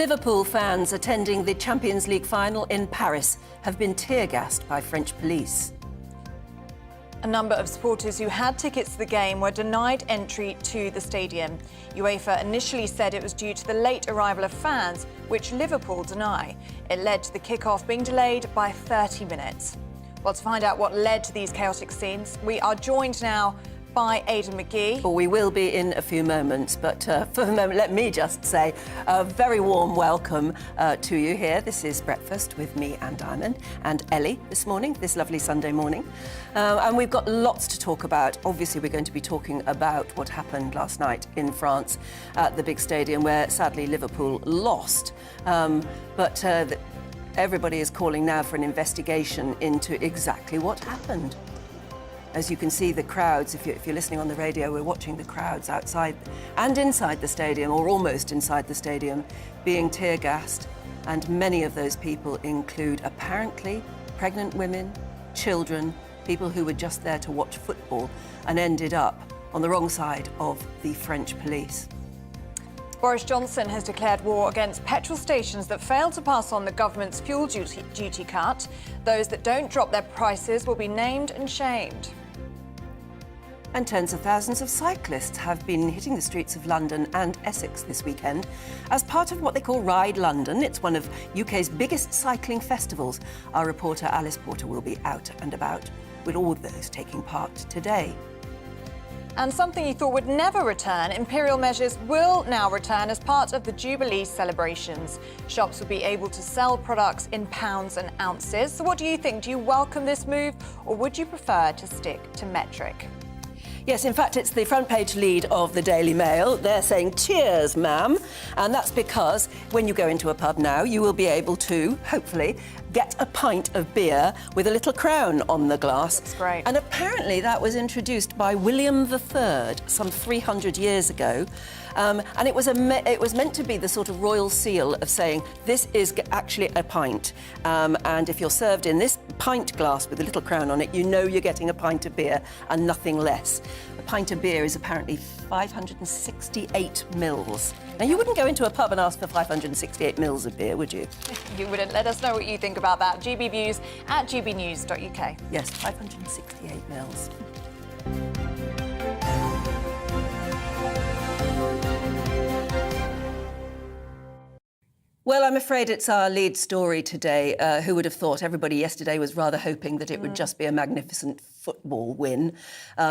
Liverpool fans attending the Champions League final in Paris have been tear-gassed by French police. A number of supporters who had tickets to the game were denied entry to the stadium. UEFA initially said it was due to the late arrival of fans, which Liverpool deny. It led to the kick-off being delayed by 30 minutes. Well, to find out what led to these chaotic scenes, we are joined now by Aidan McGee. Well, we will be in a few moments, but for the moment, let me just say a very warm welcome to you here. This is Breakfast with me and Diamond and Ellie this morning, this lovely Sunday morning. And we've got lots to talk about. Obviously, we're going to be talking about what happened last night in France at the big stadium where, sadly, Liverpool lost. Everybody is calling now for an investigation into exactly what happened. As you can see, the crowds, if you're listening on the radio, we're watching the crowds outside and inside the stadium, or almost inside the stadium, being tear-gassed. And many of those people include, apparently, pregnant women, children, people who were just there to watch football and ended up on the wrong side of the French police. Boris Johnson has declared war against petrol stations that fail to pass on the government's fuel duty cut. Those that don't drop their prices will be named and shamed. And tens of thousands of cyclists have been hitting the streets of London and Essex this weekend as part of what they call Ride London. It's one of UK's biggest cycling festivals. Our reporter Alice Porter will be out and about with all of those taking part today. And something you thought would never return, Imperial measures will now return as part of the Jubilee celebrations. Shops will be able to sell products in pounds and ounces. So what do you think? Do you welcome this move, or would you prefer to stick to metric? Yes, in fact, it's the front page lead of the Daily Mail. They're saying, cheers, ma'am. And that's because when you go into a pub now, you will be able to, hopefully, get a pint of beer with a little crown on the glass. That's great. And apparently that was introduced by William III some 300 years ago. And it was meant to be the sort of royal seal of saying, this is actually a pint. And if you're served in this pint glass with a little crown on it, you know you're getting a pint of beer and nothing less. A pint of beer is apparently 568 mils. Now, you wouldn't go into a pub and ask for 568 mils of beer, would you? You wouldn't. Let us know what you think about that. GBNews at gbnews.uk. Yes, 568 mils. Well, I'm afraid it's our lead story today. Who would have thought? Everybody yesterday was rather hoping that it would just be a magnificent football win.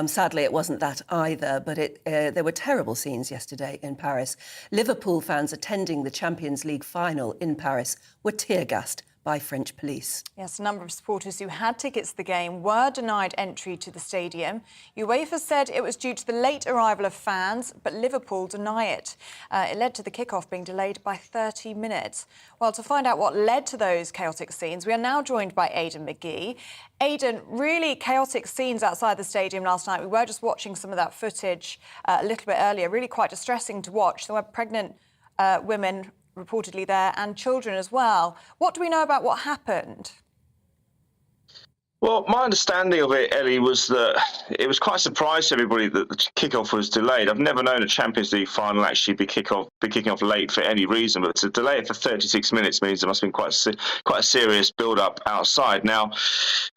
Sadly, it wasn't that either, but there were terrible scenes yesterday in Paris. Liverpool fans attending the Champions League final in Paris were tear-gassed by French police. Yes, a number of supporters who had tickets to the game were denied entry to the stadium. UEFA said it was due to the late arrival of fans, but Liverpool deny it. It led to the kick-off being delayed by 30 minutes. Well, to find out what led to those chaotic scenes, we are now joined by Aidan McGee. Aidan, really chaotic scenes outside the stadium last night. We were just watching some of that footage a little bit earlier. Really quite distressing to watch. There were pregnant women reportedly there, and children as well. What do we know about what happened? Well, my understanding of it, Ellie, was that it was quite a surprise to everybody that the kickoff was delayed. I've never known a Champions League final actually be kicking off late for any reason, but to delay it for 36 minutes means there must have been quite a serious build-up outside. Now,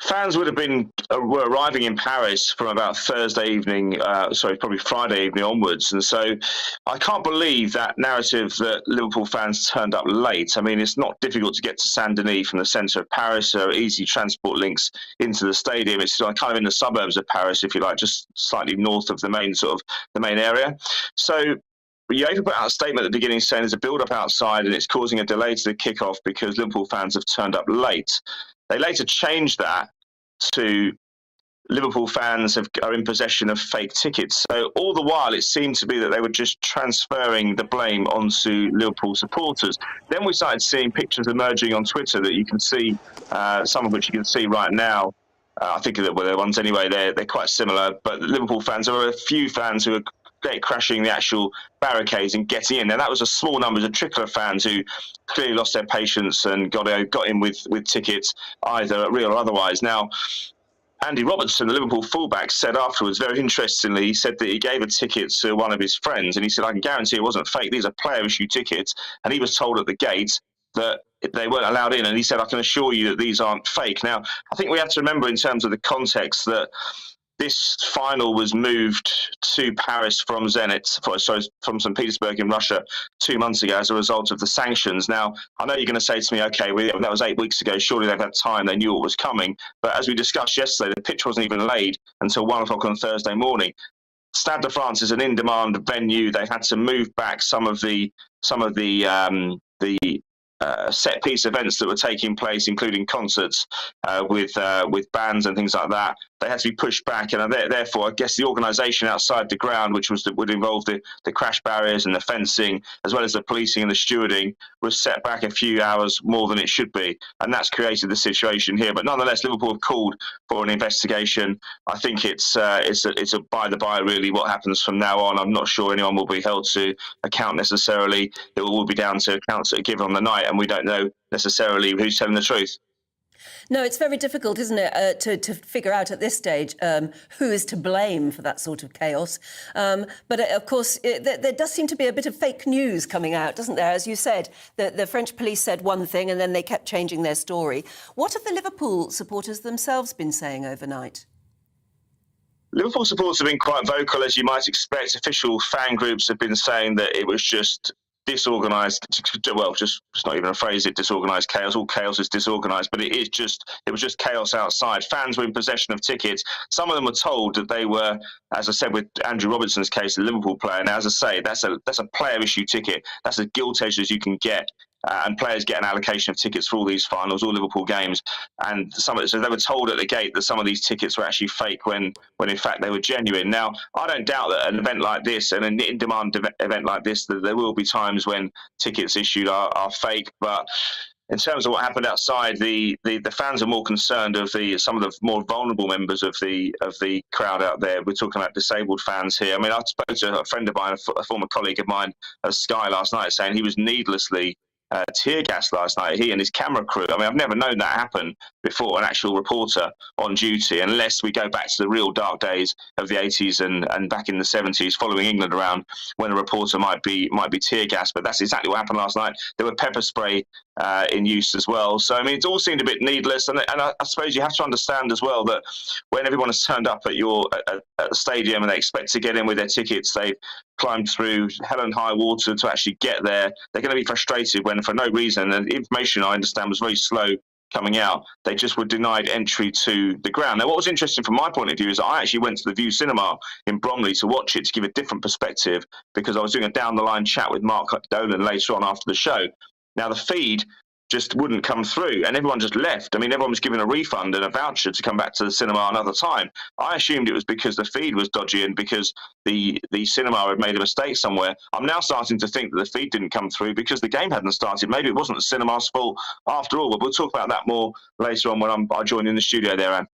fans were arriving in Paris from about probably Friday evening onwards, and so I can't believe that narrative that Liverpool fans turned up late. I mean, it's not difficult to get to Saint-Denis from the centre of Paris. There are easy transport links into the stadium. It's kind of in the suburbs of Paris, if you like, just slightly north of the main area. So UEFA put out a statement at the beginning saying there's a build-up outside and it's causing a delay to the kickoff because Liverpool fans have turned up late. They later changed that to Liverpool fans are in possession of fake tickets. So all the while, it seemed to be that they were just transferring the blame onto Liverpool supporters. Then we started seeing pictures emerging on Twitter that you can see, some of which you can see right now. I think that were the ones anyway. They're quite similar. But Liverpool fans, there were a few fans who were crashing the actual barricades and getting in. Now, that was a small number, a trickle of fans who clearly lost their patience and got in with tickets, either real or otherwise. Now, Andy Robertson, the Liverpool fullback, said afterwards, very interestingly, he said that he gave a ticket to one of his friends, and he said, I can guarantee it wasn't fake. These are player-issue tickets. And he was told at the gate that they weren't allowed in. And he said, I can assure you that these aren't fake. Now, I think we have to remember in terms of the context that this final was moved to Paris from from St. Petersburg in Russia 2 months ago as a result of the sanctions. Now, I know you're going to say to me, OK, that was 8 weeks ago. Surely they've had time. They knew what was coming. But as we discussed yesterday, the pitch wasn't even laid until 1 o'clock on Thursday morning. Stade de France is an in-demand venue. They had to move back some of the set-piece events that were taking place, including concerts with bands and things like that. They had to be pushed back, and therefore, I guess the organisation outside the ground, which would involve the crash barriers and the fencing, as well as the policing and the stewarding, was set back a few hours more than it should be, and that's created the situation here. But nonetheless, Liverpool have called for an investigation. I think it's a by the by, really, what happens from now on. I'm not sure anyone will be held to account necessarily. It will be down to accounts that are given on the night, and we don't know necessarily who's telling the truth. No, it's very difficult, isn't it, to figure out at this stage who is to blame for that sort of chaos. But of course, there does seem to be a bit of fake news coming out, doesn't there? As you said, the French police said one thing and then they kept changing their story. What have the Liverpool supporters themselves been saying overnight? Liverpool supporters have been quite vocal, as you might expect. Official fan groups have been saying that it was just disorganised, well, just it's not even a phrase, disorganised chaos. All chaos is disorganised, but it was just chaos outside. Fans were in possession of tickets. Some of them were told that they were, as I said with Andrew Robertson's case, a Liverpool player. Now, as I say, that's a player issue ticket. That's as gilt-edged as you can get. And players get an allocation of tickets for all these finals, all Liverpool games. And so they were told at the gate that some of these tickets were actually fake when in fact they were genuine. Now, I don't doubt that an event like this, and an in-demand event like this, that there will be times when tickets issued are fake. But in terms of what happened outside, the fans are more concerned of some of the more vulnerable members of the crowd out there. We're talking about disabled fans here. I mean, I spoke to a friend of mine, a former colleague of mine at Sky last night, saying he was needlessly tear gas last night, he and his camera crew. I mean, I've never known that happen before, an actual reporter on duty, unless we go back to the real dark days of the 80s and back in the 70s, following England around, when a reporter might be tear gas. But that's exactly what happened last night. There were pepper spray in use as well. So, I mean, it all seemed a bit needless. And I suppose you have to understand as well that when everyone has turned up at the stadium and they expect to get in with their tickets, they've climbed through hell and high water to actually get there. They're going to be frustrated when, for no reason, and the information I understand was very slow coming out, they just were denied entry to the ground. Now, what was interesting from my point of view is I actually went to the View Cinema in Bromley to watch it, to give a different perspective, because I was doing a down-the-line chat with Mark Dolan later on after the show. Now, the feed just wouldn't come through, and everyone just left. I mean, everyone was given a refund and a voucher to come back to the cinema another time. I assumed it was because the feed was dodgy and because the cinema had made a mistake somewhere. I'm now starting to think that the feed didn't come through because the game hadn't started. Maybe it wasn't the cinema's fault after all, but we'll talk about that more later on when I join in the studio there, Anne.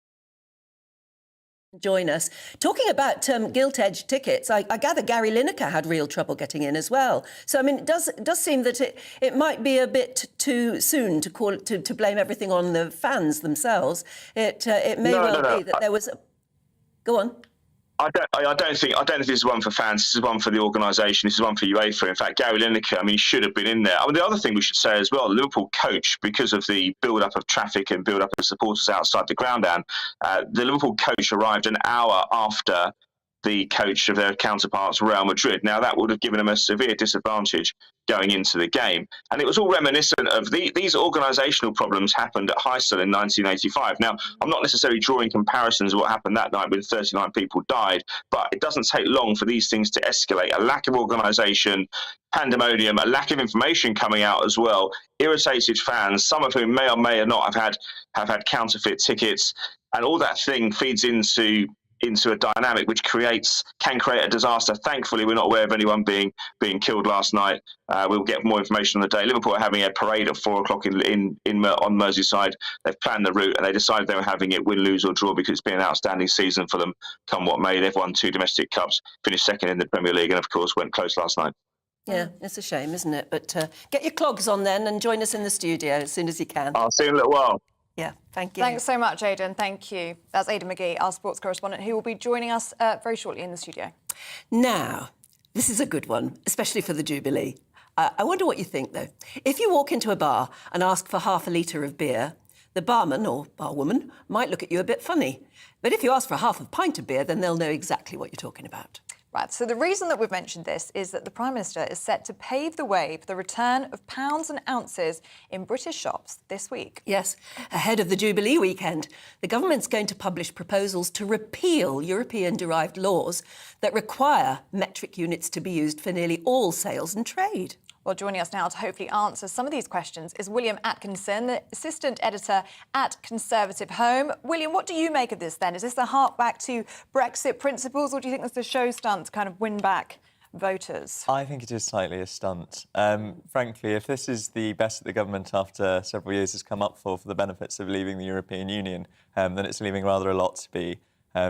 Join us. Talking about gilt-edged tickets, I gather Gary Lineker had real trouble getting in as well. So, I mean, it does seem that it might be a bit too soon to blame everything on the fans themselves. It may be that there was. Go on. I don't think this is one for fans. This is one for the organisation. This is one for UEFA. In fact, Gary Lineker, I mean, he should have been in there. I mean, the other thing we should say as well, the Liverpool coach, because of the build-up of traffic and build-up of supporters outside the ground, the Liverpool coach arrived an hour after the coach of their counterparts, Real Madrid. Now, that would have given them a severe disadvantage going into the game. And it was all reminiscent of these organisational problems happened at Heysel in 1985. Now, I'm not necessarily drawing comparisons of what happened that night when 39 people died, but it doesn't take long for these things to escalate. A lack of organisation, pandemonium, a lack of information coming out as well, irritated fans, some of whom may or may not have had counterfeit tickets, and all that thing feeds into a dynamic which can create a disaster. Thankfully, we're not aware of anyone being killed last night. We'll get more information on the day. Liverpool are having a parade at 4 o'clock on Merseyside. They've planned the route and they decided they were having it win, lose or draw because it's been an outstanding season for them, come what may. They've won 2 domestic cups, finished second in the Premier League and, of course, went close last night. Yeah, it's a shame, isn't it? But get your clogs on then and join us in the studio as soon as you can. I'll see you in a little while. Yeah, thank you. Thanks so much, Aidan. Thank you. That's Aidan McGee, our sports correspondent, who will be joining us very shortly in the studio. Now, this is a good one, especially for the Jubilee. I wonder what you think, though. If you walk into a bar and ask for half a litre of beer, the barman or barwoman might look at you a bit funny. But if you ask for half a pint of beer, then they'll know exactly what you're talking about. Right, so the reason that we've mentioned this is that the Prime Minister is set to pave the way for the return of pounds and ounces in British shops this week. Yes, ahead of the Jubilee weekend, the government's going to publish proposals to repeal European-derived laws that require metric units to be used for nearly all sales and trade. Well, joining us now to hopefully answer some of these questions is William Atkinson, the assistant editor at Conservative Home. William, what do you make of this then? Is this a hark back to Brexit principles, or do you think this is a show stunt to kind of win back voters? I think it is slightly a stunt. Frankly, if this is the best that the government after several years has come up for the benefits of leaving the European Union, then it's leaving rather a lot to be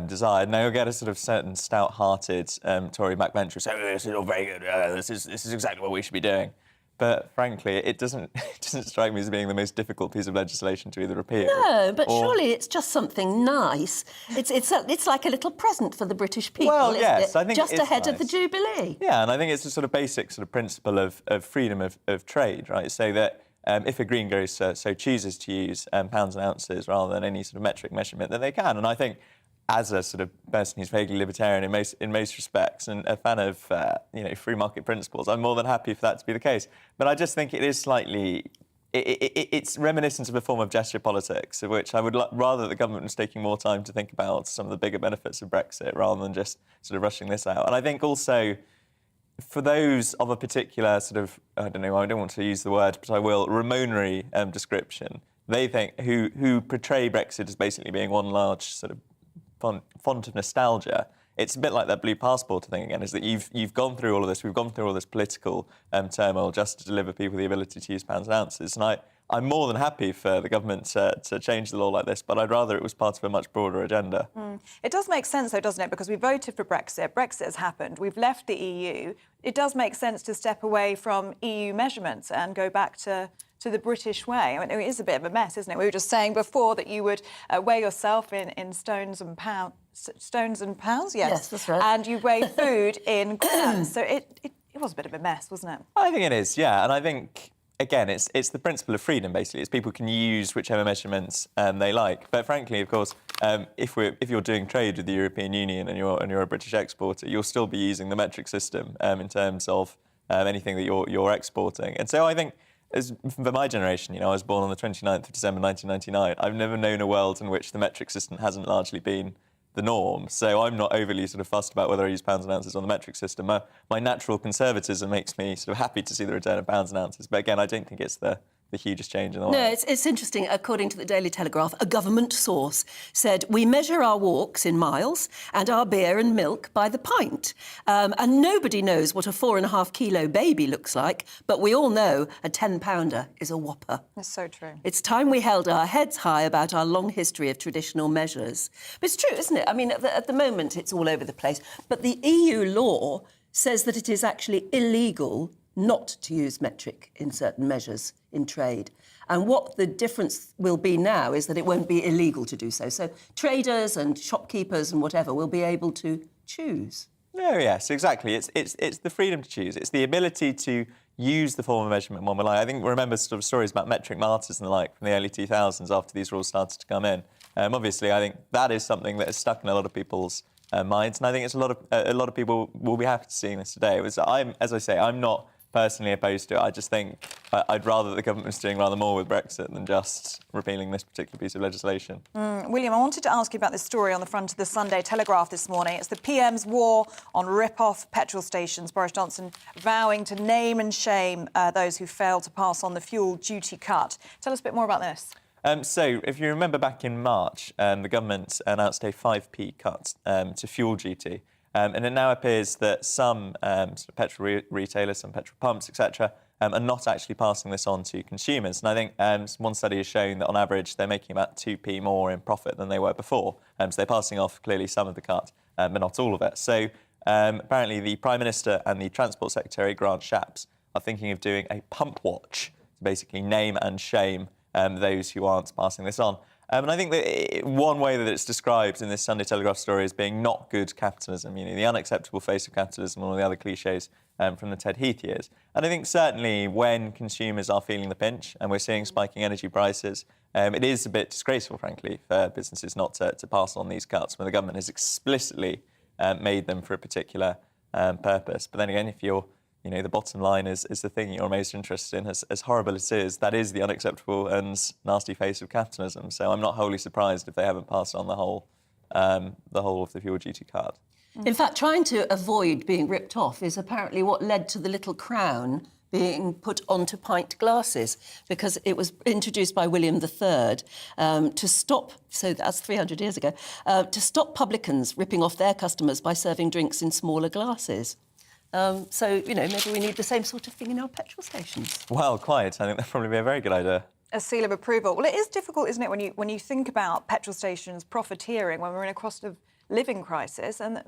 desired. Now you'll get a sort of certain stout-hearted Tory backbencher say, "Oh, this is all very good. This is exactly what we should be doing." But frankly, it doesn't strike me as being the most difficult piece of legislation to either repeal. No, but surely it's just something nice. It's like a little present for the British people, Well, isn't yes, it? I think just it is ahead of nice. the Jubilee. Yeah, and I think it's a sort of basic sort of principle of freedom of trade, right? So that if a greengrocer so chooses to use pounds and ounces rather than any sort of metric measurement, then they can. And I think, as a sort of person who's vaguely libertarian in most respects and a fan of free market principles, I'm more than happy for that to be the case. But I just think it is slightly, it's reminiscent of a form of gesture politics, of which I would rather that the government was taking more time to think about some of the bigger benefits of Brexit rather than just sort of rushing this out. And I think also, for those of a particular sort of, I don't want to use the word, but I will, Ramonary description, they think, who portray Brexit as basically being one large sort of font of nostalgia. It's a bit like that blue passport thing again, is that you've gone through all of this, we've gone through all this political turmoil just to deliver people the ability to use pounds and ounces. And I'm more than happy for the government to change the law like this, but I'd rather it was part of a much broader agenda. It does make sense, though, doesn't it? Because we voted for Brexit. Brexit has happened. We've left the EU. It does make sense to step away from EU measurements and go back to the British way. I mean, it is a bit of a mess, isn't it? We were just saying before that you would weigh yourself in stones and pounds. Stones and pounds, yes. Yes, that's right. And you weigh food in grams. So it was a bit of a mess, wasn't it? I think it is, yeah. And I think, again, it's the principle of freedom, basically. It's people can use whichever measurements they like. But frankly, of course, if you're doing trade with the European Union and you're a British exporter, you'll still be using the metric system in terms of anything that you're exporting. And so I think, as for my generation, I was born on the 29th of December 1999. I've never known a world in which the metric system hasn't largely been the norm. So I'm not overly sort of fussed about whether I use pounds and ounces on the metric system. My natural conservatism makes me sort of happy to see the return of pounds and ounces. But again, I don't think it's the hugest change in the world. No, it's interesting. According to the Daily Telegraph, a government source said, we measure our walks in miles and our beer and milk by the pint. And nobody knows what a 4.5 kilo baby looks like, but we all know a 10-pounder is a whopper. That's so true. It's time we held our heads high about our long history of traditional measures. But it's true, isn't it? I mean, at the moment, it's all over the place. But the EU law says that it is actually illegal not to use metric in certain measures in trade. And what the difference will be now is that it won't be illegal to do so. So traders and shopkeepers and whatever will be able to choose. No, yes, exactly. It's the freedom to choose. It's the ability to use the form of measurement one would like. I think we remember sort of stories about metric martyrs and the like from the early 2000s after these rules started to come in. Obviously, I think that is something that is stuck in a lot of people's minds, and I think it's a lot of people will be happy to seeing this today. As I say, I'm not personally opposed to it. I just think I'd rather the government was doing rather more with Brexit than just repealing this particular piece of legislation. William, I wanted to ask you about this story on the front of the Sunday Telegraph this morning. It's the PM's war on rip-off petrol stations. Boris Johnson vowing to name and shame those who fail to pass on the fuel duty cut. Tell us a bit more about this. So, if you remember back in March, the government announced a 5p cut to fuel duty. And it now appears that some sort of petrol retailers, some petrol pumps, etc., are not actually passing this on to consumers. And I think one study has shown that on average they're making about 2p more in profit than they were before. So they're passing off clearly some of the cut, but not all of it. So apparently the Prime Minister and the Transport Secretary, Grant Shapps, are thinking of doing a pump watch to basically name and shame those who aren't passing this on. And I think that one way that it's described in this Sunday Telegraph story as being not good capitalism, the unacceptable face of capitalism and all the other cliches from the Ted Heath years. And I think certainly when consumers are feeling the pinch and we're seeing spiking energy prices, it is a bit disgraceful, frankly, for businesses not to pass on these cuts when the government has explicitly made them for a particular purpose. But then again, if you're the bottom line is the thing you're most interested in. As horrible as it is, that is the unacceptable and nasty face of capitalism. So I'm not wholly surprised if they haven't passed on the whole of the fuel duty cut. In fact, trying to avoid being ripped off is apparently what led to the little crown being put onto pint glasses, because it was introduced by William III to stop, so that's 300 years ago, to stop publicans ripping off their customers by serving drinks in smaller glasses. So, maybe we need the same sort of thing in our petrol stations. Well, quite. I think that'd probably be a very good idea. A seal of approval. Well, it is difficult, isn't it, when you think about petrol stations profiteering when we're in a cost of living crisis and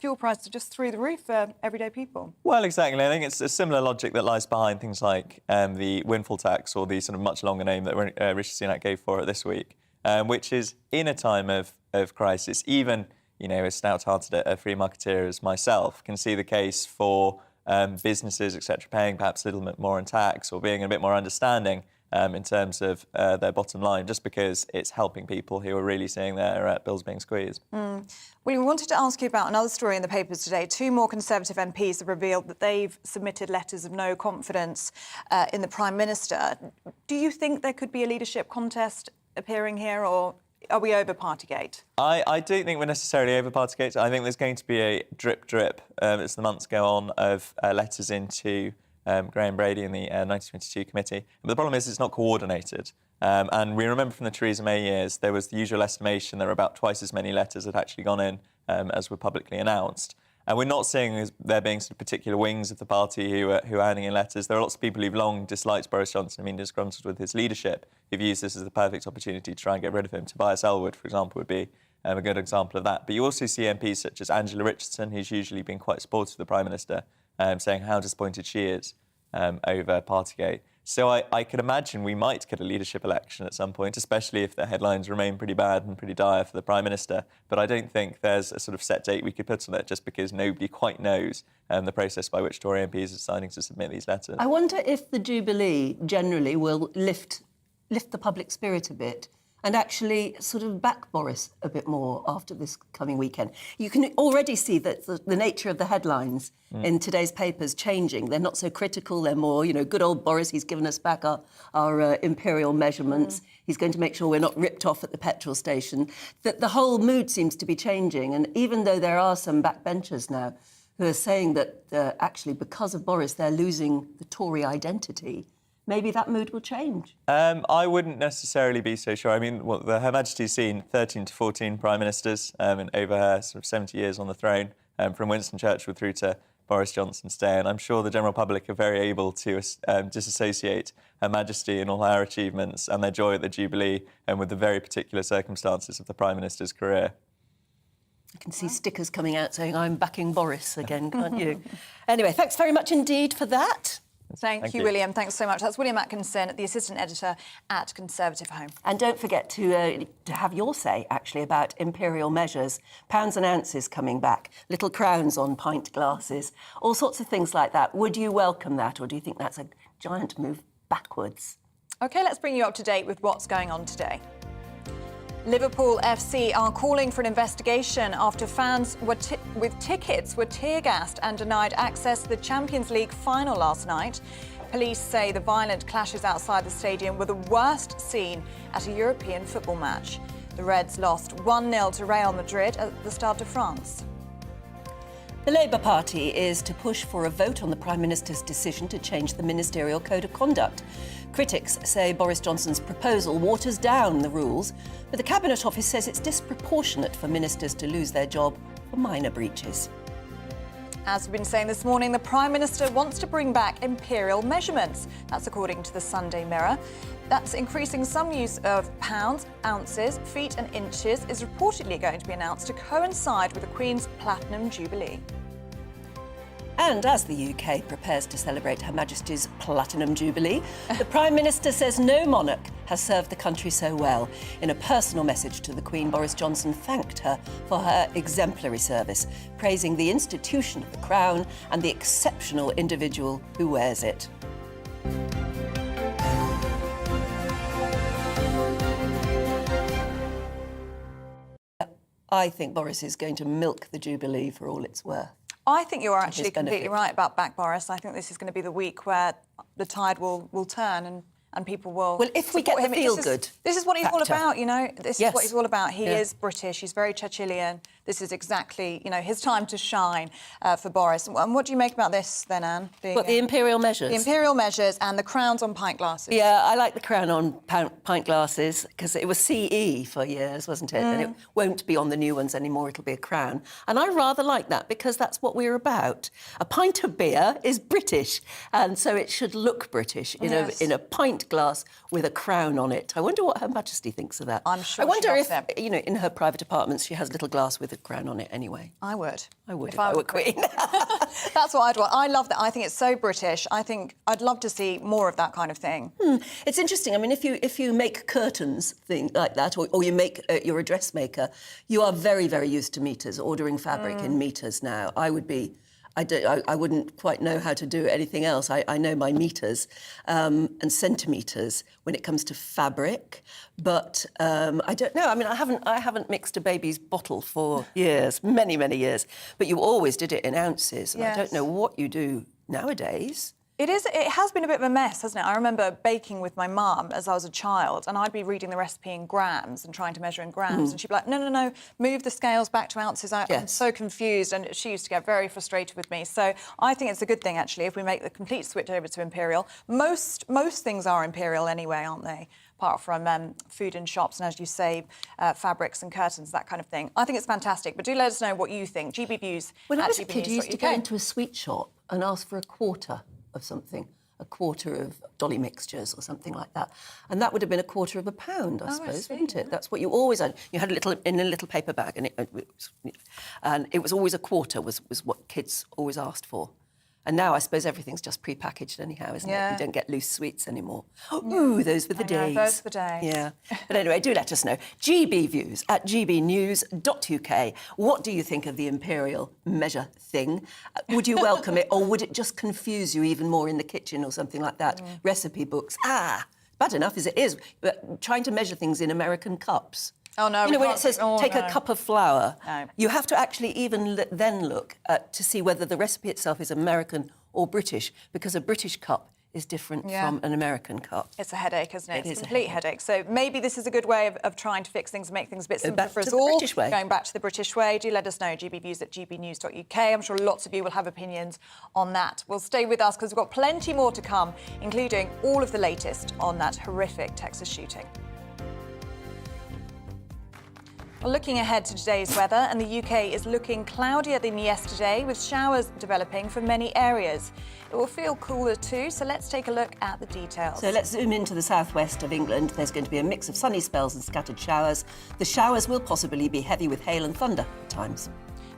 fuel prices are just through the roof for everyday people. Well, exactly. I think it's a similar logic that lies behind things like the windfall tax, or the sort of much longer name that Rishi Sunak gave for it this week, which is in a time of crisis, even a stout-hearted free marketeer as myself can see the case for businesses, etc., paying perhaps a little bit more in tax or being a bit more understanding in terms of their bottom line, just because it's helping people who are really seeing their bills being squeezed. Well, we wanted to ask you about another story in the papers today. 2 more Conservative MPs have revealed that they've submitted letters of no confidence in the Prime Minister. Do you think there could be a leadership contest appearing here, or are we over Partygate? I don't think we're necessarily over Partygate. I think there's going to be a drip as the months go on of letters into Graham Brady in the 1922 committee. But the problem is it's not coordinated. And we remember from the Theresa May years, there was the usual estimation there were about twice as many letters had actually gone in as were publicly announced. And we're not seeing there being sort of particular wings of the party who are handing in letters. There are lots of people who've long disliked Boris Johnson, been disgruntled with his leadership, who've used this as the perfect opportunity to try and get rid of him. Tobias Ellwood, for example, would be a good example of that. But you also see MPs such as Angela Richardson, who's usually been quite supportive of the Prime Minister, saying how disappointed she is over Partygate. So I could imagine we might get a leadership election at some point, especially if the headlines remain pretty bad and pretty dire for the Prime Minister. But I don't think there's a sort of set date we could put on it, just because nobody quite knows the process by which Tory MPs are deciding to submit these letters. I wonder if the Jubilee generally will lift the public spirit a bit and actually sort of back Boris a bit more after this coming weekend. You can already see that the nature of the headlines in today's papers changing. They're not so critical, they're more, good old Boris, he's given us back our imperial measurements. He's going to make sure we're not ripped off at the petrol station. That the whole mood seems to be changing. And even though there are some backbenchers now who are saying that actually because of Boris they're losing the Tory identity, maybe that mood will change. I wouldn't necessarily be so sure. I mean, Her Majesty's seen 13 to 14 Prime Ministers over her sort of 70 years on the throne, from Winston Churchill through to Boris Johnson's day, and I'm sure the general public are very able to disassociate Her Majesty and all her achievements and their joy at the Jubilee and with the very particular circumstances of the Prime Minister's career. I can see stickers coming out saying, I'm backing Boris again, can't you? Anyway, thanks very much indeed for that. Thank you, William. Thanks so much. That's William Atkinson, the assistant editor at Conservative Home. And don't forget to have your say, actually, about imperial measures, pounds and ounces coming back, little crowns on pint glasses, all sorts of things like that. Would you welcome that, or do you think that's a giant move backwards? OK, let's bring you up to date with what's going on today. Liverpool FC are calling for an investigation after fans with tickets were tear-gassed and denied access to the Champions League final last night. Police say the violent clashes outside the stadium were the worst seen at a European football match. The Reds lost 1-0 to Real Madrid at the Stade de France. The Labour Party is to push for a vote on the Prime Minister's decision to change the Ministerial Code of Conduct. Critics say Boris Johnson's proposal waters down the rules, but the Cabinet Office says it's disproportionate for ministers to lose their job for minor breaches. As we've been saying this morning, the Prime Minister wants to bring back imperial measurements. That's according to the Sunday Mirror. That's increasing some use of pounds, ounces, feet and inches is reportedly going to be announced to coincide with the Queen's Platinum Jubilee. And as the UK prepares to celebrate Her Majesty's Platinum Jubilee, the Prime Minister says no monarch has served the country so well. In a personal message to the Queen, Boris Johnson thanked her for her exemplary service, praising the institution of the Crown and the exceptional individual who wears it. I think Boris is going to milk the Jubilee for all it's worth. I think you're actually completely right about back Boris. I think this is going to be the week where the tide will turn and people will. Well, if we get the feel-good this is what he's all factor. about, you know. This is what he's all about. He Yeah. is British. He's very Churchillian. This is exactly, you know, his time to shine for Boris. And what do you make about this then, Anne? What, the imperial measures? The imperial measures and the crowns on pint glasses. Yeah, I like the crown on pint glasses because it was CE for years, wasn't it? And it won't be on the new ones anymore. It'll be a crown. And I rather like that because that's what we're about. A pint of beer is British, and so it should look British in a pint glass with a crown on it. I wonder what Her Majesty thinks of that. I'm sure. I wonder if, them. you know, in her private apartments she has a little glass with a crown on it anyway. I would. I would if I were Queen. That's what I'd want. I love that. I think it's so British. I think I'd love to see more of that kind of thing. It's interesting. I mean, if you make curtains thing like that, or you make you're a dressmaker, you are very, very used to meters, ordering fabric in meters now. I would be. I wouldn't quite know how to do anything else. I know my meters and centimetres when it comes to fabric, but I don't know. I mean, I haven't mixed a baby's bottle for years, many years. But you always did it in ounces, and I don't know what you do nowadays. It has been a bit of a mess, hasn't it? I remember baking with my mum as I was a child, and I'd be reading the recipe in grams and trying to measure in grams, and she'd be like, no, move the scales back to ounces. I'm so confused, and she used to get very frustrated with me. So I think it's a good thing, actually, if we make the complete switch over to Imperial. Most things are Imperial anyway, aren't they? Apart from food in shops and, as you say, fabrics and curtains, that kind of thing. I think it's fantastic, but do let us know what you think. GBnews. When I was a kid, you used to go into a sweet shop and ask for a quarter of something, a quarter of Dolly mixtures or something like that, and that would have been a quarter of a pound, I suppose, wouldn't it? That's what you always had. You had in a little paper bag, and it was always a quarter was what kids always asked for. And now I suppose everything's just pre-packaged anyhow, isn't it? You don't get loose sweets anymore. Ooh, those were the days. Those were the days. Yeah. But anyway, do let us know. GB Views at gbnews.uk. What do you think of the Imperial measure thing? Would you welcome it, or would it just confuse you even more in the kitchen or something like that? Recipe books. Bad enough as it is, but trying to measure things in American cups. Oh, no. You know, when it says take a cup of flour, No. you have to actually even then look to see whether the recipe itself is American or British, because a British cup is different from an American cup. It's a headache, isn't it? It is a complete headache. So maybe this is a good way of trying to fix things and make things a bit simpler for us all. British way. Going back to the British way. Do let us know, gbviews at gbnews.uk. I'm sure lots of you will have opinions on that. Well, stay with us because we've got plenty more to come, including all of the latest on that horrific Texas shooting. Well, looking ahead to today's weather, and the UK is looking cloudier than yesterday, with showers developing for many areas. It will feel cooler too, so let's take a look at the details. So let's zoom into the southwest of England. There's going to be a mix of sunny spells and scattered showers. The showers will possibly be heavy with hail and thunder at times.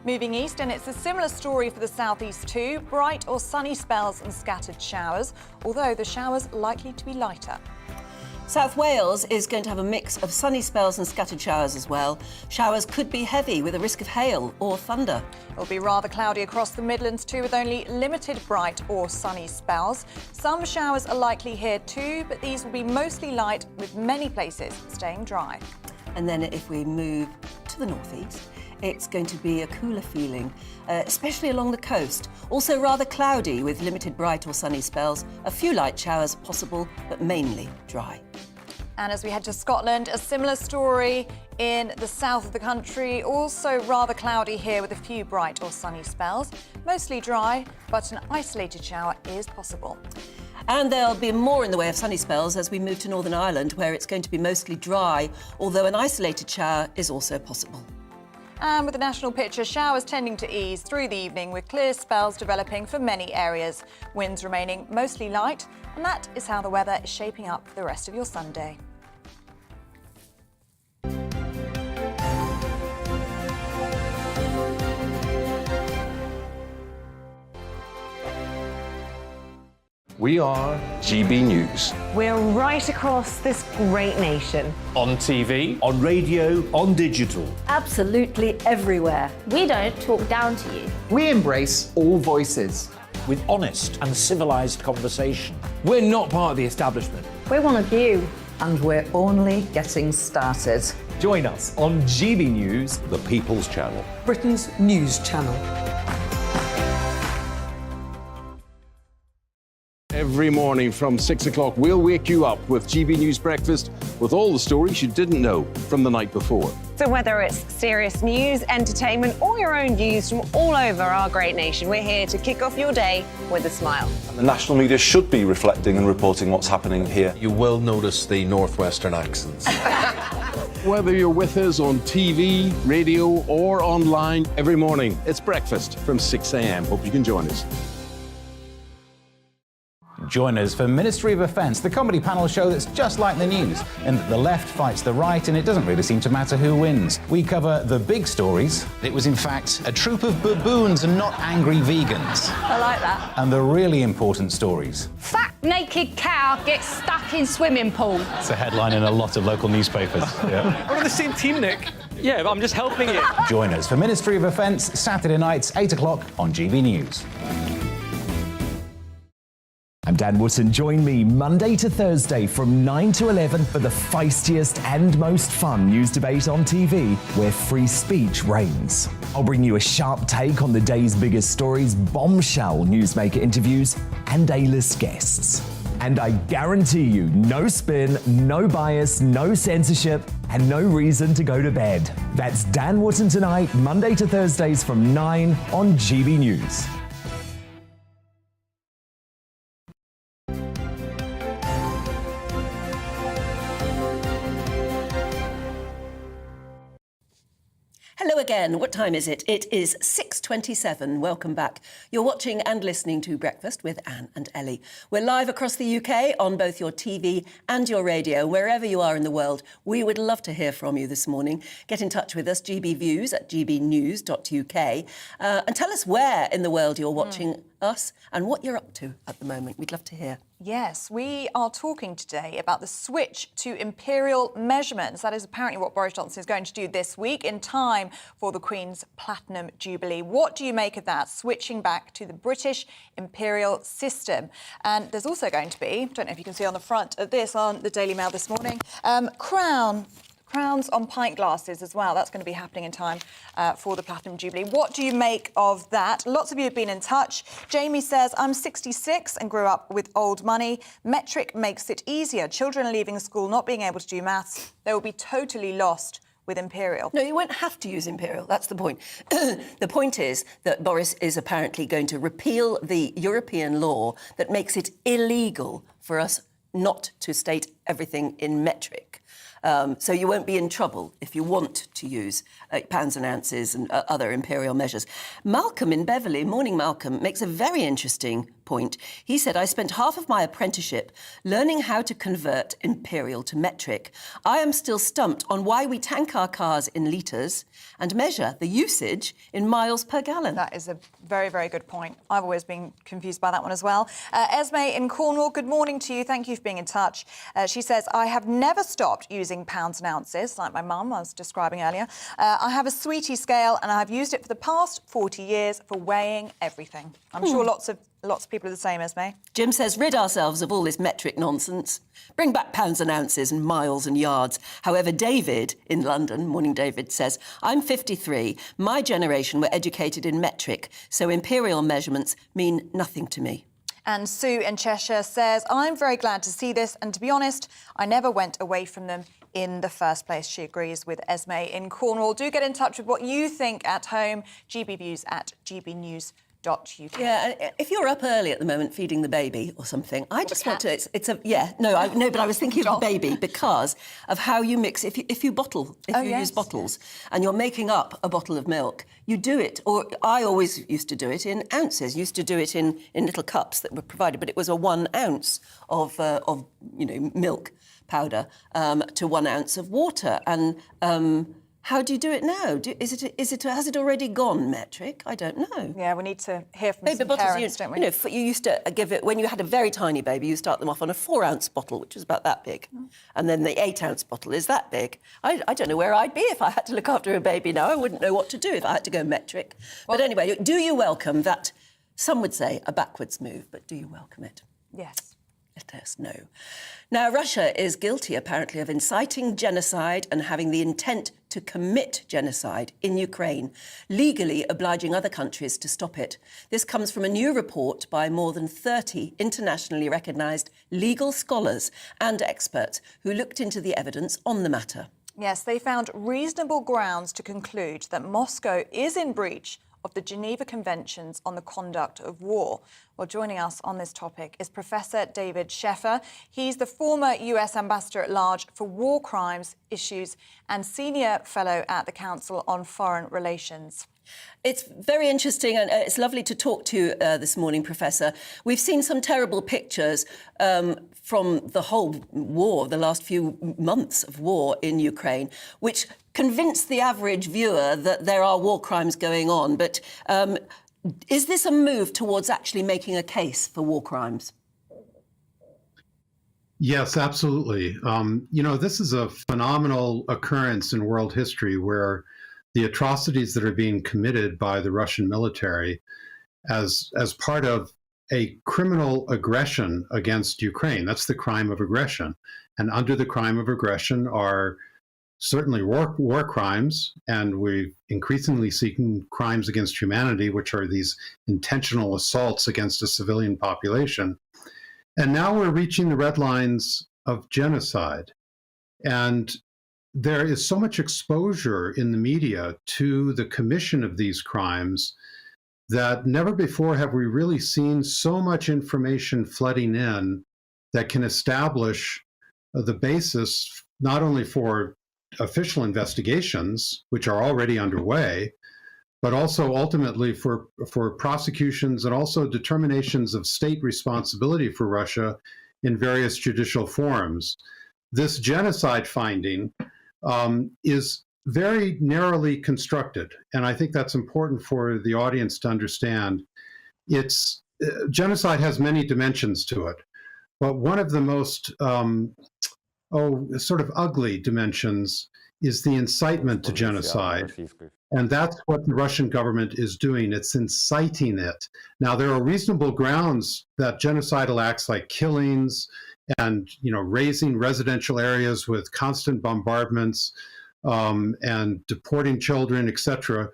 Moving east, and it's a similar story for the southeast too. Bright or sunny spells and scattered showers, although the showers likely to be lighter. South Wales is going to have a mix of sunny spells and scattered showers as well. Showers could be heavy with a risk of hail or thunder. It'll be rather cloudy across the Midlands too, with only limited bright or sunny spells. Some showers are likely here too, but these will be mostly light, with many places staying dry. And then if we move to the northeast, it's going to be a cooler feeling, especially along the coast. Also rather cloudy with limited bright or sunny spells. A few light showers possible, but mainly dry. And as we head to Scotland, a similar story in the south of the country. Also rather cloudy here with a few bright or sunny spells. Mostly dry, but an isolated shower is possible. And there'll be more in the way of sunny spells as we move to Northern Ireland, where it's going to be mostly dry, although an isolated shower is also possible. And with the national picture, showers tending to ease through the evening, with clear spells developing for many areas. Winds remaining mostly light, and that is how the weather is shaping up for the rest of your Sunday. We are GB News. We're right across this great nation. On TV, on radio, on digital. Absolutely everywhere. We don't talk down to you. We embrace all voices. With honest and civilised conversation. we're not part of the establishment. We're one of you. And we're only getting started. Join us on GB News, The People's Channel. Britain's news channel. Every morning from 6 o'clock, we'll wake you up with GB News Breakfast with all the stories you didn't know from the night before. So whether it's serious news, entertainment, or your own news from all over our great nation, we're here to kick off your day with a smile. The national media should be reflecting and reporting what's happening here. You will notice the northwestern accents. Whether you're with us on TV, radio, or online, every morning, it's breakfast from 6 a.m. Hope you can join us. Join us for Ministry of Offence, the comedy panel show that's just like the news, in that the left fights the right and it doesn't really seem to matter who wins. We cover the big stories. It was in fact a troop of baboons and not angry vegans. I like that. And the really important stories. Fat naked cow gets stuck in swimming pool. It's a headline in a lot of local newspapers. Yeah. We're on the same team, Nick. Yeah, but I'm just helping you. Join us for Ministry of Offence, Saturday nights, 8 o'clock on GB News. I'm Dan Wootton. Join me Monday to Thursday from 9 to 11 for the feistiest and most fun news debate on TV, where free speech reigns. I'll bring you a sharp take on the day's biggest stories, bombshell newsmaker interviews, and A-list guests. And I guarantee you, no spin, no bias, no censorship, and no reason to go to bed. That's Dan Wootton tonight, Monday to Thursdays from 9 on GB News. Hello again. What time is it? It is 6:27. Welcome back. You're watching and listening to Breakfast with Anne and Ellie. We're live across the UK on both your TV and your radio. Wherever you are in the world, we would love to hear from you this morning. Get in touch with us, gbviews at gbnews.uk, and tell us where in the world you're watching us and what you're up to at the moment. We'd love to hear. Yes, we are talking today about the switch to imperial measurements. That is apparently what Boris Johnson is going to do this week in time for the Queen's Platinum Jubilee. What do you make of that, switching back to the British imperial system? And there's also going to be, I don't know if you can see on the front of this on the Daily Mail this morning, crowns on pint glasses as well. That's going to be happening in time for the Platinum Jubilee. What do you make of that? Lots of you have been in touch. Jamie says, I'm 66 and grew up with old money. Metric makes it easier. Children are leaving school not being able to do maths. They will be totally lost with Imperial. No, you won't have to use Imperial. That's the point. The point is that Boris is apparently going to repeal the European law that makes it illegal for us not to state everything in metric. So you won't be in trouble if you want to use pounds and ounces and other imperial measures. Malcolm in Beverley, morning Malcolm, makes a very interesting point. He said, I spent half of my apprenticeship learning how to convert imperial to metric. I am still stumped on why we tank our cars in litres and measure the usage in miles per gallon. That is a very, very good point. I've always been confused by that one as well. Esme in Cornwall, good morning to you. Thank you for being in touch. She says, I have never stopped using pounds and ounces, like my mum I was describing earlier. I have a sweetie scale and I've used it for the past 40 years for weighing everything. I'm sure lots of people are the same, Esme. Jim says, rid ourselves of all this metric nonsense. Bring back pounds and ounces and miles and yards. However, David in London, morning David, says, I'm 53. My generation were educated in metric, so imperial measurements mean nothing to me. And Sue in Cheshire says, I'm very glad to see this, and to be honest, I never went away from them in the first place. She agrees with Esme in Cornwall. Do get in touch with what you think at home. gbviews at gbnews.uk. Yeah, if you're up early at the moment feeding the baby or something, I just want to. But I was thinking of the baby because of how you mix. If you use bottles and you're making up a bottle of milk, you do it. Or I always used to do it in ounces. Used to do it in little cups that were provided, but it was a 1 ounce of milk powder to 1 ounce of water, and How do you do it now? Has it already gone metric? I don't know. Yeah, we need to hear from Baby some bottles, parents, don't we? You know, you used to give it, when you had a very tiny baby, you start them off on a 4-ounce bottle, which was about that big. And then the 8-ounce bottle is that big. I don't know where I'd be if I had to look after a baby now. I wouldn't know what to do if I had to go metric. But anyway, do you welcome that, some would say, a backwards move, but do you welcome it? Yes. Let us know. Now, Russia is guilty, apparently, of inciting genocide and having the intent to commit genocide in Ukraine, legally obliging other countries to stop it. This comes from a new report by more than 30 internationally recognised legal scholars and experts who looked into the evidence on the matter. Yes, they found reasonable grounds to conclude that Moscow is in breach of the Geneva Conventions on the Conduct of War. Well, joining us on this topic is Professor David Sheffer. He's the former US Ambassador at Large for War Crimes Issues and Senior Fellow at the Council on Foreign Relations. It's very interesting and it's lovely to talk to you this morning, Professor. We've seen some terrible pictures from the whole war, the last few months of war in Ukraine, which convince the average viewer that there are war crimes going on. But is this a move towards actually making a case for war crimes? Yes, absolutely. You know, this is a phenomenal occurrence in world history where the atrocities that are being committed by the Russian military as part of a criminal aggression against Ukraine. That's the crime of aggression. And under the crime of aggression are certainly war crimes, and we're increasingly seeking crimes against humanity, which are these intentional assaults against a civilian population. And now we're reaching the red lines of genocide. And there is so much exposure in the media to the commission of these crimes that never before have we really seen so much information flooding in that can establish the basis not only for official investigations, which are already underway, but also ultimately for prosecutions and also determinations of state responsibility for Russia in various judicial forums. This genocide finding is very narrowly constructed, and I think that's important for the audience to understand. Genocide has many dimensions to it, but one of the most sort of ugly dimensions is the incitement to genocide. And that's what the Russian government is doing. It's inciting it. Now, there are reasonable grounds that genocidal acts like killings and, you know, razing residential areas with constant bombardments and deporting children, etc.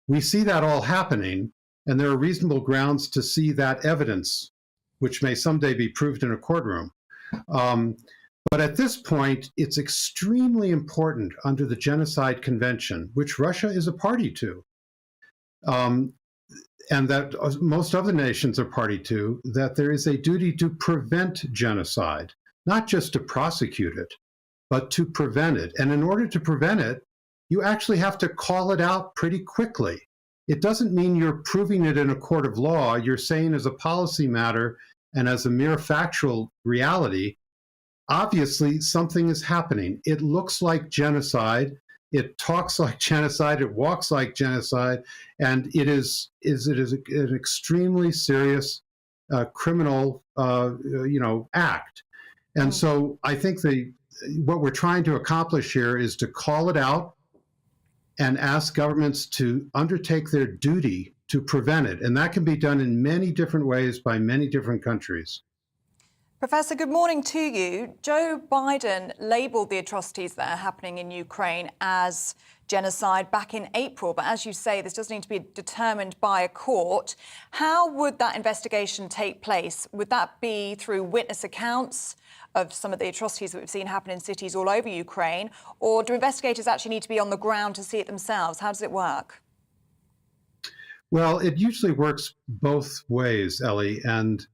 We see that all happening, and there are reasonable grounds to see that evidence, which may someday be proved in a courtroom. But at this point, it's extremely important under the Genocide Convention, which Russia is a party to, and that most other nations are party to, that there is a duty to prevent genocide, not just to prosecute it, but to prevent it. And in order to prevent it, you actually have to call it out pretty quickly. It doesn't mean you're proving it in a court of law. You're saying as a policy matter and as a mere factual reality, obviously something is happening. It looks like genocide. It talks like genocide. It walks like genocide. And it is an extremely serious criminal act. And so I think what we're trying to accomplish here is to call it out and ask governments to undertake their duty to prevent it. And that can be done in many different ways by many different countries. Professor, good morning to you. Joe Biden labelled the atrocities that are happening in Ukraine as genocide back in April. But as you say, this does need to be determined by a court. How would that investigation take place? Would that be through witness accounts of some of the atrocities that we've seen happen in cities all over Ukraine? Or do investigators actually need to be on the ground to see it themselves? How does it work? Well, it usually works both ways, Ellie. And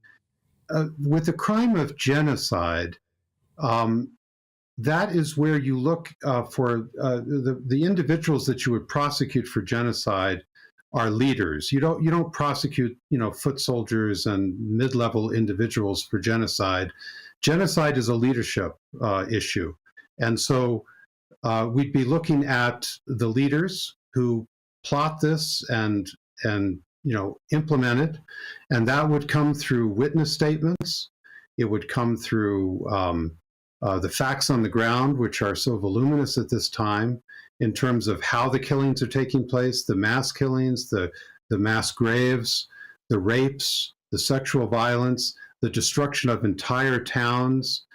with the crime of genocide, that is where you look for the individuals that you would prosecute for genocide are leaders. You don't prosecute, foot soldiers and mid-level individuals for genocide. Genocide is a leadership issue, and so we'd be looking at the leaders who plot this and implement it, and that would come through witness statements. It would come through the facts on the ground, which are so voluminous at this time in terms of how the killings are taking place, the mass killings, the mass graves, the rapes, the sexual violence, the destruction of entire towns.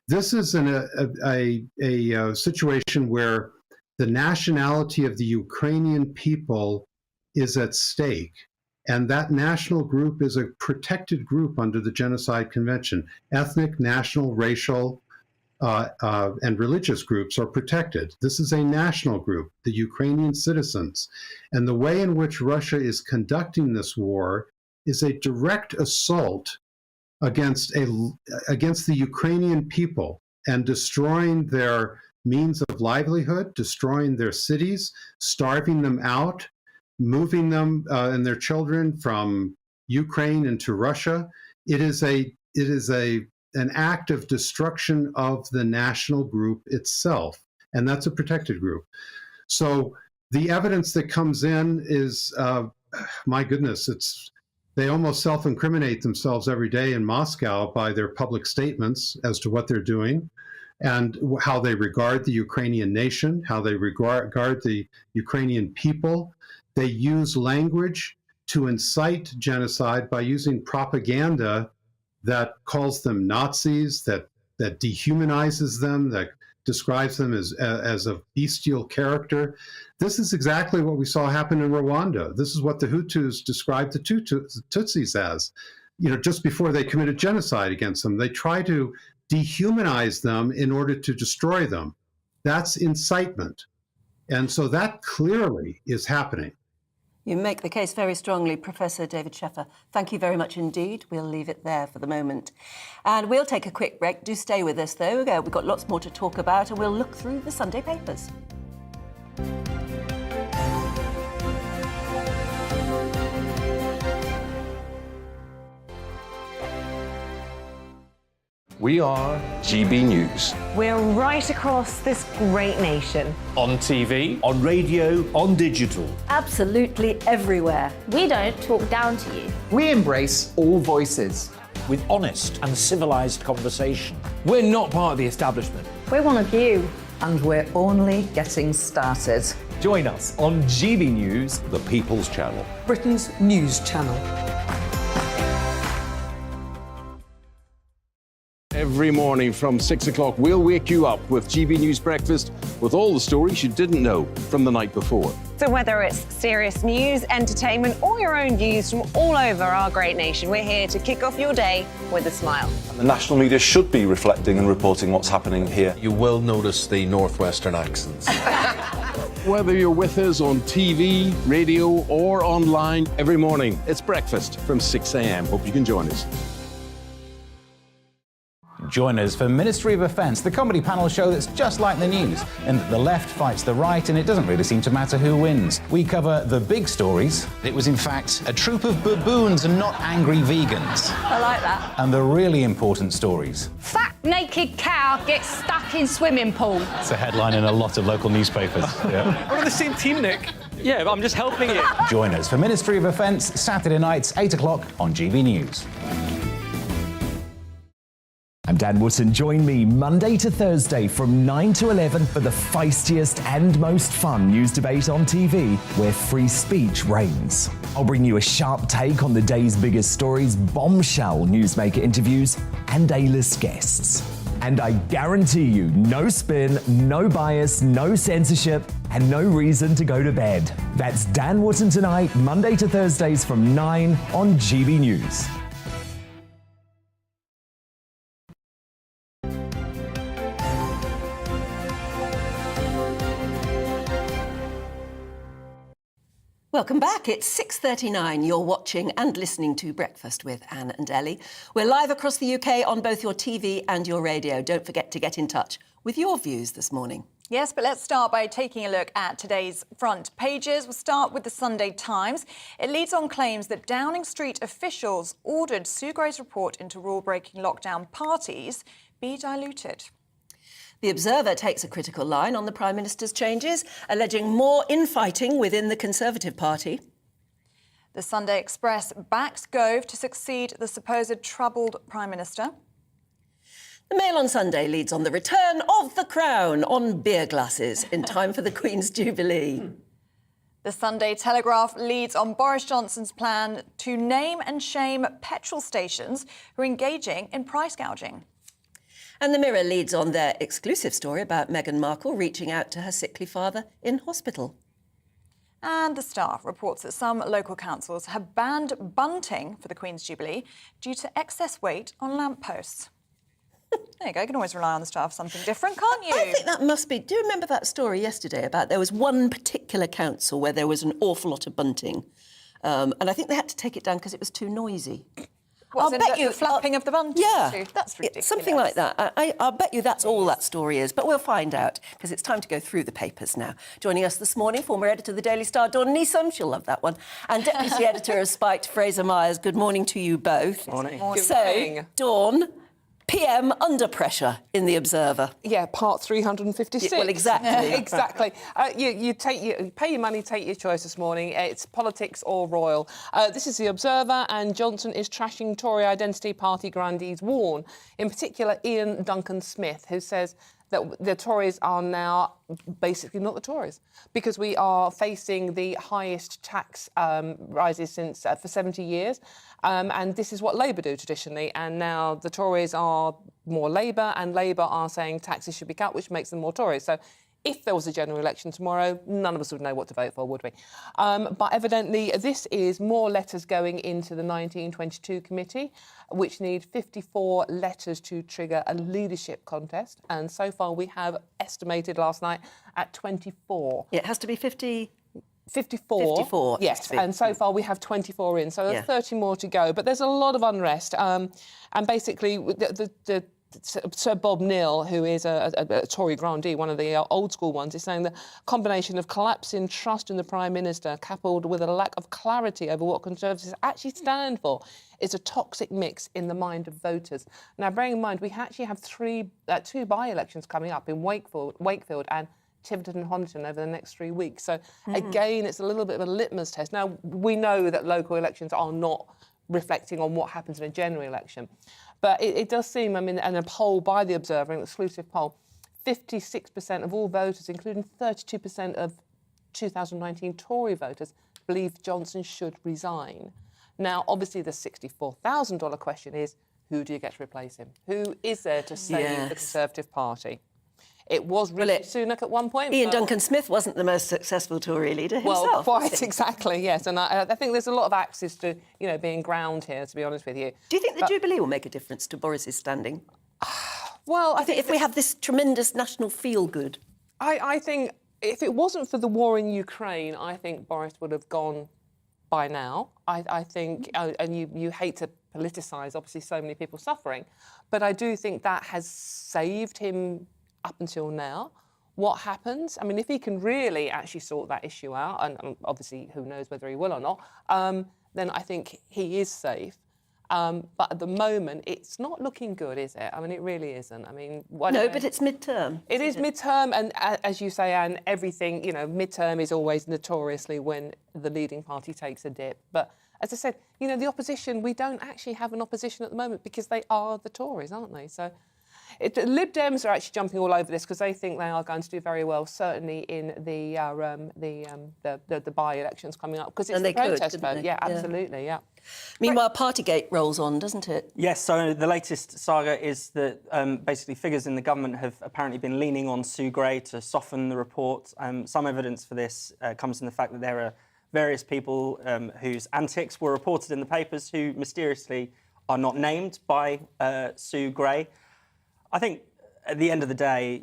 This is a situation where the nationality of the Ukrainian people is at stake. And that national group is a protected group under the Genocide Convention. Ethnic, national, racial, and religious groups are protected. This is a national group, the Ukrainian citizens. And the way in which Russia is conducting this war is a direct assault against the Ukrainian people and destroying their means of livelihood, destroying their cities, starving them out, moving them and their children from Ukraine into Russia. It is an act of destruction of the national group itself, and that's a protected group. So the evidence that comes in is, my goodness, they almost self-incriminate themselves every day in Moscow by their public statements as to what they're doing and how they regard the Ukrainian nation, how they regard the Ukrainian people. They use language to incite genocide by using propaganda that calls them Nazis, that dehumanizes them, that describes them as a bestial character. This is exactly what we saw happen in Rwanda. This is what the Hutus described the Tutsis as. Just before they committed genocide against them, they try to dehumanize them in order to destroy them. That's incitement. And so that clearly is happening. You make the case very strongly, Professor David Sheffer. Thank you very much indeed. We'll leave it there for the moment. And we'll take a quick break. Do stay with us, though. We've got lots more to talk about, and we'll look through the Sunday papers. We are GB News. We're right across this great nation. On TV, on radio, on digital. Absolutely everywhere. We don't talk down to you. We embrace all voices. With honest and civilised conversation. we're not part of the establishment. We're one of you. And we're only getting started. Join us on GB News, the People's Channel. Britain's news channel. Every morning from 6 o'clock, we'll wake you up with GB News Breakfast with all the stories you didn't know from the night before. So whether it's serious news, entertainment, or your own views from all over our great nation, we're here to kick off your day with a smile. And the national media should be reflecting and reporting what's happening here. You will notice the northwestern accents. Whether you're with us on TV, radio, or online, every morning, it's breakfast from 6 a.m. Hope you can join us. Join us for Ministry of Defence, the comedy panel show that's just like the news, in that the left fights the right and it doesn't really seem to matter who wins. We cover the big stories. It was in fact a troop of baboons and not angry vegans. I like that. And the really important stories. Fat naked cow gets stuck in swimming pool. It's a headline in a lot of local newspapers. Yeah. We're on the same team, Nick. Yeah, but I'm just helping you. Join us for Ministry of Defence, Saturday nights, 8 o'clock on GB News. I'm Dan Wootton. Join me Monday to Thursday from 9 to 11 for the feistiest and most fun news debate on TV, where free speech reigns. I'll bring you a sharp take on the day's biggest stories, bombshell newsmaker interviews, and A-list guests. And I guarantee you, no spin, no bias, no censorship, and no reason to go to bed. That's Dan Wootton tonight, Monday to Thursdays from 9 on GB News. Welcome back. It's 6:39. You're watching and listening to Breakfast with Anne and Ellie. We're live across the UK on both your TV and your radio. Don't forget to get in touch with your views this morning. Yes, but let's start by taking a look at today's front pages. We'll start with the Sunday Times. It leads on claims that Downing Street officials ordered Sue Gray's report into rule-breaking lockdown parties be diluted. The Observer takes a critical line on the Prime Minister's changes, alleging more infighting within the Conservative Party. The Sunday Express backs Gove to succeed the supposed troubled Prime Minister. The Mail on Sunday leads on the return of the Crown on beer glasses in time for the Queen's Jubilee. The Sunday Telegraph leads on Boris Johnson's plan to name and shame petrol stations who are engaging in price gouging. And the Mirror leads on their exclusive story about Meghan Markle reaching out to her sickly father in hospital. And the Star reports that some local councils have banned bunting for the Queen's Jubilee due to excess weight on lampposts. There you go, you can always rely on the Star for something different, can't you? I think that must be... Do you remember that story yesterday about there was one particular council where there was an awful lot of bunting, and I think they had to take it down because it was too noisy. I'll bet you the flapping of the bunting. Yeah, that's ridiculous. Something like that. I'll bet you that's all that story is, but we'll find out because it's time to go through the papers now. Joining us this morning, former editor of the Daily Star, Dawn Neeson, she'll love that one, and deputy editor of Spiked, Fraser Myers. Good morning to you both. Morning. So, Dawn, PM under pressure in the Observer. Yeah, part 356. Well, exactly. Exactly. You pay your money, take your choice this morning. It's politics or royal. This is the Observer, and Johnson is trashing Tory identity party grandees warn. In particular, Ian Duncan Smith, who says that the Tories are now basically not the Tories because we are facing the highest tax rises since for 70 years. And this is what Labour do traditionally. And now the Tories are more Labour and Labour are saying taxes should be cut, which makes them more Tories. So if there was a general election tomorrow, none of us would know what to vote for, would we? But evidently, this is more letters going into the 1922 committee, which need 54 letters to trigger a leadership contest. And so far, we have estimated last night at 24. It has to be 50... 54. 54. Yes, and so far we have 24 in, so there's 30 more to go. But there's a lot of unrest. And basically, Sir Bob Neal, who is a Tory grandee, one of the old school ones, is saying the combination of collapse in trust in the Prime Minister coupled with a lack of clarity over what Conservatives actually stand for is a toxic mix in the mind of voters. Now, bearing in mind, we actually have two by-elections coming up in Wakefield and Tiverton and Honiton over the next 3 weeks. So, again, it's a little bit of a litmus test. Now, we know that local elections are not reflecting on what happens in a general election. But it does seem, I mean, in a poll by The Observer, an exclusive poll, 56% of all voters, including 32% of 2019 Tory voters, believe Johnson should resign. Now, obviously, the $64,000 question is, who do you get to replace him? Who is there to save the Conservative Party? It was Rishi Sunak at one point. Ian Duncan Smith wasn't the most successful Tory leader himself. Well, quite exactly, yes. And I think there's a lot of axes to, being ground here, to be honest with you. Do you think the Jubilee will make a difference to Boris's standing? Well, I think if we have this tremendous national feel-good... I think if it wasn't for the war in Ukraine, I think Boris would have gone by now. I think, and you hate to politicise, obviously, so many people suffering, but I do think that has saved him up until now. What happens? I mean, if he can really actually sort that issue out, and obviously who knows whether he will or not, then I think he is safe. But at the moment, it's not looking good, is it? I mean, it really isn't. I mean... No, but it's mid-term. It is mid-term, and as you say, Anne, everything, mid-term is always notoriously when the leading party takes a dip. But as I said, the opposition, we don't actually have an opposition at the moment because they are the Tories, aren't they? So... The Lib Dems are actually jumping all over this because they think they are going to do very well, certainly in the by-elections coming up, because it's the protest vote. Yeah, absolutely, yeah. Meanwhile, Partygate rolls on, doesn't it? Yes, so the latest saga is that basically figures in the government have apparently been leaning on Sue Gray to soften the report. Some evidence for this comes in the fact that there are various people whose antics were reported in the papers who mysteriously are not named by Sue Gray. I think at the end of the day,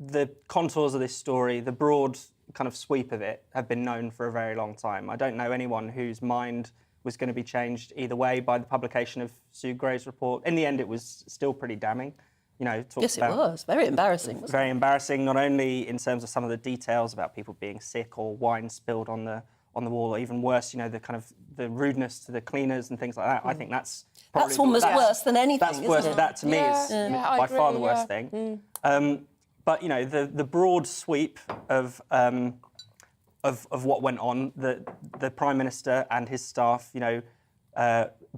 the contours of this story, the broad kind of sweep of it, have been known for a very long time. I don't know anyone whose mind was going to be changed either way by the publication of Sue Gray's report. In the end, it was still pretty damning. Yes, it was. Very embarrassing. Very embarrassing, not only in terms of some of the details about people being sick or wine spilled on the on the wall, or even worse, the kind of the rudeness to the cleaners and things like that. I think that's probably almost worse than anything. That's worse. That to me is by far the worst thing. But the broad sweep of what went on, the Prime Minister and his staff,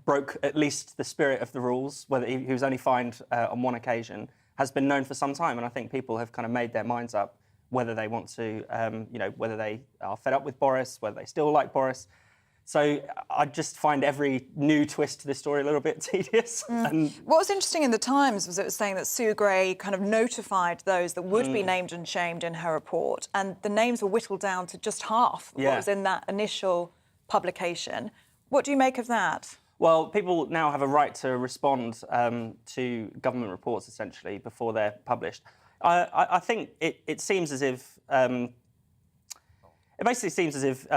broke at least the spirit of the rules. Whether he was only fined on one occasion, has been known for some time, and I think people have kind of made their minds up whether they want to, whether they are fed up with Boris, whether they still like Boris. So I just find every new twist to this story a little bit tedious. And what was interesting in the Times was it was saying that Sue Gray kind of notified those that would be named and shamed in her report, and the names were whittled down to just half of what was in that initial publication. What do you make of that? Well, people now have a right to respond to government reports, essentially, before they're published. I think it seems as if... it basically seems as if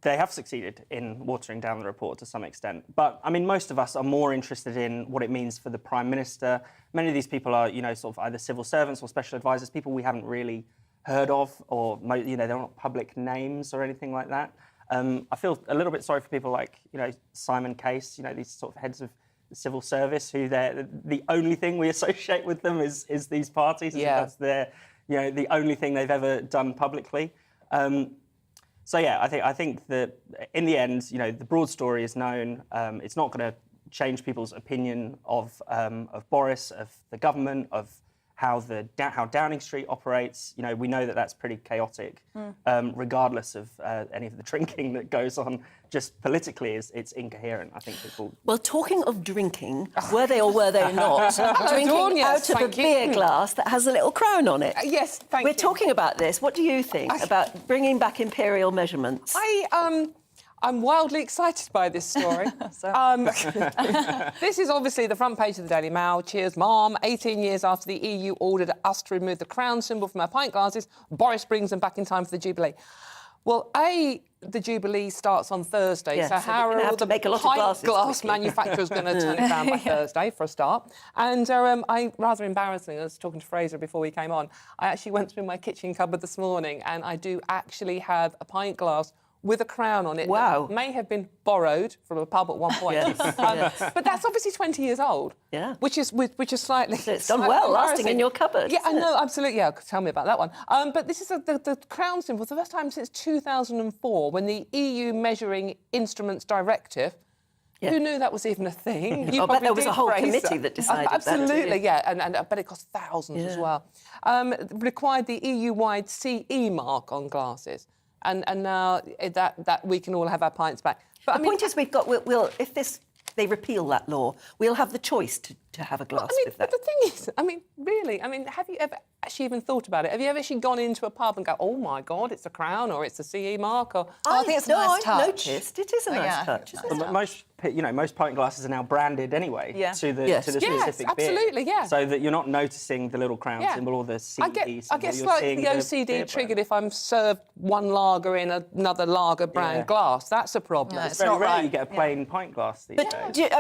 they have succeeded in watering down the report to some extent. But, I mean, most of us are more interested in what it means for the Prime Minister. Many of these people are, sort of either civil servants or special advisors, people we haven't really heard of, or, they're not public names or anything like that. I feel a little bit sorry for people like, Simon Case, these sort of heads of the civil service, who the only thing we associate with them is these parties. Yeah. That's their, the only thing they've ever done publicly. So yeah, I think that in the end, the broad story is known. It's not going to change people's opinion of Boris, of the government, of how Downing Street operates. We know that that's pretty chaotic, regardless of any of the drinking that goes on. Just politically, it's incoherent. I think people. Well, talking of drinking, were they or were they not drinking out of a beer glass that has a little crown on it? Yes, thank you. We're talking about this. What do you think about bringing back imperial measurements? I'm wildly excited by this story. This is obviously the front page of the Daily Mail. Cheers, Mom. 18 years after the EU ordered us to remove the crown symbol from our pint glasses, Boris brings them back in time for the Jubilee. Well, the Jubilee starts on Thursday, so how are all the pint glass manufacturers going to turn it around by Thursday, for a start? And I, rather embarrassingly, I was talking to Fraser before we came on, I actually went through my kitchen cupboard this morning, and I do actually have a pint glass with a crown on it. Wow. That may have been borrowed from a pub at one point. But that's obviously 20 years old. Yeah. Which is slightly... So it's done well, lasting in your cupboard. Yeah, I know, absolutely. Yeah, tell me about that one. But this is the crown symbol for the first time since 2004, when the EU Measuring Instruments Directive... Yeah. Who knew that was even a thing? I bet there was a whole committee that decided absolutely, that. Yeah, and I bet it cost thousands as well. Required the EU-wide CE mark on glasses. And now that we can all have our pints back. But the point is, we've got if they repeal that law, we'll have the choice to have a glass with that. But the thing is, really, have you ever actually even thought about it? Have you ever actually gone into a pub and go, oh my God, it's a crown or it's a CE mark? Or I think it's a nice touch. I've noticed it is a nice touch. But most pint glasses are now branded anyway to the specific beer. Absolutely, yeah. So that you're not noticing the little crown symbol or the CE symbol. I get slightly OCD triggered if I'm served one lager in another lager brand glass. That's a problem. It's very rare you get a plain pint glass these days.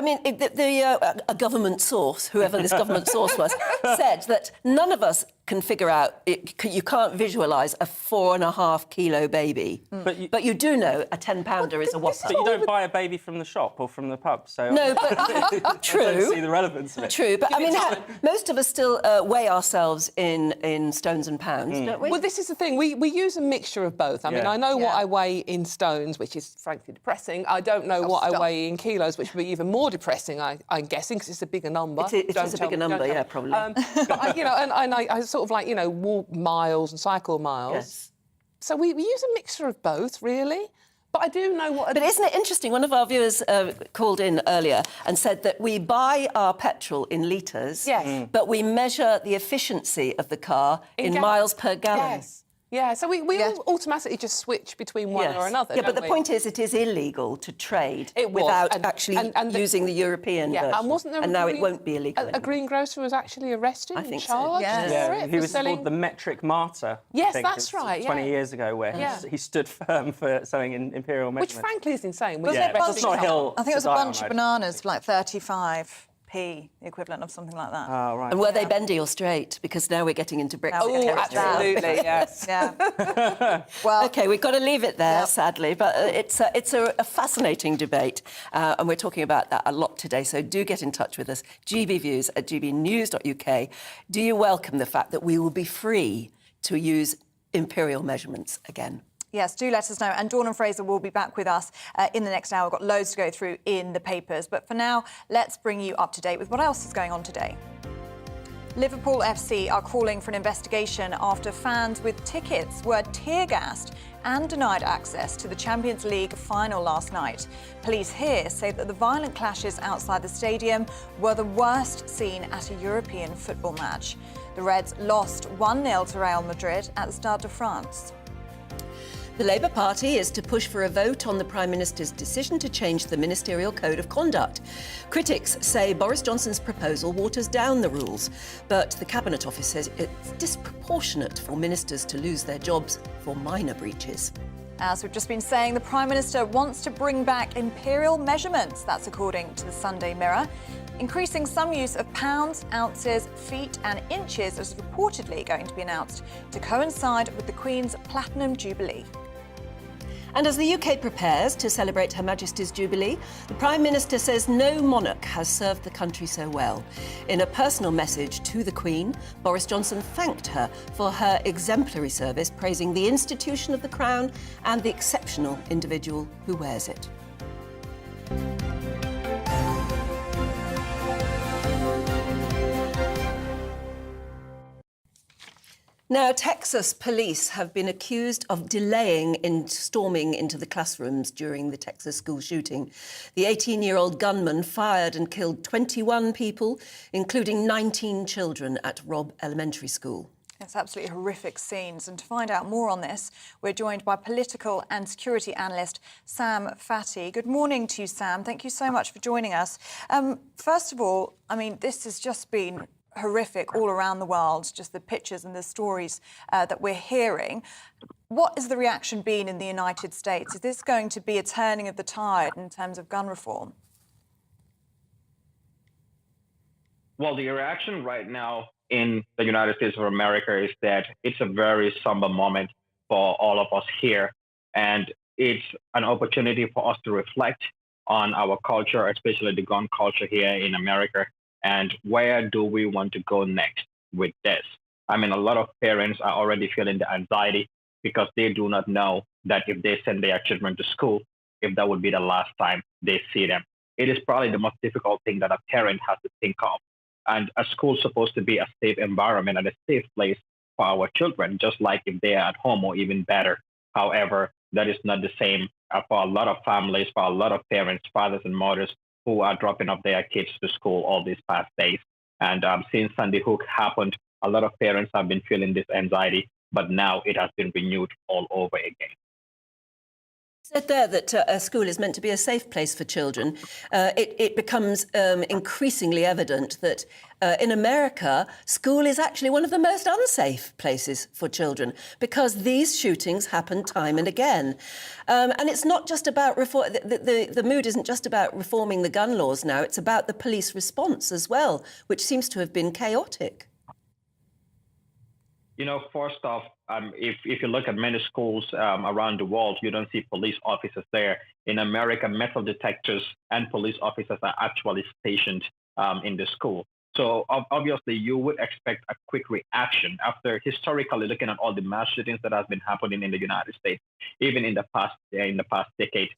A government source, whoever this government source was, said that none of us can figure out, you can't visualise a 4.5 kilo baby. But you do know a 10-pounder is a whopper. But you don't buy a baby from the shop or from the pub, so... No, but true. I don't see the relevance of it. True, but most of us still weigh ourselves in stones and pounds, don't we? Well, this is the thing. We use a mixture of both. I know what I weigh in stones, which is frankly depressing. I don't know what I weigh in kilos, which would be even more depressing, I'm guessing, because it's a bigger number. It is a bigger number, yeah, probably. But I sort of like, walk miles and cycle miles. Yes. So we use a mixture of both, really. But I do know what... But isn't it interesting? One of our viewers called in earlier and said that we buy our petrol in litres, but we measure the efficiency of the car in miles per gallon. Yes. Yeah, so we all automatically just switch between one or another. Yeah, but the point is, it is illegal to trade without actually using the European version. And wasn't there now it won't be illegal. A greengrocer was actually arrested and charged for it. He was called the metric martyr. Yes, that's right. 20 years ago, where he stood firm for selling imperial measurements. Which, frankly, is insane. I think it was a bunch of bananas for like 35 P, the equivalent of something like that. Oh, right. And were they bendy or straight? Because now we're getting into Brexit. Oh, absolutely, yes. Yeah. Well, OK, we've got to leave it there, sadly, but it's a fascinating debate, and we're talking about that a lot today, so do get in touch with us, gbviews@gbnews.uk. Do you welcome the fact that we will be free to use imperial measurements again? Yes, do let us know. And Dawn and Fraser will be back with us in the next hour. We've got loads to go through in the papers. But for now, let's bring you up to date with what else is going on today. Liverpool FC are calling for an investigation after fans with tickets were tear-gassed and denied access to the Champions League final last night. Police here say that the violent clashes outside the stadium were the worst seen at a European football match. The Reds lost 1-0 to Real Madrid at the Stade de France. The Labour Party is to push for a vote on the Prime Minister's decision to change the Ministerial Code of Conduct. Critics say Boris Johnson's proposal waters down the rules, but the Cabinet Office says it's disproportionate for ministers to lose their jobs for minor breaches. As we've just been saying, the Prime Minister wants to bring back imperial measurements. That's according to the Sunday Mirror. Increasing some use of pounds, ounces, feet and inches is reportedly going to be announced to coincide with the Queen's Platinum Jubilee. And as the UK prepares to celebrate Her Majesty's Jubilee, the Prime Minister says no monarch has served the country so well. In a personal message to the Queen, Boris Johnson thanked her for her exemplary service, praising the institution of the Crown and the exceptional individual who wears it. Now, Texas police have been accused of delaying in storming into the classrooms during the Texas school shooting. The 18-year-old gunman fired and killed 21 people, including 19 children at Robb Elementary School. It's absolutely horrific scenes. And to find out more on this, we're joined by political and security analyst Sam Fatty. Good morning to you, Sam. Thank you so much for joining us. First of all, I mean, this has just been horrific all around the world, just the pictures and the stories that we're hearing. What has the reaction been in the United States? Is this going to be a turning of the tide in terms of gun reform? Well, the reaction right now in the United States of America is that it's a very somber moment for all of us here. And it's an opportunity for us to reflect on our culture, especially the gun culture here in America. And where do we want to go next with this? I mean, a lot of parents are already feeling the anxiety because they do not know that if they send their children to school, if that would be the last time they see them. It is probably the most difficult thing that a parent has to think of. And a school is supposed to be a safe environment and a safe place for our children, just like if they are at home or even better. However, that is not the same for a lot of families, for a lot of parents, fathers and mothers, who are dropping off their kids to school all these past days. And since Sandy Hook happened, a lot of parents have been feeling this anxiety, but now it has been renewed all over again. Said there that a school is meant to be a safe place for children. It becomes increasingly evident that in America, school is actually one of the most unsafe places for children because these shootings happen time and again. And it's not just about reform. The mood isn't just about reforming the gun laws now. It's about the police response as well, which seems to have been chaotic. You know, first off, if you look at many schools around the world, you don't see police officers there. In America, metal detectors and police officers are actually stationed in the school. So obviously, you would expect a quick reaction after historically looking at all the mass shootings that have been happening in the United States, even in the past decade.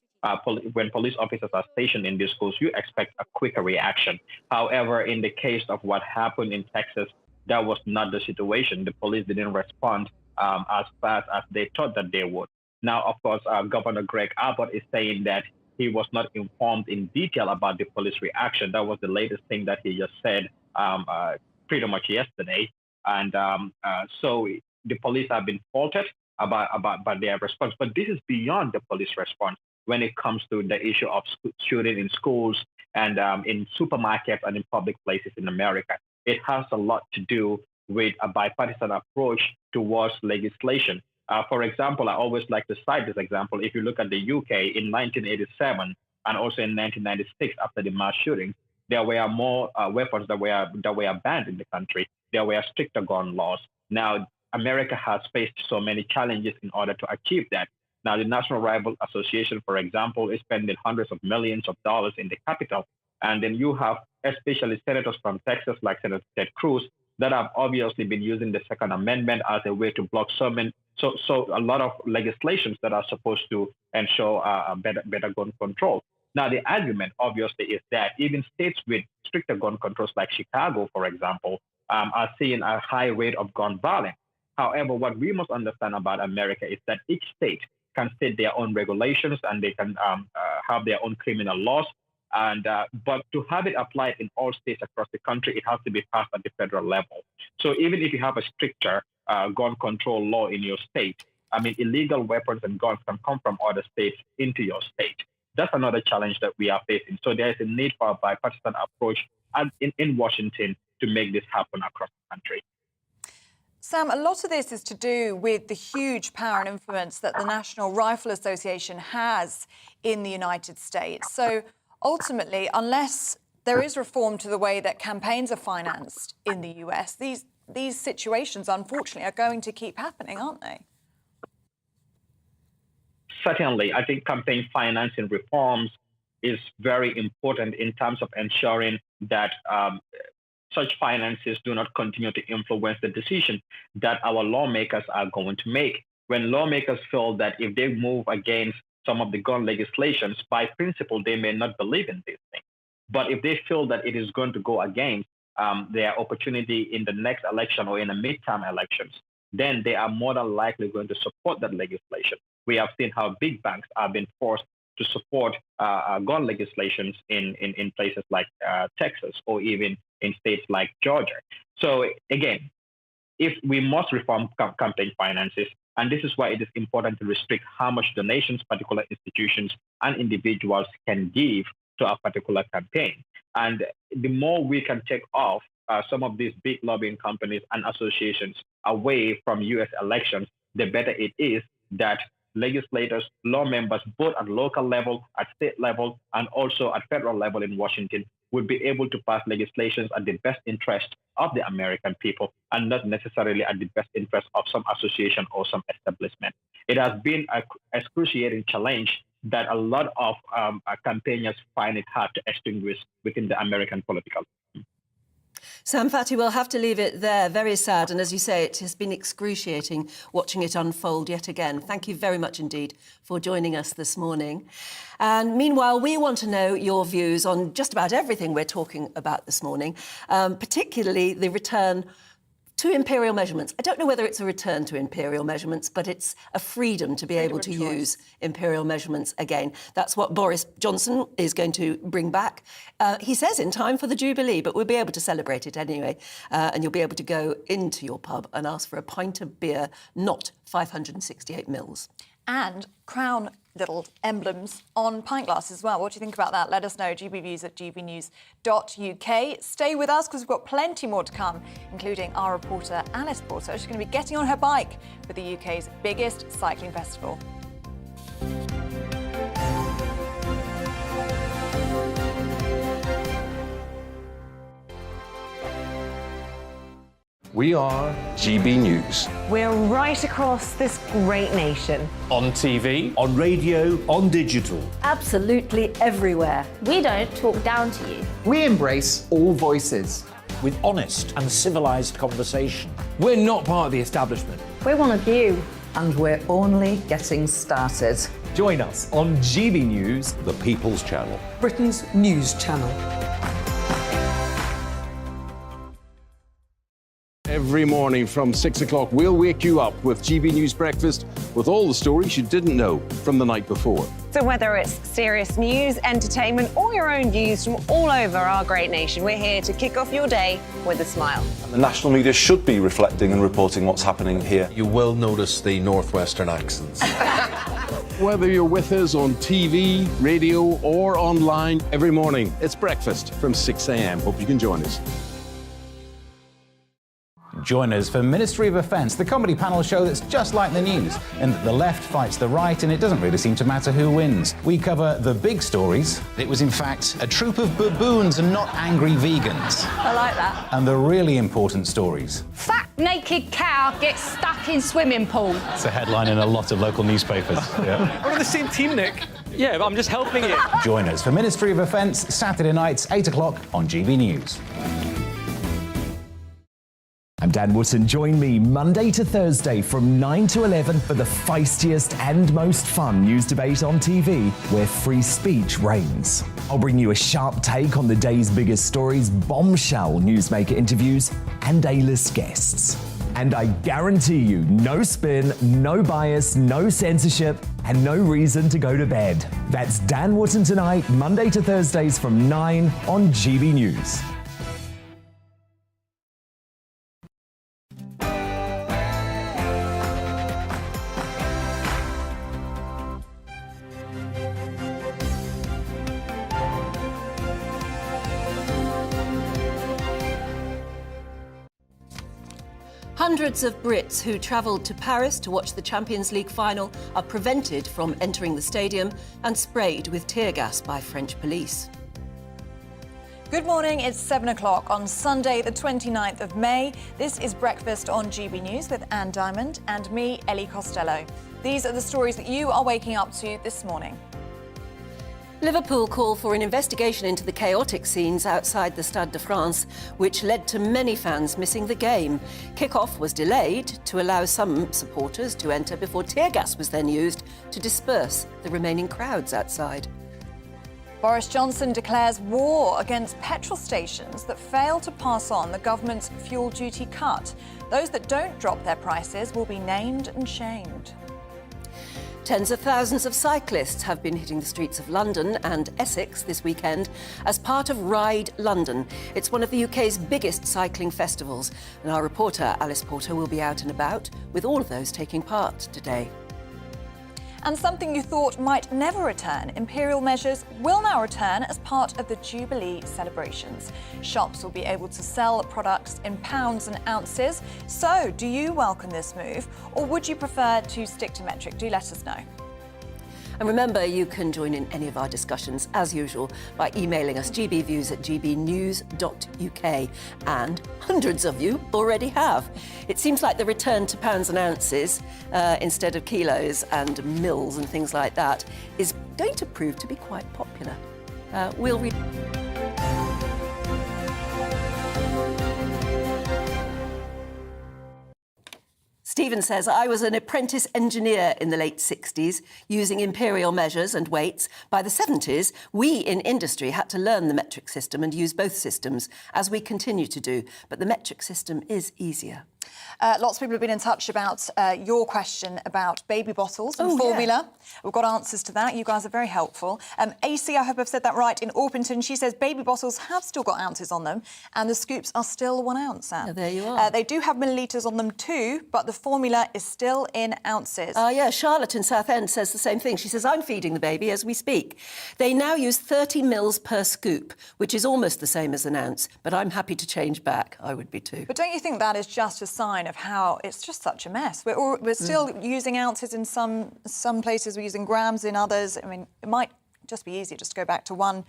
When police officers are stationed in these schools, you expect a quicker reaction. However, in the case of what happened in Texas, that was not the situation. The police didn't respond as fast as they thought that they would. Now, of course, Governor Greg Abbott is saying that he was not informed in detail about the police reaction. That was the latest thing that he just said pretty much yesterday. And so the police have been faulted about their response. But this is beyond the police response when it comes to the issue of shooting in schools and in supermarkets and in public places in America. It has a lot to do with a bipartisan approach towards legislation. For example, I always like to cite this example. If you look at the UK in 1987 and also in 1996 after the mass shootings, there were more weapons that were banned in the country. There were stricter gun laws. Now, America has faced so many challenges in order to achieve that. Now, the National Rifle Association, for example, is spending hundreds of millions of dollars in the Capitol. And then you have especially senators from Texas, like Senator Ted Cruz, that have obviously been using the Second Amendment as a way to block so a lot of legislations that are supposed to ensure better gun control. Now, the argument, obviously, is that even states with stricter gun controls, like Chicago, for example, are seeing a high rate of gun violence. However, what we must understand about America is that each state can set their own regulations and they can have their own criminal laws. But to have it applied in all states across the country, it has to be passed at the federal level. So even if you have a stricter gun control law in your state, I mean, illegal weapons and guns can come from other states into your state. That's another challenge that we are facing. So there is a need for a bipartisan approach in Washington to make this happen across the country. Sam, a lot of this is to do with the huge power and influence that the National Rifle Association has in the United States. So ultimately, unless there is reform to the way that campaigns are financed in the US, these situations, unfortunately, are going to keep happening, aren't they? Certainly, I think campaign financing reforms is very important in terms of ensuring that such finances do not continue to influence the decision that our lawmakers are going to make. When lawmakers feel that if they move against some of the gun legislations, by principle, they may not believe in these things. But if they feel that it is going to go against their opportunity in the next election or in the midterm elections, then they are more than likely going to support that legislation. We have seen how big banks have been forced to support gun legislations in places like Texas or even in states like Georgia. So again, if we must reform campaign finances, and this is why it is important to restrict how much donations particular institutions and individuals can give to a particular campaign. And the more we can take off some of these big lobbying companies and associations away from US elections, the better it is that legislators, law members, both at local level, at state level, and also at federal level in Washington, would be able to pass legislations at the best interest of the American people and not necessarily at the best interest of some association or some establishment. It has been an excruciating challenge that a lot of campaigners find it hard to extinguish within the American political system. Sam Fatty, we'll have to leave it there. Very sad. And as you say, it has been excruciating watching it unfold yet again. Thank you very much indeed for joining us this morning. And meanwhile, we want to know your views on just about everything we're talking about this morning, particularly the return to imperial measurements. I don't know whether it's a return to imperial measurements, but it's a freedom to be able to use imperial measurements again. That's what Boris Johnson is going to bring back. He says in time for the Jubilee, but we'll be able to celebrate it anyway. And you'll be able to go into your pub and ask for a pint of beer, not 568 mils. And crown little emblems on pint glasses as well. What do you think about that? Let us know, gbviews@gbnews.uk. Stay with us because we've got plenty more to come, including our reporter Alice Porter. She's going to be getting on her bike for the UK's biggest cycling festival. We are GB News. We're right across this great nation. On TV, on radio, on digital. Absolutely everywhere. We don't talk down to you. We embrace all voices. With honest and civilised conversation. We're not part of the establishment. We're one of you. And we're only getting started. Join us on GB News, the People's Channel. Britain's news channel. Every morning from 6 o'clock, we'll wake you up with GB News Breakfast with all the stories you didn't know from the night before. So whether it's serious news, entertainment, or your own views from all over our great nation, we're here to kick off your day with a smile. And the national media should be reflecting and reporting what's happening here. You will notice the northwestern accents. Whether you're with us on TV, radio, or online, every morning, it's breakfast from 6 a.m. Hope you can join us. Join us for Ministry of Defence, the comedy panel show that's just like the news, in that the left fights the right and it doesn't really seem to matter who wins. We cover the big stories. It was in fact a troop of baboons and not angry vegans. I like that. And the really important stories. Fat naked cow gets stuck in swimming pool. It's a headline in a lot of local newspapers. Yeah. We're on the same team, Nick. Yeah, but I'm just helping you. Join us for Ministry of Defence, Saturday nights, 8 o'clock on GB News. I'm Dan Wootton. Join me Monday to Thursday from 9 to 11 for the feistiest and most fun news debate on TV, where free speech reigns. I'll bring you a sharp take on the day's biggest stories, bombshell newsmaker interviews, and A-list guests. And I guarantee you, no spin, no bias, no censorship, and no reason to go to bed. That's Dan Wootton tonight, Monday to Thursdays from 9 on GB News. Hundreds of Brits who travelled to Paris to watch the Champions League final are prevented from entering the stadium and sprayed with tear gas by French police. Good morning, it's 7 o'clock on Sunday, the 29th of May. This is Breakfast on GB News with Anne Diamond and me, Ellie Costello. These are the stories that you are waking up to this morning. Liverpool call for an investigation into the chaotic scenes outside the Stade de France, which led to many fans missing the game. Kick-off was delayed to allow some supporters to enter before tear gas was then used to disperse the remaining crowds outside. Boris Johnson declares war against petrol stations that fail to pass on the government's fuel duty cut. Those that don't drop their prices will be named and shamed. Tens of thousands of cyclists have been hitting the streets of London and Essex this weekend as part of Ride London. It's one of the UK's biggest cycling festivals, and our reporter Alice Porter will be out and about with all of those taking part today. And something you thought might never return, Imperial measures will now return as part of the Jubilee celebrations. Shops will be able to sell products in pounds and ounces. So, do you welcome this move, or would you prefer to stick to metric? Do let us know. And remember, you can join in any of our discussions, as usual, by emailing us gbviews@gbnews.uk. And hundreds of you already have. It seems like the return to pounds and ounces, instead of kilos and mils and things like that, is going to prove to be quite popular. We'll read... Stephen says, I was an apprentice engineer in the late 60s using imperial measures and weights. By the 70s, we in industry had to learn the metric system and use both systems, as we continue to do. But the metric system is easier. Lots of people have been in touch about your question about baby bottles and formula. Yeah. We've got answers to that. You guys are very helpful. AC, I hope I've said that right, in Orpington, she says baby bottles have still got ounces on them and the scoops are still 1 ounce, Anne. Oh, there you are. They do have millilitres on them too, but the formula is still in ounces. Yeah, Charlotte in Southend says the same thing. She says, I'm feeding the baby as we speak. They now use 30 mils per scoop, which is almost the same as an ounce, but I'm happy to change back. I would be too. But don't you think that is just a sign of how it's just such a mess? We're still using ounces in some places, we're using grams in others. I mean, it might just be easier just to go back to one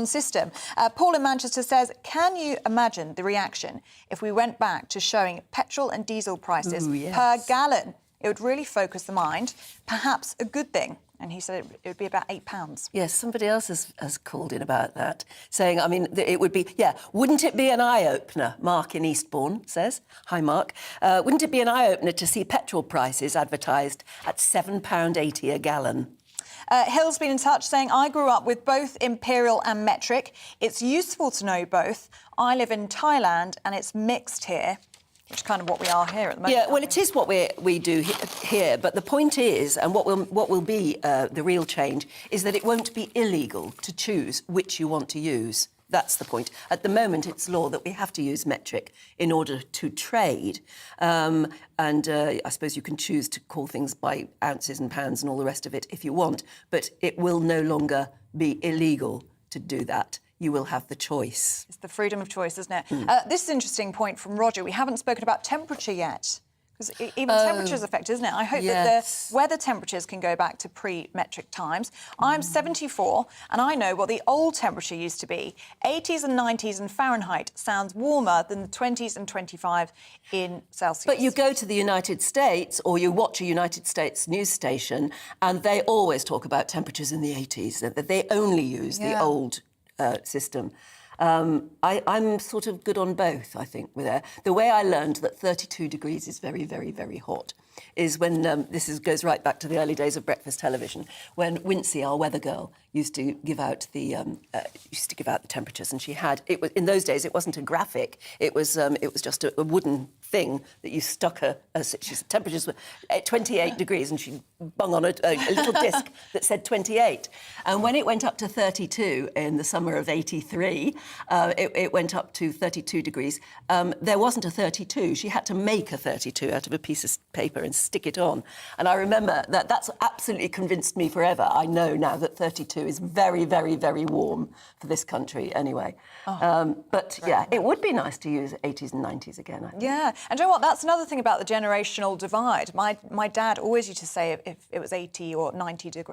system. Paul in Manchester says, can you imagine the reaction if we went back to showing petrol and diesel prices per gallon? It would really focus the mind, perhaps a good thing. And he said it would be about £8. Yes, somebody else has called in about that, saying, I mean, it would be, wouldn't it be an eye-opener? Mark in Eastbourne says, hi Mark, wouldn't it be an eye-opener to see petrol prices advertised at £7.80 a gallon? Hill's been in touch saying, I grew up with both imperial and metric. It's useful to know both. I live in Thailand and it's mixed here. Which is kind of what we are here at the moment. Yeah, well, it is what we do here, but the point is, and what will be the real change, is that it won't be illegal to choose which you want to use. That's the point. At the moment, it's law that we have to use metric in order to trade. I suppose you can choose to call things by ounces and pounds and all the rest of it if you want, but it will no longer be illegal to do that. you will have the choice. It's the freedom of choice, isn't it? This is an interesting point from Roger. We haven't spoken about temperature yet. Because even temperature's affected, isn't it? I hope that the weather temperatures can go back to pre-metric times. I'm 74, and I know what the old temperature used to be. 80s and 90s in Fahrenheit sounds warmer than the 20s and 25 in Celsius. But you go to the United States, or you watch a United States news station, and they always talk about temperatures in the 80s, that they only use the old system. I'm sort of good on both, I think, with air. The way I learned that 32 degrees is very, very, very hot is when, goes right back to the early days of breakfast television, when Wincy, our weather girl, used to give out the temperatures, and she had, in those days, it wasn't a graphic, it was just a wooden thing that you stuck she said temperatures were at 28 degrees, and she bung on a little disc that said 28. And when it went up to 32 in the summer of 83, it went up to 32 degrees. There wasn't a 32. She had to make a 32 out of a piece of paper and stick it on. And I remember that's absolutely convinced me forever. I know now that 32 is very, very, very warm for this country anyway. But yeah, it would be nice to use 80s and 90s again, I think. Yeah, and do you know what? That's another thing about the generational divide. My dad always used to say if it was 80 or 90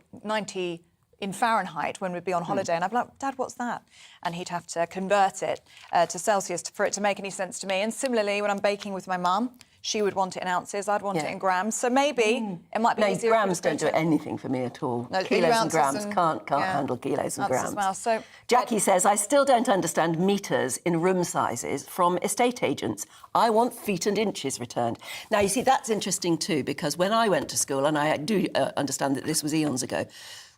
in Fahrenheit when we'd be on holiday, and I'd be like, Dad, what's that? And he'd have to convert it to Celsius for it to make any sense to me. And similarly, when I'm baking with my mum, she would want it in ounces, I'd want it in grams. So maybe it might be easier. Grams don't do anything for me at all. No, kilos and grams can't handle kilos and grams. As well. So Jackie says, I still don't understand meters in room sizes from estate agents. I want feet and inches returned. Now, you see, that's interesting too, because when I went to school, and I do understand that this was eons ago,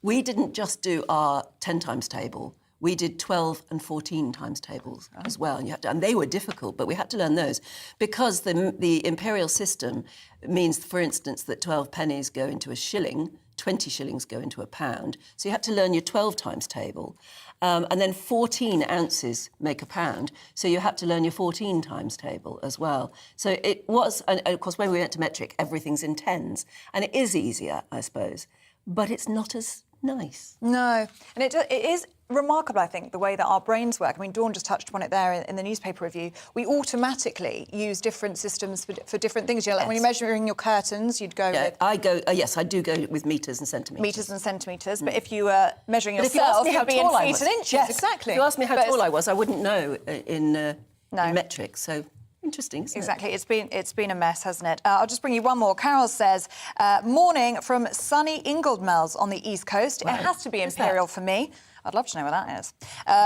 we didn't just do our 10 times table. We did 12 and 14 times tables as well, and they were difficult, but we had to learn those because the imperial system means, for instance, that 12 pennies go into a shilling, 20 shillings go into a pound. So you had to learn your 12 times table, and then 14 ounces make a pound. So you had to learn your 14 times table as well. So it was, and of course, when we went to metric, everything's in tens, and it is easier, I suppose, but it's not as nice. No, and it is remarkable, I think, the way that our brains work. I mean, Dawn just touched upon it there in the newspaper review. We automatically use different systems for different things. You know, like when you're measuring your curtains, you'd go with... Yes, I do go with metres and centimetres. Metres and centimetres, but if you were measuring yourself, you'd be in feet and inches. Yes. Exactly. If you asked me how tall I was, I wouldn't know in metric, so... Interesting, isn't exactly. It's been a mess, hasn't it? I'll just bring you one more. Carol says, morning from sunny Inglemells on the East Coast. Right. It has to be Imperial for me. I'd love to know where that is.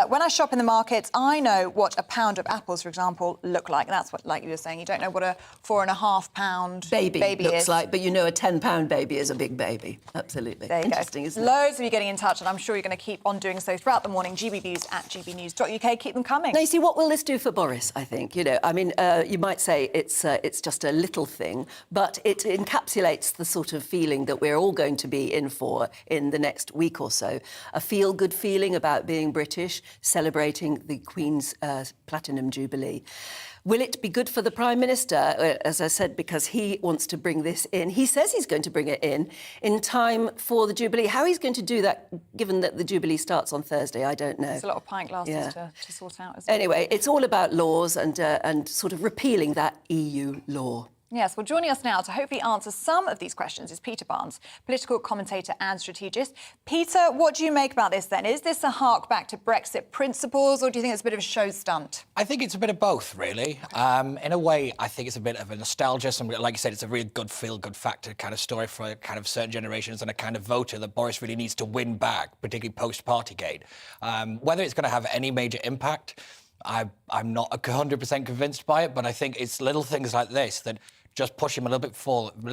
When I shop in the markets, I know what a pound of apples, for example, look like. And that's what, like you were saying, you don't know what a 4.5 pound baby looks is. like, but you know a 10-pound baby is a big baby. Absolutely. There you Interesting, go. isn't it? Loads of you getting in touch, and I'm sure you're going to keep on doing so throughout the morning. GBnews at gbnews.uk. Keep them coming. Now, you see, what will this do for Boris, I think? You know, I mean, you might say it's just a little thing, but it encapsulates the sort of feeling that we're all going to be in for in the next week or so. A feel-good feeling about being British, celebrating the Queen's Platinum Jubilee. Will it be good for the Prime Minister, as I said, because he wants to bring this in? He says he's going to bring it in time for the Jubilee. How he's going to do that, given that the Jubilee starts on Thursday, I don't know. There's a lot of pint glasses to sort out, isn't it? Anyway, it's all about laws and sort of repealing that EU law. Yes, well, joining us now to hopefully answer some of these questions is Peter Barnes, political commentator and strategist. Peter, what do you make about this then? Is this a hark back to Brexit principles, or do you think it's a bit of a show stunt? I think it's a bit of both, really. In a way, I think it's a bit of a nostalgia. Like you said, it's a really good feel-good factor kind of story for kind of certain generations and a kind of voter that Boris really needs to win back, particularly post-Partygate. Whether it's going to have any major impact, I'm not 100% convinced by it, but I think it's little things like this that just push him a little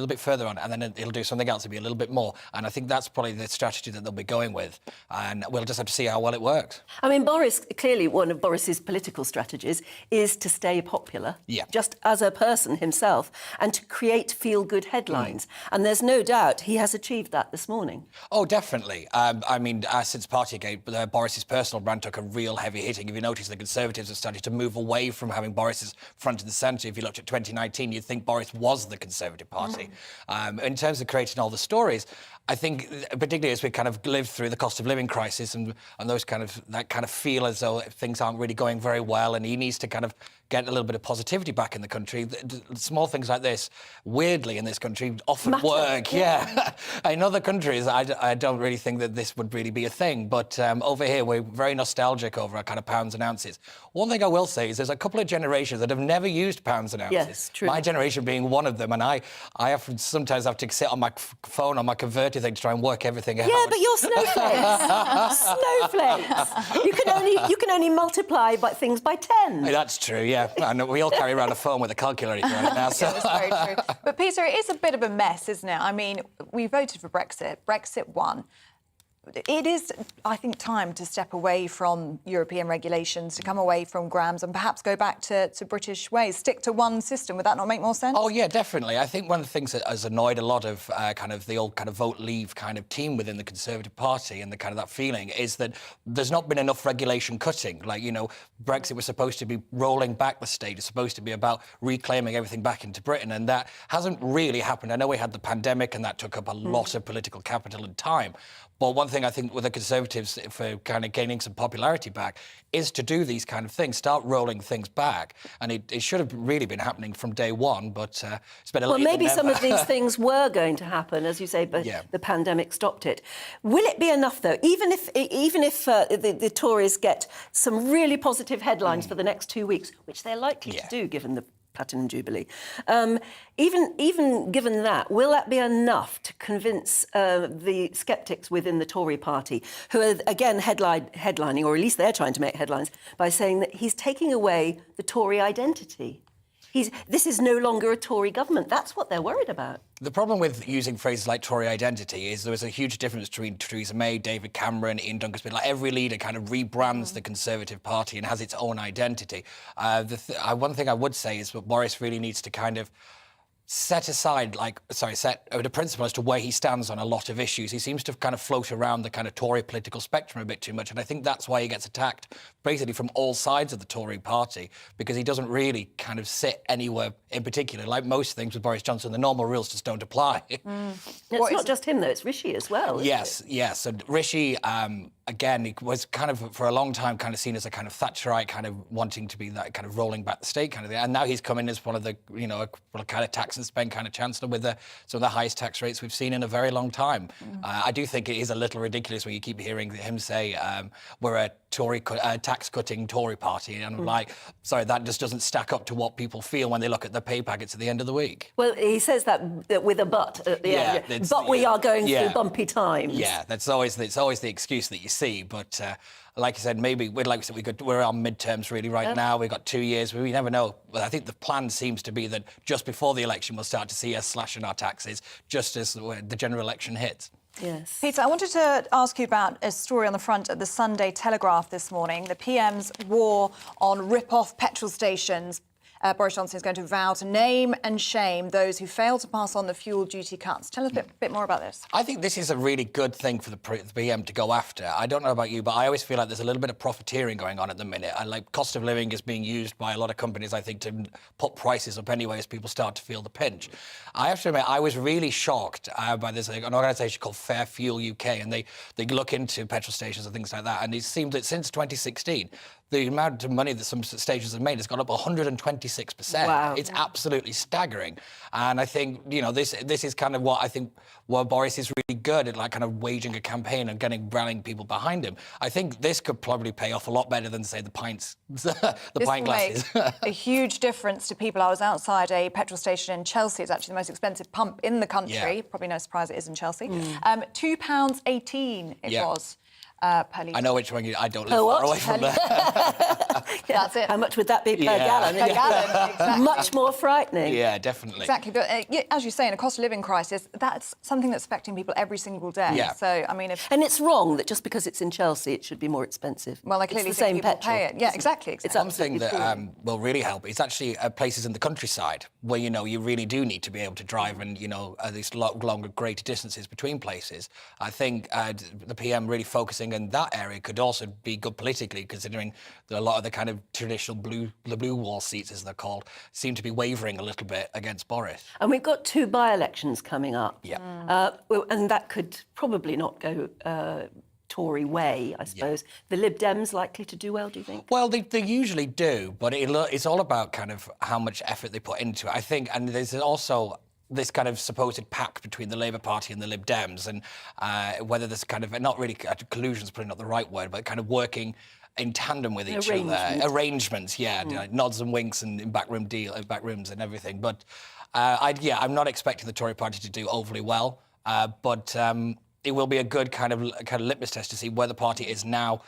bit further on, and then he'll do something else. It'll be a little bit more. And I think that's probably the strategy that they'll be going with. And we'll just have to see how well it works. I mean, clearly one of Boris's political strategies is to stay popular, just as a person himself, and to create feel-good headlines. And there's no doubt he has achieved that this morning. Oh, definitely. I mean, since Partygate, Boris's personal brand took a real heavy hitting. If you notice, the Conservatives have started to move away from having Boris as front and centre. If you looked at 2019, you'd think Boris was the Conservative Party. In terms of creating all the stories, I think, particularly as we kind of lived through the cost of living crisis and that kind of feel as though things aren't really going very well, and he needs to kind of get a little bit of positivity back in the country. Small things like this, weirdly, in this country, often work. Yeah. In other countries, I don't really think that this would really be a thing. But over here, we're very nostalgic over our kind of pounds and ounces. One thing I will say is there's a couple of generations that have never used pounds and ounces. Yes, true. My generation being one of them, and I sometimes have to sit on my phone on my converter thing to try and work everything out. Yeah, but you're snowflakes. Snowflakes. You can only multiply things by 10. That's true. Yeah, and we all carry around a phone with a calculator right now. So. Yeah, that's very true. But Peter, it is a bit of a mess, isn't it? I mean, we voted for Brexit. Brexit won. It is, I think, time to step away from European regulations, to come away from grams and perhaps go back to British ways, stick to one system. Would that not make more sense? Oh, yeah, definitely. I think one of the things that has annoyed a lot of kind of the old kind of vote leave kind of team within the Conservative Party and the kind of that feeling is that there's not been enough regulation cutting. Like, you know, Brexit was supposed to be rolling back the state. It's supposed to be about reclaiming everything back into Britain, and that hasn't really happened. I know we had the pandemic and that took up a lot of political capital and time. But one thing I think with the Conservatives, for kind of gaining some popularity back, is to do these kind of things, start rolling things back. And it should have really been happening from day one, but it's been a little. Well, maybe some of these things were going to happen, as you say, but the pandemic stopped it. Will it be enough, though? Even if the Tories get some really positive headlines for the next 2 weeks, which they're likely to do, given the Platinum Jubilee. Even given that, will that be enough to convince the sceptics within the Tory party, who are, again, headlining, or at least they're trying to make headlines, by saying that he's taking away the Tory identity? This is no longer a Tory government. That's what they're worried about. The problem with using phrases like Tory identity is there was a huge difference between Theresa May, David Cameron, Ian Duncan Smith. Like every leader kind of rebrands the Conservative Party and has its own identity. One thing I would say is that Boris really needs to kind of set the principle as to where he stands on a lot of issues. He seems to kind of float around the kind of Tory political spectrum a bit too much, and I think that's why he gets attacked basically from all sides of the Tory party, because he doesn't really kind of sit anywhere in particular. Like most things with Boris Johnson, the normal rules just don't apply. It's not just him, though, it's Rishi as well. Yes. And Rishi, again, he was kind of, for a long time, kind of seen as a kind of Thatcherite, kind of wanting to be that kind of rolling back the state kind of thing. And now he's come in as one of the, you know, a kind of tax and spend kind of chancellor with some of the highest tax rates we've seen in a very long time. I do think it is a little ridiculous when you keep hearing him say we're a Tory tax-cutting Tory party, and I'm like, sorry, that just doesn't stack up to what people feel when they look at their pay packets at the end of the week. Well, he says that with a but at the end. But we are going through bumpy times. Yeah, it's always the excuse that you see, but. Like I said, maybe we're on midterms really right now. We've got 2 years. We never know. But I think the plan seems to be that just before the election, we'll start to see us slashing our taxes just as the general election hits. Yes. Peter, I wanted to ask you about a story on the front of the Sunday Telegraph this morning. The PM's war on rip-off petrol stations. Boris Johnson is going to vow to name and shame those who fail to pass on the fuel duty cuts. Tell us a bit more about this. I think this is a really good thing for the PM to go after. I don't know about you, but I always feel like there's a little bit of profiteering going on at the minute. Cost of living is being used by a lot of companies, I think, to put prices up anyway as people start to feel the pinch. I have to admit, I was really shocked by this an organisation called Fair Fuel UK, and they look into petrol stations and things like that, and it seems that since 2016, the amount of money that some stations have made has gone up 126%. Wow. It's absolutely staggering. And I think, you know, this is kind of what Boris is really good at, like kind of waging a campaign and rallying people behind him. I think this could probably pay off a lot better than, say, the pint glasses. Make a huge difference to people. I was outside a petrol station in Chelsea. It's actually the most expensive pump in the country. Yeah. Probably no surprise it is in Chelsea. £2.18 it was. Per litre. I know which one I don't live far away from there. That's it. How much would that be per gallon? Per gallon, exactly. Much more frightening. Yeah, definitely. Exactly. But as you say, in a cost of living crisis, that's something that's affecting people every single day. Yeah. So, I mean, And it's wrong that just because it's in Chelsea, it should be more expensive. Well, I clearly think people pay it. Yeah, exactly. It's one thing that will really help. It's actually places in the countryside where, you know, you really do need to be able to drive and, you know, these longer, greater distances between places. I think the PM really focusing focusing in that area could also be good politically, considering that a lot of the kind of traditional blue wall seats, as they're called, seem to be wavering a little bit against Boris. And we've got 2 by-elections coming up. Yeah. And that could probably not go Tory way, I suppose. Yeah. The Lib Dems likely to do well, do you think? Well, they usually do, but it's all about kind of how much effort they put into it, I think. And there's also this kind of supposed pact between the Labour Party and the Lib Dems, and whether there's kind of, not really, collusion is probably not the right word, but kind of working in tandem with each other. Arrangements, yeah, like nods and winks and in back rooms and everything. But I'm not expecting the Tory Party to do overly well, but it will be a good kind of litmus test to see where the party is now,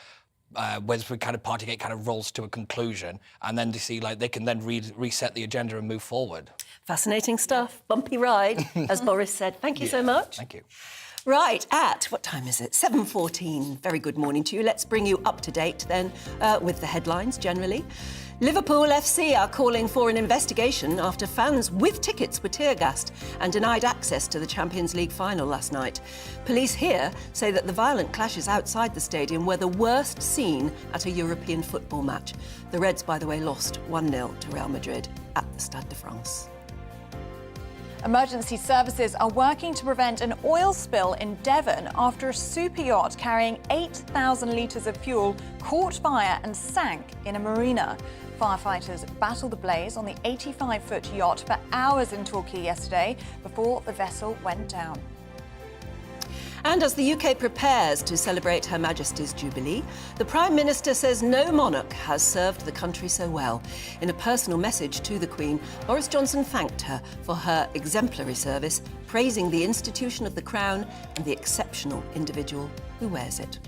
whether kind of Partygate kind of rolls to a conclusion, and then to see like they can then reset the agenda and move forward. Fascinating stuff. Bumpy ride, as Boris said. Thank you so much. Thank you. Right, at, what time is it? 7:14. Very good morning to you. Let's bring you up to date then with the headlines generally. Liverpool FC are calling for an investigation after fans with tickets were tear-gassed and denied access to the Champions League final last night. Police here say that the violent clashes outside the stadium were the worst seen at a European football match. The Reds, by the way, lost 1-0 to Real Madrid at the Stade de France. Emergency services are working to prevent an oil spill in Devon after a super yacht carrying 8,000 litres of fuel caught fire and sank in a marina. Firefighters battled the blaze on the 85-foot yacht for hours in Torquay yesterday before the vessel went down. And as the UK prepares to celebrate Her Majesty's Jubilee, the Prime Minister says no monarch has served the country so well. In a personal message to the Queen, Boris Johnson thanked her for her exemplary service, praising the institution of the Crown and the exceptional individual who wears it.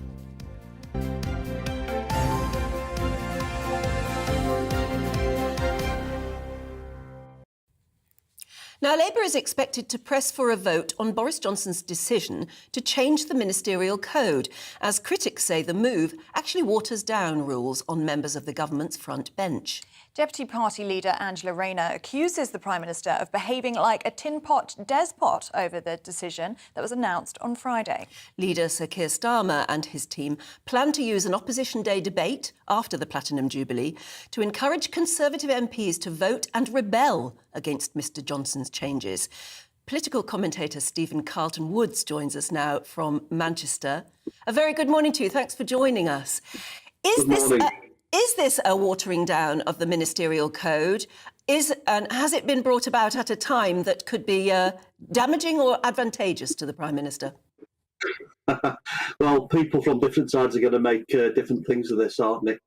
Now, Labour is expected to press for a vote on Boris Johnson's decision to change the Ministerial Code, as critics say the move actually waters down rules on members of the government's front bench. Deputy Party leader Angela Rayner accuses the Prime Minister of behaving like a tin pot despot over the decision that was announced on Friday. Leader Sir Keir Starmer and his team plan to use an Opposition Day debate after the Platinum Jubilee to encourage Conservative MPs to vote and rebel against Mr Johnson's changes. Political commentator Stephen Carlton-Woods joins us now from Manchester. A very good morning to you. Thanks for joining us. Is this a watering down of the Ministerial Code? And has it been brought about at a time that could be damaging or advantageous to the Prime Minister? Well, people from different sides are going to make different things of this, aren't they?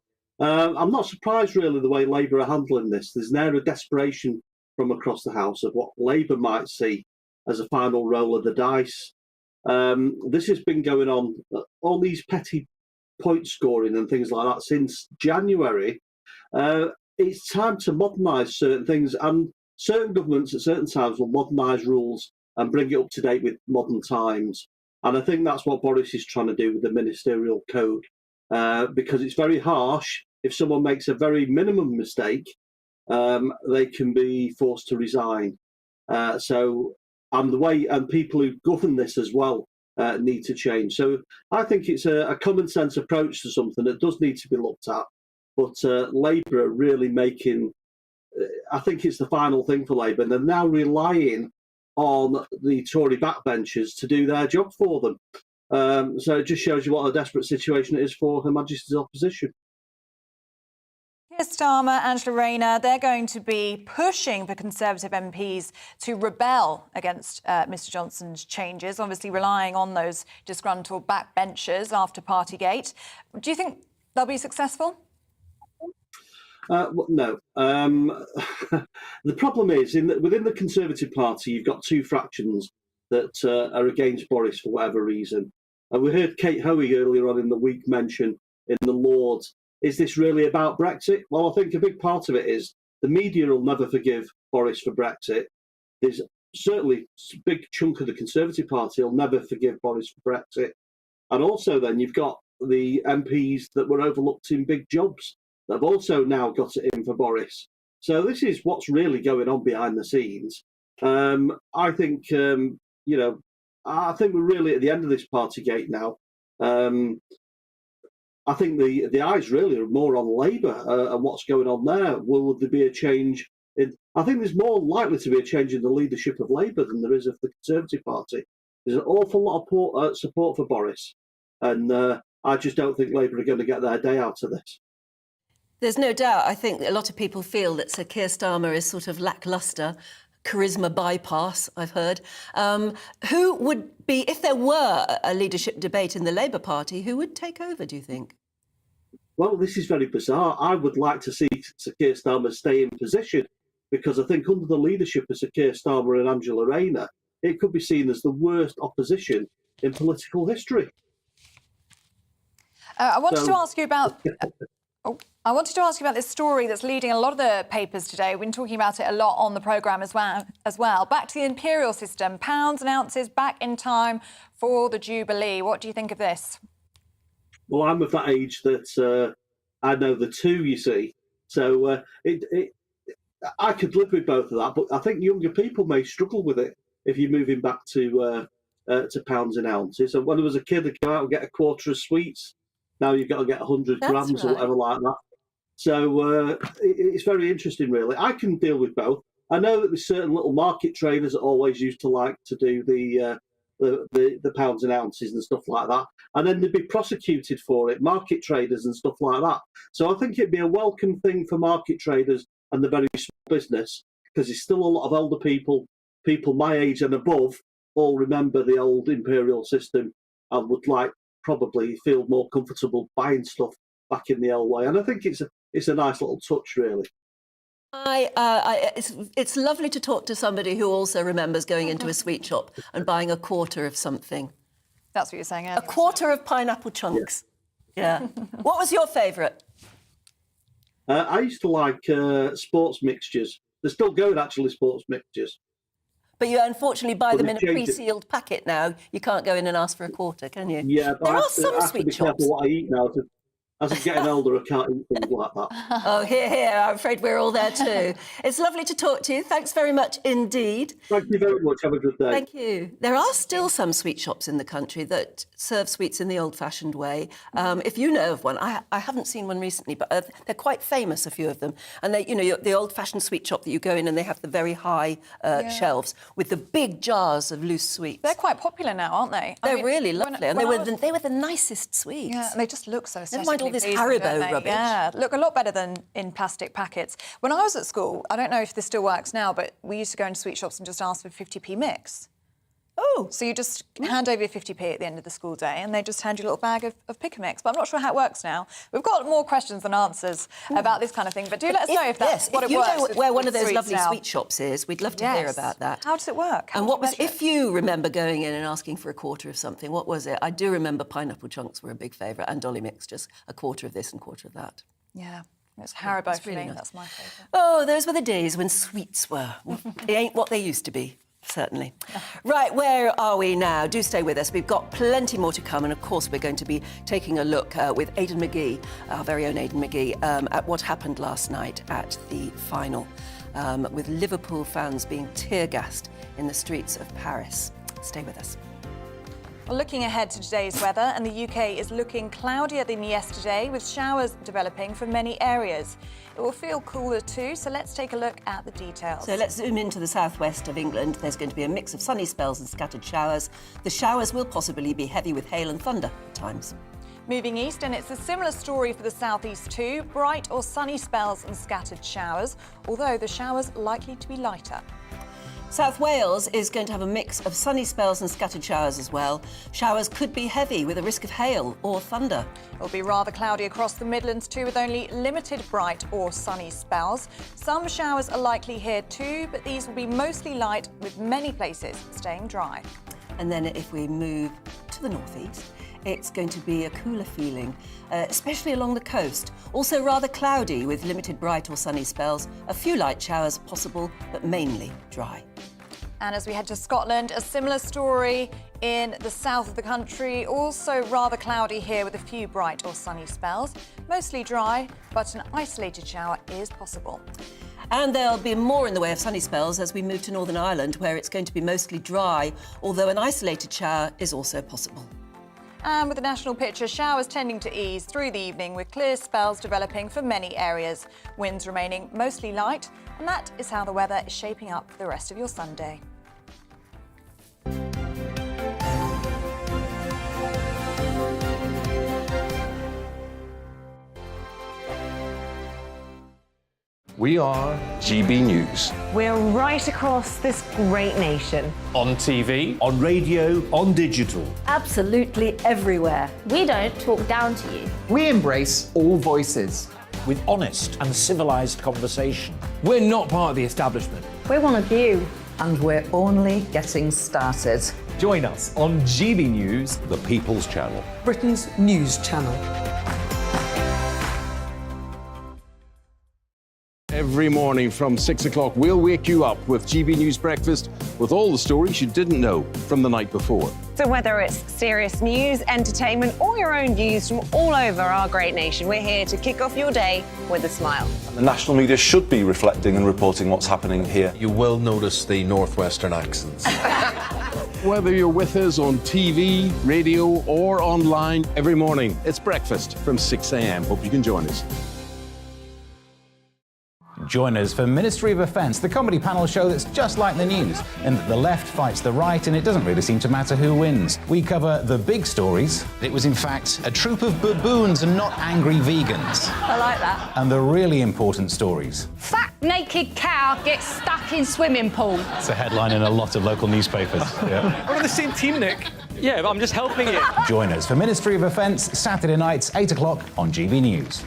I'm not surprised, really, the way Labour are handling this. There's an air of desperation from across the House of what Labour might see as a final roll of the dice. This has been going on, all these petty point scoring and things like that since January. It's time to modernise certain things, and certain governments at certain times will modernise rules and bring it up to date with modern times. And I think that's what Boris is trying to do with the Ministerial Code, because it's very harsh. If someone makes a very minimum mistake, they can be forced to resign. And people who govern this as well need to change. So I think it's a common sense approach to something that does need to be looked at. But Labour are really making, I think it's the final thing for Labour, and they're now relying on the Tory backbenchers to do their job for them. So it just shows you what a desperate situation it is for Her Majesty's opposition. Keir Starmer, Angela Rayner, they're going to be pushing for Conservative MPs to rebel against Mr Johnson's changes, obviously relying on those disgruntled backbenchers after Partygate. Do you think they'll be successful? No. The problem is, within the Conservative Party, you've got two fractions that are against Boris for whatever reason. And we heard Kate Hoey earlier on in the week mention in the Lords, is this really about Brexit? Well, I think a big part of it is the media will never forgive Boris for Brexit. There's certainly a big chunk of the Conservative Party will never forgive Boris for Brexit. And also then you've got the MPs that were overlooked in big jobs that have also now got it in for Boris. So this is what's really going on behind the scenes. I think, I think we're really at the end of this Partygate now. I think the eyes really are more on Labour and what's going on there. Will there be a change? I think there's more likely to be a change in the leadership of Labour than there is of the Conservative Party. There's an awful lot of support for Boris, and I just don't think Labour are going to get their day out of this. There's no doubt. I think a lot of people feel that Sir Keir Starmer is sort of lacklustre, charisma bypass, I've heard. Who would be, if there were a leadership debate in the Labour Party, who would take over, do you think? Well, this is very bizarre. I would like to see Sir Keir Starmer stay in position, because I think under the leadership of Sir Keir Starmer and Angela Rayner, it could be seen as the worst opposition in political history. I wanted to ask you about... I wanted to ask you about this story that's leading a lot of the papers today. We've been talking about it a lot on the programme as well. Back to the Imperial system, pounds and ounces back in time for the Jubilee. What do you think of this? Well, I'm of that age that I know the two, you see. So I could live with both of that, but I think younger people may struggle with it if you're moving back to pounds and ounces. And when I was a kid, I'd go out and get a quarter of sweets. Now you've got to get 100 grams or whatever like that. So it's very interesting, really. I can deal with both. I know that there's certain little market traders that always used to like to do the pounds and ounces and stuff like that, and then they'd be prosecuted for it, market traders and stuff like that. So I think it'd be a welcome thing for market traders and the very small business, because there's still a lot of older people my age and above, all remember the old imperial system and would probably feel more comfortable buying stuff back in the old way. And I think it's a nice little touch, really. It's lovely to talk to somebody who also remembers going into a sweet shop and buying a quarter of something. That's what you're saying earlier. A quarter of pineapple chunks. Yeah. What was your favourite? I used to like sports mixtures. They're still going, actually, sports mixtures. But you unfortunately buy them in a pre-sealed packet now. You can't go in and ask for a quarter, can you? Yeah, but there I are some have sweet to be shops. careful what I eat now. As I'm getting older, I can't eat things like that. Oh, here. I'm afraid we're all there too. It's lovely to talk to you. Thanks very much indeed. Thank you very much. Have a good day. Thank you. There are still some sweet shops in the country that serve sweets in the old-fashioned way. If you know of one, I haven't seen one recently, but they're quite famous, a few of them. And they, the old-fashioned sweet shop that you go in and they have the very high shelves with the big jars of loose sweets. They're quite popular now, aren't they? They're really lovely, and they were the nicest sweets. Yeah, and they just look so Never mind all this pleasing, Haribo rubbish. Yeah, look a lot better than in plastic packets. When I was at school, I don't know if this still works now, but we used to go into sweet shops and just ask for 50p mix. Oh. So you just hand over your 50p at the end of the school day and they just hand you a little bag of pick a mix. But I'm not sure how it works now. We've got more questions than answers about this kind of thing, but do let us know if that's what it works. If you know where one of those lovely now. sweet shops is, we'd love to hear about that. How does it work? And what was, if you remember going in and asking for a quarter of something, what was it? I do remember pineapple chunks were a big favourite, and dolly mix, just a quarter of this and a quarter of that. Yeah. It's Haribo for me, nice. That's my favourite. Oh, those were the days when sweets were. It ain't what they used to be, certainly. Right, where are we now? Do stay with us. We've got plenty more to come, and of course we're going to be taking a look with Aidan McGee, our very own Aidan McGee, at what happened last night at the final, with Liverpool fans being tear-gassed in the streets of Paris. Stay with us. Well, looking ahead to today's weather, and the UK is looking cloudier than yesterday, with showers developing for many areas. It will feel cooler too, so let's take a look at the details. So let's zoom into the southwest of England. There's going to be a mix of sunny spells and scattered showers. The showers will possibly be heavy with hail and thunder at times. Moving east, and it's a similar story for the southeast too. Bright or sunny spells and scattered showers, although the showers likely to be lighter. South Wales is going to have a mix of sunny spells and scattered showers as well. Showers could be heavy with a risk of hail or thunder. It'll be rather cloudy across the Midlands too, with only limited bright or sunny spells. Some showers are likely here too, but these will be mostly light, with many places staying dry. And then if we move to the northeast, it's going to be a cooler feeling, especially along the coast. Also rather cloudy with limited bright or sunny spells. A few light showers possible, but mainly dry. And as we head to Scotland, a similar story in the south of the country. Also rather cloudy here with a few bright or sunny spells. Mostly dry, but an isolated shower is possible. And there'll be more in the way of sunny spells as we move to Northern Ireland, where it's going to be mostly dry, although an isolated shower is also possible. And with the national picture, showers tending to ease through the evening with clear spells developing for many areas. Winds remaining mostly light, and that is how the weather is shaping up for the rest of your Sunday. We are GB News. We're right across this great nation. On TV, on radio, on digital. Absolutely everywhere. We don't talk down to you. We embrace all voices. With honest and civilised conversation. We're not part of the establishment. We're one of you. And we're only getting started. Join us on GB News, The People's Channel. Britain's news channel. Every morning from 6 o'clock, we'll wake you up with GB News Breakfast with all the stories you didn't know from the night before. So whether it's serious news, entertainment, or your own views from all over our great nation, we're here to kick off your day with a smile. The national media should be reflecting and reporting what's happening here. You will notice the northwestern accents. Whether you're with us on TV, radio, or online, every morning, it's breakfast from 6 a.m. Hope you can join us. Join us for Ministry of Defence, the comedy panel show that's just like the news, in that the left fights the right and it doesn't really seem to matter who wins. We cover the big stories. It was in fact a troop of baboons and not angry vegans. I like that. And the really important stories. Fat naked cow gets stuck in swimming pool. It's a headline in a lot of local newspapers. Yeah. We're on the same team, Nick. Yeah, but I'm just helping you. Join us for Ministry of Defence, Saturday nights, 8 o'clock on GB News.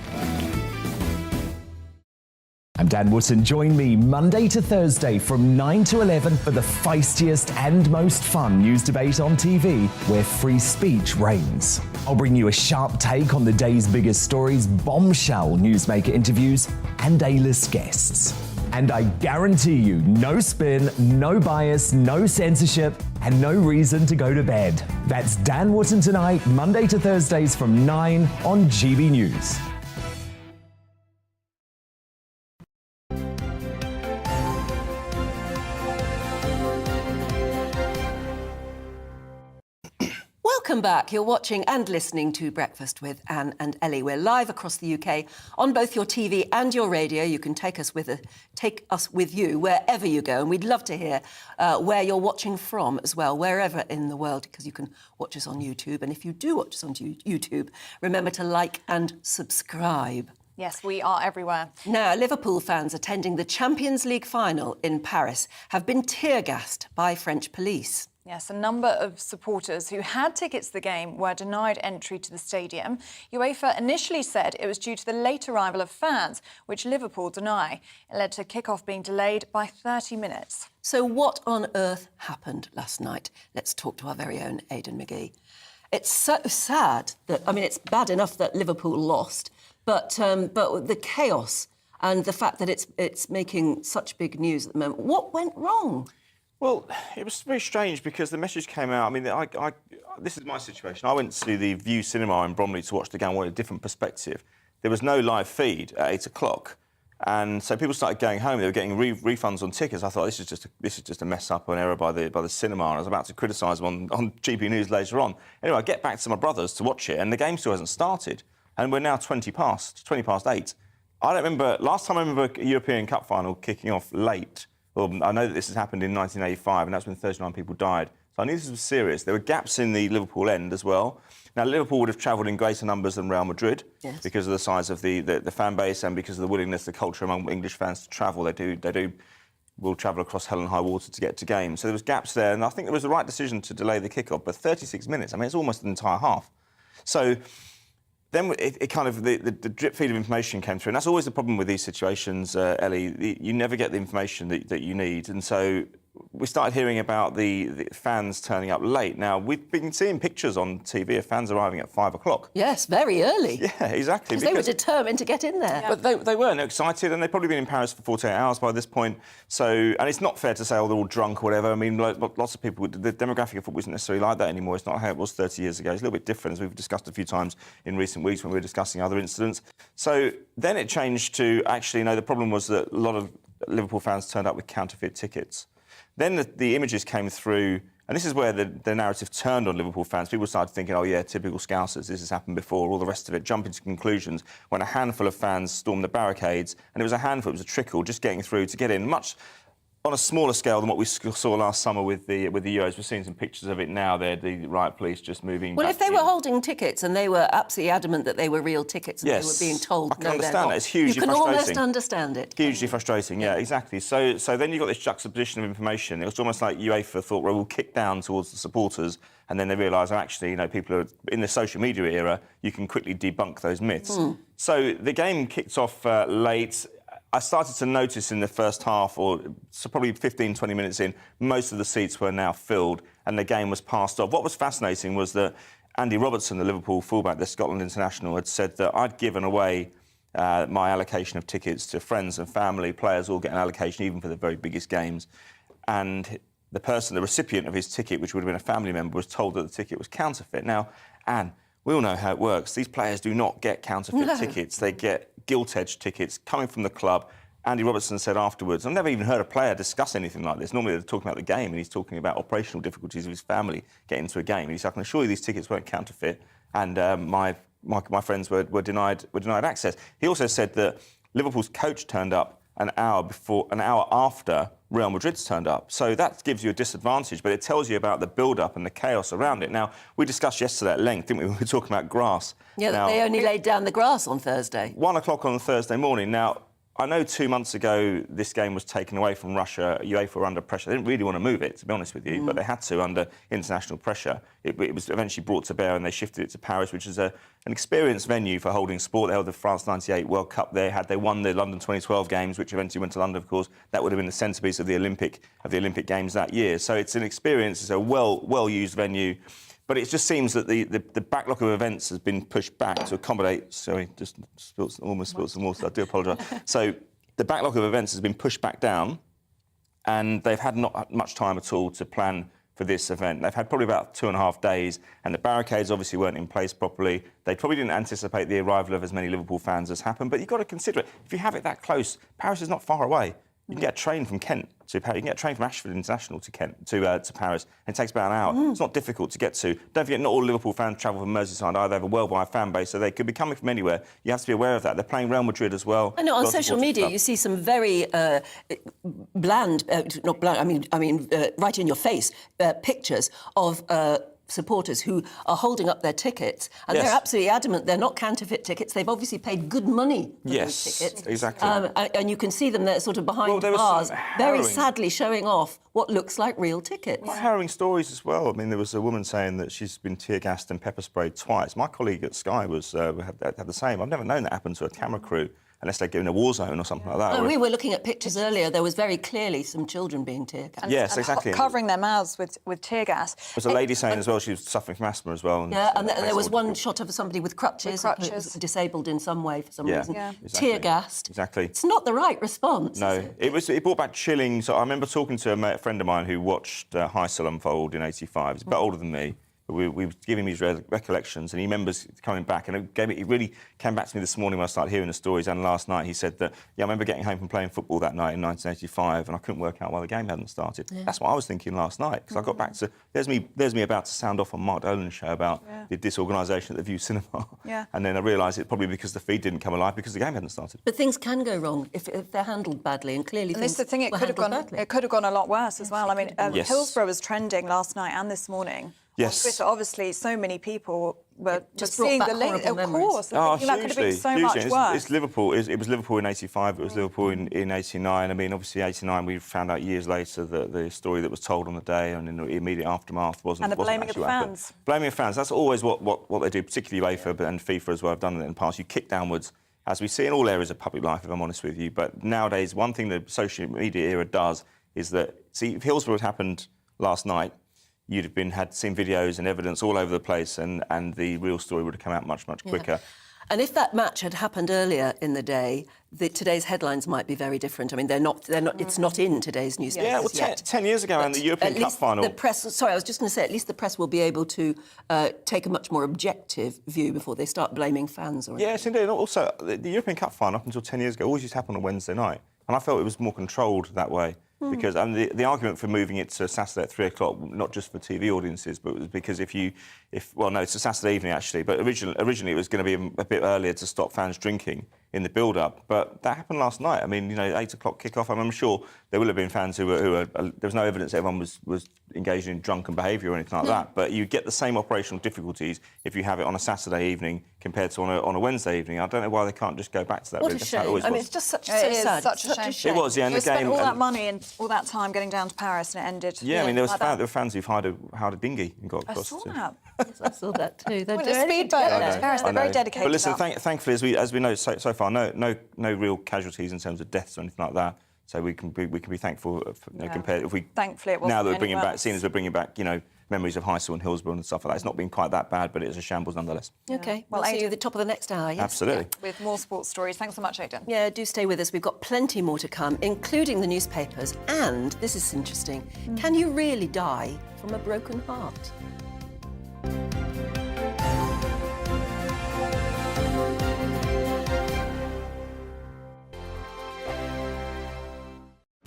I'm Dan Wootton. Join me Monday to Thursday from 9 to 11 for the feistiest and most fun news debate on TV, where free speech reigns. I'll bring you a sharp take on the day's biggest stories, bombshell newsmaker interviews, and A-list guests. And I guarantee you, no spin, no bias, no censorship, and no reason to go to bed. That's Dan Wootton tonight, Monday to Thursdays from 9 on GB News. Welcome back. You're watching and listening to Breakfast with Anne and Ellie. We're live across the UK on both your TV and your radio. You can take us with you wherever you go, and we'd love to hear where you're watching from as well, wherever in the world, because you can watch us on YouTube. And if you do watch us on YouTube, remember to like and subscribe. Yes, we are everywhere. Now, Liverpool fans attending the Champions League final in Paris have been tear-gassed by French police. Yes, a number of supporters who had tickets to the game were denied entry to the stadium. UEFA initially said it was due to the late arrival of fans, which Liverpool deny. It led to kick-off being delayed by 30 minutes. So what on earth happened last night? Let's talk to our very own Aidan McGee. It's so sad that, I mean, it's bad enough that Liverpool lost, but the chaos and the fact that it's making such big news at the moment. What went wrong? Well, it was very strange because the message came out. I mean, this is my situation. I went to the View Cinema in Bromley to watch the game with a different perspective. There was no live feed at 8 o'clock. And so people started going home. They were getting refunds on tickets. I thought this is just a mess up, an error by the cinema. And I was about to criticise them on GB News later on. Anyway, I get back to my brother's to watch it, and the game still hasn't started. And we're now 20 past 8. I don't remember last time I remember a European Cup final kicking off late. Well, I know that this has happened in 1985, and that's when 39 people died. So I knew this was serious. There were gaps in the Liverpool end as well. Now, Liverpool would have travelled in greater numbers than Real Madrid because of the size of the fan base and because of the willingness, the culture among English fans to travel. They will travel across hell and high water to get to games. So there was gaps there, and I think it was the right decision to delay the kick-off. But 36 minutes, I mean, it's almost an entire half. So then it kind of, the drip feed of information came through. And that's always the problem with these situations, Ellie. You never get the information that you need. And so we started hearing about the fans turning up late. Now, we've been seeing pictures on TV of fans arriving at 5 o'clock. Yes, very early. Yeah, exactly. Because they were determined to get in there. Yeah. But they weren't excited, and they'd probably been in Paris for 48 hours by this point. So, and it's not fair to say, oh, they're all drunk or whatever. I mean, lots of people, the demographic of football isn't necessarily like that anymore. It's not how it was 30 years ago. It's a little bit different, as we've discussed a few times in recent weeks when we were discussing other incidents. So then it changed to, actually, no, the problem was that a lot of Liverpool fans turned up with counterfeit tickets. Then the images came through And this is where the narrative turned on Liverpool fans. People started thinking, oh, yeah, typical Scousers, this has happened before, all the rest of it, jumping to conclusions when a handful of fans stormed the barricades, and it was a handful, it was a trickle, just getting through to get in, much on a smaller scale than what we saw last summer with the Euros. We're seeing some pictures of it now. They're the riot police just moving. Well, back if they in. were holding tickets and they were absolutely adamant that they were real tickets and Yes, they were being told, I can no, understand they're not. that. It's hugely You can frustrating. almost understand it. Hugely frustrating, yeah, exactly. So then you've got this juxtaposition of information. It was almost like UEFA thought, well, we'll kick down towards the supporters, and then they realised, oh, actually, people are in the social media era, you can quickly debunk those myths. So the game kicked off late. I started to notice in the first half, or so probably 15, 20 minutes in, most of the seats were now filled and the game was passed off. What was fascinating was that Andy Robertson, the Liverpool fullback, the Scotland international, had said that I'd given away my allocation of tickets to friends and family. Players all get an allocation, even for the very biggest games. And the recipient of his ticket, which would have been a family member, was told that the ticket was counterfeit. Now, Anne, we all know how it works. These players do not get counterfeit tickets. They get gilt-edged tickets coming from the club. Andy Robertson said afterwards, I've never even heard a player discuss anything like this. Normally they're talking about the game, and he's talking about operational difficulties of his family getting into a game. And he said, I can assure you these tickets weren't counterfeit, and my friends were denied access. He also said that Liverpool's coach turned up an hour after Real Madrid's turned up. So that gives you a disadvantage, but it tells you about the build-up and the chaos around it. Now, we discussed yesterday at length, didn't we? We were talking about grass. Yeah, now, they only laid down the grass on Thursday. 1 o'clock on Thursday morning. Now, I know 2 months ago this game was taken away from Russia. UEFA were under pressure. They didn't really want to move it, to be honest with you, but they had to under international pressure. It was eventually brought to bear and they shifted it to Paris, which is an experienced venue for holding sport. They held the France 98 World Cup there. Had they won the London 2012 games, which eventually went to London, of course, that would have been the centrepiece of the Olympic Games that year. So it's an experience. It's a well-used venue. But it just seems that the backlog of events has been pushed back to accommodate... Sorry, just almost spilled some water. I do apologise. So the backlog of events has been pushed back down, and they've had not much time at all to plan for this event. They've had probably about 2.5 days, and the barricades obviously weren't in place properly. They probably didn't anticipate the arrival of as many Liverpool fans as happened, but you've got to consider it. If you have it that close, Paris is not far away. You can get a train from Kent to Paris. You can get a train from Ashford International to Paris, and it takes about an hour. It's not difficult to get to. Don't forget, not all Liverpool fans travel from Merseyside either. They have a worldwide fan base, so they could be coming from anywhere. You have to be aware of that. They're playing Real Madrid as well. I know, on social media, you see some very bland, not bland, I mean, right in your face pictures of supporters who are holding up their tickets, and they're absolutely adamant they're not counterfeit tickets. They've obviously paid good money for those tickets. Exactly. And you can see them there sort of behind bars, very sadly showing off what looks like real tickets. Quite harrowing stories as well. I mean, there was a woman saying that she's been tear-gassed and pepper-sprayed twice. My colleague at Sky had the same. I've never known that happen to a camera crew, unless they're in a war zone or something like that. We were looking at pictures earlier. There was very clearly some children being tear-gassed. Yes, exactly. Covering their mouths with tear gas. There was a lady saying as well she was suffering from asthma as well. And there was one shot of somebody with crutches. Disabled in some way for some reason. Exactly. Tear-gassed. Exactly. It's not the right response. No, it brought back chilling. So I remember talking to a friend of mine who watched Heysel unfold in '85. He's a bit older than me. We were giving him his recollections, and he remembers coming back. And it really came back to me this morning when I started hearing the stories. And last night he said that, I remember getting home from playing football that night in 1985, and I couldn't work out why the game hadn't started. That's what I was thinking last night, because I got back to there's me about to sound off on Mark Dolan's show about the disorganisation at the View Cinema, and then I realised it's probably because the feed didn't come alive because the game hadn't started. But things can go wrong if they're handled badly, and clearly this is the thing. It could have gone a lot worse as well. I mean, Hillsborough was trending last night and this morning. Yes. On Twitter, obviously, so many people were just seeing the link. Of course, that could have been so much worse. It's Liverpool. It was Liverpool in '85. It was Liverpool in '89. I mean, obviously, '89. We found out years later that the story that was told on the day and in the immediate aftermath wasn't. And the blaming of the fans. Blaming of fans. That's always what they do, particularly UEFA and FIFA as well. Have done it in the past. You kick downwards, as we see in all areas of public life. If I'm honest with you, but nowadays, one thing the social media era does is that, see, if Hillsborough had happened last night, you'd have seen videos and evidence all over the place, and the real story would have come out much quicker. Yeah. And if that match had happened earlier in the day, today's headlines might be very different. I mean, they're not. It's not in today's newspapers. Yeah, well, 10 years ago, and the European Cup final. The press. Sorry, I was just going to say, at least the press will be able to take a much more objective view before they start blaming fans. Or yes, indeed. Also, the European Cup final up until 10 years ago always used to happen on a Wednesday night, and I felt it was more controlled that way. Because the argument for moving it to Saturday at 3 o'clock, not just for TV audiences, but it was because it's a Saturday evening actually, but originally it was going to be a bit earlier to stop fans drinking in the build-up. But that happened last night. I mean, 8 o'clock kick-off. I'm sure there will have been fans who were there was no evidence that everyone was engaged in drunken behaviour or anything like that. But you get the same operational difficulties if you have it on a Saturday evening compared to on a Wednesday evening. I don't know why they can't just go back to that. What really. a shame. I mean, it's just such a shame. It was, yeah. And We the game spent all that money and all that time getting down to Paris, and it ended. Yeah, I mean, there like were fans who've hired a dinghy and got across. I saw that. Yes, I saw that too. Well, a speedboat. Paris, they're very dedicated. But listen, to that. thankfully, as we know so far, no real casualties in terms of deaths or anything like that. So we can be thankful. Compared if we thankfully it wasn't now that we're bringing anywhere back, seeing as we're bringing back, memories of Highsall and Hillsborough and stuff like that. It's not been quite that bad, but it is a shambles nonetheless. OK, we'll see you at the top of the next hour, yes? Absolutely. With more sports stories. Thanks so much, Aidan. Yeah, do stay with us. We've got plenty more to come, including the newspapers. And, this is interesting, can you really die from a broken heart?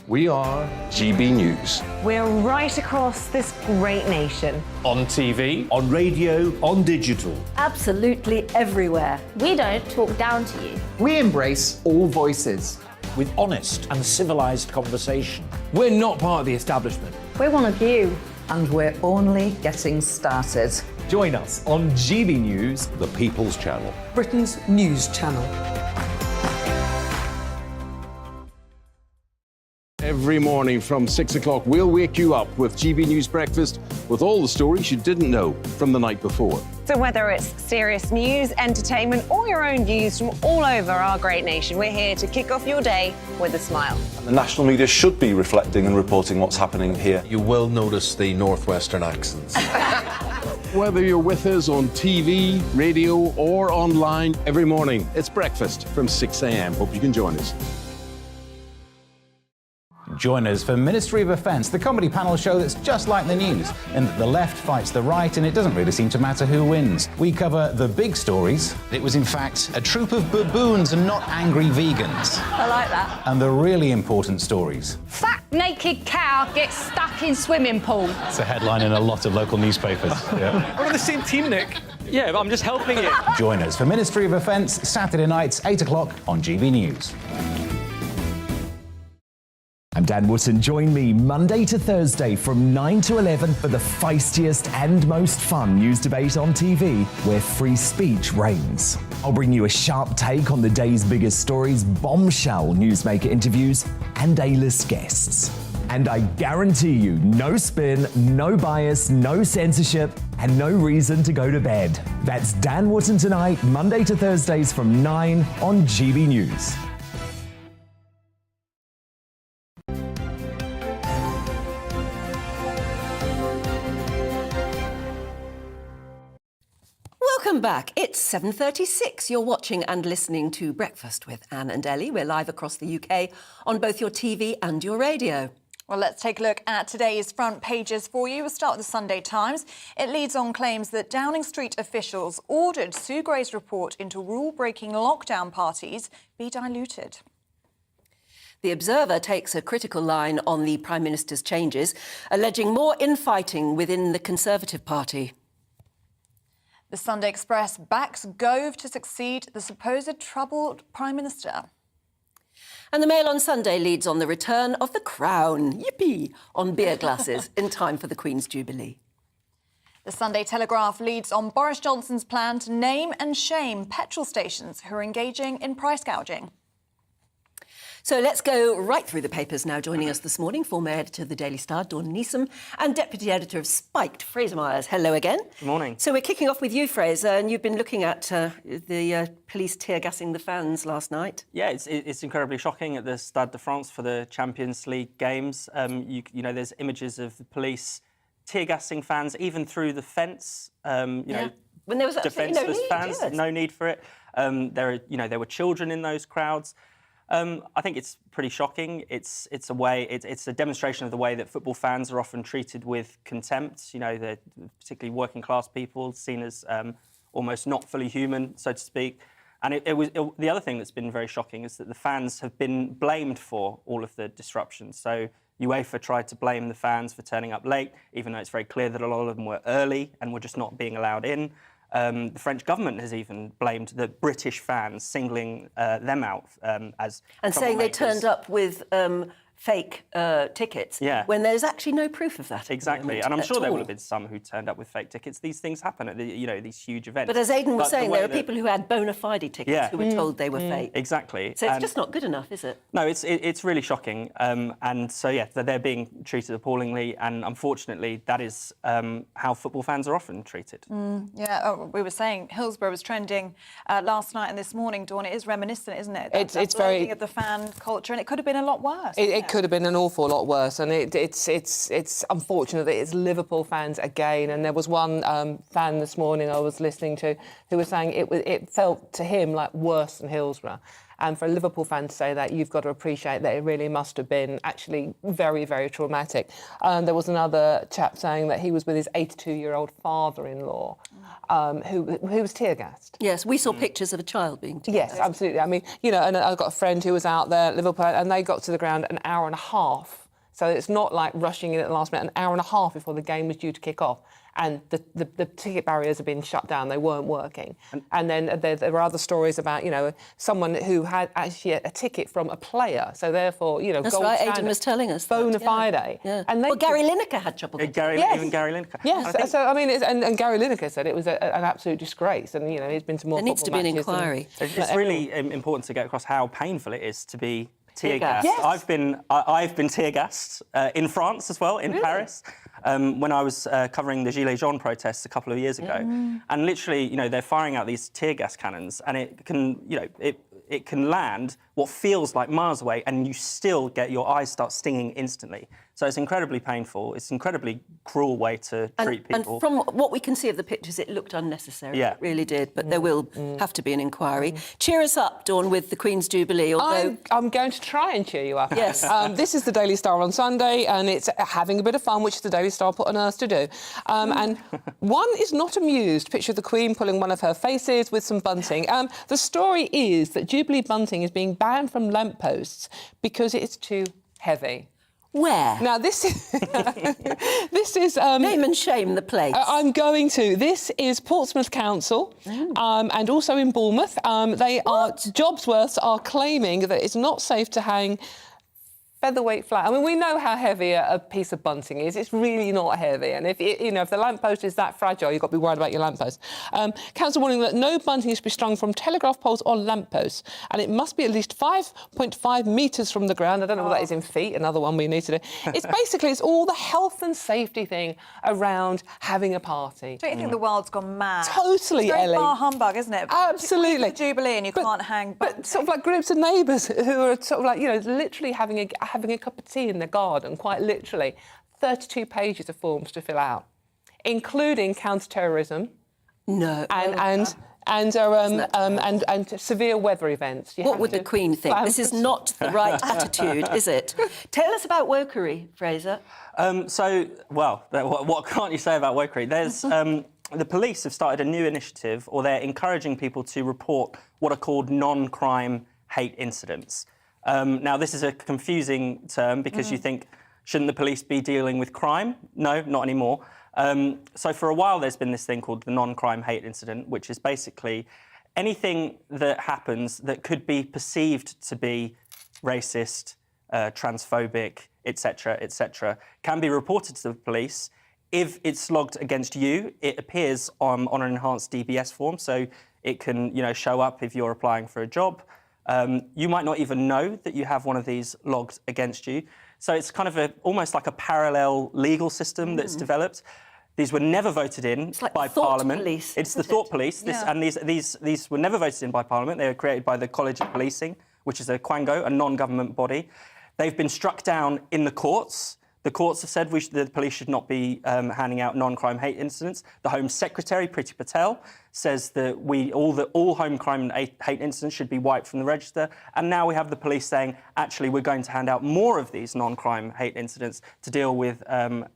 We are GB News. We're right across this great nation. On TV, on radio, on digital. Absolutely everywhere. We don't talk down to you. We embrace all voices. With honest and civilised conversation. We're not part of the establishment. We're one of you. And we're only getting started. Join us on GB News, The People's Channel. Britain's news channel. Every morning from 6 o'clock, we'll wake you up with GB News Breakfast with all the stories you didn't know from the night before. So whether it's serious news, entertainment, or your own views from all over our great nation, we're here to kick off your day with a smile. And the national media should be reflecting and reporting what's happening here. You will notice the northwestern accents. Whether you're with us on TV, radio, or online, every morning, it's breakfast from 6 a.m. Hope you can join us. Join us for Ministry of Defence, the comedy panel show that's just like the news, in that the left fights the right and it doesn't really seem to matter who wins. We cover the big stories. It was in fact a troop of baboons and not angry vegans. I like that. And the really important stories. Fat naked cow gets stuck in swimming pool. It's a headline in a lot of local newspapers. Yeah. We're on the same team, Nick. Yeah, but I'm just helping you. Join us for Ministry of Defence, Saturday nights, 8 o'clock on GB News. I'm Dan Wootton. Join me Monday to Thursday from 9 to 11 for the feistiest and most fun news debate on TV, where free speech reigns. I'll bring you a sharp take on the day's biggest stories, bombshell newsmaker interviews, and A-list guests. And I guarantee you, no spin, no bias, no censorship, and no reason to go to bed. That's Dan Wootton tonight, Monday to Thursdays from 9 on GB News. Welcome back. It's 7:36. You're watching and listening to Breakfast with Anne and Ellie. We're live across the UK on both your TV and your radio. Well, let's take a look at today's front pages for you. We'll start with the Sunday Times. It leads on claims that Downing Street officials ordered Sue Gray's report into rule-breaking lockdown parties be diluted. The Observer takes a critical line on the Prime Minister's changes, alleging more infighting within the Conservative Party. The Sunday Express backs Gove to succeed the supposed troubled Prime Minister. And the Mail on Sunday leads on the return of the Crown, yippee, on beer glasses in time for the Queen's Jubilee. The Sunday Telegraph leads on Boris Johnson's plan to name and shame petrol stations who are engaging in price gouging. So let's go right through the papers now. Joining us this morning, former editor of the Daily Star, Dawn Neeson, and deputy editor of Spiked, Fraser Myers. Hello again. Good morning. So we're kicking off with you, Fraser, and you've been looking at the police tear-gassing the fans last night. Yeah, it's incredibly shocking at the Stade de France for the Champions League games. You know, there's images of the police tear-gassing fans, even through the fence. You know, when there was defenceless no need, fans, yes. No need for it. There were children in those crowds. I think it's pretty shocking. It's a demonstration of the way that football fans are often treated with contempt. You know, they're particularly working class people seen as almost not fully human, so to speak. And the other thing that's been very shocking is that the fans have been blamed for all of the disruptions. So UEFA tried to blame the fans for turning up late, even though it's very clear that a lot of them were early and were just not being allowed in. The French government has even blamed the British fans, singling them out as and saying they turned up with fake tickets, when there's actually no proof of that. Exactly, and I'm sure there will have been some who turned up with fake tickets. These things happen at these huge events. But as Aidan was saying, there are people who had bona fide tickets who were told they were fake. Exactly. So it's just not good enough, is it? No, it's really shocking. And so, they're being treated appallingly, and unfortunately, that is how football fans are often treated. We were saying Hillsborough was trending last night and this morning, Dawn. It is reminiscent, isn't it? It's very of the fan culture, and it could have been a lot worse. It could have been an awful lot worse, and it's unfortunate that it's Liverpool fans again. And there was one fan this morning I was listening to who was saying it felt to him like worse than Hillsborough. And for a Liverpool fan to say that, you've got to appreciate that it really must have been actually very, very traumatic. There was another chap saying that he was with his 82-year-old father-in-law who was tear-gassed. Yes, we saw pictures of a child being tear-gassed. Yes, absolutely. I mean, and I've got a friend who was out there, Liverpool, and they got to the ground an hour and a half. So it's not like rushing in at the last minute, an hour and a half before the game was due to kick off. And the ticket barriers have been shut down. They weren't working. And then there were other stories about, someone who had actually a ticket from a player. So therefore, That's gold right, standard, Aidan was telling us bona fide. Yeah. And Gary Lineker had trouble. Even Gary Lineker. Yes, so I mean, and Gary Lineker said it was an absolute disgrace. And, he's been to more There needs to be an inquiry. It's really important to get across how painful it is to be tear-gassed. Yes. I've been tear-gassed in France as well, in Paris, when I was covering the Gilets jaunes protests a couple of years ago. And literally, they're firing out these tear-gas cannons, and it can, it can land what feels like miles away, and you still get your eyes start stinging instantly. So it's incredibly painful. It's an incredibly cruel way to treat people. And from what we can see of the pictures, it looked unnecessary. Yeah. It really did. But there will have to be an inquiry. Cheer us up, Dawn, with the Queen's Jubilee. Although I'm going to try and cheer you up. Yes. This is the Daily Star on Sunday, and it's having a bit of fun, which is the Daily Star put on earth to do. And one is not amused. Picture of the Queen pulling one of her faces with some bunting. The story is that Jubilee bunting is being banned from lampposts because it's too heavy. Where? Now, this is... name and shame the place. I'm going to. This is Portsmouth Council, and also in Bournemouth. Jobsworths are claiming that it's not safe to hang featherweight flag. I mean, we know how heavy a piece of bunting is. It's really not heavy. And if the lamppost is that fragile, you've got to be worried about your lamppost. Council warning that no bunting is to be strung from telegraph poles or lampposts, and it must be at least 5.5 metres from the ground. I don't know what that is in feet, another one we need to do. It's all the health and safety thing around having a party. Don't you think the world's gone mad? Totally, it's very Ellie. bar humbug, isn't it? Absolutely. The Jubilee and you can't hang... But sort of like groups of neighbours who are sort of like, literally having a cup of tea in the garden, quite literally. 32 pages of forms to fill out, including counter-terrorism. No. And severe weather events. What would the Queen think? This is not the right attitude, is it? Tell us about wokery, Fraser. What can't you say about wokery? There's the police have started a new initiative, or they're encouraging people to report what are called non-crime hate incidents. Now, this is a confusing term because you think, shouldn't the police be dealing with crime? No, not anymore. So for a while, there's been this thing called the non-crime hate incident, which is basically anything that happens that could be perceived to be racist, transphobic, etc., can be reported to the police. If it's logged against you, it appears on an enhanced DBS form, so it can, show up if you're applying for a job. You might not even know that you have one of these logged against you. So it's kind of almost like a parallel legal system that's developed. These were never voted in by Parliament. It's the thought police. And these were never voted in by Parliament. They were created by the College of Policing, which is a Quango, a non-government body. They've been struck down in the courts. The courts have said the police should not be handing out non-crime hate incidents. The Home Secretary, Priti Patel, says that all home crime and hate incidents should be wiped from the register, and now we have the police saying, actually, we're going to hand out more of these non-crime hate incidents to deal with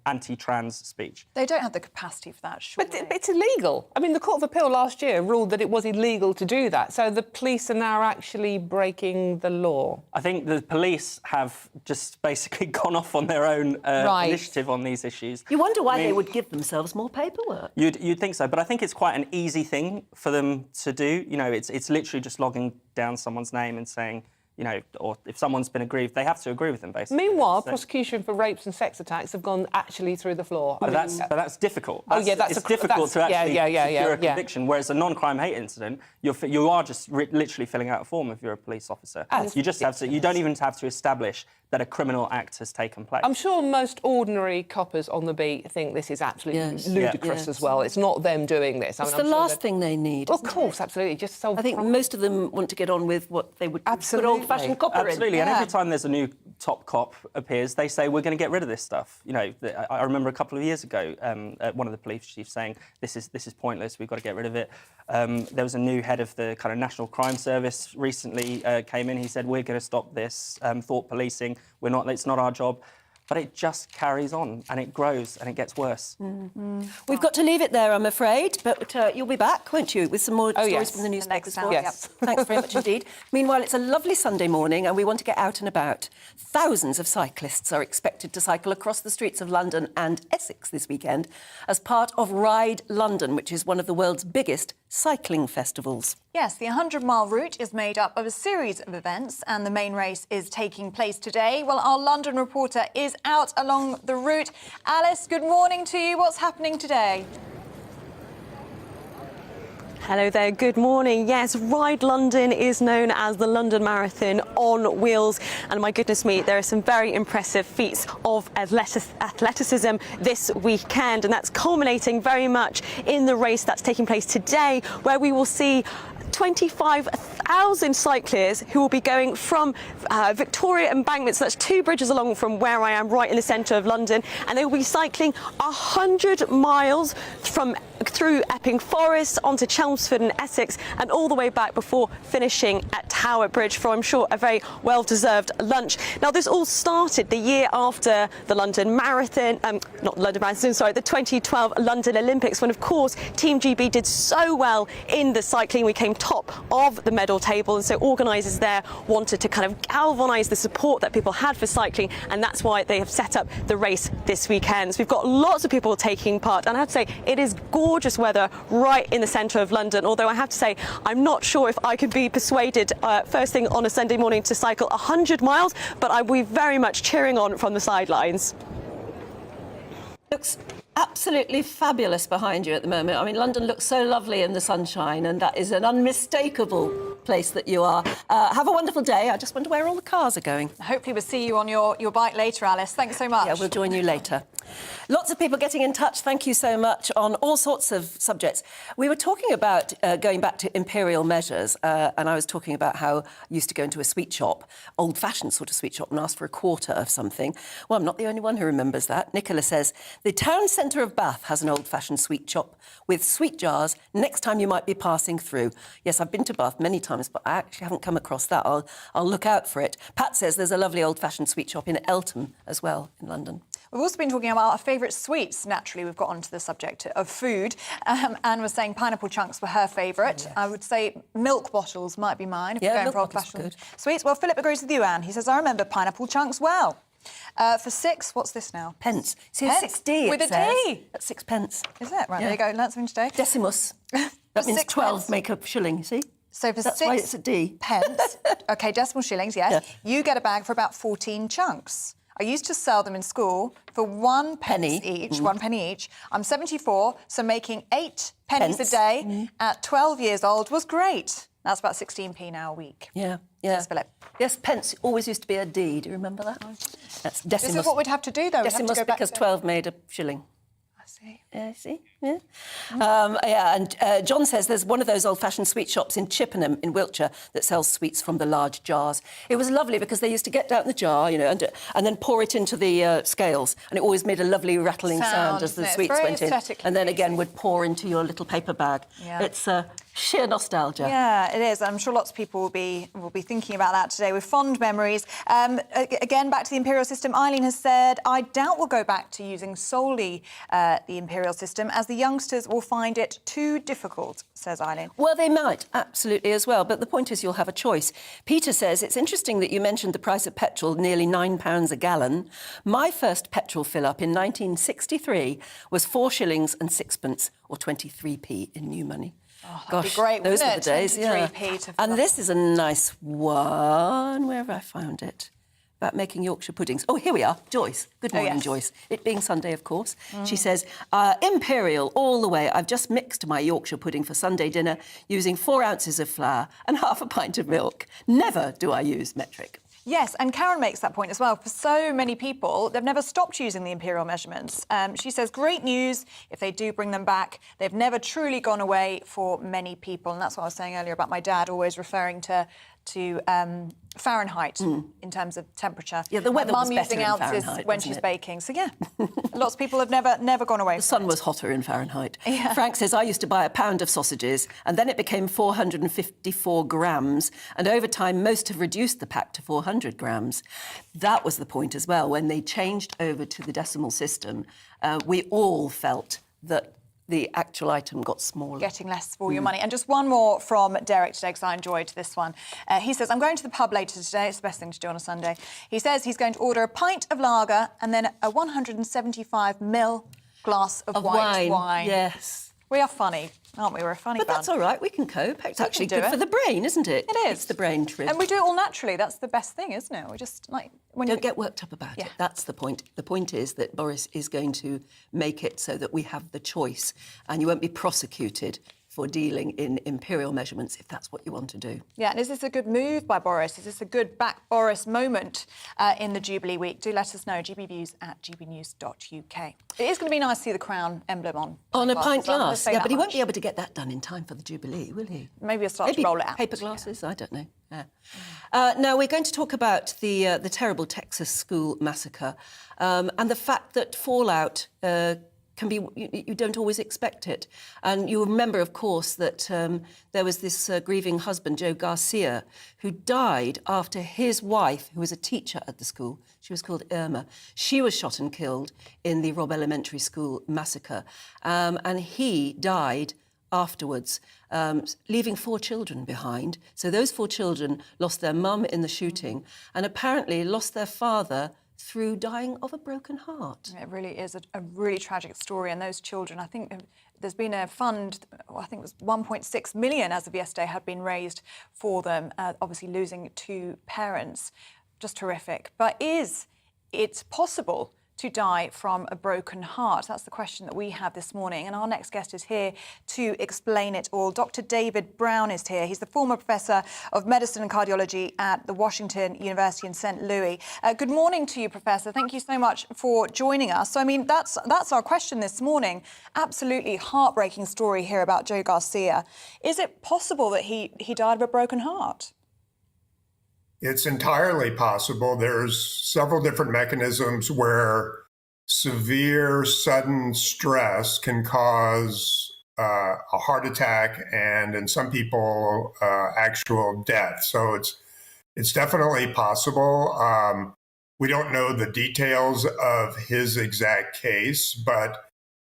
anti-trans speech. They don't have the capacity for that, surely. But it's illegal. I mean, the Court of Appeal last year ruled that it was illegal to do that, so the police are now actually breaking the law. I think the police have just basically gone off on their own initiative on these issues. You wonder why they would give themselves more paperwork. You'd think so, but I think it's quite an easy thing for them to do. You know, it's literally just logging down someone's name and saying, you know, or if someone's been aggrieved, they have to agree with them, basically. Meanwhile, prosecution for rapes and sex attacks have gone actually through the floor. But that's difficult. It's difficult to actually secure a conviction, whereas a non-crime hate incident, you are just literally filling out a form if you're a police officer. You just have to. You don't even have to establish that a criminal act has taken place. I'm sure most ordinary coppers on the beat think this is absolutely ludicrous as well. It's not them doing this. It's the last thing they need. Of course, absolutely. Just solve. I think most of them want to get on with what they would put old-fashioned copper in. Absolutely, and every time there's a new top cop appears, they say, we're going to get rid of this stuff. You know, I remember a couple of years ago, one of the police chiefs saying, this is pointless, we've got to get rid of it. There was a new head of the kind of National Crime Service recently came in. He said, we're going to stop this thought policing. It's not our job. But it just carries on and it grows and it gets worse. We've got to leave it there, I'm afraid, but you'll be back, won't you, with some more stories from the newspapers? Yes. Thanks very much indeed. Meanwhile, it's a lovely Sunday morning and we want to get out and about. Thousands of cyclists are expected to cycle across the streets of London and Essex this weekend as part of Ride London, which is one of the world's biggest cycling festivals. Yes, the 100-mile route is made up of a series of events and the main race is taking place today. Well, our London reporter is out along the route. Alice, good morning to you. What's happening today? Hello there, good morning. Yes, Ride London is known as the London Marathon on wheels. And my goodness me, there are some very impressive feats of athleticism this weekend. And that's culminating very much in the race that's taking place today, where we will see 25,000 cyclists who will be going from Victoria Embankment, so that's 2 bridges along from where I am, right in the centre of London, and they will be cycling 100 miles through Epping Forest onto Chelmsford and Essex and all the way back before finishing at Tower Bridge for, I'm sure, a very well-deserved lunch. Now, this all started the year after the London Marathon, not London Marathon, sorry, the 2012 London Olympics, when, of course, Team GB did so well in the cycling. We came top of the medal table, and so organisers there wanted to kind of galvanise the support that people had for cycling, and that's why they have set up the race this weekend. So we've got lots of people taking part, and I have to say, it is gorgeous weather right in the centre of London, although I have to say, I'm not sure if I could be persuaded first thing on a Sunday morning to cycle 100 miles, but I will be very much cheering on from the sidelines. Looks absolutely fabulous behind you at the moment. I mean, London looks so lovely in the sunshine, and that is an unmistakable place that you are. Have a wonderful day. I just wonder where all the cars are going. Hopefully we'll see you on your bike later, Alice. Thanks so much. Yeah, we'll join you later. Lots of people getting in touch. Thank you so much on all sorts of subjects. We were talking about going back to imperial measures, and I was talking about how I used to go into a sweet shop, old-fashioned sort of sweet shop, and ask for a quarter of something. Well, I'm not the only one who remembers that. Nicola says, the town centre of Bath has an old-fashioned sweet shop with sweet jars next time you might be passing through. Yes, I've been to Bath many times, but I actually haven't come across that. I'll look out for it. Pat says there's a lovely old-fashioned sweet shop in Eltham as well, in London. We've also been talking about our favourite sweets. Naturally, we've got onto the subject of food. Anne was saying pineapple chunks were her favourite. Yes. I would say milk bottles might be mine if you're going for old-fashioned sweets. Well, Philip agrees with you, Anne. He says, I remember pineapple chunks well. For 6, what's this now? Pence. See, pence? 6D, with a D. That's 6 pence. Is it? Right, there you go. Learn something today. Decimus. That means 12 pence. Make a shilling, you see? So for That's 6 why it's a D. Pence, OK, decimal shillings, yes, you get a bag for about 14 chunks. I used to sell them in school for 1 penny each, 1 penny each. I'm 74, so making 8 pennies a day at 12 years old was great. That's about 16p now a week. Yeah. Yes, Philip. Yes, pence always used to be a D. Do you remember that? That's decimus. This is what we'd have to do, though. Decimus, have to go because 12 made a shilling. I see. See? Yeah. And John says there's one of those old-fashioned sweet shops in Chippenham in Wiltshire that sells sweets from the large jars. It was lovely because they used to get down the jar, you know, and then pour it into the scales, and it always made a lovely rattling sound as the sweets went in. And then again would pour into your little paper bag. Yeah. It's sheer nostalgia. Yeah, it is. I'm sure lots of people will be thinking about that today with fond memories. Again, back to the Imperial system, Eileen has said, I doubt we'll go back to using solely the Imperial system, as the youngsters will find it too difficult, says Eileen. Well, they might, absolutely, as well. But the point is you'll have a choice. Peter says, it's interesting that you mentioned the price of petrol, nearly £9 a gallon. My first petrol fill-up in 1963 was 4 shillings and 6pence, or 23p in new money. Oh, that'd be great, those were wouldn't the it? days, yeah. 23p And this is a nice one. Where have I found it? About making Yorkshire puddings. Oh, here we are. Joyce. Good morning, Joyce. It being Sunday, of course. She says, Imperial all the way. I've just mixed my Yorkshire pudding for Sunday dinner using 4 ounces of flour and half a pint of milk. Never do I use metric. Yes, and Karen makes that point as well. For so many people, they've never stopped using the Imperial measurements. She says, great news if they do bring them back. They've never truly gone away for many people. And that's what I was saying earlier about my dad always referring to Fahrenheit in terms of temperature. Yeah, the weather was Mum better using in ounces Fahrenheit, when she's baking. So, yeah, lots of people have never gone away. The sun was hotter in Fahrenheit. Yeah. Frank says, I used to buy a pound of sausages and then it became 454 grams. And over time, most have reduced the pack to 400 grams. That was the point as well. When they changed over to the decimal system, we all felt that the actual item got smaller. Getting less for your money. And just one more from Derek today, because I enjoyed this one. He says, I'm going to the pub later today. It's the best thing to do on a Sunday. He says he's going to order a pint of lager and then a 175ml glass of white wine. Yes. We are funny, aren't we? We're a funny But bunch. that's all right. We can cope. It's actually do good it. for the brain, isn't it? It is. It's the brain trip. And we do it all naturally. That's the best thing, isn't it? We just, like... Don't get worked up about it. That's the point. The point is that Boris is going to make it so that we have the choice and you won't be prosecuted for dealing in imperial measurements if that's what you want to do. Yeah, and is this a good move by Boris? Is this a good back Boris moment in the Jubilee week? Do let us know, gbviews@gbnews.uk. It is going to be nice to see the Crown emblem on a pint glass. Yeah, but he won't much. be able to get that done in time for the Jubilee, will he? Maybe he'll start to roll it out. Paper glasses, I don't know. Yeah. Now, we're going to talk about the terrible Texas school massacre and the fact that fallout can be, you don't always expect it. And you remember, of course, that there was this grieving husband, Joe Garcia, who died after his wife, who was a teacher at the school, she was called Irma, she was shot and killed in the Robb Elementary School massacre. And he died afterwards, leaving 4 children behind. So those 4 children lost their mum in the shooting and apparently lost their father through dying of a broken heart. It really is a really tragic story. And those children, I think there's been a fund, I think it was 1.6 million as of yesterday, had been raised for them, obviously losing 2 parents. Just horrific. But is it possible to die from a broken heart? That's the question that we have this morning. And our next guest is here to explain it all. Dr. David Brown is here. He's the former professor of medicine and cardiology at the Washington University in St. Louis. Good morning to you, Professor. Thank you so much for joining us. So, I mean, that's our question this morning. Absolutely heartbreaking story here about Joe Garcia. Is it possible that he died of a broken heart? It's entirely possible. There's several different mechanisms where severe sudden stress can cause a heart attack and in some people actual death. So it's definitely possible. We don't know the details of his exact case, but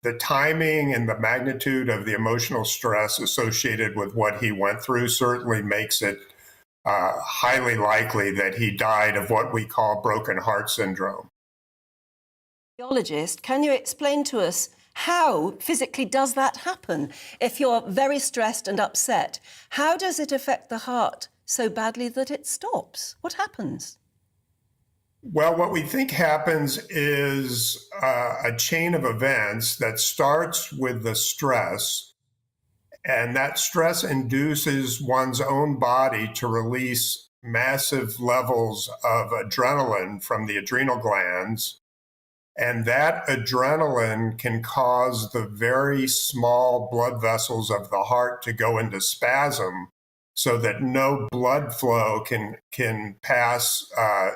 the timing and the magnitude of the emotional stress associated with what he went through certainly makes it highly likely that he died of what we call broken heart syndrome. Cardiologist, can you explain to us how physically does that happen? If you're very stressed and upset, how does it affect the heart so badly that it stops? What happens? Well, what we think happens is a chain of events that starts with the stress. And that stress induces one's own body to release massive levels of adrenaline from the adrenal glands. And that adrenaline can cause the very small blood vessels of the heart to go into spasm so that no blood flow can pass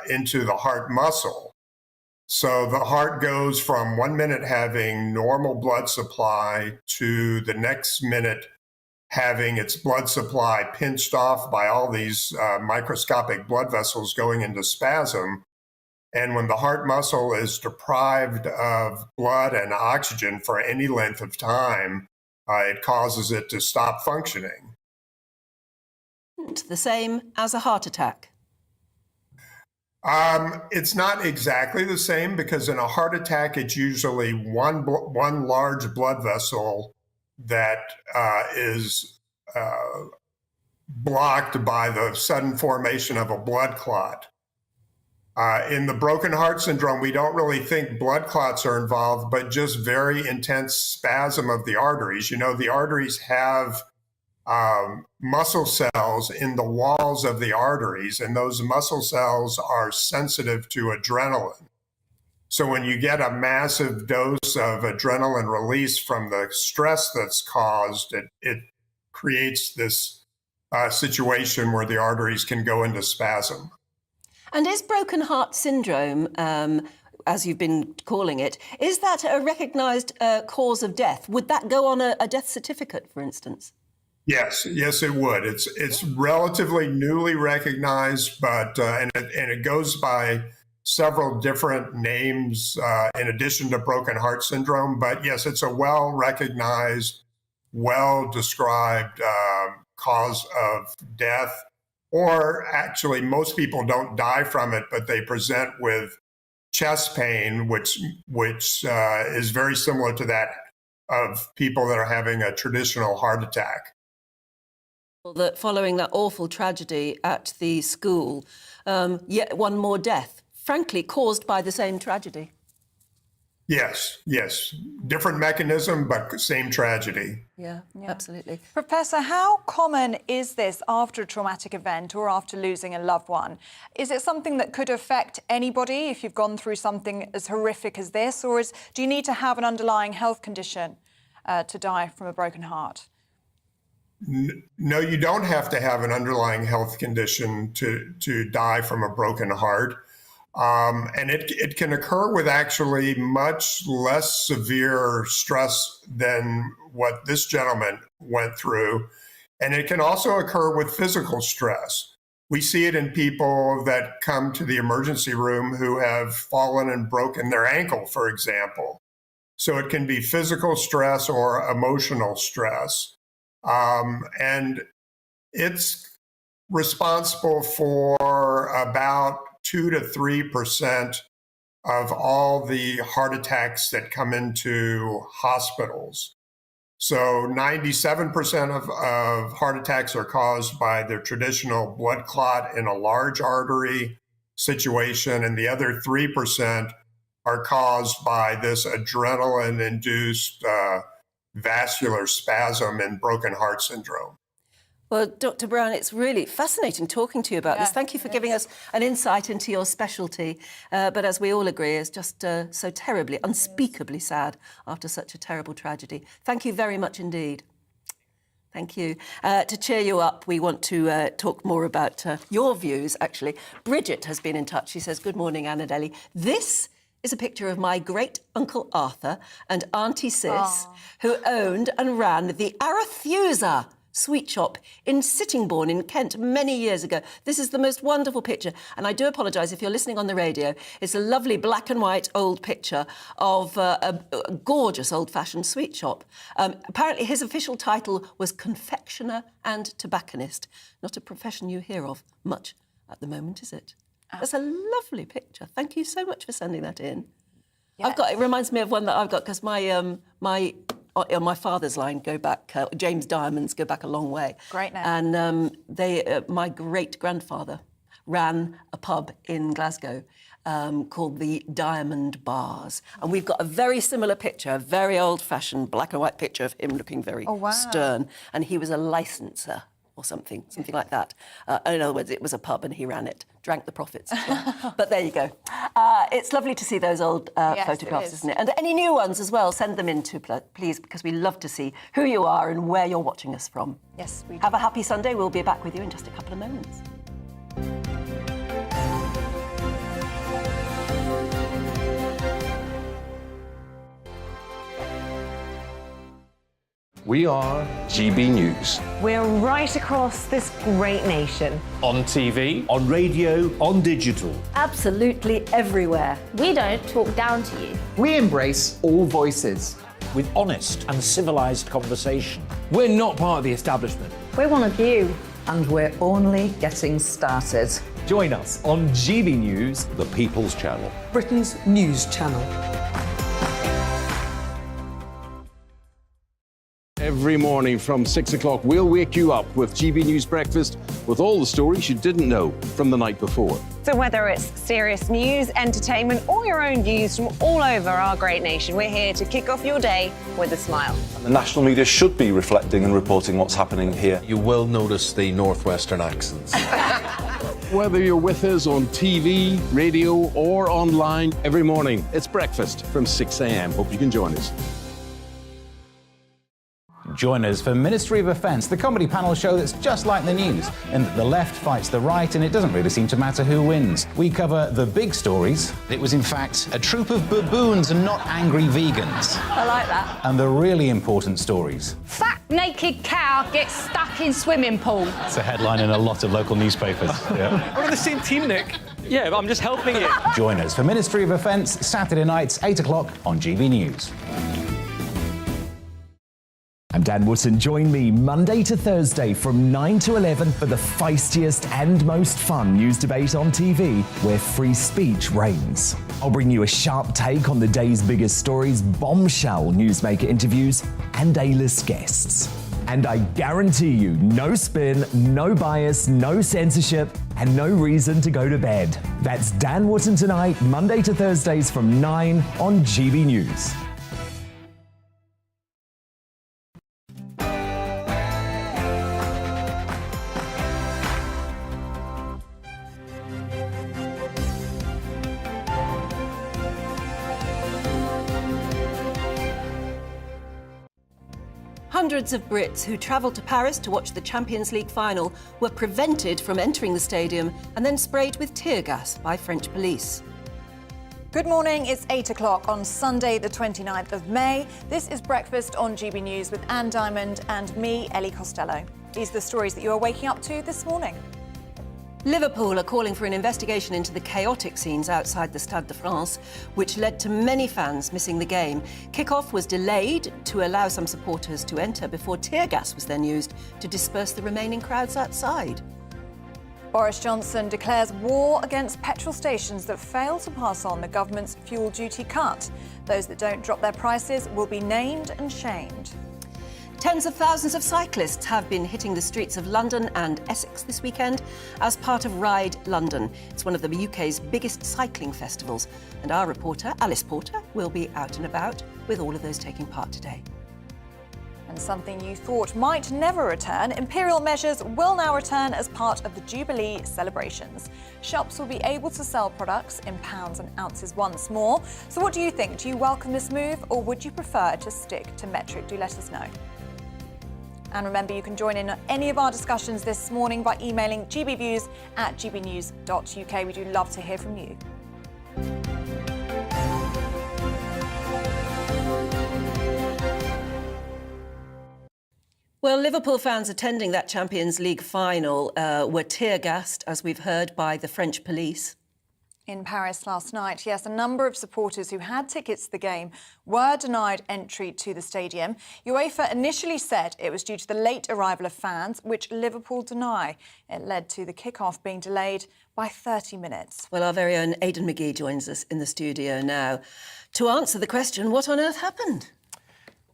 into the heart muscle. So the heart goes from 1 minute having normal blood supply to the next minute having its blood supply pinched off by all these microscopic blood vessels going into spasm. And when the heart muscle is deprived of blood and oxygen for any length of time, it causes it to stop functioning. The same as a heart attack. It's not exactly the same, because in a heart attack, it's usually one large blood vessel that is blocked by the sudden formation of a blood clot. In the broken heart syndrome, we don't really think blood clots are involved, but just very intense spasm of the arteries. You know, the arteries have muscle cells in the walls of the arteries, and those muscle cells are sensitive to adrenaline. So when you get a massive dose of adrenaline release from the stress that's caused, it creates this situation where the arteries can go into spasm. And is broken heart syndrome, as you've been calling it, is that a recognised cause of death? Would that go on a death certificate, for instance? Yes, it would. It's relatively newly recognized, but and it goes by several different names in addition to broken heart syndrome. But yes, it's a well-recognized, well-described cause of death. Or actually, most people don't die from it, but they present with chest pain, which is very similar to that of people that are having a traditional heart attack. That following that awful tragedy at the school, yet one more death, frankly caused by the same tragedy. Yes. Different mechanism, but same tragedy. Yeah, absolutely. Professor, how common is this after a traumatic event or after losing a loved one? Is it something that could affect anybody if you've gone through something as horrific as this, or do you need to have an underlying health condition to die from a broken heart? No, you don't have to have an underlying health condition to die from a broken heart. And it can occur with actually much less severe stress than what this gentleman went through. And it can also occur with physical stress. We see it in people that come to the emergency room who have fallen and broken their ankle, for example. So it can be physical stress or emotional stress. And it's responsible for about 2 to 3% of all the heart attacks that come into hospitals. So 97% of heart attacks are caused by the traditional blood clot in a large artery situation, and the other 3% are caused by this adrenaline-induced vascular spasm and broken heart syndrome. Well, Dr. Brown, it's really fascinating talking to you about this. Thank you for giving us an insight into your specialty. But as we all agree, it's just so terribly, unspeakably sad after such a terrible tragedy. Thank you very much indeed. Thank you. To cheer you up, we want to talk more about your views, actually. Bridget has been in touch. She says, "Good morning, Anna Deli. This is a picture of my great-uncle Arthur and Auntie Sis, who owned and ran the Arethusa sweet shop in Sittingbourne in Kent many years ago. This is the most wonderful picture, and I do apologise if you're listening on the radio. It's a lovely black and white old picture of a gorgeous old-fashioned sweet shop. Apparently his official title was confectioner and tobacconist. Not a profession you hear of much at the moment, is it? That's a lovely picture. Thank you so much for sending that in. Yes. It reminds me of one that I've got, because my on my father's line go back, James Diamonds go back a long way. Great name. And my great-grandfather ran a pub in Glasgow called the Diamond Bars. And we've got a very similar picture, a very old-fashioned black and white picture of him looking very stern. And he was a licenser. or something like that. In other words, it was a pub and he ran it, drank the profits as well. But there you go. It's lovely to see those old photographs, isn't it? And any new ones as well, send them in too, please, because we love to see who you are and where you're watching us from. Yes, we do. Have a happy Sunday. We'll be back with you in just a couple of moments. We are GB News. We're right across this great nation. On TV, on radio, on digital. Absolutely everywhere. We don't talk down to you. We embrace all voices. With honest and civilised conversation. We're not part of the establishment. We're one of you. And we're only getting started. Join us on GB News, The People's Channel. Britain's news channel. Every morning from 6 o'clock, we'll wake you up with GB News Breakfast with all the stories you didn't know from the night before. So whether it's serious news, entertainment, or your own views from all over our great nation, we're here to kick off your day with a smile. The national media should be reflecting and reporting what's happening here. You will notice the northwestern accents. Whether you're with us on TV, radio, or online, every morning, it's breakfast from 6 a.m. Hope you can join us. Join us for Ministry of Defence, the comedy panel show that's just like the news, in that the left fights the right and it doesn't really seem to matter who wins. We cover the big stories. It was in fact a troop of baboons and not angry vegans. I like that. And the really important stories. Fat naked cow gets stuck in swimming pool. it's a headline in a lot of local newspapers. Yeah. We're on the same team, Nick. Yeah, but I'm just helping you. Join us for Ministry of Defence, Saturday nights, 8 o'clock on GB News. I'm Dan Wootton. Join me Monday to Thursday from 9 to 11 for the feistiest and most fun news debate on TV, where free speech reigns. I'll bring you a sharp take on the day's biggest stories, bombshell newsmaker interviews, and A-list guests. And I guarantee you, no spin, no bias, no censorship, and no reason to go to bed. That's Dan Wootton tonight, Monday to Thursdays from 9 on GB News. Hundreds of Brits who travelled to Paris to watch the Champions League final were prevented from entering the stadium and then sprayed with tear gas by French police. Good morning, it's 8 o'clock on Sunday the 29th of May. This is Breakfast on GB News with Anne Diamond and me, Ellie Costello. These are the stories that you are waking up to this morning. Liverpool are calling for an investigation into the chaotic scenes outside the Stade de France, which led to many fans missing the game. Kick-off was delayed to allow some supporters to enter before tear gas was then used to disperse the remaining crowds outside. Boris Johnson declares war against petrol stations that fail to pass on the government's fuel duty cut. Those that don't drop their prices will be named and shamed. Tens of thousands of cyclists have been hitting the streets of London and Essex this weekend as part of Ride London. It's one of the UK's biggest cycling festivals, and our reporter, Alice Porter, will be out and about with all of those taking part today. And something you thought might never return, Imperial measures will now return as part of the Jubilee celebrations. Shops will be able to sell products in pounds and ounces once more. So what do you think? Do you welcome this move, or would you prefer to stick to metric? Do let us know. And remember, you can join in on any of our discussions this morning by emailing gbviews@gbnews.uk. We do love to hear from you. Well, Liverpool fans attending that Champions League final were tear-gassed, as we've heard, by the French police. In Paris last night, yes, a number of supporters who had tickets to the game were denied entry to the stadium. UEFA initially said it was due to the late arrival of fans, which Liverpool deny. It led to the kick-off being delayed by 30 minutes. Well, our very own Aidan McGee joins us in the studio now to answer the question, what on earth happened?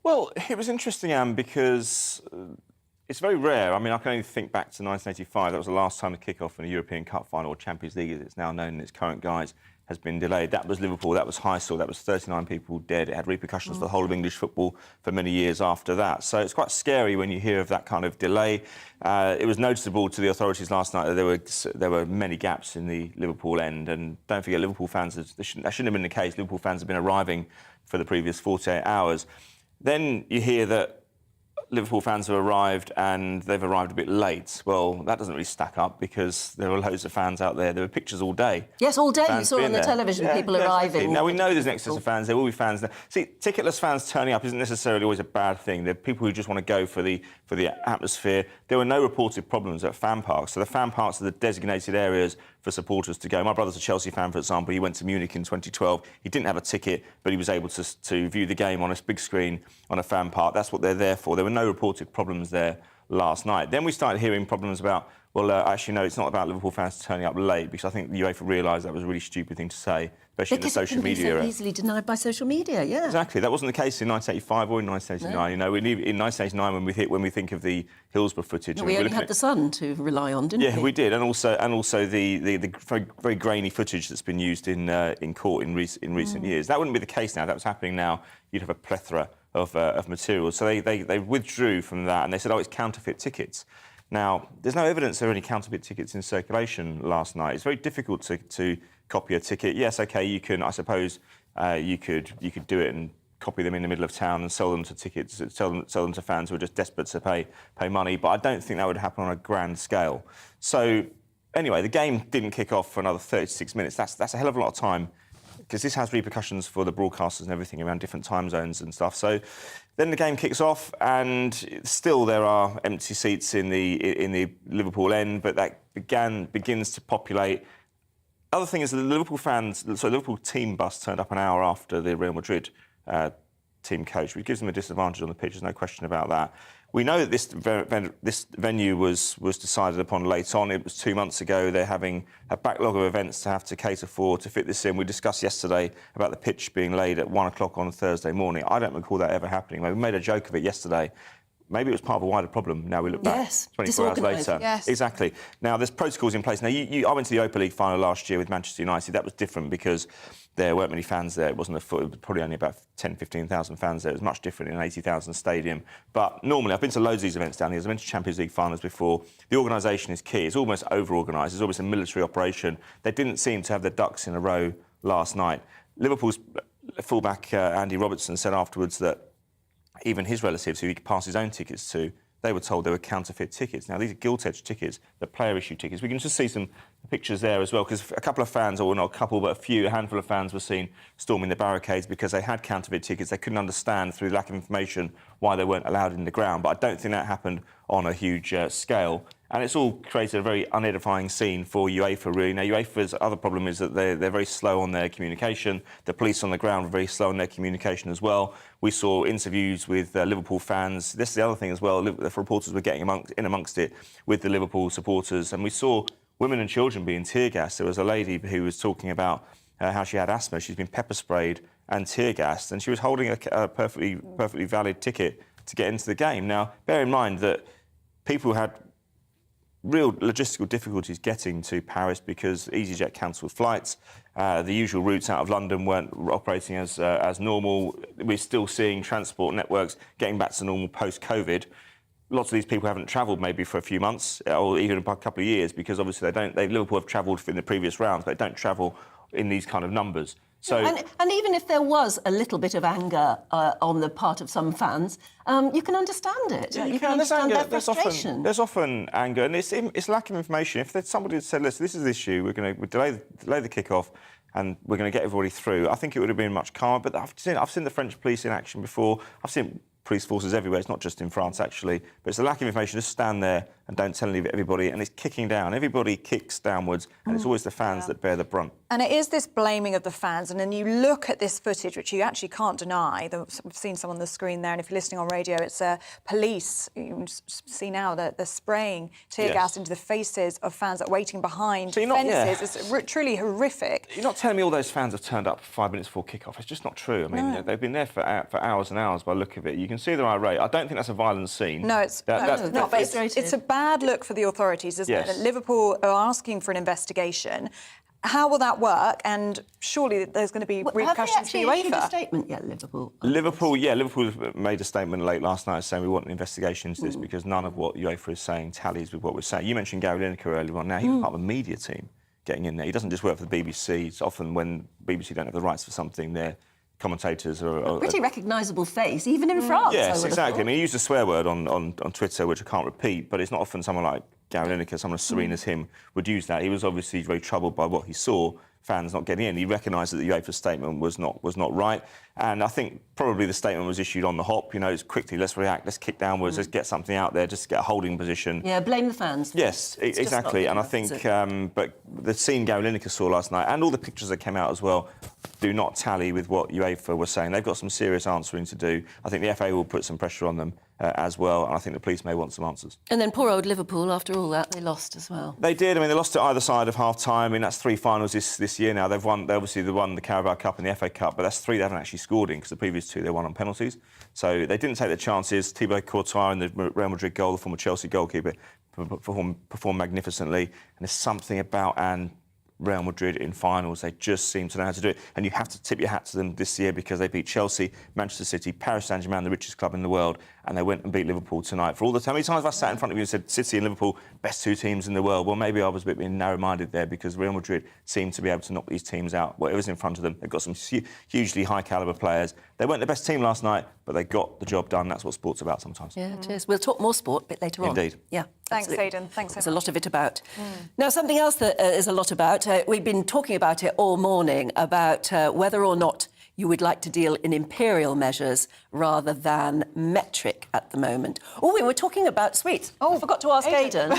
Well, it was interesting, Anne, because it's very rare. I mean, I can only think back to 1985. That was the last time the kick-off in a European Cup final, or Champions League as it's now known in its current guise, has been delayed. That was Liverpool, that was Heysel, that was 39 people dead. It had repercussions for the whole of English football for many years after that. So it's quite scary when you hear of that kind of delay. It was noticeable to the authorities last night that there were many gaps in the Liverpool end. And don't forget, Liverpool fans, that shouldn't have been the case. Liverpool fans have been arriving for the previous 48 hours. Then you hear that Liverpool fans have arrived and they've arrived a bit late. Well, that doesn't really stack up because there were loads of fans out there. There were pictures all day. Yes, all day. You saw on the television people arriving. Exactly. Now, we know there's an excess of fans. There will be fans there. See, ticketless fans turning up isn't necessarily always a bad thing. There are people who just want to go for the atmosphere. There were no reported problems at fan parks. So the fan parks are the designated areas for supporters to go. My brother's a Chelsea fan, for example. He went to Munich in 2012. He didn't have a ticket, but he was able to view the game on a big screen on a fan park. That's what they're there for. There were no reported problems there last night. Then we started hearing problems about, well, actually, no, it's not about Liverpool fans turning up late, because I think the UEFA realised that was a really stupid thing to say, especially in the social media era. Because it can be so easily denied by social media, yeah. Exactly. That wasn't the case in 1985 or in 1989. No. You know, in 1989, when we think of the Hillsborough footage... No, we only had the Sun to rely on, didn't we? Yeah, we did. And also the very, very grainy footage that's been used in court in recent years. That wouldn't be the case now. If that was happening now, you'd have a plethora of material. So they withdrew from that, and they said, oh, it's counterfeit tickets. Now, there's no evidence there were any counterfeit tickets in circulation last night. It's very difficult to copy a ticket. Yes, OK, you can, I suppose, you could do it and copy them in the middle of town and sell them to tickets, sell them to fans who are just desperate to pay money. But I don't think that would happen on a grand scale. So, anyway, the game didn't kick off for another 36 minutes. That's a hell of a lot of time, because this has repercussions for the broadcasters and everything around different time zones and stuff. So then the game kicks off, and still there are empty seats in the Liverpool end, but that begins to populate. Other thing is that the Liverpool team bus turned up an hour after the Real Madrid team coach, which gives them a disadvantage on the pitch. There's no question about that. We know that this venue was decided upon late on. It was 2 months ago. They're having a backlog of events to have to cater for to fit this in. We discussed yesterday about the pitch being laid at 1 o'clock on Thursday morning. I don't recall that ever happening. We made a joke of it yesterday. Maybe it was part of a wider problem. Now we look back 24 hours later. Yes. Exactly. Now, there's protocols in place. Now, I went to the Europa League final last year with Manchester United. That was different because there weren't many fans there. It wasn't it was probably only about 10, 15,000 fans there. It was much different in an 80,000 stadium. But normally, I've been to loads of these events down here. I've been to Champions League finals before. The organisation is key. It's almost over-organised. It's almost a military operation. They didn't seem to have their ducks in a row last night. Liverpool's fullback Andy Robertson said afterwards that even his relatives, who he passed his own tickets to, they were told they were counterfeit tickets. Now, these are gilt-edged tickets, they're player-issue tickets. We can just see some pictures there as well, because a couple of fans, or not a couple, but a handful of fans were seen storming the barricades because they had counterfeit tickets. They couldn't understand, through lack of information, why they weren't allowed in the ground. But I don't think that happened on a huge scale. And it's all created a very unedifying scene for UEFA, really. Now, UEFA's other problem is that they're very slow on their communication. The police on the ground were very slow on their communication as well. We saw interviews with Liverpool fans. This is the other thing as well. The reporters were getting amongst it with the Liverpool supporters. And we saw women and children being tear-gassed. There was a lady who was talking about how she had asthma. She's been pepper-sprayed and tear-gassed, and she was holding a perfectly valid ticket to get into the game. Now, bear in mind that people had real logistical difficulties getting to Paris because EasyJet cancelled flights. The usual routes out of London weren't operating as normal. We're still seeing transport networks getting back to normal post-COVID. Lots of these people haven't travelled maybe for a few months or even a couple of years, because obviously Liverpool have travelled in the previous rounds, but they don't travel in these kind of numbers. So, and even if there was a little bit of anger on the part of some fans, you can understand it. Yeah, you can understand their frustration. There's often anger, and it's lack of information. If somebody had said, listen, this is the issue, we're going to delay the kick-off and we're going to get everybody through, I think it would have been much calmer. But I've seen the French police in action before. I've seen police forces everywhere. It's not just in France, actually. But it's a lack of information. Just stand there and don't tell everybody. And it's kicking down. Everybody kicks downwards, and it's always the fans that bear the brunt. And it is this blaming of the fans. And then you look at this footage, which you actually can't deny. We've seen some on the screen there. And if you're listening on radio, it's police. You can see now that they're spraying tear gas into the faces of fans that are waiting behind fences. It's truly horrific. You're not telling me all those fans have turned up 5 minutes before kick-off. It's just not true. I mean, they've been there for hours and hours by the look of it. You can see they're irate. I don't think that's a violent scene. No, it's not. But it's a bad look for the authorities, isn't it? That Liverpool are asking for an investigation. How will that work? And surely there's going to be repercussions for UEFA. Have they actually issued a statement yet, Liverpool? Liverpool made a statement late last night saying we want an investigation into this because none of what UEFA is saying tallies with what we're saying. You mentioned Gary Lineker earlier on. Now, he was part of a media team getting in there. He doesn't just work for the BBC. It's often when BBC don't have the rights for something, their commentators are... A pretty recognisable face, even in France. Yes, exactly. I mean, he used a swear word on Twitter, which I can't repeat, but it's not often someone like Gary Lineker, someone as serene as him, would use that. He was obviously very troubled by what he saw, fans not getting in. He recognised that the UEFA statement was not right, and I think probably the statement was issued on the hop. You know, it's quickly, let's react, let's kick downwards, let's get something out there, just get a holding position. Yeah, blame the fans. Yes, exactly. And I think, but the scene Gary Lineker saw last night, and all the pictures that came out as well, do not tally with what UEFA were saying. They've got some serious answering to do. I think the FA will put some pressure on them as well, and I think the police may want some answers. And then poor old Liverpool, after all that, they lost as well. They did. I mean, they lost at either side of half-time. I mean, that's 3 finals this year now. They obviously won the Carabao Cup and the FA Cup, but that's 3 they haven't actually scored in because the previous 2 they won on penalties. So they didn't take their chances. Thibaut Courtois in the Real Madrid goal, the former Chelsea goalkeeper, performed magnificently. And there's something about Real Madrid in finals, they just seem to know how to do it. And you have to tip your hat to them this year because they beat Chelsea, Manchester City, Paris Saint-Germain, the richest club in the world, and they went and beat Liverpool tonight. For all the time, how many times have I sat in front of you and said City and Liverpool, best 2 teams in the world? Well, maybe I was a bit being narrow-minded there because Real Madrid seemed to be able to knock these teams out. Whatever's in front of them, they've got some hugely high-calibre players. They weren't the best team last night, but they got the job done. That's what sport's about sometimes. Yeah, it is. We'll talk more sport a bit later on. Indeed. Yeah. Thanks, absolutely. Aidan. Thanks so much. There's a lot of it about. Now, something else that is a lot about, we've been talking about it all morning, about whether or not you would like to deal in imperial measures rather than metric at the moment. Oh, we were talking about sweets. Oh, I forgot to ask Aidan.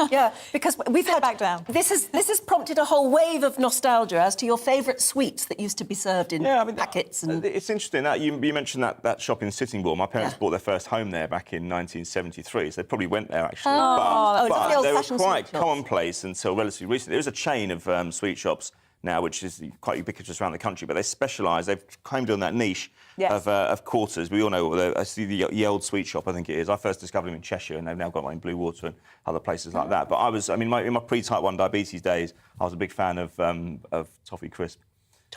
Yeah, because we've had back down. This has prompted a whole wave of nostalgia as to your favourite sweets that used to be served in packets. And it's interesting that you mentioned that shop in Sittingbourne. My parents bought their first home there back in 1973, so they probably went there actually. But they were quite commonplace until relatively recently. There was a chain of sweet shops now, which is quite ubiquitous around the country, but they specialise. They've claimed on that niche of quarters. We all know I see the Old Sweet Shop, I think it is. I first discovered them in Cheshire, and they've now got one in Blue Water and other places like that. But in my pre-type 1 diabetes days, I was a big fan of Toffee Crisp.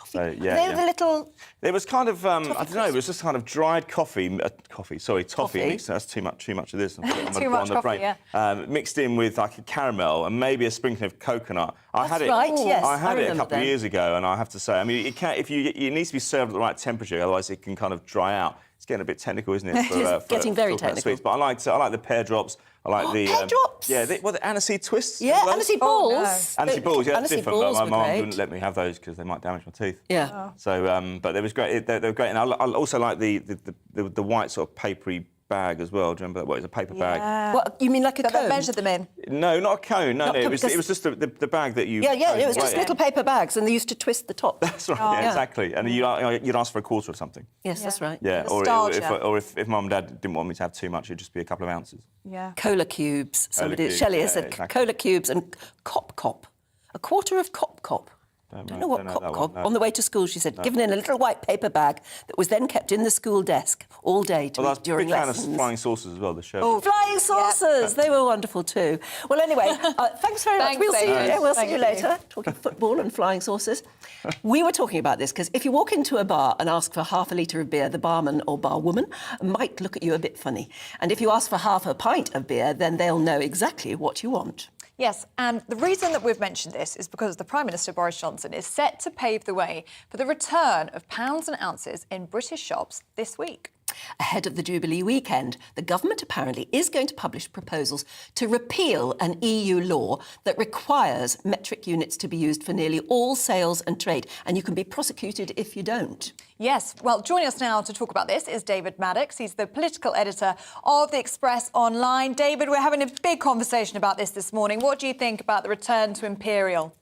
So, they were the little... It was kind of, I don't know, it was just kind of dried toffee mixed. That's too much of this. Too much coffee, yeah. Mixed in with like a caramel and maybe a sprinkling of coconut. I had it a couple of years ago, and I have to say, I mean, it needs to be served at the right temperature, otherwise it can kind of dry out. It's getting a bit technical, isn't it? It's getting very technical. Sweets. But I like the pear drops. I like the pear drops. Yeah, the aniseed twists. Yeah, aniseed balls. Aniseed balls. Yeah, that's different. But my mum great. wouldn't let me have those because they might damage my teeth. Yeah. So, but they was great. They were great, and I also like the white sort of papery bag as well. Do you remember that? What is a paper bag? What, you mean like a cone? That measured them in? No, not a cone. No, it was just the bag that you... Yeah, it was just little paper bags, and they used to twist the top. That's right, exactly. And you'd ask for a quarter of something. Yes, that's right. Yeah, or if Mum and Dad didn't want me to have too much, it'd just be a couple of ounces. Yeah. Cola cubes. Shelley has said exactly. cola cubes and cop. A quarter of cop. Don't know what cop. On the way to school, she said, given in a little white paper bag that was then kept in the school desk all day during lessons. I was a big fan of flying saucers as well, the show. Oh, flying saucers! They were wonderful too. Well, anyway, thanks very much. We'll see you. Yeah, we'll see you later. Talking football and flying saucers. We were talking about this because if you walk into a bar and ask for half a litre of beer, the barman or barwoman might look at you a bit funny. And if you ask for half a pint of beer, then they'll know exactly what you want. Yes, and the reason that we've mentioned this is because the Prime Minister, Boris Johnson, is set to pave the way for the return of pounds and ounces in British shops this week. Ahead of the Jubilee weekend, the government apparently is going to publish proposals to repeal an EU law that requires metric units to be used for nearly all sales and trade, and you can be prosecuted if you don't. Yes, well, joining us now to talk about this is David Maddox. He's the political editor of The Express Online. David, we're having a big conversation about this morning. What do you think about the return to Imperial?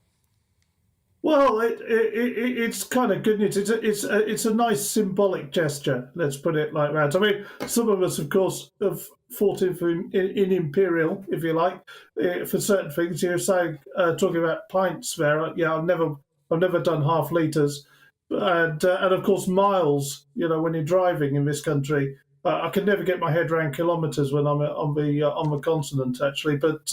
Well, it's kind of good news. It's a nice symbolic gesture. Let's put it like that. I mean, some of us, of course, have fought in Imperial, if you like, for certain things. You're saying talking about pints there. Yeah, I've never done half litres, and of course miles. You know, when you're driving in this country, I can never get my head around kilometres when I'm on the continent actually, but.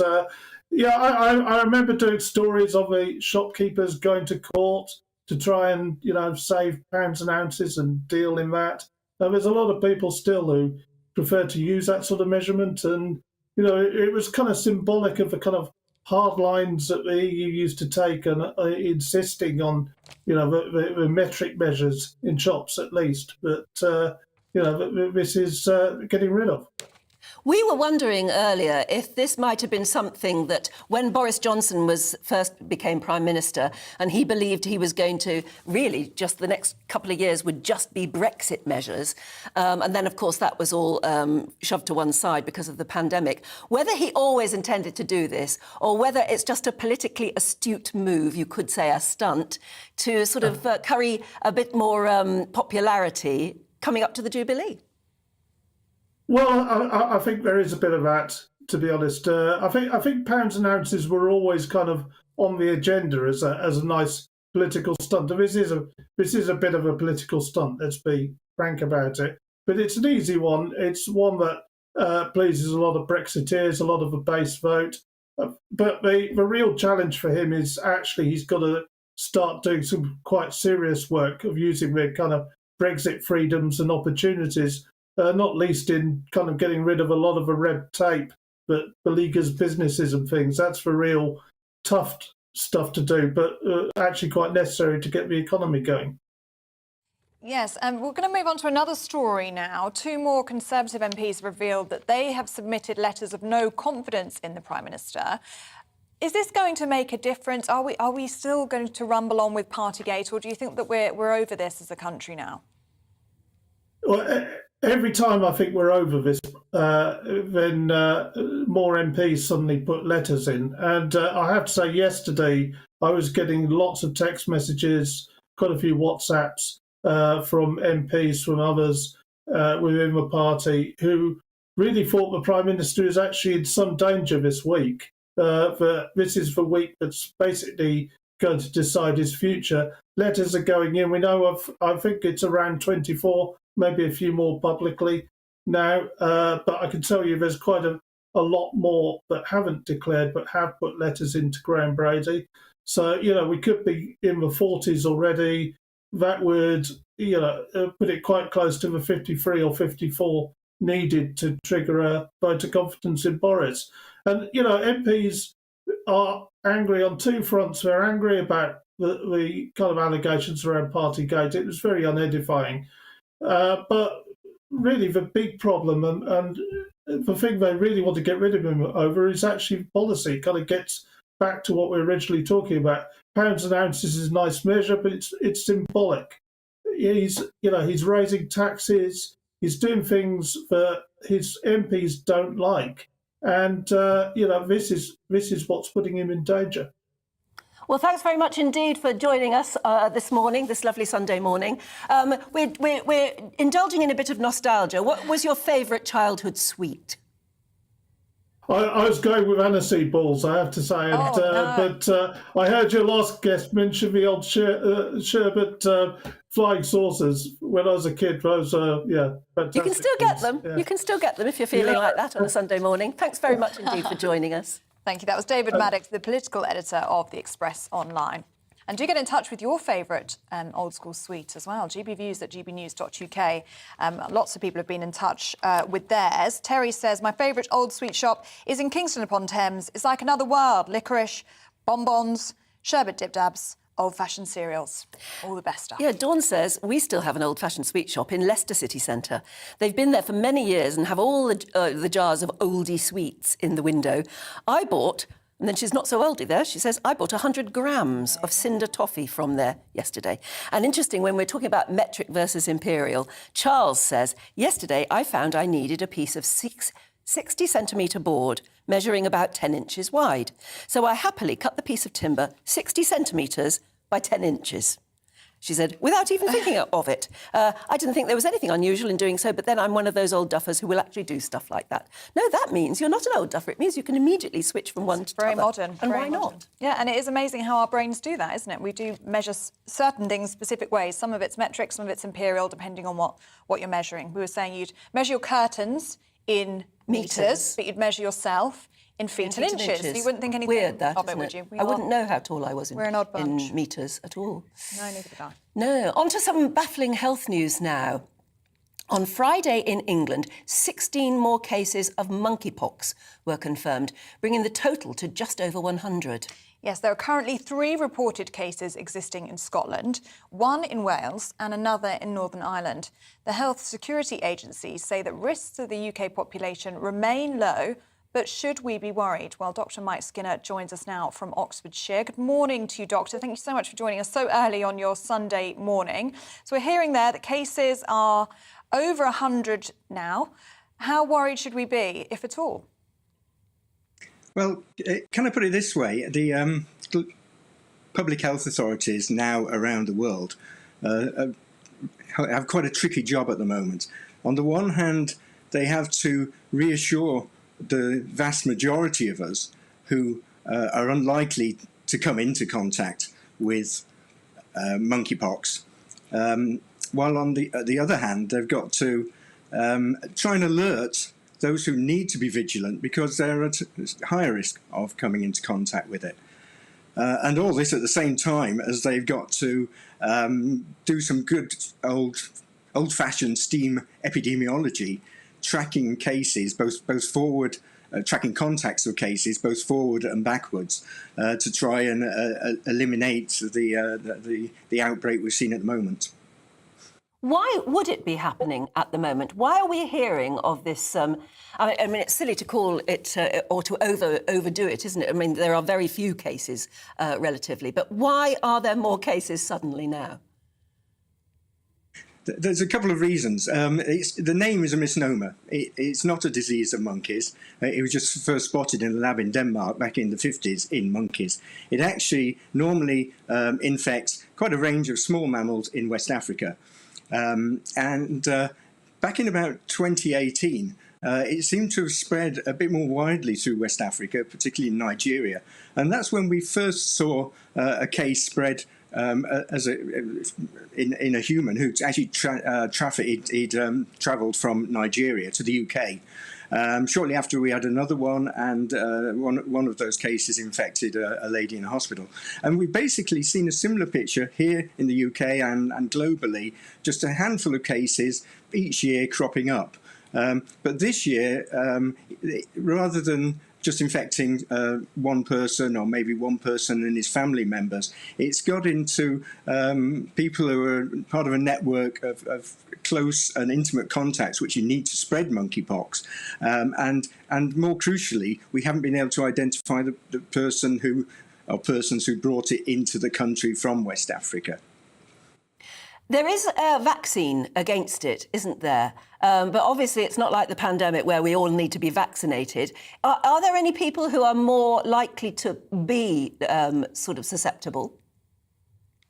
yeah, I remember doing stories of the shopkeepers going to court to try and, save pounds and ounces and deal in that. And there's a lot of people still who prefer to use that sort of measurement. And, it was kind of symbolic of the kind of hard lines that the EU used to take and insisting on, the metric measures in shops at least. But, this is getting rid of. We were wondering earlier if this might have been something that when Boris Johnson first became Prime Minister and he believed he was going to really just the next couple of years would just be Brexit measures. And then, of course, that was all shoved to one side because of the pandemic. Whether he always intended to do this or whether it's just a politically astute move, you could say a stunt, to sort of curry a bit more popularity coming up to the Jubilee. Well, I think there is a bit of that, to be honest. I think pounds and ounces were always kind of on the agenda as a nice political stunt. This is a bit of a political stunt. Let's be frank about it. But it's an easy one. It's one that pleases a lot of Brexiteers, a lot of the base vote. But the real challenge for him is actually he's got to start doing some quite serious work of using the kind of Brexit freedoms and opportunities. Not least in kind of getting rid of a lot of the red tape that beleaguers businesses and things. That's the real tough stuff to do, but actually quite necessary to get the economy going. Yes, and we're going to move on to another story now. 2 more Conservative MPs revealed that they have submitted letters of no confidence in the Prime Minister. Is this going to make a difference? Are we still going to rumble on with Partygate, or do you think that we're over this as a country now? Well, every time I think we're over this, then more MPs suddenly put letters in. And I have to say, yesterday I was getting lots of text messages, quite a few WhatsApps from MPs, from others within the party who really thought the Prime Minister is actually in some danger this week. This is the week that's basically going to decide his future. Letters are going in. We know of, I think it's around 24, maybe a few more publicly now. But I can tell you there's quite a lot more that haven't declared but have put letters into Graham Brady. So, we could be in the 40s already. That would, put it quite close to the 53 or 54 needed to trigger a vote of confidence in Boris. And, MPs are angry on 2 fronts. They're angry about the kind of allegations around Partygate. It was very unedifying. But really the big problem and the thing they really want to get rid of him over is actually policy. It kind of gets back to what we were originally talking about. Pounds and ounces is a nice measure, but it's symbolic. He's raising taxes. He's doing things that his MPs don't like. And, this is what's putting him in danger. Well, thanks very much indeed for joining us this morning, this lovely Sunday morning. We're indulging in a bit of nostalgia. What was your favourite childhood sweet? I was going with aniseed balls, I have to say. But I heard your last guest mention the old sherbet flying saucers when I was a kid. Those fantastic. You can still get them. Yeah. You can still get them if you're feeling like that on a Sunday morning. Thanks very much indeed for joining us. Thank you. That was David Maddox, the political editor of The Express Online. And do get in touch with your favourite old school sweet as well. GBViews at gbnews.uk. Lots of people have been in touch with theirs. Terry says, my favourite old sweet shop is in Kingston upon Thames. It's like another world. Licorice, bonbons, sherbet dip-dabs, old-fashioned cereals. All the best stuff. Yeah, Dawn says, we still have an old-fashioned sweet shop in Leicester city centre. They've been there for many years and have all the jars of oldie sweets in the window. I bought, and then she's not so oldie there, she says, I bought 100 grams of cinder toffee from there yesterday. And interesting, when we're talking about metric versus imperial, Charles says, yesterday I found I needed a piece of 60-centimetre board measuring about 10 inches wide. So I happily cut the piece of timber 60 centimetres by 10 inches. She said, without even thinking of it. I didn't think there was anything unusual in doing so, but then I'm one of those old duffers who will actually do stuff like that. No, that means you're not an old duffer. It means you can immediately switch from one to the other. Very modern. And why not? Yeah, and it is amazing how our brains do that, isn't it? We do measure certain things specific ways. Some of it's metric, some of it's imperial, depending on what you're measuring. We were saying you'd measure your curtains in metres, but you'd measure yourself in feet and inches. You wouldn't think anything Weird, that, of it, isn't would you? I wouldn't know how tall I was We're an odd bunch. in metres at all. No, neither would I. No. On to some baffling health news now. On Friday in England, 16 more cases of monkeypox were confirmed, bringing the total to just over 100. Yes, there are currently 3 reported cases existing in Scotland, 1 in Wales and another in Northern Ireland. The health security agencies say that risks to the UK population remain low, but should we be worried? Well, Dr. Mike Skinner joins us now from Oxfordshire. Good morning to you, Doctor. Thank you so much for joining us so early on your Sunday morning. So we're hearing there that cases are over 100 now. How worried should we be, if at all? Well, can I put it this way? The public health authorities now around the world have quite a tricky job at the moment. On the one hand, they have to reassure the vast majority of us who are unlikely to come into contact with monkeypox, while on the other hand, they've got to try and alert those who need to be vigilant because they're at higher risk of coming into contact with it. And all this at the same time as they've got to do some good old-fashioned STEAM epidemiology, tracking cases, both forward, tracking contacts of cases, both forward and backwards, to try and eliminate the outbreak we've seen at the moment. Why would it be happening at the moment? Why are we hearing of this? I mean, it's silly to call it or to overdo it, isn't it? I mean, there are very few cases relatively, but why are there more cases suddenly now? There's a couple of reasons. The name is a misnomer. It's not a disease of monkeys. It was just first spotted in a lab in Denmark back in the 50s in monkeys. It actually normally infects quite a range of small mammals in West Africa. Back in about 2018, it seemed to have spread a bit more widely through West Africa, particularly in Nigeria. And that's when we first saw a case spread in a human who actually travelled from Nigeria to the UK. Shortly after, we had another one, and one of those cases infected a lady in a hospital. And we've basically seen a similar picture here in the UK and globally, just a handful of cases each year cropping up. But this year, rather than just infecting one person or maybe one person and his family members, it's got into people who are part of a network of close and intimate contacts which you need to spread monkeypox. And more crucially, we haven't been able to identify the person who or persons who brought it into the country from West Africa. There is a vaccine against it, isn't there? But obviously it's not like the pandemic where we all need to be vaccinated. Are there any people who are more likely to be sort of susceptible?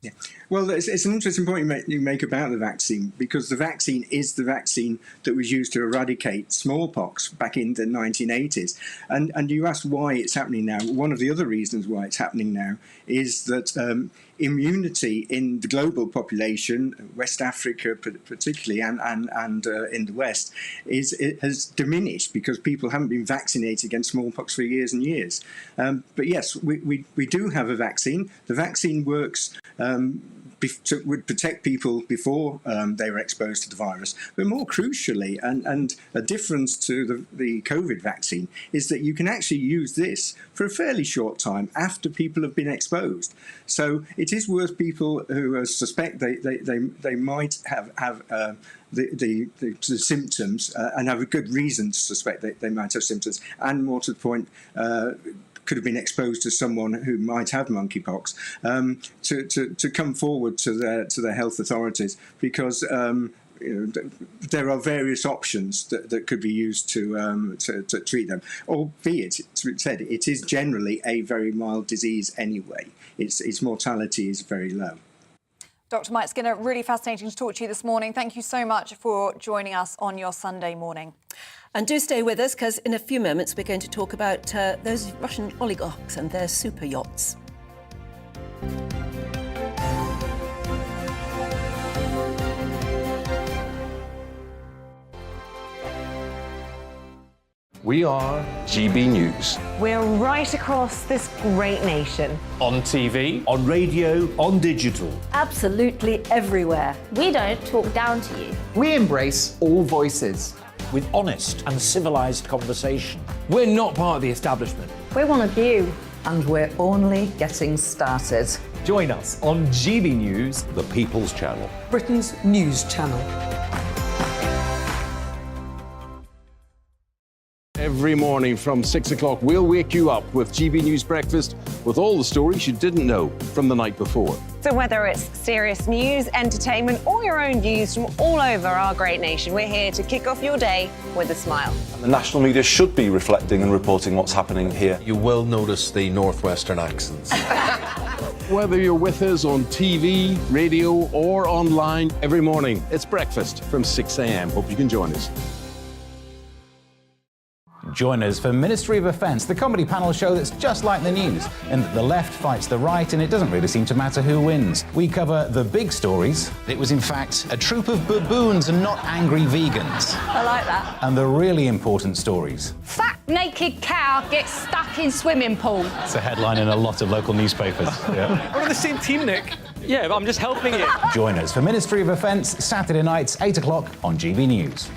Yeah. Well, it's an interesting point you make about the vaccine, because the vaccine is the vaccine that was used to eradicate smallpox back in the 1980s. And you asked why it's happening now. One of the other reasons why it's happening now is that immunity in the global population, West Africa particularly, and in the West, it has diminished because people haven't been vaccinated against smallpox for years and years. But yes, we do have a vaccine. The vaccine works would protect people before they were exposed to the virus. But more crucially, and a difference to the COVID vaccine, is that you can actually use this for a fairly short time after people have been exposed. So it is worth people who suspect they might have the symptoms and have a good reason to suspect they might have symptoms, and more to the point, could have been exposed to someone who might have monkeypox, to come forward to their health authorities, because there are various options that could be used to treat them. Albeit, said, it is generally a very mild disease anyway. Its mortality is very low. Dr. Mike Skinner, really fascinating to talk to you this morning. Thank you so much for joining us on your Sunday morning. And do stay with us, because in a few moments we're going to talk about those Russian oligarchs and their super yachts. We are GB News. We're right across this great nation. On TV, on radio, on digital. Absolutely everywhere. We don't talk down to you. We embrace all voices. With honest and civilised conversation. we're not part of the establishment. We're one of you. And we're only getting started. Join us on GB News, The People's Channel. Britain's news channel. Every morning from 6 o'clock, we'll wake you up with GB News Breakfast with all the stories you didn't know from the night before. So whether it's serious news, entertainment, or your own views from all over our great nation, we're here to kick off your day with a smile. And the national media should be reflecting and reporting what's happening here. You will notice the northwestern accents. Whether you're with us on TV, radio, or online, every morning, it's breakfast from 6 a.m. Hope you can join us. Join us for Ministry of Defence, the comedy panel show that's just like the news, in that the left fights the right and it doesn't really seem to matter who wins. We cover the big stories. It was in fact a troop of baboons and not angry vegans. I like that. And the really important stories. Fat naked cow gets stuck in swimming pool. It's a headline in a lot of local newspapers. Yeah. We're on the same team, Nick. Yeah, but I'm just helping you. Join us for Ministry of Defence, Saturday nights, 8 o'clock on GB News.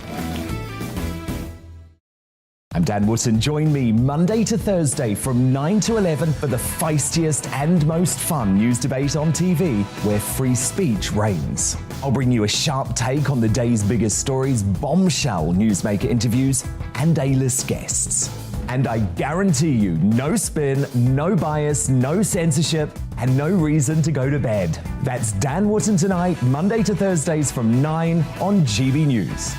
I'm Dan Wootton. Join me Monday to Thursday from 9 to 11 for the feistiest and most fun news debate on TV, where free speech reigns. I'll bring you a sharp take on the day's biggest stories, bombshell newsmaker interviews, and A-list guests. And I guarantee you, no spin, no bias, no censorship, and no reason to go to bed. That's Dan Wootton tonight, Monday to Thursdays from 9 on GB News.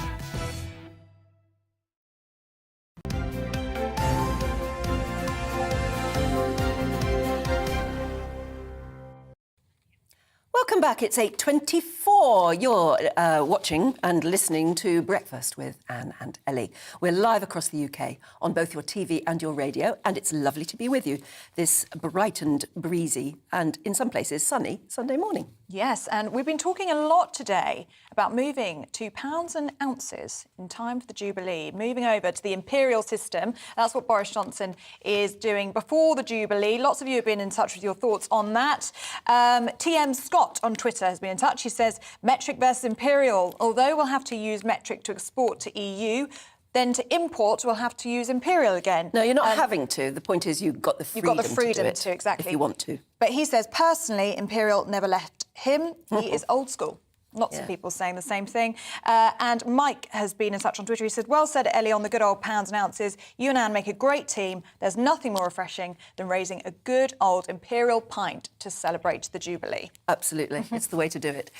Welcome back. It's 8:24. You're watching and listening to Breakfast with Anne and Ellie. We're live across the UK on both your TV and your radio, and it's lovely to be with you this bright and breezy and, in some places, sunny Sunday morning. Yes, and we've been talking a lot today about moving to pounds and ounces in time for the Jubilee, moving over to the Imperial system. That's what Boris Johnson is doing before the Jubilee. Lots of you have been in touch with your thoughts on that. TM Scott on Twitter has been in touch. He says, metric versus Imperial. Although we'll have to use metric to export to EU, then to import, we'll have to use Imperial again. No, you're not having to. The point is you've got the freedom, to do it, exactly. if you want to. But he says, personally, Imperial never left him. He is old school. Lots of people saying the same thing. And Mike has been in touch on Twitter. He said, well said, Ellie, on the good old pounds and ounces. You and Anne make a great team. There's nothing more refreshing than raising a good old Imperial pint to celebrate the Jubilee. Absolutely. It's the way to do it.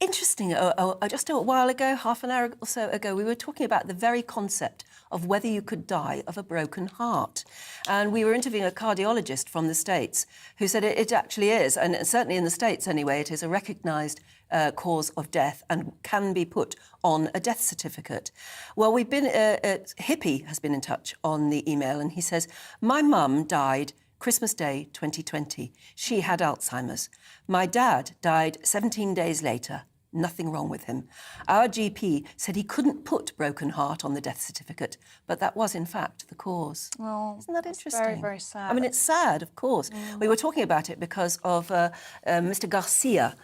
Interesting, just a while ago, half an hour or so ago, we were talking about the very concept of whether you could die of a broken heart. And we were interviewing a cardiologist from the States who said it actually is, and certainly in the States anyway, it is a recognised cause of death and can be put on a death certificate. Well, we've been, Hippie has been in touch on the email, and he says, my mum died Christmas Day 2020. She had Alzheimer's. My dad died 17 days later. Nothing wrong with him. Our GP said he couldn't put broken heart on the death certificate, but that was in fact the cause. Oh, isn't that interesting? Very, very sad. I mean, it's sad, of course. We were talking about it because of Mr. Garcia,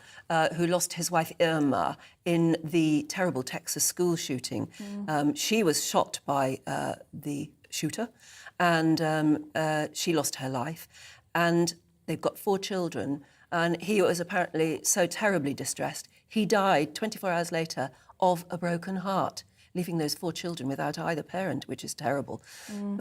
who lost his wife Irma in the terrible Texas school shooting. She was shot by the shooter, and she lost her life. And they've got 4 children, and he was apparently so terribly distressed. He died 24 hours later of a broken heart, leaving those 4 children without either parent, which is terrible.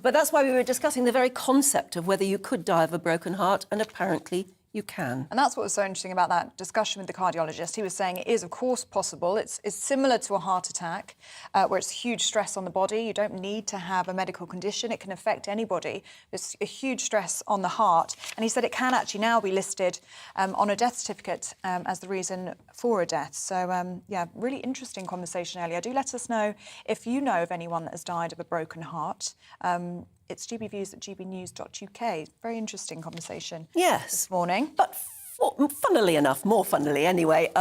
But that's why we were discussing the very concept of whether you could die of a broken heart, and apparently you can. And that's what was so interesting about that discussion with the cardiologist. He was saying it is, of course, possible. It's similar to a heart attack, where it's huge stress on the body. You don't need to have a medical condition. It can affect anybody. It's a huge stress on the heart. And he said it can actually now be listed on a death certificate as the reason for a death. So, yeah, really interesting conversation earlier. Do let us know if you know of anyone that has died of a broken heart. It's gbviews@gbnews.uk. Very interesting conversation this morning. But funnily enough, more funnily anyway,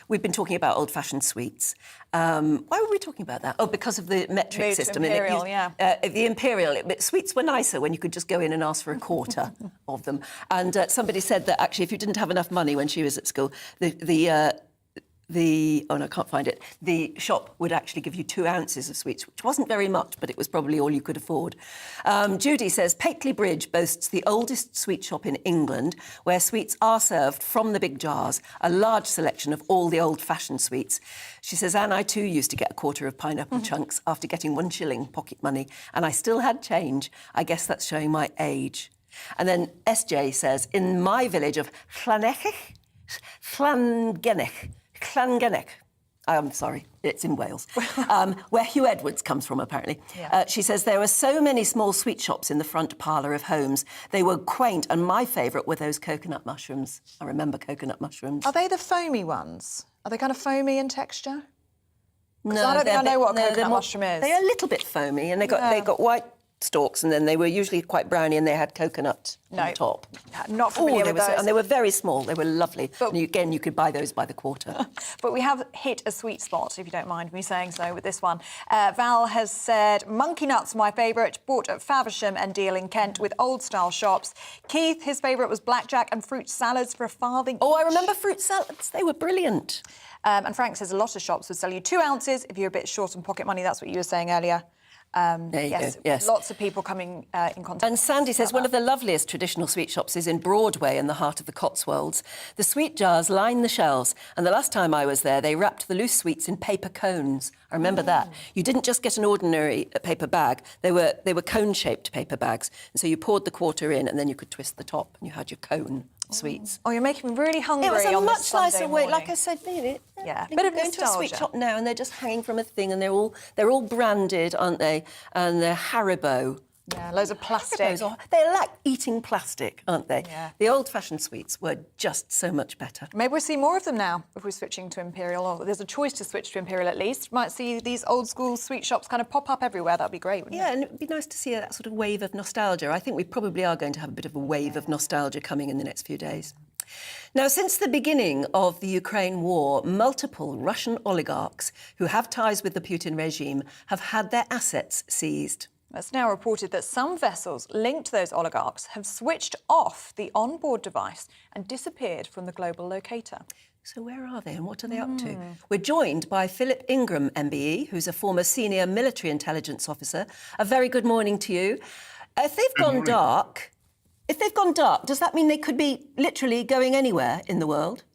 we've been talking about old-fashioned sweets. Why were we talking about that? Oh, because of the metric system. Imperial, the Imperial, sweets were nicer when you could just go in and ask for a quarter of them. And somebody said that actually if you didn't have enough money when she was at school, oh no, I can't find it. The shop would actually give you 2 ounces of sweets, which wasn't very much, but it was probably all you could afford. Judy says, Pateley Bridge boasts the oldest sweet shop in England, where sweets are served from the big jars, a large selection of all the old-fashioned sweets. She says, and I too used to get a quarter of pineapple chunks after getting 1 shilling pocket money, and I still had change. I guess that's showing my age. And then SJ says, in my village of Llangennych, I'm sorry, it's in Wales, where Hugh Edwards comes from, apparently. Yeah. She says, there were so many small sweet shops in the front parlour of homes. They were quaint, and my favourite were those coconut mushrooms. I remember coconut mushrooms. Are they the foamy ones? Are they kind of foamy in texture? No, I don't think I know what a coconut mushroom is. They're a little bit foamy, and they got white stalks, and then they were usually quite browny, and they had coconut on the top. Not familiar with those. And they were very small. They were lovely. But again, you could buy those by the quarter. But we have hit a sweet spot, if you don't mind me saying so, with this one. Val has said, monkey nuts, my favourite, bought at Faversham and Deal in Kent with old-style shops. Keith, his favourite was blackjack and fruit salads for a farthing. Oh, I remember fruit salads. They were brilliant. And Frank says a lot of shops would sell you 2 ounces if you're a bit short on pocket money. That's what you were saying earlier. There you go, yes. Lots of people coming in contact. And Sandy says one of the loveliest traditional sweet shops is in Broadway in the heart of the Cotswolds. The sweet jars line the shelves, and the last time I was there, they wrapped the loose sweets in paper cones. I remember that. You didn't just get an ordinary paper bag. They were cone-shaped paper bags. And so you poured the quarter in, and then you could twist the top, and you had your cone sweets. Oh, you're making me really hungry. It was a on much this Sunday nicer way. morning. Like I said, yeah, you bit of go into a sweet nostalgia. shop now, and they're just hanging from a thing, and they're all branded, aren't they? And they're Haribo. Yeah, loads of plastic. They're like eating plastic, aren't they? Yeah. The old-fashioned sweets were just so much better. Maybe we'll see more of them now if we're switching to Imperial, or there's a choice to switch to Imperial at least. Might see these old-school sweet shops kind of pop up everywhere. That'd be great, wouldn't it? Yeah, and it'd be nice to see that sort of wave of nostalgia. I think we probably are going to have a bit of a wave of nostalgia coming in the next few days. Now, since the beginning of the Ukraine war, multiple Russian oligarchs who have ties with the Putin regime have had their assets seized. It's now reported that some vessels linked to those oligarchs have switched off the onboard device and disappeared from the global locator. So where are they and what are they up to? We're joined by Philip Ingram, MBE, who's a former senior military intelligence officer. A very good morning to you. If they've gone dark, does that mean they could be literally going anywhere in the world?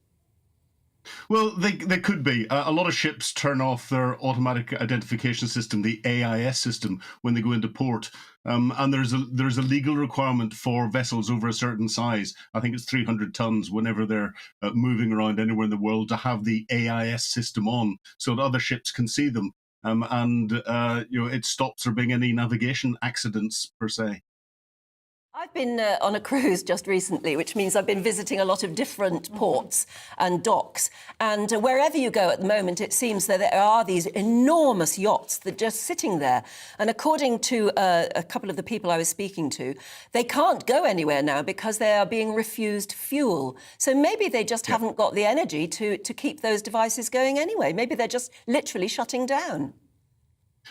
Well, they could be. A lot of ships turn off their automatic identification system, the AIS system, when they go into port. And there's a legal requirement for vessels over a certain size. I think it's 300 tons whenever they're moving around anywhere in the world to have the AIS system on so that other ships can see them. It stops there being any navigation accidents per se. I've been on a cruise just recently, which means I've been visiting a lot of different ports and docks. And wherever you go at the moment, it seems that there are these enormous yachts that are just sitting there. And according to a couple of the people I was speaking to, they can't go anywhere now because they are being refused fuel. So maybe they just haven't got the energy to keep those devices going anyway. Maybe they're just literally shutting down.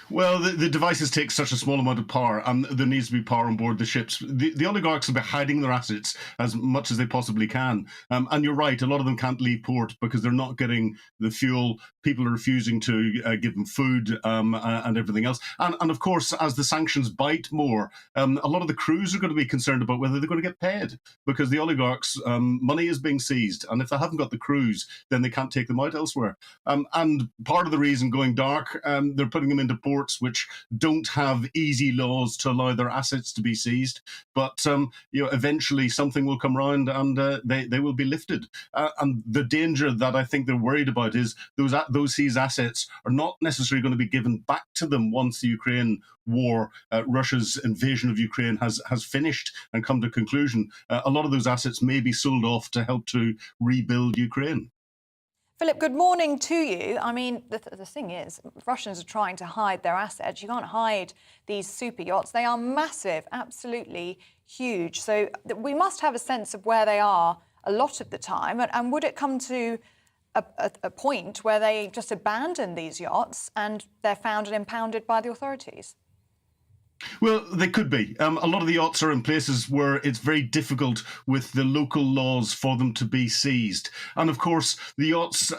Well, the devices take such a small amount of power, and there needs to be power on board the ships. The oligarchs will be hiding their assets as much as they possibly can. And you're right, a lot of them can't leave port because they're not getting the fuel. People are refusing to give them food and everything else. And of course, as the sanctions bite more, a lot of the crews are going to be concerned about whether they're going to get paid because the oligarchs' money is being seized. And if they haven't got the crews, then they can't take them out elsewhere. And part of the reason going dark, they're putting them into ports which don't have easy laws to allow their assets to be seized, but eventually something will come round and they will be lifted. And the danger that I think they're worried about is those seized assets are not necessarily going to be given back to them once the Ukraine war, Russia's invasion of Ukraine has finished and come to conclusion. A lot of those assets may be sold off to help to rebuild Ukraine. Philip, good morning to you. I mean, the thing is, Russians are trying to hide their assets. You can't hide these super yachts. They are massive, absolutely huge. So we must have a sense of where they are a lot of the time. And would it come to a point where they just abandon these yachts and they're found and impounded by the authorities? Well, they could be. A lot of the yachts are in places where it's very difficult with the local laws for them to be seized. And of course, the yachts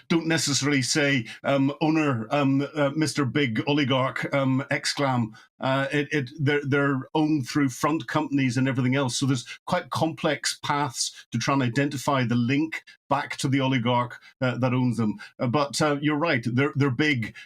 don't necessarily say owner Mr. Big Oligarch exclam. They're owned through front companies and everything else. So there's quite complex paths to try and identify the link back to the oligarch that owns them. But you're right, they're big,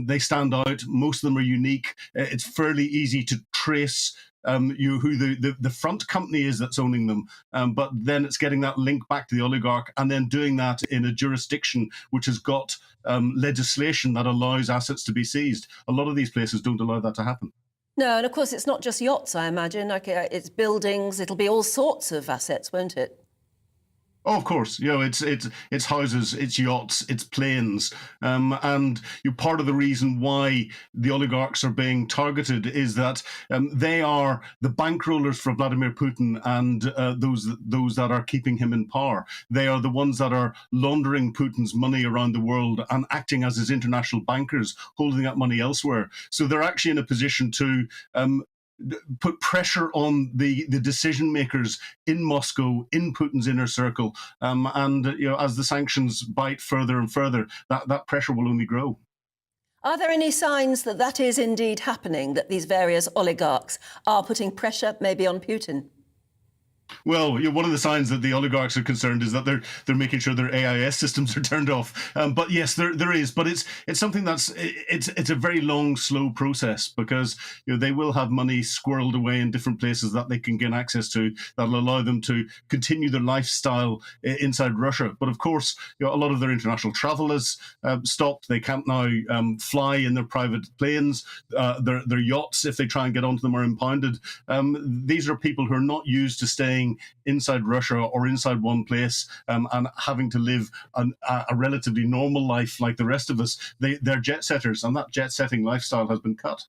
they stand out, most of them are unique. It's fairly easy to trace who the front company is that's owning them, but then it's getting that link back to the oligarch and then doing that in a jurisdiction which has got legislation that allows assets to be seized. A lot of these places don't allow that to happen. No, and of course it's not just yachts, I imagine. Like, it's buildings, it'll be all sorts of assets, won't it? Oh, of course, it's houses, it's yachts, it's planes, and part of the reason why the oligarchs are being targeted is that they are the bankrollers for Vladimir Putin and those that are keeping him in power. They are the ones that are laundering Putin's money around the world and acting as his international bankers, holding that money elsewhere. So they're actually in a position to put pressure on the decision makers in Moscow, in Putin's inner circle, and as the sanctions bite further and further, that pressure will only grow. Are there any signs that that is indeed happening, that these various oligarchs are putting pressure maybe on Putin? Well, one of the signs that the oligarchs are concerned is that they're making sure their AIS systems are turned off. But yes, there is. But it's something that's it's a very long, slow process because they will have money squirreled away in different places that they can gain access to that'll allow them to continue their lifestyle inside Russia. But of course, a lot of their international travel has stopped. They can't now fly in their private planes. Their yachts, if they try and get onto them, are impounded. These are people who are not used to staying inside Russia or inside one place and having to live a relatively normal life like the rest of us. They're jet setters, and that jet setting lifestyle has been cut.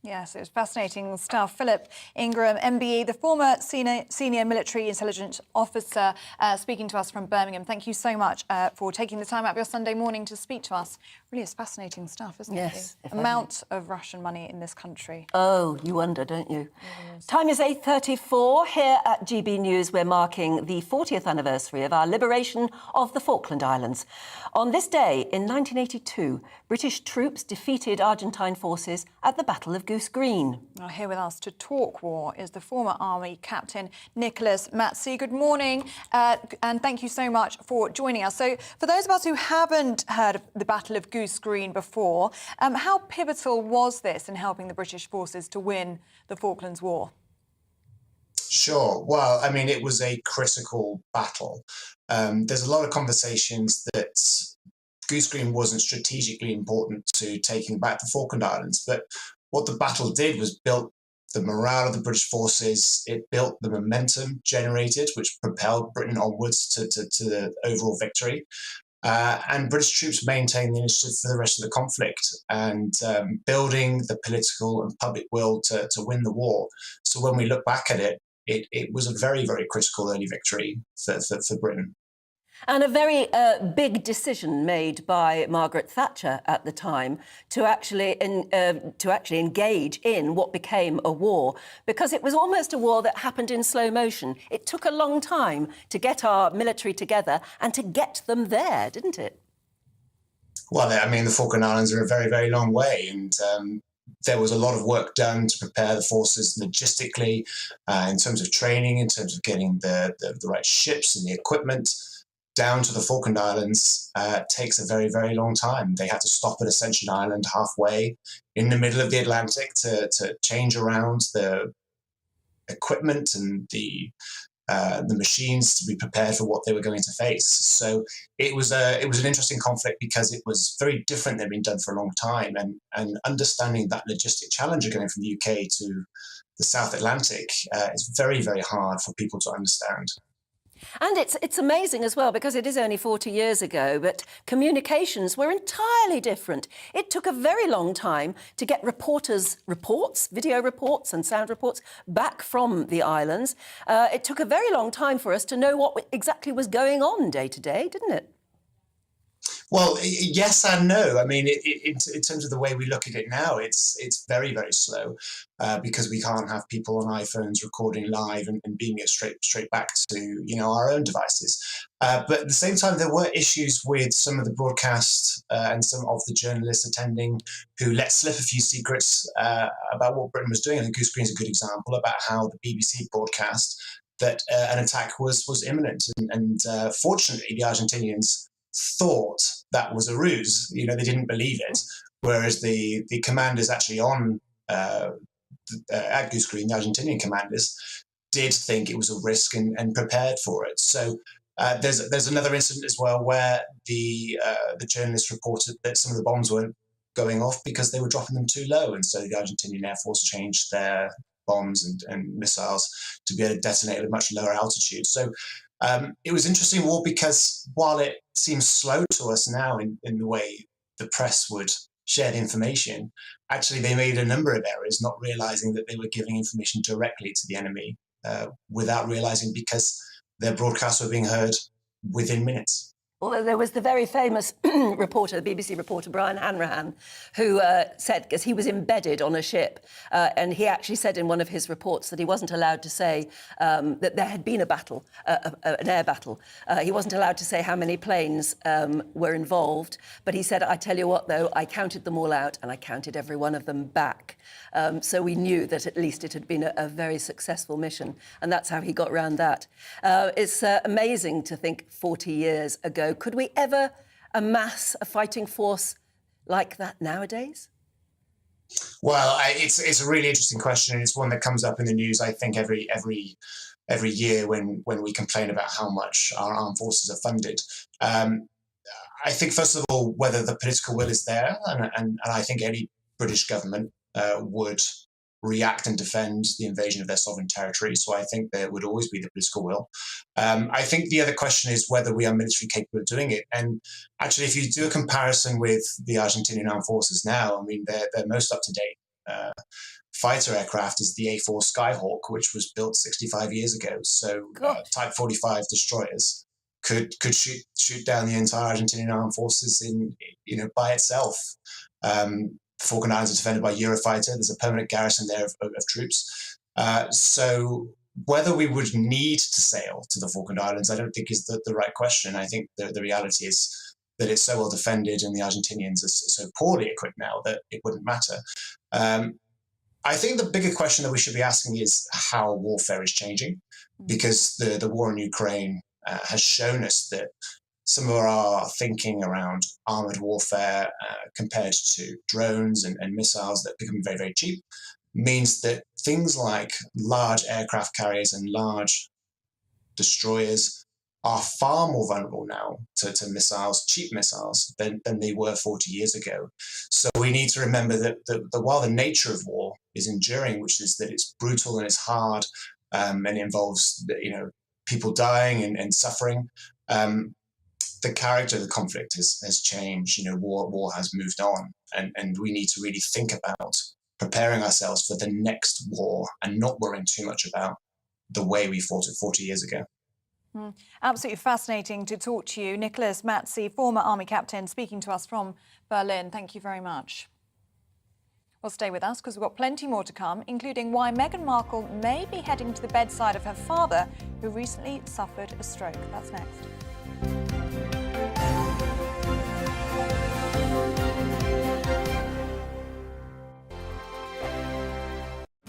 Yes, it was fascinating stuff. Philip Ingram, MBE, the former senior military intelligence officer, speaking to us from Birmingham. Thank you so much for taking the time out of your Sunday morning to speak to us. Really is fascinating stuff, isn't it? Yes. The amount of Russian money in this country. Oh, you wonder, don't you? Time is 8:34. Here at GB News, we're marking the 40th anniversary of our liberation of the Falkland Islands. On this day in 1982, British troops defeated Argentine forces at the Battle of Goose Green. Now, here with us to talk war is the former Army Captain Nicholas Matsey. Good morning, and thank you so much for joining us. So, for those of us who haven't heard of the Battle of Goose Green before, how pivotal was this in helping the British forces to win the Falklands War? Sure. Well, I mean, it was a critical battle. There's a lot of conversations that Goose Green wasn't strategically important to taking back the Falkland Islands, but what the battle did was built the morale of the British forces. It built the momentum generated, which propelled Britain onwards to the overall victory. And British troops maintained the initiative for the rest of the conflict and building the political and public will to win the war. So when we look back at it, it was a very, very critical early victory for Britain. And a very big decision made by Margaret Thatcher at the time to actually engage in what became a war, because it was almost a war that happened in slow motion. It took a long time to get our military together and to get them there, didn't it? Well, I mean, the Falkland Islands are a very, very long way, and there was a lot of work done to prepare the forces logistically, in terms of training, in terms of getting the right ships and the equipment down to the Falkland Islands. Takes a very, very long time. They had to stop at Ascension Island halfway in the middle of the Atlantic to change around the equipment and the machines to be prepared for what they were going to face. So it was an interesting conflict because it was very different than been done for a long time, and understanding that logistic challenge of going from the UK to the South Atlantic is very, very hard for people to understand. And it's amazing as well, because it is only 40 years ago, but communications were entirely different. It took a very long time to get reporters' reports, video reports and sound reports, back from the islands. It took a very long time for us to know what exactly was going on day to day, didn't it? Well, yes and no. I mean, in terms of the way we look at it now, it's very, very slow because we can't have people on iPhones recording live and beaming it straight back to our own devices. But at the same time, there were issues with some of the broadcast and some of the journalists attending who let slip a few secrets about what Britain was doing. I think Goose Green is a good example about how the BBC broadcast that an attack was imminent, and fortunately, the Argentinians thought that was a ruse. They didn't believe it, whereas the commanders actually on at Goose Green, the Argentinian commanders, did think it was a risk and prepared for it. So there's another incident as well where the journalists reported that some of the bombs weren't going off because they were dropping them too low, and so the Argentinian Air Force changed their bombs and missiles to be able to detonate at a much lower altitude. So it was interesting war because while it seems slow to us now in the way the press would share the information, actually they made a number of errors, not realizing that they were giving information directly to the enemy without realizing, because their broadcasts were being heard within minutes. Well, there was the very famous reporter, the BBC reporter Brian Hanrahan, who said, because he was embedded on a ship, and he actually said in one of his reports that he wasn't allowed to say that there had been a battle, an air battle. He wasn't allowed to say how many planes were involved, but he said, I tell you what, though, I counted them all out and I counted every one of them back. So we knew that at least it had been a very successful mission, and that's how he got around that. It's amazing to think 40 years ago. Could we ever amass a fighting force like that nowadays? Well, it's a really interesting question, and it's one that comes up in the news, I think, every year when we complain about how much our armed forces are funded. I think, first of all, whether the political will is there, and I think any British government would react and defend the invasion of their sovereign territory. So I think there would always be the political will. I think the other question is whether we are militarily capable of doing it. And actually, if you do a comparison with the Argentinian armed forces now, I mean, they're most up-to-date. Fighter aircraft is the A4 Skyhawk, which was built 65 years ago. So Type 45 destroyers could shoot down the entire Argentinian armed forces by itself. The Falkland Islands are defended by Eurofighter. There's a permanent garrison there of troops. So whether we would need to sail to the Falkland Islands, I don't think is the right question. I think the reality is that it's so well defended and the Argentinians are so poorly equipped now that it wouldn't matter. I think the bigger question that we should be asking is how warfare is changing, because the war in Ukraine has shown us that some of our thinking around armoured warfare compared to drones and missiles that become very, very cheap means that things like large aircraft carriers and large destroyers are far more vulnerable now to missiles, cheap missiles, than they were 40 years ago. So we need to remember that while the nature of war is enduring, which is that it's brutal and it's hard and it involves people dying and suffering, the character of the conflict has changed. War has moved on, and we need to really think about preparing ourselves for the next war and not worrying too much about the way we fought it 40 years ago. Absolutely fascinating to talk to you. Nicholas Matzi, former Army captain, speaking to us from Berlin. Thank you very much. Well, stay with us because we've got plenty more to come, including why Meghan Markle may be heading to the bedside of her father, who recently suffered a stroke. That's next.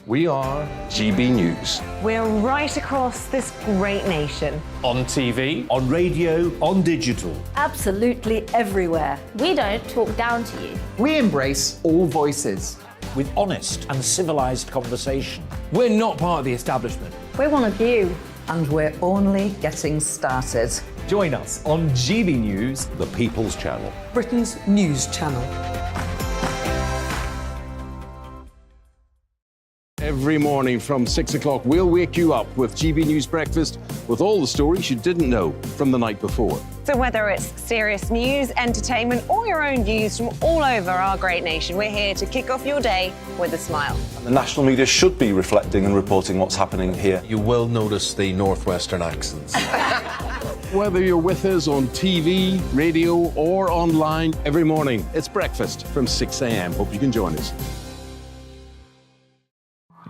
We are GB News. We're right across this great nation. On TV, on radio, on digital. Absolutely everywhere. We don't talk down to you. We embrace all voices. With honest and civilised conversation. We're not part of the establishment. We're one of you. And we're only getting started. Join us on GB News, The People's Channel. Britain's news channel. Every every morning from 6 o'clock. We'll wake you up with GB News Breakfast with all the stories you didn't know from the night before. So whether it's serious news, entertainment, or your own news from all over our great nation, we're here to kick off your day with a smile. The national media should be reflecting and reporting what's happening here. You will notice the northwestern accents. Whether you're with us on TV, radio, or online every morning, it's breakfast from 6 a.m. Hope you can join us.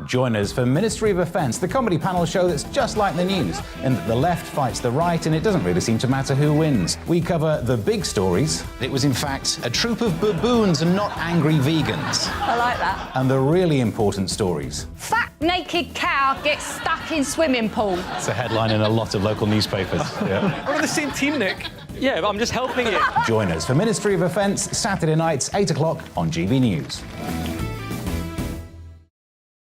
Join us for Ministry of Defence, the comedy panel show that's just like the news, in that the left fights the right and it doesn't really seem to matter who wins. We cover the big stories. It was in fact a troop of baboons and not angry vegans. I like that. And the really important stories. Fat naked cow gets stuck in swimming pool. It's a headline in a lot of local newspapers. Yeah. We're on the same team, Nick. Yeah, but I'm just helping you. Join us for Ministry of Defence, Saturday nights, 8 o'clock on GB News.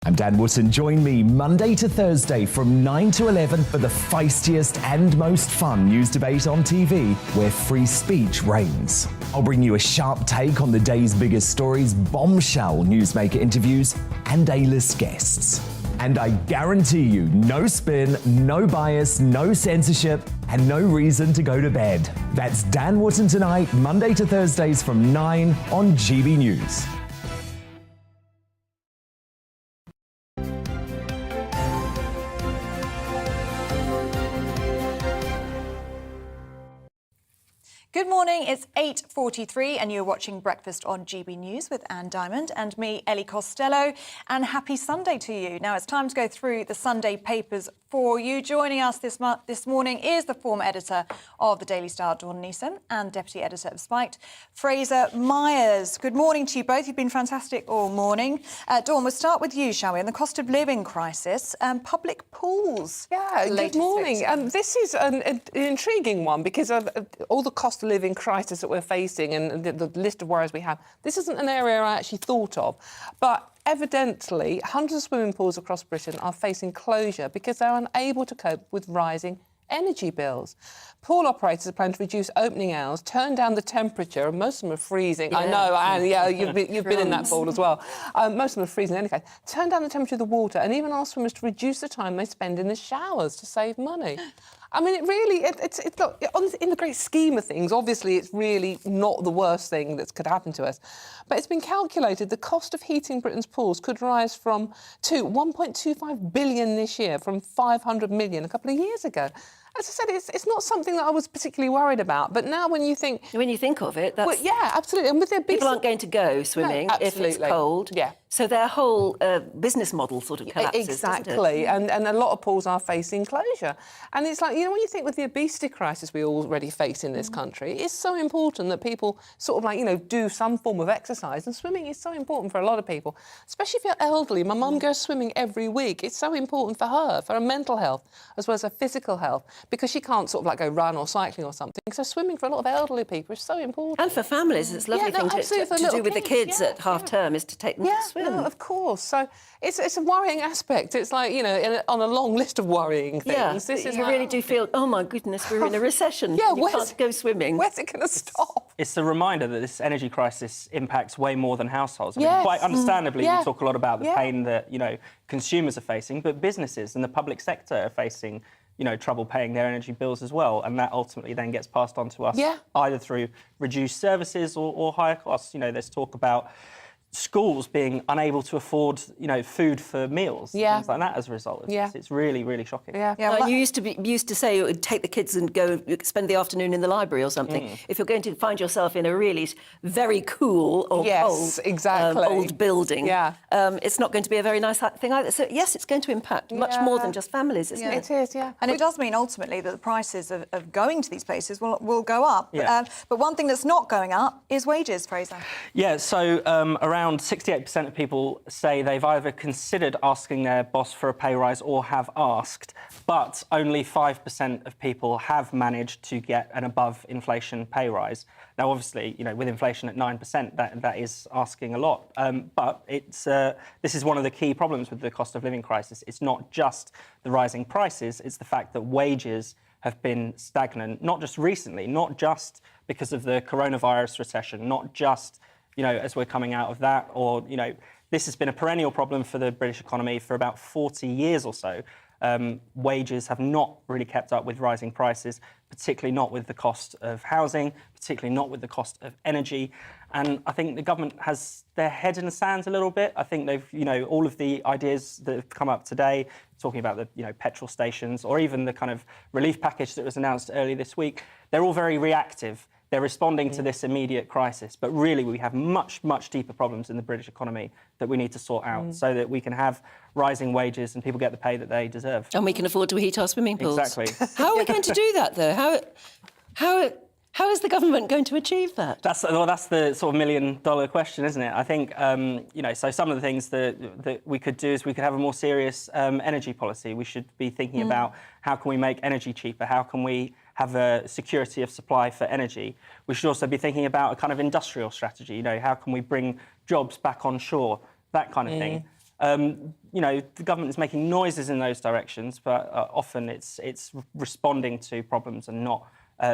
I'm Dan Wootton. Join me Monday to Thursday from 9 to 11 for the feistiest and most fun news debate on TV, where free speech reigns. I'll bring you a sharp take on the day's biggest stories, bombshell newsmaker interviews, and A-list guests. And I guarantee you, no spin, no bias, no censorship, and no reason to go to bed. That's Dan Wootton tonight, Monday to Thursdays from 9 on GB News. Good morning, it's 8:43 and you're watching Breakfast on GB News with Anne Diamond and me, Ellie Costello, and happy Sunday to you. Now it's time to go through the Sunday papers for you. Joining us this morning is the former editor of the Daily Star, Dawn Neeson, and deputy editor of Spiked, Fraser Myers. Good morning to you both. You've been fantastic all morning. Dawn, we'll start with you, shall we? On the cost of living crisis, public pools. Yeah, good morning. This is an intriguing one because of all the cost of living crisis that we're facing and the list of worries we have. This isn't an area I actually thought of, but evidently hundreds of swimming pools across Britain are facing closure because they're unable to cope with rising energy bills. Pool operators are planning to reduce opening hours, turn down the temperature, and most of them are freezing. Yeah. I know, and yeah, you've been in that pool as well. Most of them are freezing in any case. Turn down the temperature of the water and even ask swimmers to reduce the time they spend in the showers to save money. I mean, it's look, in the great scheme of things, obviously it's really not the worst thing that could happen to us. But it's been calculated the cost of heating Britain's pools could rise to 1.25 billion this year from 500 million a couple of years ago. As I said, it's not something that I was particularly worried about. But now when you think of it, that's... Well, yeah, absolutely. And with their people aren't going to go swimming if it's cold. Yeah. So their whole business model sort of collapses. Exactly. And a lot of pools are facing closure. And it's like, when you think with the obesity crisis we already face in this country, it's so important that people sort of do some form of exercise. And swimming is so important for a lot of people, especially if you're elderly. My mum goes swimming every week. It's so important for her mental health as well as her physical health, because she can't sort of go run or cycling or something. So swimming for a lot of elderly people is so important. And for families, it's a lovely thing to do with the kids at half term is to take them to swim. No, of course. So it's a worrying aspect. It's like, on a long list of worrying things. Yeah, this is you really do feel, oh my goodness, we're in a recession. Yeah, you can't go swimming. Where's it going to stop? It's a reminder that this energy crisis impacts way more than households. I mean, Yes. quite understandably, we talk a lot about the Yeah. pain that, consumers are facing, but businesses and the public sector are facing trouble paying their energy bills as well, and that ultimately then gets passed on to us either through reduced services or higher costs. There's talk about schools being unable to afford, food for meals, things like that as a result of this. It's really, really shocking. You used to say you would take the kids and go spend the afternoon in the library or something. If you're going to find yourself in a really very cool or cold old building, it's not going to be a very nice thing either. So yes, it's going to impact much more than just families, isn't it? It is, yeah. And it does mean ultimately that the prices of going to these places will go up. Yeah. But one thing that's not going up is wages, Fraser. Yeah, so around 68% of people say they've either considered asking their boss for a pay rise or have asked, but only 5% of people have managed to get an above-inflation pay rise. Now, obviously, with inflation at 9%, that is asking a lot. But this is one of the key problems with the cost of living crisis. It's not just the rising prices, it's the fact that wages have been stagnant, not just recently, not just because of the coronavirus recession, not just as we're coming out of that, or, this has been a perennial problem for the British economy for about 40 years or so. Wages have not really kept up with rising prices, particularly not with the cost of housing, particularly not with the cost of energy. And I think the government has their head in the sand a little bit. I think they've, all of the ideas that have come up today, talking about the, petrol stations, or even the kind of relief package that was announced earlier this week, they're all very reactive. They're responding to this immediate crisis. But really, we have much, much deeper problems in the British economy that we need to sort out so that we can have rising wages and people get the pay that they deserve. And we can afford to heat our swimming pools. Exactly. How are we going to do that, though? How is the government going to achieve that? That's the sort of million-dollar question, isn't it? I think, so some of the things that we could do is we could have a more serious energy policy. We should be thinking about how can we make energy cheaper? How can we have a security of supply for energy? We should also be thinking about a kind of industrial strategy. How can we bring jobs back on shore? That kind of thing. The government is making noises in those directions, but often it's responding to problems and not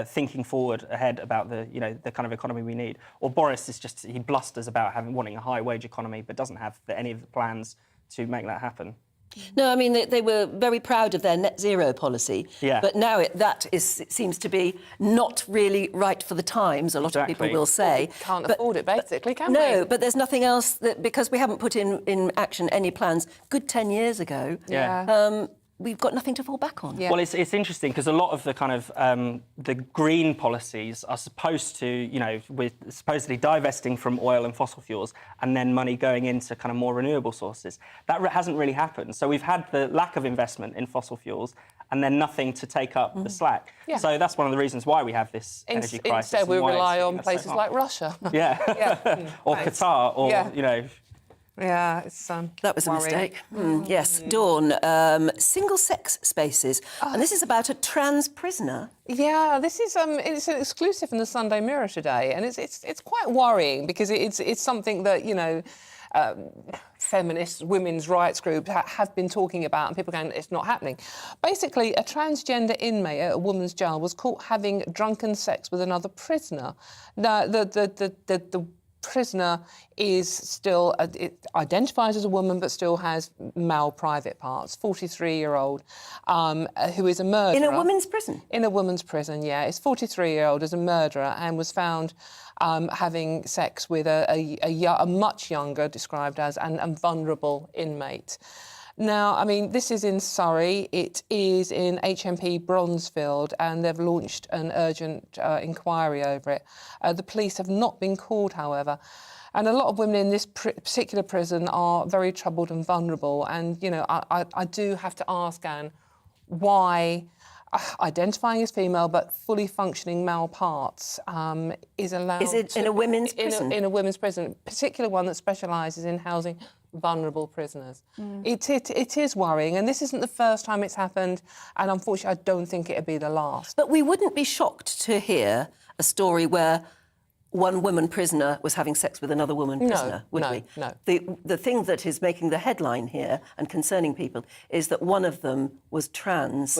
thinking forward ahead about the kind of economy we need. Or Boris is he blusters about wanting a high wage economy, but doesn't have any of the plans to make that happen. No, I mean, they were very proud of their net zero policy, but now it seems to be not really right for the times, a lot of people will say. We can't afford it, basically, can we? No, but there's nothing else, because we haven't put in action any plans good 10 years ago. We've got nothing to fall back on. Well, it's interesting because a lot of the kind of the green policies are supposed to, we're supposedly divesting from oil and fossil fuels and then money going into kind of more renewable sources. That hasn't really happened. So we've had the lack of investment in fossil fuels and then nothing to take up the slack. So that's one of the reasons why we have this energy crisis. Instead, we rely on places like Russia. Or Qatar, or, Yeah, it's that was worrying. a mistake. Yes, Dawn, single-sex spaces, and this is about a trans prisoner. Yeah, this is it's an exclusive in the Sunday Mirror today, and it's quite worrying because it's something that feminists, women's rights groups have been talking about, and people are going, it's not happening. Basically, a transgender inmate at a woman's jail was caught having drunken sex with another prisoner. Now, the prisoner is still identifies as a woman but still has male private parts. 43-year-old who is a murderer in a women's prison. In a women's prison, yeah. Is 43-year-old as a murderer and was found having sex with a much younger, described as, and vulnerable inmate. Now, I mean, this is in Surrey. It is in HMP Bronzefield, and they've launched an urgent inquiry over it. The police have not been called, however. And a lot of women in this particular prison are very troubled and vulnerable. And, I do have to ask, Anne, why identifying as female but fully functioning male parts is allowed. Is it in a women's prison? In a women's prison, a particular one that specialises in housing vulnerable prisoners. It is worrying, and this isn't the first time it's happened, and unfortunately I don't think it'll be the last. But we wouldn't be shocked to hear a story where one woman prisoner was having sex with another woman prisoner, would we? No. The thing that is making the headline here and concerning people is that one of them was trans.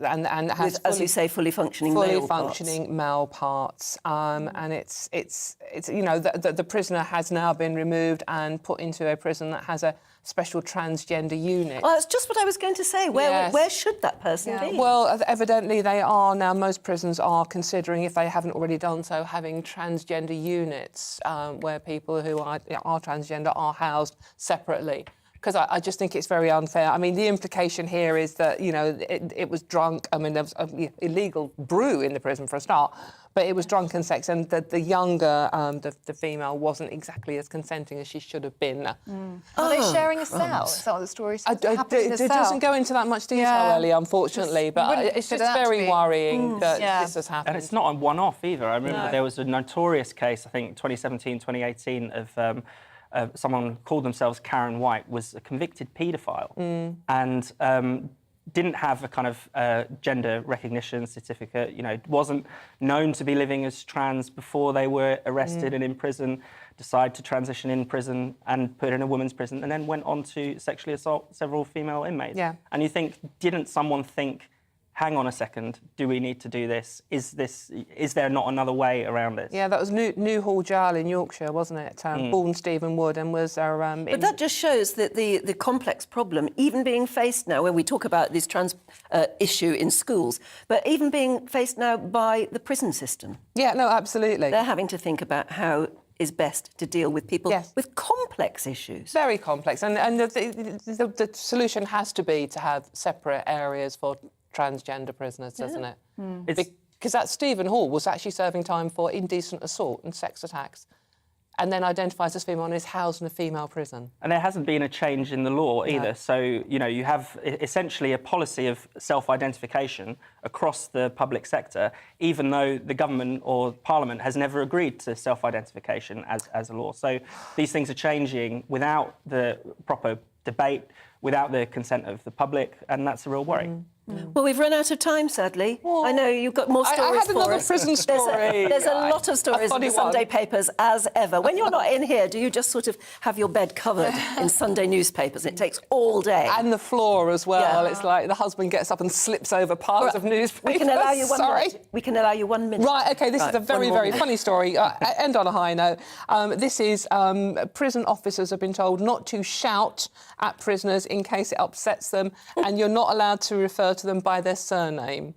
And has with, as you say, fully functioning male parts. And it's the prisoner has now been removed and put into a prison that has a special transgender unit. Well, that's just what I was going to say. Where should that person be? Well, evidently they are now. Most prisons are considering, if they haven't already done so, having transgender units where people who are transgender are housed separately. Because I just think it's very unfair. I mean, the implication here is that, it was drunk. I mean, there was illegal brew in the prison for a start, but it was drunken sex, and the younger, the female, wasn't exactly as consenting as she should have been. Are they sharing a cell? Is that what the story says? It doesn't go into that much detail, Ellie, unfortunately, but it's just very worrying that this has happened. And it's not a one-off either. I remember there was a notorious case, I think 2017, 2018, of someone called themselves Karen White, was a convicted paedophile and didn't have a kind of gender recognition certificate, wasn't known to be living as trans before they were arrested and in prison, decided to transition in prison and put in a women's prison, and then went on to sexually assault several female inmates. And you think, didn't someone think, hang on a second, do we need to do this? Is there not another way around this? Yeah, that was Newhall Jail in Yorkshire, wasn't it? Born Stephen Wood, and was our... But that just shows that the complex problem, even being faced now, when we talk about this trans issue in schools, but even being faced now by the prison system. Yeah, no, absolutely. They're having to think about how is best to deal with people with complex issues. Very complex. And the solution has to be to have separate areas for transgender prisoners, doesn't it? Because that Stephen Hall was actually serving time for indecent assault and sex attacks, and then identifies as female and is housed in a female prison. And there hasn't been a change in the law either. So, you know, you have essentially a policy of self-identification across the public sector, even though the government or Parliament has never agreed to self-identification as a law. So these things are changing without the proper debate, without the consent of the public, and that's a real worry. Well, we've run out of time, sadly. I know you've got more stories I had another for us. prison story. There's a lot of stories in the Sunday papers, as ever. When you're not in here, do you just sort of have your bed covered in Sunday newspapers? It takes all day. And the floor as well. It's like the husband gets up and slips over piles of newspapers. We can allow you 1 minute. We can allow you 1 minute. Right, OK, this is a very, very funny story. End on a high note. This is prison officers have been told not to shout at prisoners in case it upsets them, and you're not allowed to refer to them by their surname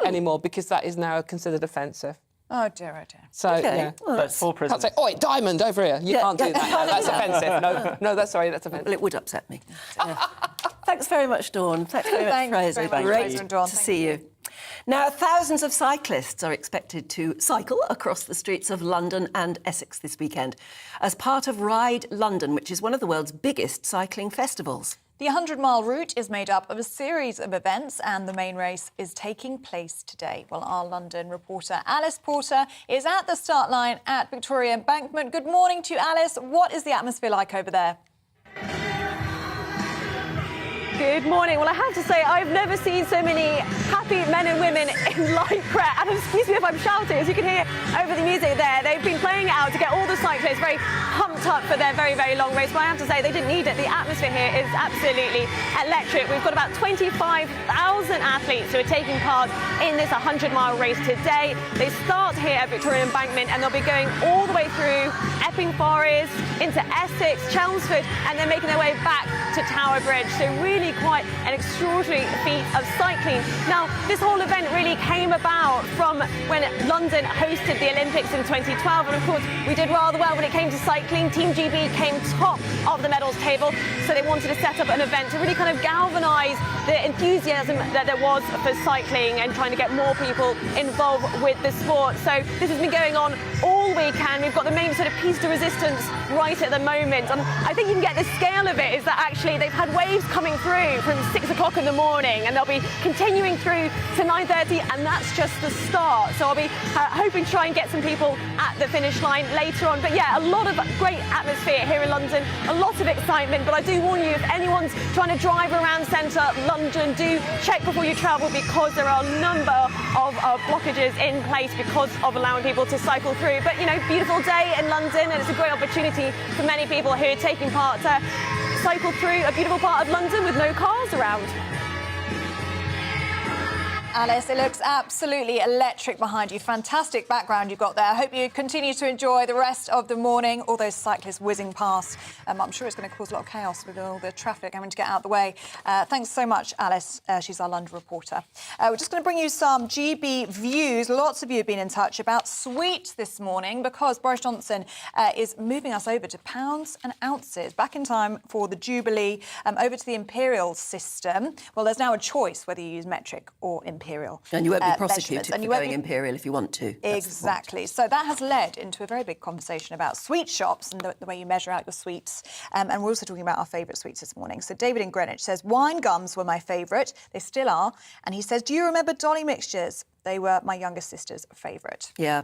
anymore, because that is now considered offensive. Oh dear, oh dear. So, yeah. But for prisoners. Can't say, "Oi, Diamond, over here." You can't do that. No, that's offensive. No, that's offensive. Well, it would upset me. Thanks very much, Dawn. Thanks very much, Fraser. Great to see you. Now, thousands of cyclists are expected to cycle across the streets of London and Essex this weekend as part of Ride London, which is one of the world's biggest cycling festivals. The 100-mile route is made up of a series of events, and the main race is taking place today. Well, our London reporter Alice Porter is at the start line at Victoria Embankment. Good morning to you, Alice. What is the atmosphere like over there? Good morning. Well, I have to say, I've never seen so many happy men and women in lycra. And excuse me if I'm shouting, as you can hear over the music there. They've been playing it out to get all the cyclists very pumped up for their very, very long race. But I have to say, they didn't need it. The atmosphere here is absolutely electric. We've got about 25,000 athletes who are taking part in this 100-mile race today. They start here at Victoria Embankment, and they'll be going all the way through Epping Forest, into Essex, Chelmsford, and then making their way back to Tower Bridge. So really quite an extraordinary feat of cycling. Now, this whole event really came about from when London hosted the Olympics in 2012, and of course we did rather well when it came to cycling. Team GB came top of the medals table, so they wanted to set up an event to really kind of galvanise the enthusiasm that there was for cycling and trying to get more people involved with the sport. So this has been going on all weekend. We've got the main sort of piece de resistance right at the moment, and I think you can get the scale of it is that actually they've had waves coming through from 6 o'clock in the morning, and they'll be continuing through to 9:30, and that's just the start. So I'll be hoping to try and get some people at the finish line later on. But yeah, a lot of great atmosphere here in London, a lot of excitement. But I do warn you, if anyone's trying to drive around centre London, do check before you travel, because there are a number of blockages in place because of allowing people to cycle through. But you know, beautiful day in London, and it's a great opportunity for many people who are taking part to cycle through a beautiful part of London with no cars around. Alice, it looks absolutely electric behind you. Fantastic background you've got there. I hope you continue to enjoy the rest of the morning. All those cyclists whizzing past. I'm sure it's going to cause a lot of chaos with all the traffic having to get out of the way. Thanks so much, Alice. She's our London reporter. We're just going to bring you some GB views. Lots of you have been in touch about sweets this morning, because Boris Johnson is moving us over to pounds and ounces. Back in time for the Jubilee, over to the Imperial system. Well, there's now a choice whether you use metric or Imperial. And you won't be prosecuted for going Imperial if you want to. Exactly. So that has led into a very big conversation about sweet shops and the way you measure out your sweets. And we're also talking about our favourite sweets this morning. So David in Greenwich says, wine gums were my favourite. They still are. And he says, do you remember Dolly mixtures? They were my youngest sister's favourite. Yeah.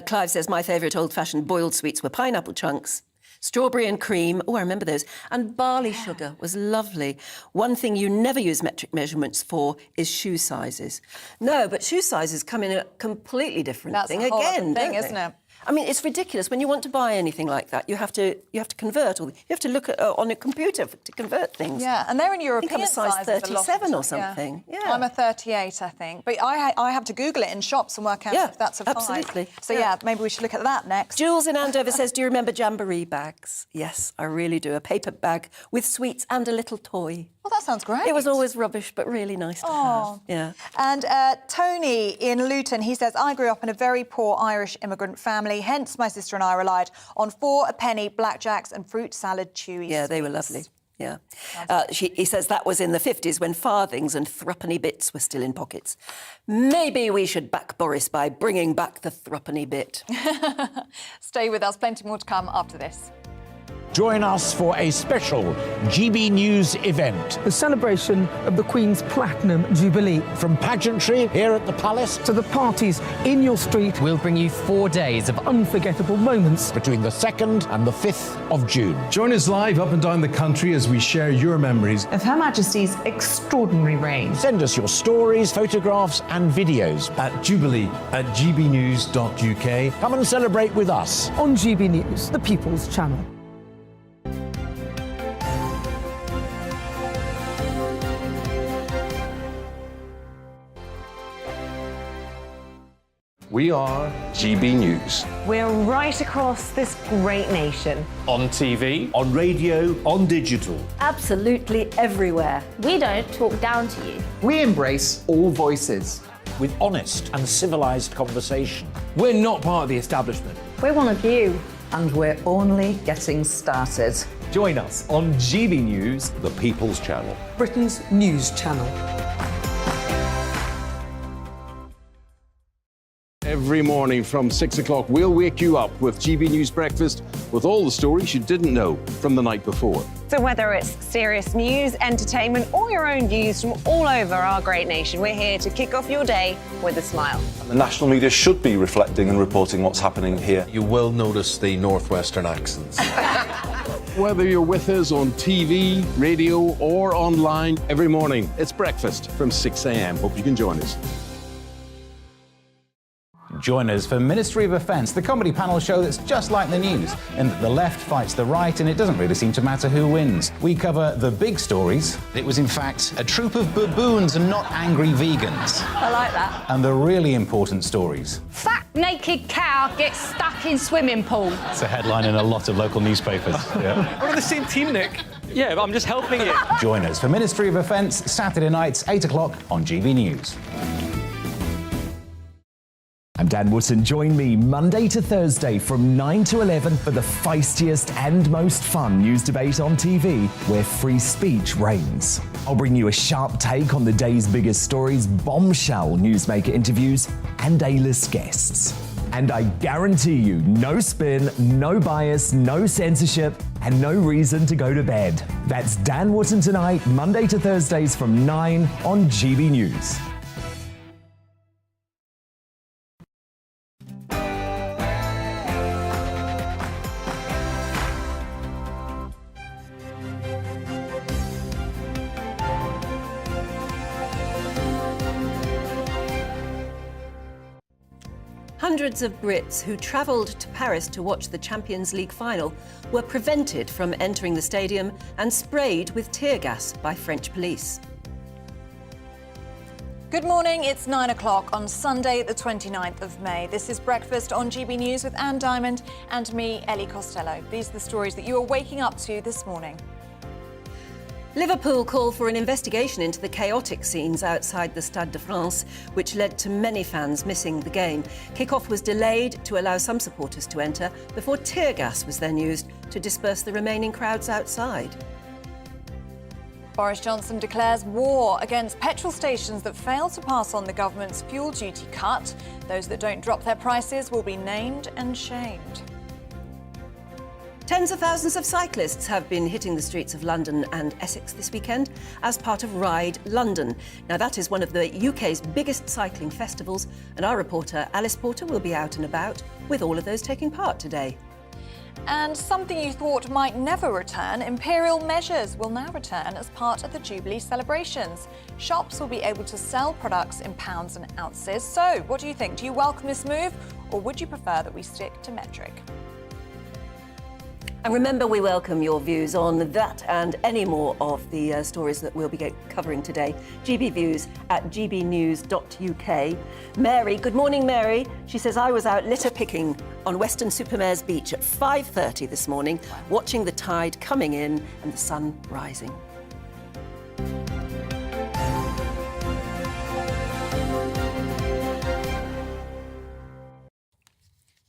Clive says, my favourite old-fashioned boiled sweets were pineapple chunks, strawberry and cream. Oh, I remember those. And barley sugar was lovely. One thing you never use metric measurements for is shoe sizes. No, but shoe sizes come in a completely different thing again, That's a whole other thing, isn't it? I mean, it's ridiculous. When you want to buy anything like that, you have to convert, or you have to look at on a computer to convert things. Yeah, and they're in European I think I'm a size 37 or yeah. something. Yeah. I'm a 38, I think. But I have to Google it in shops and work out if that's a 5. Absolutely. So yeah, maybe we should look at that next. Jules in Andover says, do you remember jamboree bags? Yes, I really do. A paper bag with sweets and a little toy. Well, that sounds great. It was always rubbish, but really nice to have. Yeah. And Tony in Luton, he says, I grew up in a very poor Irish immigrant family, hence my sister and I relied on 4 a penny blackjacks and fruit salad chewy Yeah, they were lovely. Yeah. He says that was in the 50s when farthings and threepenny bits were still in pockets. Maybe we should back Boris by bringing back the threepenny bit. Stay with us. Plenty more to come after this. Join us for a special GB News event. The celebration of the Queen's Platinum Jubilee. From pageantry here at the Palace to the parties in your street. We'll bring you 4 days of unforgettable moments between the 2nd and the 5th of June. Join us live up and down the country as we share your memories of Her Majesty's extraordinary reign. Send us your stories, photographs and videos at jubilee@gbnews.uk. Come and celebrate with us on GB News, the People's Channel. We are GB News. We're right across this great nation. On TV, on radio, on digital. Absolutely everywhere. We don't talk down to you. We embrace all voices. With honest and civilised conversation. We're not part of the establishment. We're one of you. And we're only getting started. Join us on GB News, the People's Channel. Britain's news channel. Every morning from 6 o'clock, we'll wake you up with GB News Breakfast with all the stories you didn't know from the night before. So whether it's serious news, entertainment, or your own views from all over our great nation, we're here to kick off your day with a smile. And the national media should be reflecting and reporting what's happening here. You will notice the northwestern accents. Whether you're with us on TV, radio, or online, every morning, it's breakfast from 6 a.m. Hope you can join us. Join us for Ministry of Defence, the comedy panel show that's just like the news, in that the left fights the right and it doesn't really seem to matter who wins. We cover the big stories. It was in fact a troop of baboons and not angry vegans. I like that. And the really important stories. Fat naked cow gets stuck in swimming pool. It's a headline in a lot of local newspapers. Yeah. We're on the same team, Nick. Yeah, but I'm just helping you. Join us for Ministry of Defence, Saturday nights, 8 o'clock on GB News. I'm Dan Wootton. Join me Monday to Thursday from 9 to 11 for the feistiest and most fun news debate on TV, where free speech reigns. I'll bring you a sharp take on the day's biggest stories, bombshell newsmaker interviews, and A-list guests. And I guarantee you, no spin, no bias, no censorship, and no reason to go to bed. That's Dan Wootton tonight, Monday to Thursdays from 9 on GB News. Hundreds of Brits who travelled to Paris to watch the Champions League final were prevented from entering the stadium and sprayed with tear gas by French police. Good morning, it's 9 o'clock on Sunday, the 29th of May. This is Breakfast on GB News with Anne Diamond and me, Ellie Costello. These are the stories that you are waking up to this morning. Liverpool call for an investigation into the chaotic scenes outside the Stade de France, which led to many fans missing the game. Kick-off was delayed to allow some supporters to enter before tear gas was then used to disperse the remaining crowds outside. Boris Johnson declares war against petrol stations that fail to pass on the government's fuel duty cut. Those that don't drop their prices will be named and shamed. Tens of thousands of cyclists have been hitting the streets of London and Essex this weekend as part of Ride London. Now, that is one of the UK's biggest cycling festivals, and our reporter Alice Porter will be out and about with all of those taking part today. And something you thought might never return, Imperial measures will now return as part of the Jubilee celebrations. Shops will be able to sell products in pounds and ounces. So, what do you think? Do you welcome this move? or would you prefer that we stick to metric? And remember, we welcome your views on that and any more of the stories that we'll be covering today. GBviews at gbnews.uk. Mary, good morning, Mary. She says, I was out litter picking on Weston-super-Mare's beach at 5:30 this morning, watching the tide coming in and the sun rising.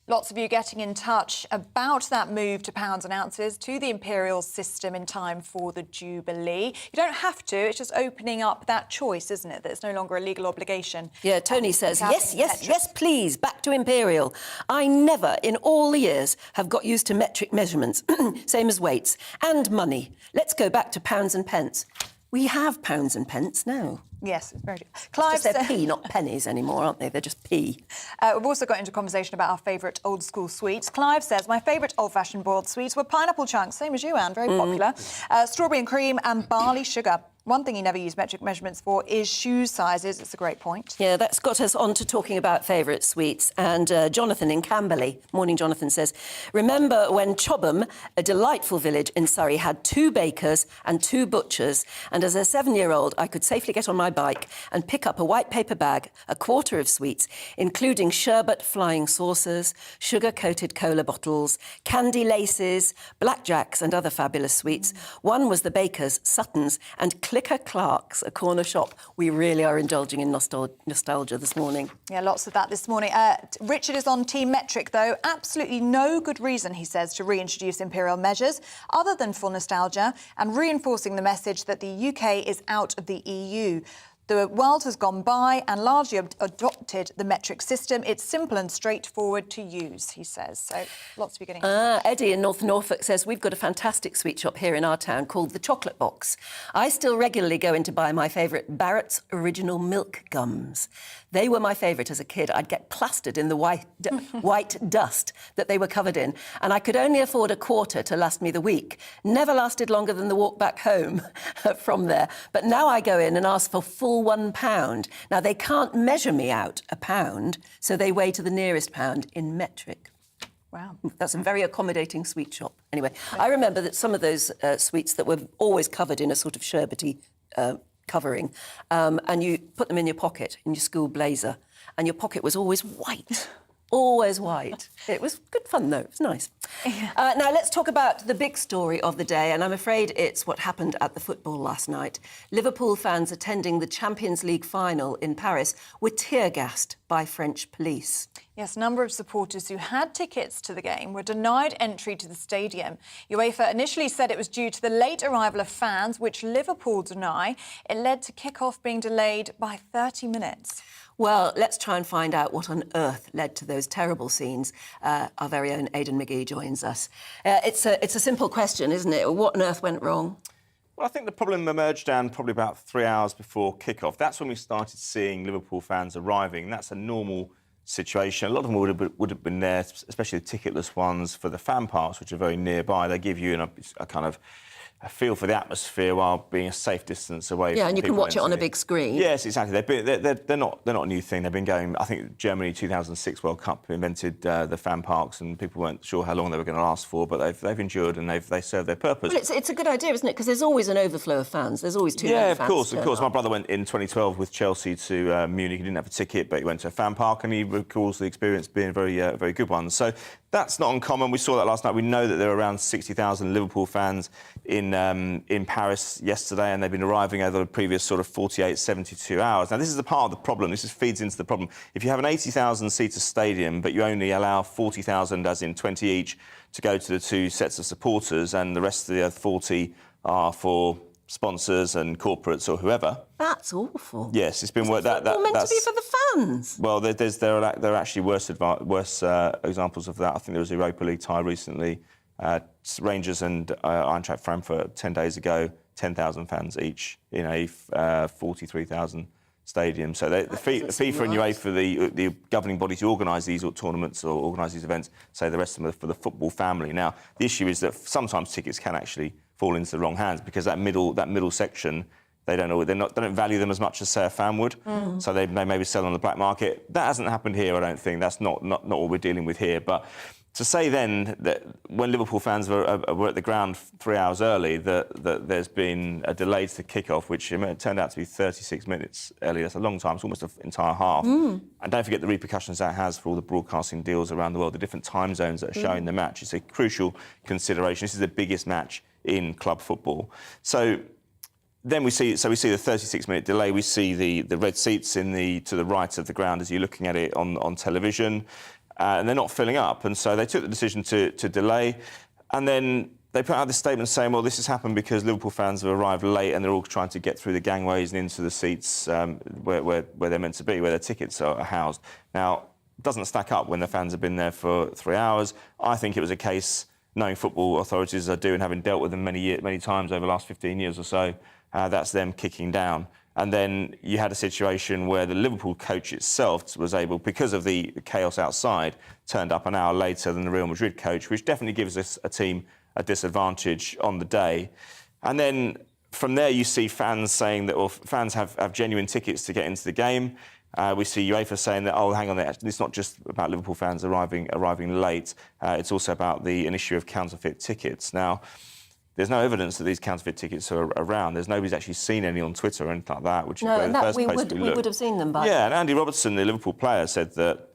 Lots of you getting in touch about that move to pounds and ounces to the Imperial system in time for the Jubilee. You don't have to, it's just opening up that choice, isn't it? That it's no longer a legal obligation. Yeah, Tony says, yes, please, back to Imperial. I never, in all the years, have got used to metric measurements, same as weights, and money. Let's go back to pounds and pence. We have pounds and pence now. Yes, it's very true. Clive said p, not pennies anymore, aren't they? They're just p. We've also got into conversation about our favourite old-school sweets. Clive says, my favourite old-fashioned boiled sweets were pineapple chunks, same as you, Anne, very popular. Strawberry and cream and barley sugar. One thing you never use metric measurements for is shoe sizes. It's a great point. Yeah, that's got us on to talking about favourite sweets. And Jonathan in Camberley, morning Jonathan, says, remember when Chobham, a delightful village in Surrey, had 2 bakers and 2 butchers, and as a 7-year-old I could safely get on my bike and pick up a white paper bag, a quarter of sweets, including sherbet flying saucers, sugar-coated cola bottles, candy laces, blackjacks and other fabulous sweets. One was the baker's, Sutton's, and Clicker Clark's, a corner shop. We really are indulging in nostalgia this morning. Yeah, lots of that this morning. Richard is on Team Metric, though. Absolutely no good reason, he says, to reintroduce Imperial measures, other than for nostalgia and reinforcing the message that the UK is out of the EU. The world has gone by and largely adopted the metric system. It's simple and straightforward to use, he says. So lots of you getting... Eddie in North Norfolk says, we've got a fantastic sweet shop here in our town called The Chocolate Box. I still regularly go in to buy my favourite Barrett's Original Milk Gums. They were my favourite as a kid. I'd get plastered in the white dust that they were covered in, and I could only afford a quarter to last me the week. Never lasted longer than the walk back home from there. But now I go in and ask for full £1. Now, they can't measure me out a pound, so they weigh to the nearest pound in metric. Wow. That's a very accommodating sweet shop. Anyway, I remember that some of those sweets that were always covered in a sort of sherbety covering, and you put them in your pocket, in your school blazer, and your pocket was always white. Always white. It was good fun, though. It was nice. Now, let's talk about the big story of the day, and I'm afraid it's what happened at the football last night. Liverpool fans attending the Champions League final in Paris were tear-gassed by French police. Yes, a number of supporters who had tickets to the game were denied entry to the stadium. UEFA initially said it was due to the late arrival of fans, which Liverpool deny. It led to kick-off being delayed by 30 minutes. Well, let's try and find out what on earth led to those terrible scenes. Our very own Aidan McGee joins us. It's a simple question, isn't it? What on earth went wrong? Well, I think the problem emerged, Dan, probably about 3 hours before kick-off. That's when we started seeing Liverpool fans arriving. That's a normal situation. A lot of them would have been there, especially the ticketless ones, for the fan parks, which are very nearby. They give you a kind of a feel for the atmosphere while being a safe distance away from people. Yeah, and you can watch it on a big screen. Yes, exactly. They're not a new thing. They've been going... I think Germany 2006 World Cup invented the fan parks, and people weren't sure how long they were going to last for, but they've endured and they serve their purpose. Well, it's a good idea, isn't it? Because there's always an overflow of fans. There's always too many fans. Yeah, of course. My brother went in 2012 with Chelsea to Munich. He didn't have a ticket, but he went to a fan park, and he recalls the experience being a very good one. So that's not uncommon. We saw that last night. We know that there are around 60,000 Liverpool fans in Paris yesterday, and they've been arriving over the previous sort of 48, 72 hours. Now, this is a part of the problem. This feeds into the problem. If you have an 80,000-seater stadium, but you only allow 40,000, as in 20 each, to go to the 2 sets of supporters, and the rest of the 40 are for sponsors and corporates or whoever. That's awful. Yes, it's been worked. That's meant to be for the fans. Well, there are actually worse examples of that. I think there was a Europa League tie recently. Rangers and Eintracht Frankfurt 10 days ago, 10,000 fans each in a 43,000 stadium. So the FIFA and UEFA, the governing bodies who organise these tournaments or organise these events, say the rest of them are for the football family. Now, the issue is that sometimes tickets can actually fall into the wrong hands, because that middle section They don't value them as much as, say, a fan would. So they maybe sell on the black market. That hasn't happened here, I don't think. That's not what we're dealing with here. But to say then that when Liverpool fans were at the ground 3 hours early, that there's been a delay to the kick-off, which turned out to be 36 minutes early. That's a long time. It's almost an entire half. And don't forget the repercussions that has for all the broadcasting deals around the world, the different time zones that are showing the match. It's a crucial consideration. This is the biggest match in club football. So then we see the 36-minute delay. We see the red seats to the right of the ground as you're looking at it on television. And they're not filling up. And so they took the decision to delay. And then they put out this statement saying, well, this has happened because Liverpool fans have arrived late and they're all trying to get through the gangways and into the seats where they're meant to be, where their tickets are housed. Now, it doesn't stack up when the fans have been there for 3 hours. I think it was a case, knowing football authorities I do and having dealt with them many times over the last 15 years or so, that's them kicking down. And then you had a situation where the Liverpool coach itself was able, because of the chaos outside, turned up an hour later than the Real Madrid coach, which definitely gives us a team a disadvantage on the day. And then from there you see fans saying that, well, fans have genuine tickets to get into the game. We see UEFA saying that, oh, hang on, it's not just about Liverpool fans arriving late. It's also about an issue of counterfeit tickets. Now, there's no evidence that these counterfeit tickets are around. Nobody's actually seen any on Twitter or anything like that, which is where the first place we would have seen them by. Yeah, and Andy Robertson, the Liverpool player, said that.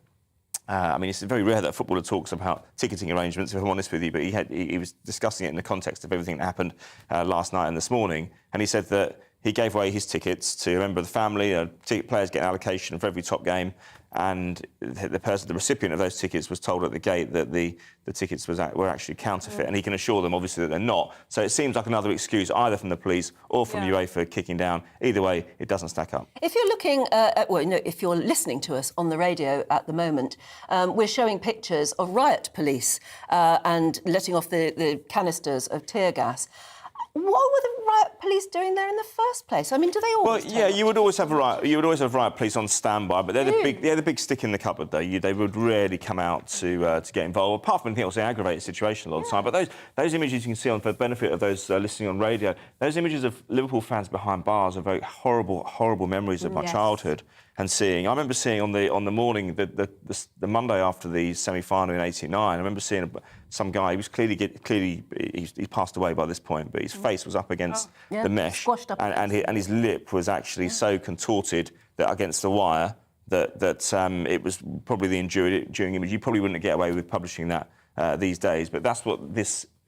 I mean, it's very rare that a footballer talks about ticketing arrangements, if I'm honest with you, but he was discussing it in the context of everything that happened last night and this morning, and he said that he gave away his tickets to a member of the family. Players get an allocation for every top game, and the recipient of those tickets was told at the gate that the tickets were actually counterfeit, and he can assure them, obviously, that they're not. So it seems like another excuse, either from the police or from UEFA kicking down. Either way, it doesn't stack up. If you're looking if you're listening to us on the radio at the moment, we're showing pictures of riot police and letting off the canisters of tear gas. What were the riot police doing there in the first place? I mean, do they always? Well, yeah, you would always have riot police on standby, but they're the big stick in the cupboard. Though they would rarely come out to get involved. Apart from anything else, they aggravate the situation a lot of the time. But those images you can see, for the benefit of those listening on radio, those images of Liverpool fans behind bars are very horrible memories of my childhood. And seeing, I remember seeing on the morning, the Monday after the semi-final in '89, I remember seeing some guy. He was clearly he's passed away by this point, but his face was up against the mesh, and his lip was actually so contorted that against the wire that it was probably the enduring image. You probably wouldn't get away with publishing that these days, but that's what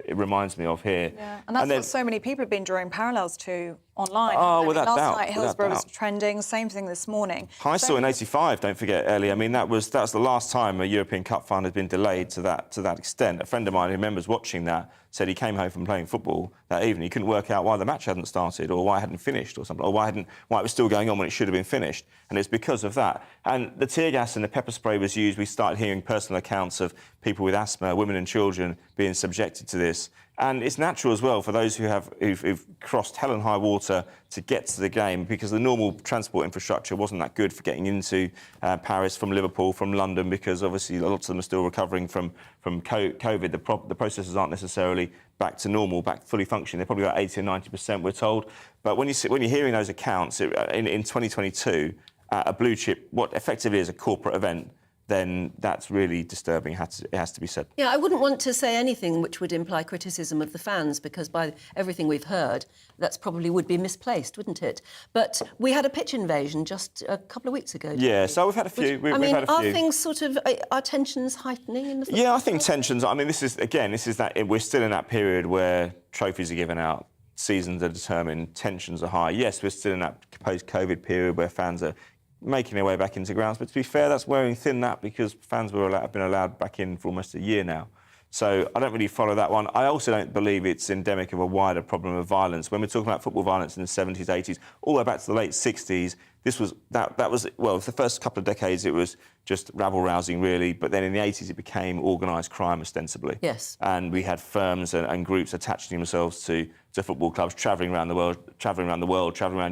it reminds me of here. Yeah. And that's what so many people have been drawing parallels to online. Oh, without doubt. Last night, Hillsborough was trending. Same thing this morning. I saw in '85. Don't forget, Ellie. I mean, that was the last time a European Cup final had been delayed to that extent. A friend of mine who remembers watching that said he came home from playing football that evening. He couldn't work out why the match hadn't started, or why it hadn't finished, or something, or why it was still going on when it should have been finished. And it's because of that. And the tear gas and the pepper spray was used. We started hearing personal accounts of people with asthma, women and children being subjected to this. And it's natural as well for those who've crossed hell and high water to get to the game, because the normal transport infrastructure wasn't that good for getting into Paris from Liverpool, from London, because obviously lots of them are still recovering from COVID. The processes aren't necessarily back to normal, back fully functioning. They're probably about 80 or 90%, we're told. But when you're hearing those accounts in 2022, a blue chip, what effectively is a corporate event, then that's really disturbing. It has to be said. Yeah, I wouldn't want to say anything which would imply criticism of the fans, because by everything we've heard, that's probably would be misplaced, wouldn't it? But we had a pitch invasion just a couple of weeks ago. Yeah, so we've had a few. Are things sort of, are tensions heightening in the football? Yeah, I think tensions. I mean, this is that we're still in that period where trophies are given out, seasons are determined, tensions are high. Yes, we're still in that post-COVID period where fans are making their way back into grounds, but to be fair, that's wearing thin, that because fans have been allowed back in for almost a year now. So I don't really follow that one. I also don't believe it's endemic of a wider problem of violence. When we're talking about football violence in the 70s, 80s, all the way back to the late 60s, the first couple of decades it was just rabble-rousing, really, but then in the 80s it became organised crime, ostensibly. Yes. And we had firms and groups attaching themselves to football clubs, travelling around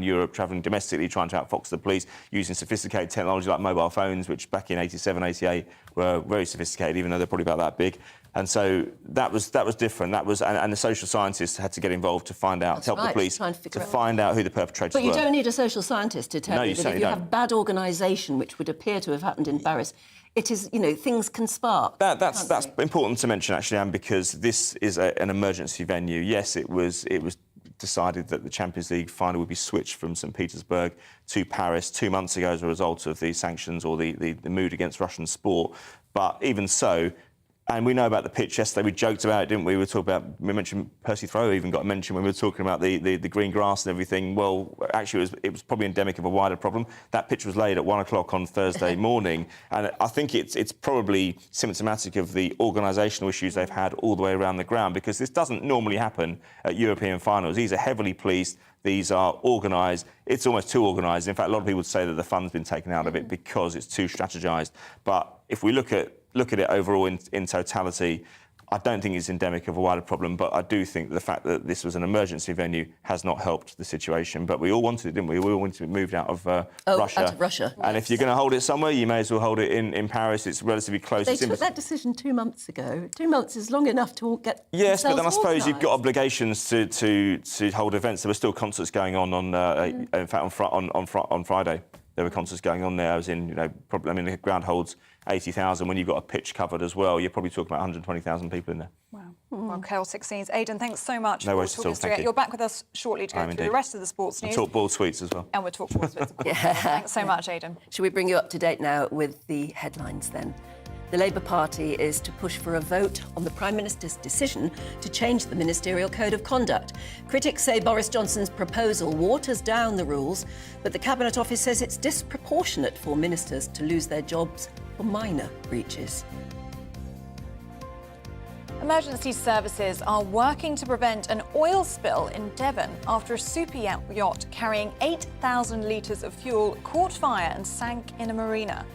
Europe, travelling domestically, trying to outfox the police, using sophisticated technology like mobile phones, which back in 87, 88 were very sophisticated, even though they're probably about that big. And so that was different. And the social scientists had to get involved to find out, help the police to find out who the perpetrators were. But you don't need a social scientist to tell you that if you have bad organisation, which would appear to have happened in Paris, it is, things can spark. That's important to mention, actually, Anne, because this is an emergency venue. Yes, it was decided that the Champions League final would be switched from St Petersburg to Paris 2 months ago as a result of the sanctions or the mood against Russian sport. But even so, and we know about the pitch yesterday, we joked about it, didn't we? We mentioned Percy Throwell even got a mention when we were talking about the green grass and everything. Well, actually, it was probably endemic of a wider problem. That pitch was laid at 1 o'clock on Thursday morning, and I think it's probably symptomatic of the organisational issues they've had all the way around the ground, because this doesn't normally happen at European finals. These are heavily policed. These are organised. It's almost too organised. In fact, a lot of people would say that the fun's been taken out of it because it's too strategised. But if we look at it overall in totality, I don't think it's endemic of a wider problem, but I do think the fact that this was an emergency venue has not helped the situation. But we all wanted it, didn't we? We all wanted it moved out of Russia. Out of Russia. And if you're going to hold it somewhere, you may as well hold it in Paris. It's relatively close. They took that decision 2 months ago. 2 months is long enough to get Yes, but then I suppose organised. you've got obligations to hold events. There were still concerts going on in fact, on Friday. There were concerts going on there. I was in, probably, the ground holds 80,000. When you've got a pitch covered as well, you're probably talking about 120,000 people in there. Wow. Well, KL16's Aidan, thanks so much No for worries at talking all, us through thank it. you. You're back with us shortly to go through the rest of the sports news. And talk ball sweets as well. And we'll talk ball sweets, of course. Thanks so much, Aidan. Shall we bring you up to date now with the headlines then? The Labour Party is to push for a vote on the Prime Minister's decision to change the Ministerial Code of Conduct. Critics say Boris Johnson's proposal waters down the rules, but the Cabinet Office says it's disproportionate for ministers to lose their jobs for minor breaches. Emergency services are working to prevent an oil spill in Devon after a super yacht carrying 8,000 litres of fuel caught fire and sank in a marina.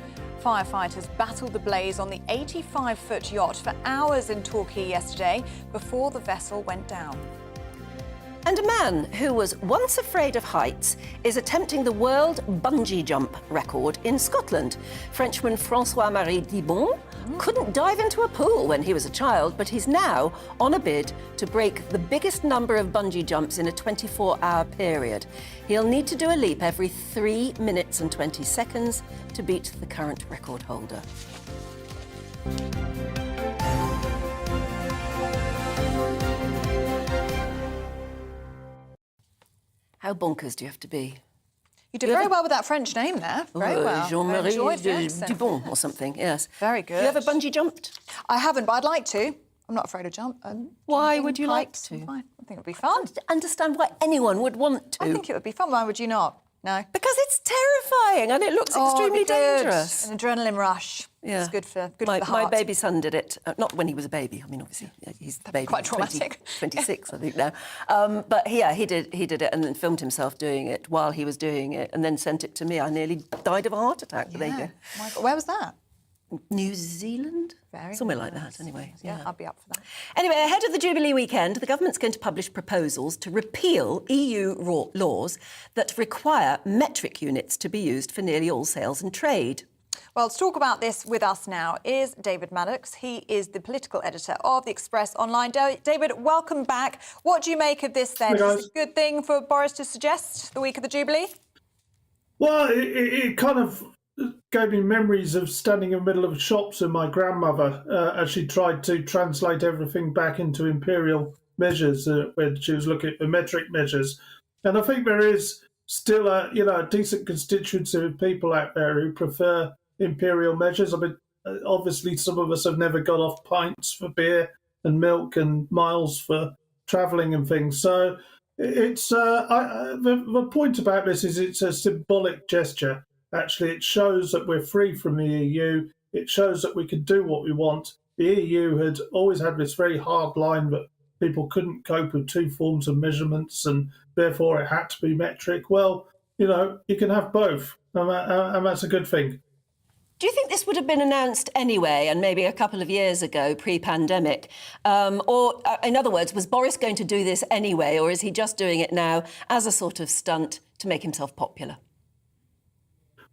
Firefighters battled the blaze on the 85-foot yacht for hours in Torquay yesterday before the vessel went down. And a man who was once afraid of heights is attempting the world bungee jump record in Scotland. Frenchman François-Marie Dibon couldn't dive into a pool when he was a child, but he's now on a bid to break the biggest number of bungee jumps in a 24-hour period. He'll need to do a leap every 3 minutes and 20 seconds to beat the current record holder. How bonkers do you have to be? You did very well with that French name there. Very well. Jean-Marie Dupont Dupont or something, yes. Very good. You ever bungee jumped? I haven't, but I'd like to. I'm not afraid of Why would you like heights, to? I think it would be fun. I understand why anyone would want to. I think it would be fun. Why would you not? No. Because it's terrifying and it looks extremely dangerous. An adrenaline rush. Yeah. It's good for the my heart. baby son did it. Not when he was a baby. I mean, obviously, he's the baby. Quite traumatic. 26, I think now. But yeah, he did it and then filmed himself doing it while he was doing it and then sent it to me. I nearly died of a heart attack. But there you go. Oh my God. Where was that? New Zealand? Somewhere like that, anyway. Yeah, I'd be up for that. Anyway, ahead of the Jubilee weekend, the government's going to publish proposals to repeal EU laws that require metric units to be used for nearly all sales and trade. Well, to talk about this with us now is David Maddox. He is the political editor of The Express Online. David, welcome back. What do you make of this then? Is this a good thing for Boris to suggest the week of the Jubilee? Well, it kind of gave me memories of standing in the middle of shops with my grandmother as she tried to translate everything back into imperial measures when she was looking at the metric measures. And I think there is still a decent constituency of people out there who prefer imperial measures. I mean, obviously some of us have never got off pints for beer and milk and miles for travelling and things. So it's the point about this is it's a symbolic gesture. Actually, it shows that we're free from the EU. It shows that we can do what we want. The EU had always had this very hard line that people couldn't cope with two forms of measurements and therefore it had to be metric. Well, you can have both, and that's a good thing. Do you think this would have been announced anyway, and maybe a couple of years ago, pre-pandemic? Or, in other words, was Boris going to do this anyway, or is he just doing it now as a sort of stunt to make himself popular?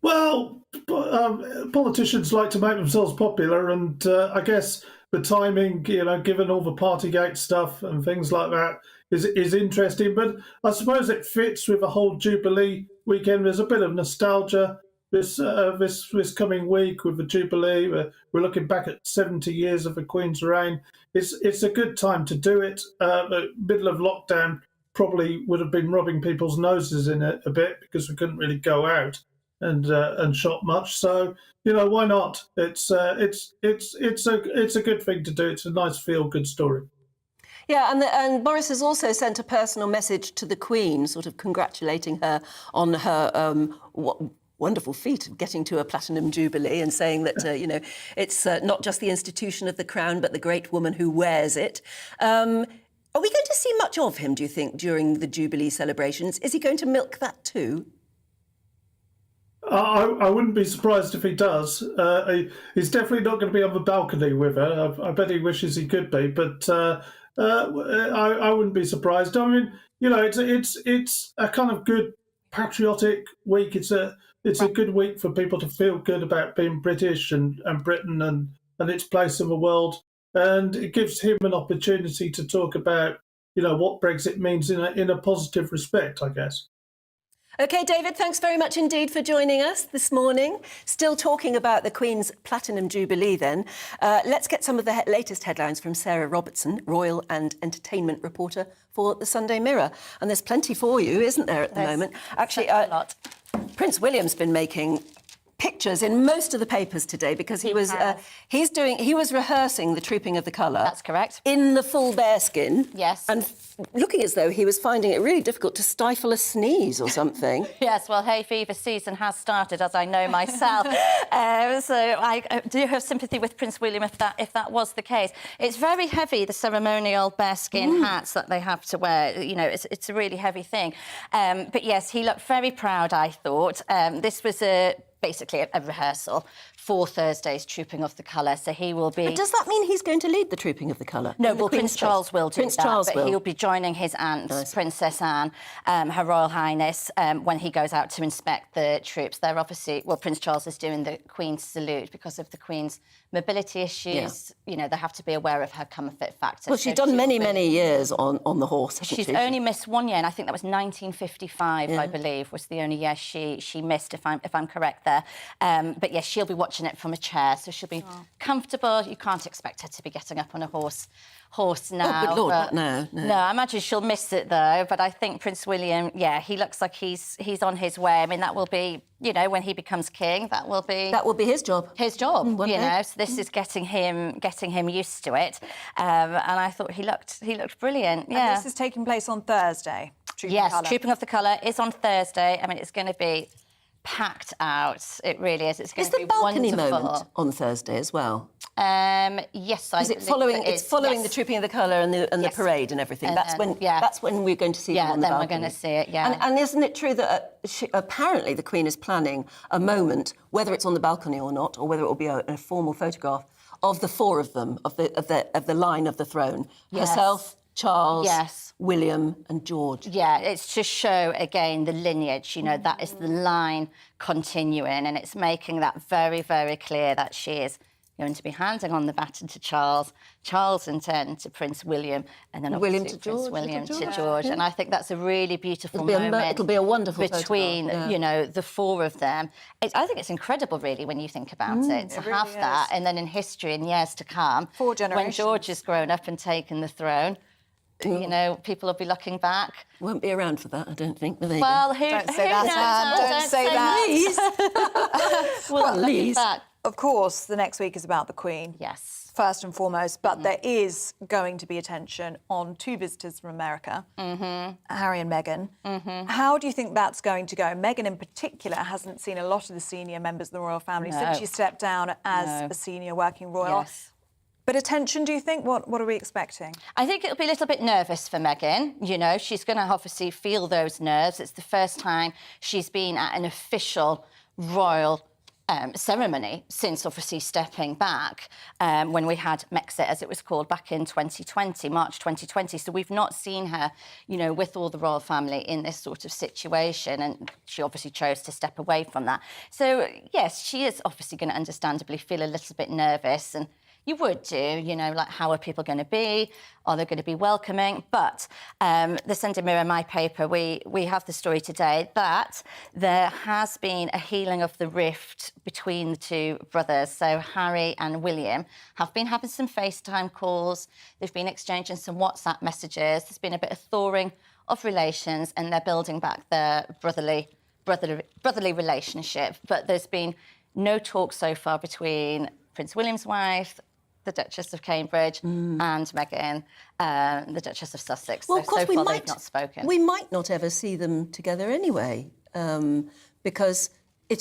Well, politicians like to make themselves popular, and I guess the timing, given all the Partygate stuff and things like that, is interesting. But I suppose it fits with the whole Jubilee weekend. There's a bit of nostalgia this coming week with the Jubilee. We're looking back at 70 years of the Queen's reign. It's a good time to do it. The middle of lockdown probably would have been rubbing people's noses in it a bit because we couldn't really go out and shop much. So why not? It's a good thing to do. It's a nice feel-good story. Yeah, and Boris has also sent a personal message to the Queen, sort of congratulating her on her wonderful feat of getting to a platinum jubilee, and saying that it's not just the institution of the crown, but the great woman who wears it. Are we going to see much of him, do you think, during the Jubilee celebrations? Is he going to milk that too? I wouldn't be surprised if he does. He's definitely not going to be on the balcony with her. I bet he wishes he could be, but I wouldn't be surprised. I mean, it's a kind of good patriotic week. It's a good week for people to feel good about being British and Britain and its place in the world. And it gives him an opportunity to talk about, what Brexit means in a positive respect, I guess. OK, David, thanks very much indeed for joining us this morning. Still talking about the Queen's Platinum Jubilee then. Let's get some of the latest headlines from Sarah Robertson, Royal and Entertainment reporter for the Sunday Mirror. And there's plenty for you, isn't there, at the moment? Actually, a lot. Prince William's been making pictures in most of the papers today because he was rehearsing the Trooping of the Colour. That's correct. In the full bearskin. Yes. And looking as though he was finding it really difficult to stifle a sneeze or something. Yes, well, hay fever season has started, as I know myself. So I do have sympathy with Prince William if that was the case. It's very heavy, the ceremonial bearskin hats that they have to wear. It's a really heavy thing. But yes, he looked very proud, I thought. This was basically a rehearsal for Thursday's Trooping of the Colour, so he will be... But does that mean he's going to lead the Trooping of the Colour? No, well, Prince Charles will do that, but will. he'll be joining his aunt, Princess Anne, Her Royal Highness, when he goes out to inspect the troops. They're obviously... Well, Prince Charles is doing the Queen's salute because of the Queen's mobility issues. Yeah. They have to be aware of her comfort factor. Well, she's done many years on the horse, hasn't She's she? only missed 1 year, and I think that was 1955, I believe, was the only year she missed, if I'm correct there. But yes, she'll be watching it from a chair, so she'll be comfortable. You can't expect her to be getting up on a horse now. Oh, good Lord, no. No, I imagine she'll miss it, though. But I think Prince William, he looks like he's on his way. I mean, that will be, when he becomes king, that will be his job. His job, So this is getting him used to it. And I thought he looked brilliant. Yeah. And this is taking place on Thursday. Trooping of the Colour is on Thursday. I mean, it's going to be packed out. It really is. It's going to be wonderful. Is the balcony moment on Thursday as well? Yes, I believe it's following the Trooping of the Colour and the parade and everything. That's when we're going to see him on the balcony. Yeah, then we're going to see it, And isn't it true that apparently the Queen is planning a moment, whether it's on the balcony or not, or whether it will be a formal photograph, of the four of them, of the line of the throne? Yes. Herself, Charles, William and George. Yeah, it's to show, again, the lineage, that is the line continuing, and it's making that very, very clear that she is going to be handing on the baton to Charles, Charles in turn to Prince William, and then William to George, Prince William to George. George. Yeah. And I think that's a really beautiful moment. It'll be a wonderful between, photograph, the four of them. I think it's incredible, really, when you think about it, to really have that, and then in history, in years to come, 4 generations. when George has grown up and taken the throne, people will be looking back. Won't be around for that, I don't think. Don't say that, Anne. Don't say that. Well, looking back. Of course, the next week is about the Queen. Yes. First and foremost, but there is going to be attention on 2 visitors from America, Harry and Meghan. How do you think that's going to go? Meghan in particular hasn't seen a lot of the senior members of the royal family since she stepped down as a senior working royal. Yes. But attention, do you think? What are we expecting? I think it'll be a little bit nervous for Meghan. She's going to obviously feel those nerves. It's the first time she's been at an official royal ceremony since obviously stepping back when we had Mexit, as it was called, back in 2020, March 2020. So we've not seen her, with all the royal family in this sort of situation, and she obviously chose to step away from that. So, yes, she is obviously going to understandably feel a little bit nervous, and you would do, you know, like how are people going to be? Are they going to be welcoming? But the Sunday Mirror, my paper, we have the story today that there has been a healing of the rift between the two brothers. So Harry and William have been having some FaceTime calls. They've been exchanging some WhatsApp messages. There's been a bit of thawing of relations, and they're building back their brotherly relationship. But there's been no talk so far between Prince William's wife, the Duchess of Cambridge, and Meghan, the Duchess of Sussex. Well, of course, so far they've not spoken. We might not ever see them together anyway, because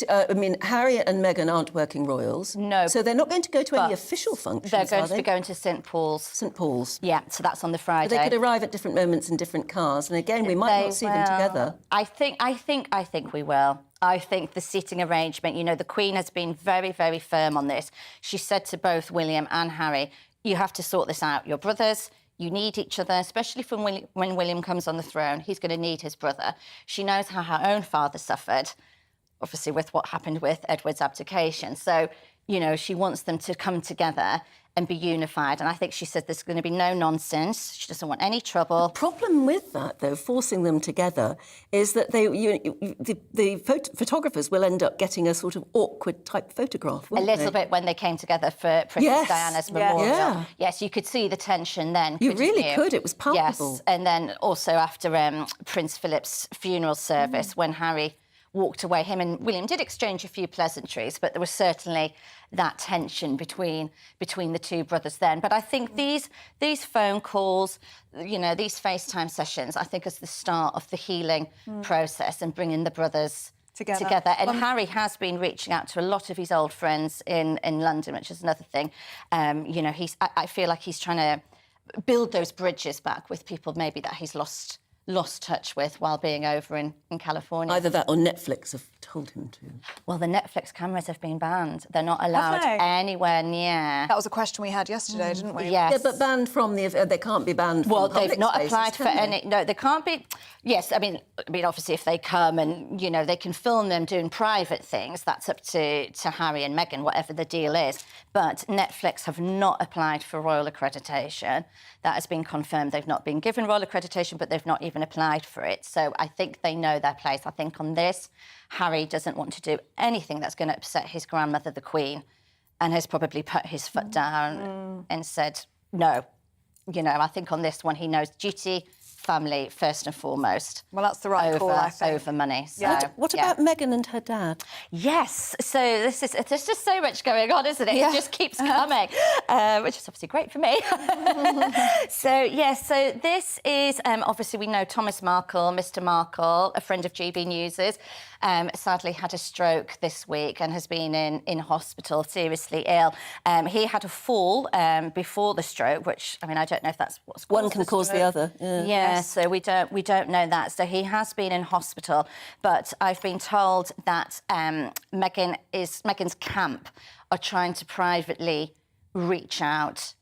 I mean, Harry and Meghan aren't working royals. No. So they're not going to go to any official functions, They're going are to be going to St Paul's. St Paul's. Yeah, so that's on the Friday. But they could arrive at different moments in different cars, and again, we might not see them together. I think we will. I think the seating arrangement, you know, the Queen has been very, very firm on this. She said to both William and Harry, you have to sort this out. You're brothers. You need each other, especially when William comes on the throne. He's going to need his brother. She knows how her own father suffered, obviously with what happened with Edward's abdication. So, you know, she wants them to come together and be unified. And I think she said there's going to be no nonsense. She doesn't want any trouble. The problem with that, though, forcing them together, is that the photographers will end up getting a sort of awkward type photograph, won't A little they? bit when they came together for Princess Diana's memorial. Yeah. Yes, you could see the tension then. You really could. It was palpable. Yes, and then also after Prince Philip's funeral service, when Harry walked away, him and William did exchange a few pleasantries, but there was certainly that tension between the two brothers then. But I think these phone calls, you know, these FaceTime sessions, I think is the start of the healing process and bringing the brothers together. And Harry has been reaching out to a lot of his old friends in London, which is another thing. You know, I feel like he's trying to build those bridges back with people maybe that he's lost touch with while being over in California. Either that or Netflix have told him to. Well, the Netflix cameras have been banned. They're not allowed anywhere near. That was a question we had yesterday, didn't we? Yes. Yeah, but banned from they can't be banned from public they've not spaces, applied for any... No, they can't be... Yes, I mean, obviously, if they come and, you know, they can film them doing private things, that's up to Harry and Meghan, whatever the deal is. But Netflix have not applied for royal accreditation. That has been confirmed. They've not been given royal accreditation, but they've not even applied for it. So I think they know their place. I think on this, Harry doesn't want to do anything that's going to upset his grandmother, the Queen, and has probably put his foot down and said, no. You know, I think on this one, he knows duty, family, first and foremost. Well, that's the right call, I think. Over money. So, What about Meghan and her dad? Yes. So there's just so much going on, isn't it? Yeah. It just keeps coming, which is obviously great for me. So this is, obviously, we know Thomas Markle, Mr. Markle, a friend of GBNews', sadly had a stroke this week and has been in hospital, seriously ill. He had a fall before the stroke, which, I mean, I don't know if that's what's caused one can cause the other. Yeah, so we don't know that. So he has been in hospital, but I've been told that Meghan's camp are trying to privately reach out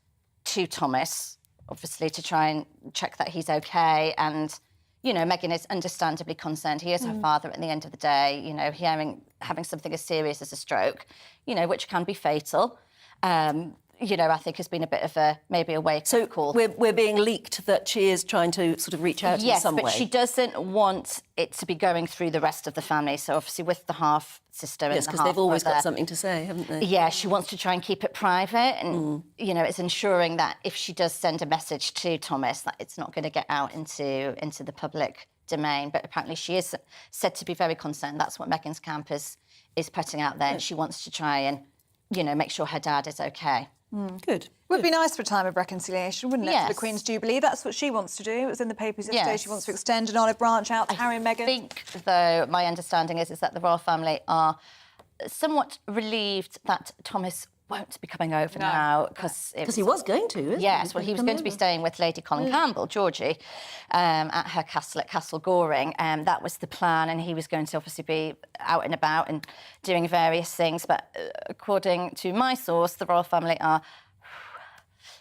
to Thomas, obviously to try and check that he's okay. And, you know, Meghan is understandably concerned. He is her father at the end of the day, you know, having something as serious as a stroke, you know, which can be fatal. You know, I think has been a bit of maybe a wake-up call. We're being leaked that she is trying to sort of reach out in some way. Yes, but she doesn't want it to be going through the rest of the family. So obviously with the half-sister and the half-brother... Yes, because they've always got something to say, haven't they? Yeah, she wants to try and keep it private. And, you know, it's ensuring that if she does send a message to Thomas, that it's not going to get out into the public domain. But apparently she is said to be very concerned. That's what Meghan's camp is putting out there. And she wants to try and, you know, make sure her dad is OK. Good. It would be nice for a time of reconciliation, wouldn't it, for the Queen's Jubilee? That's what she wants to do. It was in the papers yesterday. She wants to extend an olive branch out to Harry and Meghan. I think, though, my understanding is that the royal family are somewhat relieved that Thomas won't be coming over now because he was going to. Yes, well, he was going to be staying with Lady Colin Campbell, Georgie, at her castle at Castle Goring. That was the plan, and he was going to obviously be out and about and doing various things. But according to my source, the royal family are.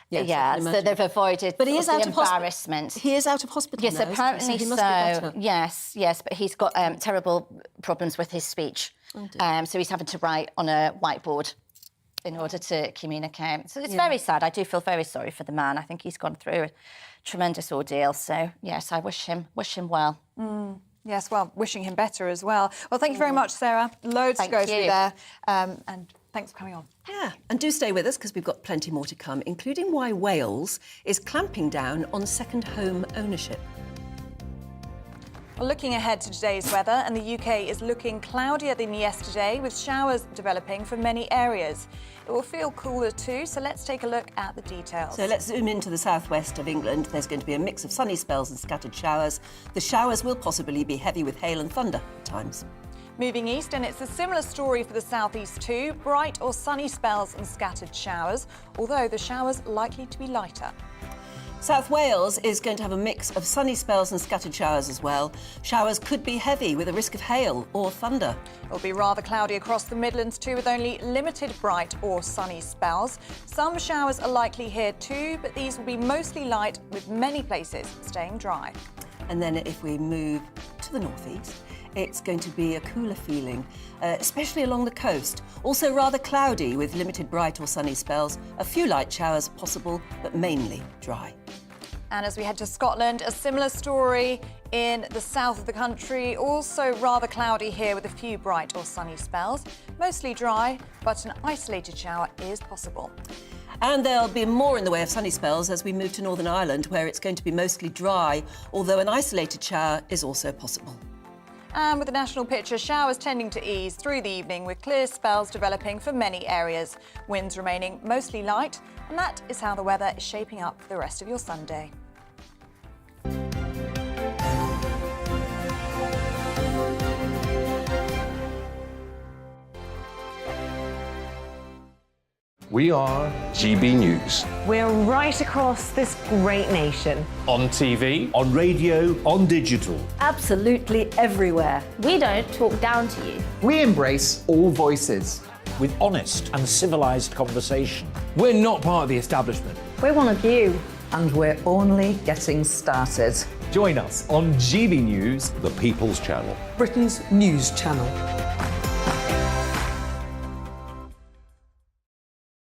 Yes, so they've avoided but he is out of embarrassment. He is out of hospital yes, now, apparently he must be better. Yes, but he's got terrible problems with his speech. So he's having to write on a whiteboard. in order to communicate. So it's very sad. I do feel very sorry for the man. I think he's gone through a tremendous ordeal. So, yes, I wish him well. Yes, well, wishing him better as well. Well, thank you very much, Sarah. Loads to go through there. And thanks for coming on. Yeah, and do stay with us because we've got plenty more to come, including why Wales is clamping down on second home ownership. Well, looking ahead to today's weather, and the UK is looking cloudier than yesterday, with showers developing for many areas. It will feel cooler too, so let's take a look at the details. So let's zoom into the southwest of England. There's going to be a mix of sunny spells and scattered showers. The showers will possibly be heavy with hail and thunder at times. Moving east, and it's a similar story for the southeast too. Bright or sunny spells and scattered showers, although the showers likely to be lighter. South Wales is going to have a mix of sunny spells and scattered showers as well. Showers could be heavy with a risk of hail or thunder. It'll be rather cloudy across the Midlands too, with only limited bright or sunny spells. Some showers are likely here too, but these will be mostly light, with many places staying dry. And then if we move to the northeast, it's going to be a cooler feeling, especially along the coast. Also rather cloudy with limited bright or sunny spells. A few light showers possible, but mainly dry. And as we head to Scotland, a similar story in the south of the country. Also rather cloudy here with a few bright or sunny spells. Mostly dry, but an isolated shower is possible. And there'll be more in the way of sunny spells as we move to Northern Ireland, where it's going to be mostly dry, although an isolated shower is also possible. And with the national picture, showers tending to ease through the evening, with clear spells developing for many areas. Winds remaining mostly light, and that is how the weather is shaping up for the rest of your Sunday. We are GB News. We're right across this great nation. On TV, On radio, on digital. Absolutely everywhere. We don't talk down to you. We embrace all voices. With honest and civilised conversation. We're not part of the establishment. We're one of you. And we're only getting started. Join us on GB News, the People's Channel. Britain's news channel.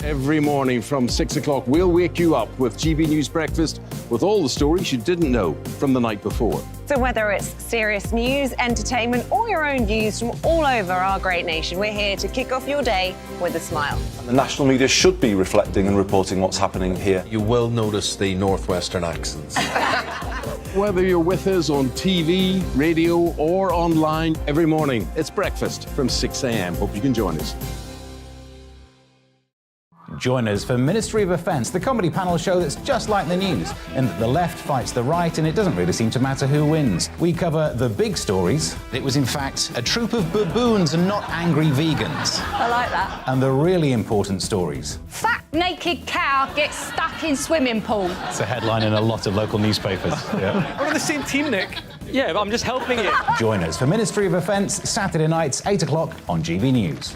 Every morning from 6 o'clock, we'll wake you up with GB News Breakfast with all the stories you didn't know from the night before. So whether it's serious news, entertainment, or your own views from all over our great nation, we're here to kick off your day with a smile. The national media should be reflecting and reporting what's happening here. You will notice the northwestern accents. Whether you're with us on TV, radio, or online, every morning, it's breakfast from 6 a.m. Hope you can join us. Join us for Ministry of Defence, the comedy panel show that's just like the news, in that the left fights the right and it doesn't really seem to matter who wins. We cover the big stories. It was in fact a troop of baboons and not angry vegans. I like that. And the really important stories. Fat naked cow gets stuck in swimming pool. It's a headline in a lot of local newspapers. Yeah. We're on the same team, Nick. Yeah, but I'm just helping you. Join us for Ministry of Defence, Saturday nights, 8 o'clock on GB News.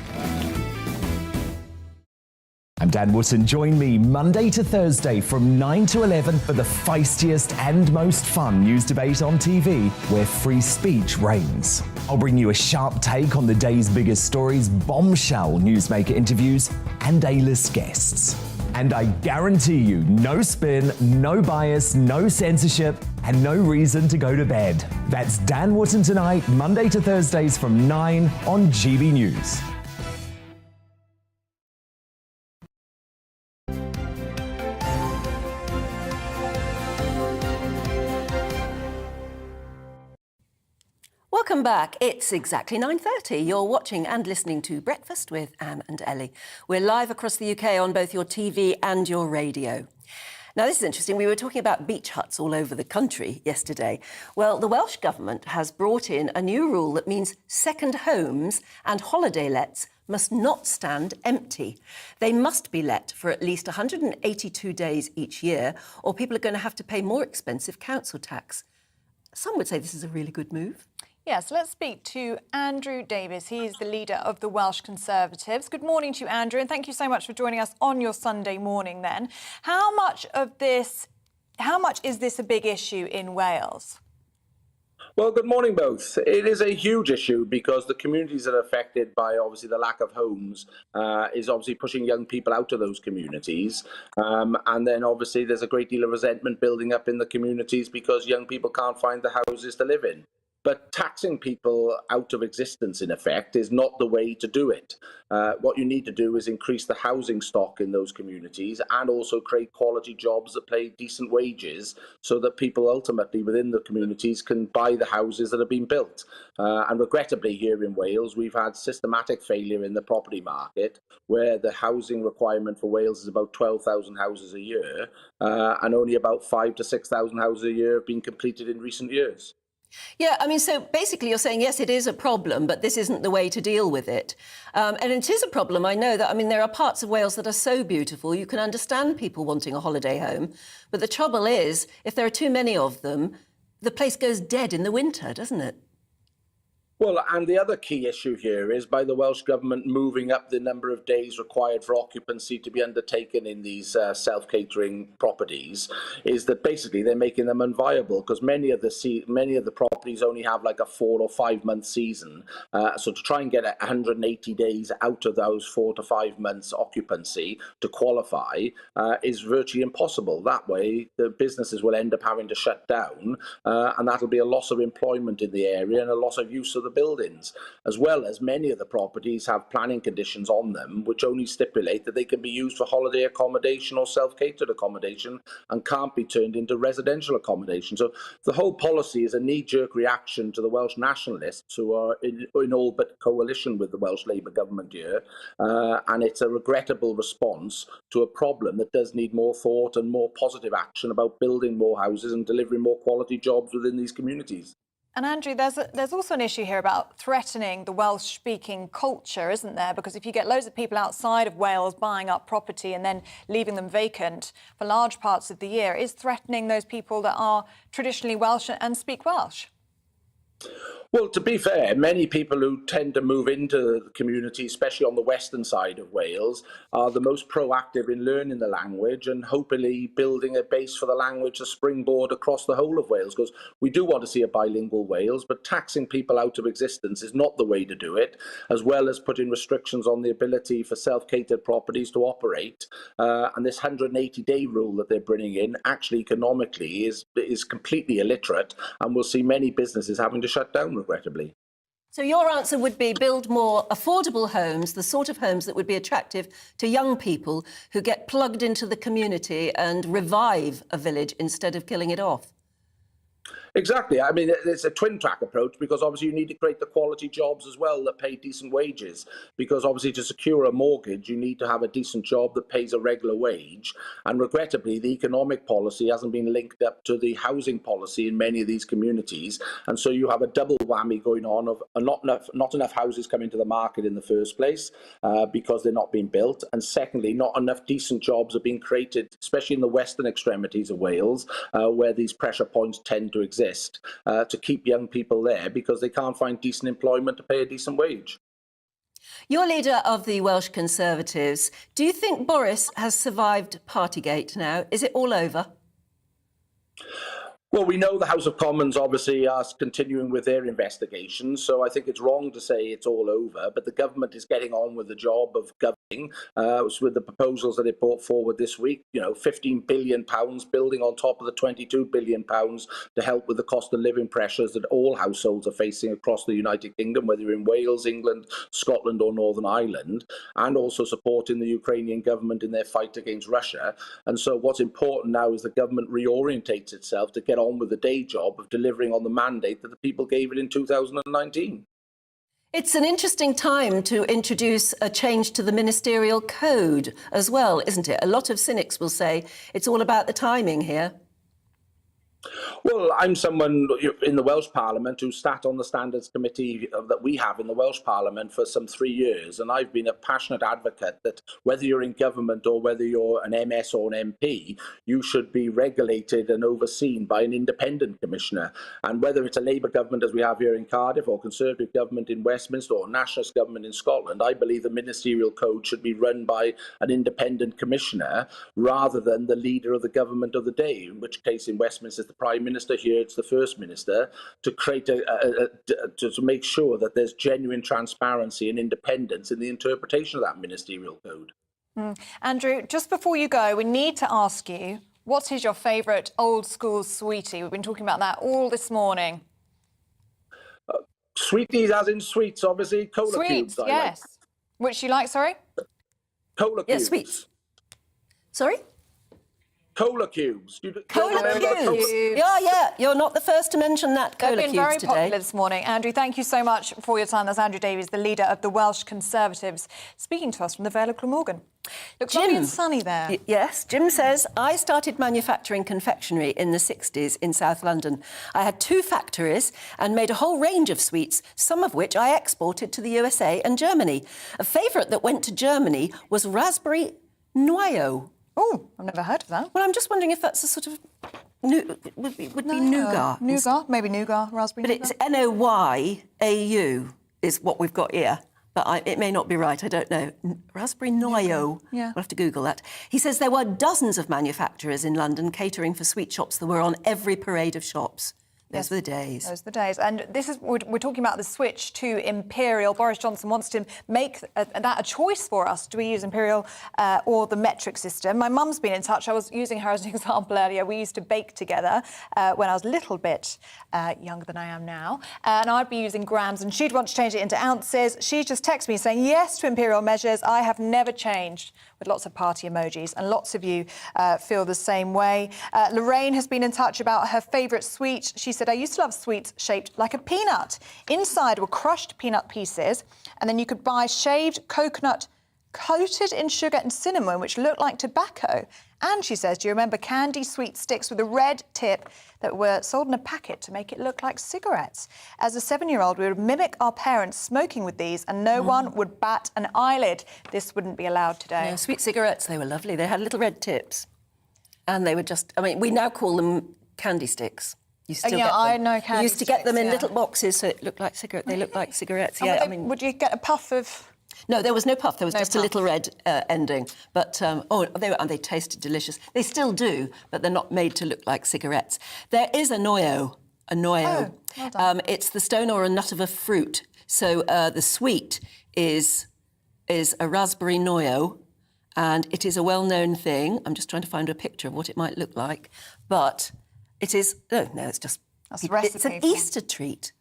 I'm Dan Wootton. Join me Monday to Thursday from 9 to 11 for the feistiest and most fun news debate on TV, where free speech reigns. I'll bring you a sharp take on the day's biggest stories, bombshell newsmaker interviews, and A-list guests. And I guarantee you, no spin, no bias, no censorship, and no reason to go to bed. That's Dan Wootton tonight, Monday to Thursdays from 9 on GB News. Welcome back. It's exactly 9:30. You're watching and listening to Breakfast with Anne and Ellie. We're live across the UK on both your TV and your radio. Now, this is interesting. We were talking about beach huts all over the country yesterday. Well, the Welsh Government has brought in a new rule that means second homes and holiday lets must not stand empty. They must be let for at least 182 days each year, or people are going to have to pay more expensive council tax. Some would say this is a really good move. Yes, let's speak to Andrew Davies. He's the leader of the Welsh Conservatives. Good morning to you, Andrew, and thank you so much for joining us on your Sunday morning then. How much is this a big issue in Wales? Well, good morning, both. It is a huge issue because the communities that are affected by, obviously, the lack of homes is obviously pushing young people out of those communities. And then, obviously, there's a great deal of resentment building up in the communities because young people can't find the houses to live in. But taxing people out of existence, in effect, is not the way to do it. What you need to do is increase the housing stock in those communities and also create quality jobs that pay decent wages so that people ultimately within the communities can buy the houses that have been built. And regrettably, here in Wales, we've had systematic failure in the property market where the housing requirement for Wales is about 12,000 houses a year and only about 5,000 to 6,000 houses a year have been completed in recent years. Yeah, I mean, so basically you're saying, yes, it is a problem, but this isn't the way to deal with it. And it is a problem. I know that, I mean, there are parts of Wales that are so beautiful, you can understand people wanting a holiday home. But the trouble is, if there are too many of them, the place goes dead in the winter, doesn't it? Well, and the other key issue here is by the Welsh Government moving up the number of days required for occupancy to be undertaken in these self-catering properties, is that basically they're making them unviable because many of the properties only have like a 4 or 5 month season. So to try and get 180 days out of those 4 to 5 months occupancy to qualify is virtually impossible. That way, the businesses will end up having to shut down, and that'll be a loss of employment in the area and a loss of use of the buildings, as well as many of the properties have planning conditions on them which only stipulate that they can be used for holiday accommodation or self-catered accommodation and can't be turned into residential accommodation. So the whole policy is a knee-jerk reaction to the Welsh nationalists who are in all but coalition with the Welsh Labour government here, and it's a regrettable response to a problem that does need more thought and more positive action about building more houses and delivering more quality jobs within these communities. And Andrew, there's also an issue here about threatening the Welsh-speaking culture, isn't there? Because if you get loads of people outside of Wales buying up property and then leaving them vacant for large parts of the year, it is threatening those people that are traditionally Welsh and speak Welsh. Well, to be fair, many people who tend to move into the community, especially on the western side of Wales, are the most proactive in learning the language and hopefully building a base for the language to springboard across the whole of Wales, because we do want to see a bilingual Wales, but taxing people out of existence is not the way to do it, as well as putting restrictions on the ability for self-catered properties to operate. And this 180-day rule that they're bringing in actually economically is completely illiterate, and we'll see many businesses having to shut down, regrettably. So your answer would be build more affordable homes, the sort of homes that would be attractive to young people who get plugged into the community and revive a village instead of killing it off. Exactly. I mean, it's a twin-track approach because obviously you need to create the quality jobs as well that pay decent wages, because obviously to secure a mortgage, you need to have a decent job that pays a regular wage. And regrettably, the economic policy hasn't been linked up to the housing policy in many of these communities. And so you have a double whammy going on of not enough houses coming to the market in the first place because they're not being built. And secondly, not enough decent jobs are being created, especially in the western extremities of Wales, where these pressure points tend to exist, to keep young people there because they can't find decent employment to pay a decent wage. You're leader of the Welsh Conservatives. Do you think Boris has survived Partygate now? Is it all over? Well, we know the House of Commons obviously are continuing with their investigations, so I think it's wrong to say it's all over, but the government is getting on with the job of governing with the proposals that it brought forward this week, you know, £15 billion building on top of the £22 billion to help with the cost of living pressures that all households are facing across the United Kingdom, whether you're in Wales, England, Scotland or Northern Ireland, and also supporting the Ukrainian government in their fight against Russia. And so what's important now is the government reorientates itself to get on with the day job of delivering on the mandate that the people gave it in 2019. It's an interesting time to introduce a change to the Ministerial Code as well, isn't it? A lot of cynics will say it's all about the timing here. Well, I'm someone in the Welsh Parliament who sat on the Standards Committee that we have in the Welsh Parliament for some 3 years, and I've been a passionate advocate that whether you're in government or whether you're an MS or an MP, you should be regulated and overseen by an independent commissioner. And whether it's a Labour government as we have here in Cardiff or Conservative government in Westminster or nationalist government in Scotland, I believe the Ministerial Code should be run by an independent commissioner rather than the leader of the government of the day, in which case in Westminster the Prime Minister here, it's the First Minister, to create to make sure that there's genuine transparency and independence in the interpretation of that ministerial code. Andrew, just before you go, we need to ask you, what is your favourite old school sweetie? We've been talking about that all this morning. Sweeties as in sweets, obviously. Cola Sweets, cubes, yes. Which you like, sorry? Cola cubes. Yes, sweets. Sorry? Cola cubes. Cola cubes. Yeah. You're not the first to mention that. Cola They've been cubes very today. popular this morning. Andrew, thank you so much for your time. That's Andrew Davies, the leader of the Welsh Conservatives, speaking to us from the Vale of Glamorgan. Looks lovely and sunny there. Yes, Jim says, I started manufacturing confectionery in the 60s in South London. I had 2 factories and made a whole range of sweets, some of which I exported to the USA and Germany. A favourite that went to Germany was raspberry noyau. Oh, I've never heard of that. Well, I'm just wondering if that's a sort of... would be nougat. Nougat, maybe nougat, raspberry but nougat. It's Noyau is what we've got here. But it may not be right, I don't know. Raspberry noyau. Yeah. We'll have to Google that. He says there were dozens of manufacturers in London catering for sweet shops that were on every parade of shops. Those were the days. Those were the days. And this is we're talking about the switch to Imperial. Boris Johnson wants to make that a choice for us. Do we use Imperial or the metric system? My mum's been in touch. I was using her as an example earlier. We used to bake together when I was a little bit younger than I am now. And I'd be using grams and she'd want to change it into ounces. She just texted me saying yes to Imperial measures. I have never changed, with lots of party emojis. And lots of you feel the same way. Lorraine has been in touch about her favourite sweet. She said, I used to love sweets shaped like a peanut. Inside were crushed peanut pieces, and then you could buy shaved coconut coated in sugar and cinnamon, which looked like tobacco. And she says, do you remember candy sweet sticks with a red tip that were sold in a packet to make it look like cigarettes? As a 7-year-old, we would mimic our parents smoking with these, and no one would bat an eyelid. This wouldn't be allowed today. No, sweet cigarettes, they were lovely. They had little red tips. And they were just... I mean, we now call them candy sticks. You still get them. I know candy You used to get them in sticks, little boxes, so it looked like cigarettes. They looked like cigarettes, And would you get a puff of... No, there was no puff. There was No just puff. a little red ending. But, they tasted delicious. They still do, but they're not made to look like cigarettes. There is a noyau. well done. It's the stone or a nut of a fruit. So the sweet is a raspberry noyau, and it is a well-known thing. I'm just trying to find a picture of what it might look like. But it is... No, it's just... That's a recipe It's an for- Easter treat,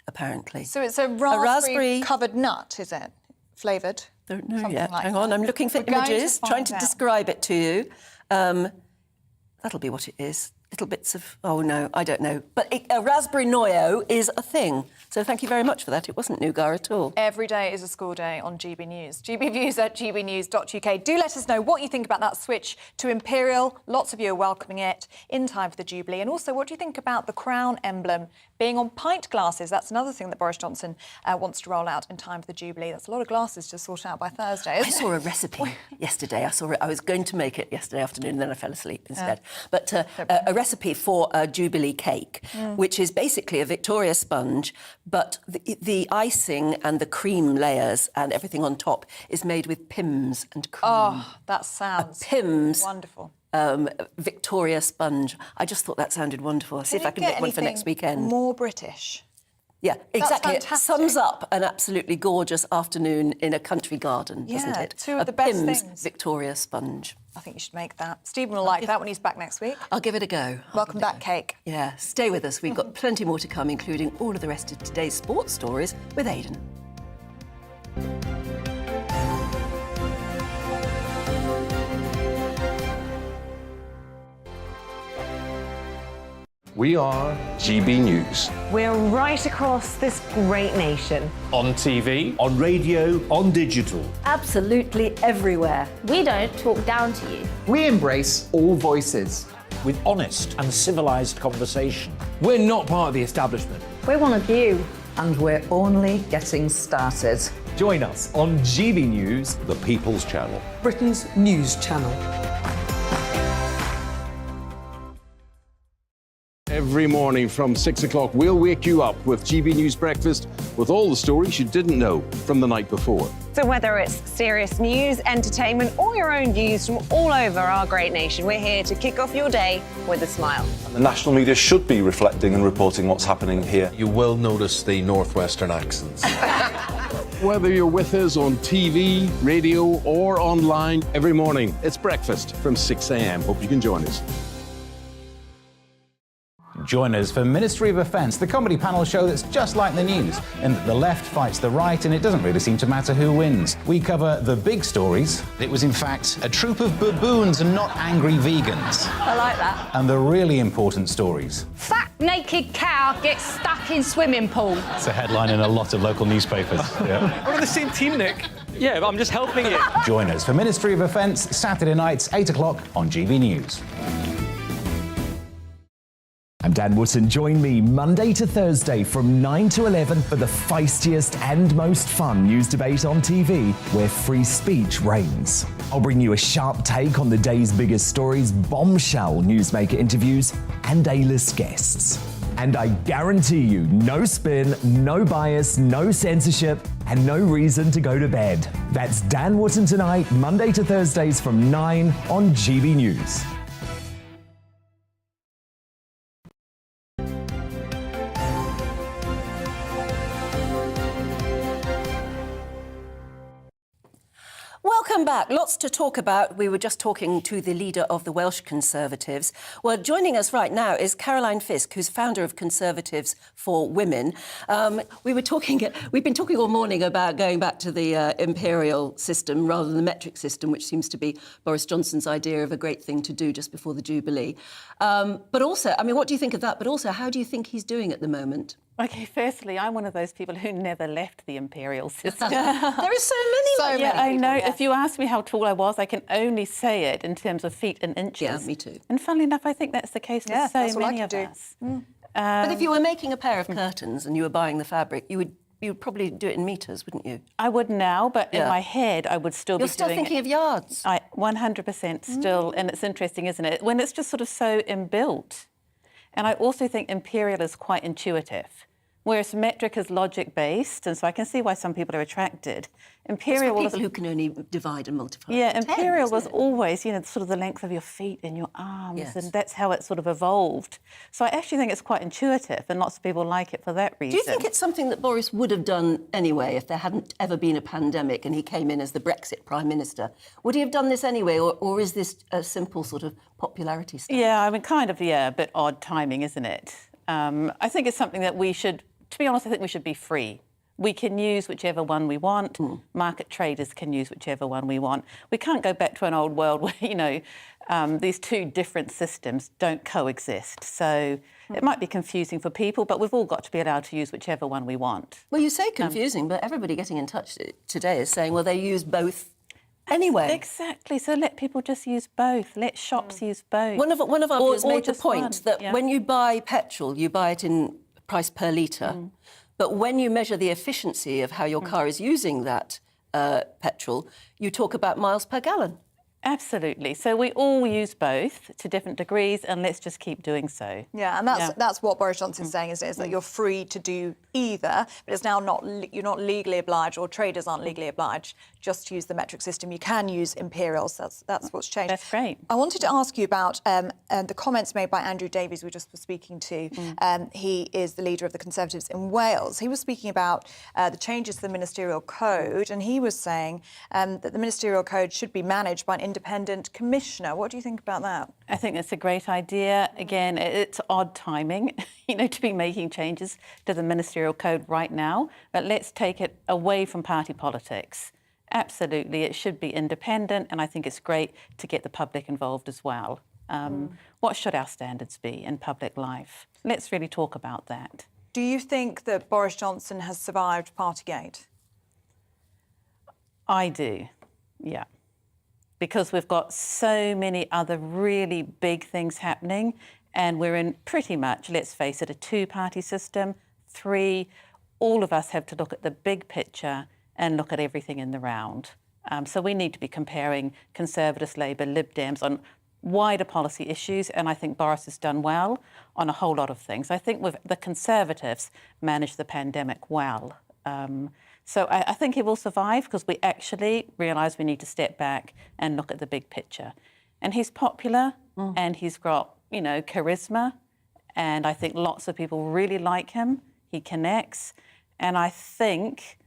apparently. So it's a raspberry-covered nut, is it? Flavoured? Don't know Something yet. like Hang on, that. I'm looking for We're going to images, find trying to out. describe it to you. That'll be what it is. Little bits of... Oh, no, I don't know. But a raspberry noyau is a thing. So thank you very much for that. It wasn't nougat at all. Every day is a school day on GB News. gbviews@gbnews.uk. Do let us know what you think about that switch to Imperial. Lots of you are welcoming it in time for the Jubilee. And also, what do you think about the Crown emblem being on pint glasses? That's another thing that Boris Johnson wants to roll out in time for the Jubilee. That's a lot of glasses to sort out by Thursday, isn't I saw a recipe yesterday. I was going to make it yesterday afternoon, and then I fell asleep instead. But a recipe for a Jubilee cake, which is basically a Victoria sponge, but the icing and the cream layers and everything on top is made with Pimm's and cream. Oh, that sounds Pimm's wonderful. Victoria sponge. I just thought that sounded wonderful. I'll see if I can get one for next weekend. More British. Yeah, exactly. It fantastic. sums up an absolutely gorgeous afternoon in a country garden, doesn't it? Two of the best Pimm's things. Victoria sponge. I think you should make that. Stephen will like that when he's back next week. I'll give it a go. Welcome back, Cake. Yeah, stay with us. We've got plenty more to come, including all of the rest of today's sports stories with Aidan. We are GB News. We're right across this great nation. On TV, On radio, on digital. Absolutely everywhere. We don't talk down to you. we embrace all voices. With honest and civilised conversation. We're not part of the establishment. We're one of you. And we're only getting started. Join us on GB News, The People's Channel. Britain's news channel. every morning from 6 o'clock. We'll wake you up with GB News Breakfast with all the stories you didn't know from the night before. So whether it's serious news, entertainment, or your own views from all over our great nation, we're here to kick off your day with a smile. The national media should be reflecting and reporting what's happening here. You will notice the northwestern accents. Whether you're with us on TV, radio, or online, every morning, it's breakfast from 6 a.m. Hope you can join us. Join us for Ministry of Defence, the comedy panel show that's just like the news, in that the left fights the right and it doesn't really seem to matter who wins. We cover the big stories. It was in fact a troop of baboons and not angry vegans. I like that. And the really important stories. Fat naked cow gets stuck in swimming pool. It's a headline in a lot of local newspapers. Yeah. We're on the same team, Nick. Yeah, but I'm just helping you. Join us for Ministry of Defence, Saturday nights, 8 o'clock on GB News. I'm Dan Wootton. Join me Monday to Thursday from 9 to 11 for the feistiest and most fun news debate on TV, where free speech reigns. I'll bring you a sharp take on the day's biggest stories, bombshell newsmaker interviews, and A-list guests. And I guarantee you, no spin, no bias, no censorship, and no reason to go to bed. That's Dan Wootton tonight, Monday to Thursdays from 9 on GB News. Welcome back. Lots to talk about. We were just talking to the leader of the Welsh Conservatives. Well, joining us right now is Caroline Fisk, who's founder of Conservatives for Women. We've been talking all morning about going back to the imperial system rather than the metric system, which seems to be Boris Johnson's idea of a great thing to do just before the Jubilee. But also, I mean, what do you think of that? But also, how do you think he's doing at the moment? OK, firstly, I'm one of those people who never left the imperial system. There are so many. Yeah, I know. If you ask me how tall I was, I can only say it in terms of feet and inches. Yeah, me too. And funnily enough, I think that's the case for so many of us. But if you were making a pair of curtains and you were buying the fabric, you'd probably do it in metres, wouldn't you? I would now, but in my head, I would still be doing it. You're still thinking of yards? 100% still, and it's interesting, isn't it? When it's just sort of so inbuilt. And I also think imperial is quite intuitive, whereas metric is logic-based, and so I can see why some people are attracted. Imperial for people who can only divide and multiply. Yeah, imperial was always, you know, sort of the length of your feet and your arms, and that's how it sort of evolved. So I actually think it's quite intuitive, and lots of people like it for that reason. Do you think it's something that Boris would have done anyway if there hadn't ever been a pandemic and he came in as the Brexit Prime Minister? Would he have done this anyway, or is this a simple sort of popularity stunt? Yeah, I mean, kind of, a bit odd timing, isn't it? I think it's something that we should, to be honest, I think we should be free. We can use whichever one we want. Market traders can use whichever one we want. We can't go back to an old world where, you know, these two different systems don't coexist. So it might be confusing for people, but we've all got to be allowed to use whichever one we want. Well, you say confusing, but everybody getting in touch today is saying, well, they use both anyway. Exactly. So let people just use both. Let shops use both. One of our viewers made the point that when you buy petrol, you buy it in price per litre. But when you measure the efficiency of how your car is using that petrol, you talk about miles per gallon. Absolutely. So we all use both to different degrees, and let's just keep doing so. Yeah, and that's what Boris Johnson's saying, isn't it? Is that you're free to do either, but it's now you're not legally obliged, or traders aren't legally obliged just to use the metric system. You can use imperial, so that's what's changed. That's great. I wanted to ask you about the comments made by Andrew Davies we just were speaking to. He is the leader of the Conservatives in Wales. He was speaking about the changes to the Ministerial Code, and he was saying that the Ministerial Code should be managed by an independent commissioner. What do you think about that? I think it's a great idea. Again, it's odd timing, you know, to be making changes to the Ministerial Code right now, but let's take it away from party politics. Absolutely, it should be independent, and I think it's great to get the public involved as well. What should our standards be in public life? Let's really talk about that. Do you think that Boris Johnson has survived Partygate? I do, yeah. Because we've got so many other really big things happening, and we're in pretty much, let's face it, a two-party system. 3, all of us have to look at the big picture and look at everything in the round. So we need to be comparing Conservatives, Labour, Lib Dems on wider policy issues, and I think Boris has done well on a whole lot of things. I think the Conservatives managed the pandemic well. So I think he will survive because we actually realise we need to step back and look at the big picture. And he's popular and he's got, you know, charisma, and I think lots of people really like him. He connects, and I think,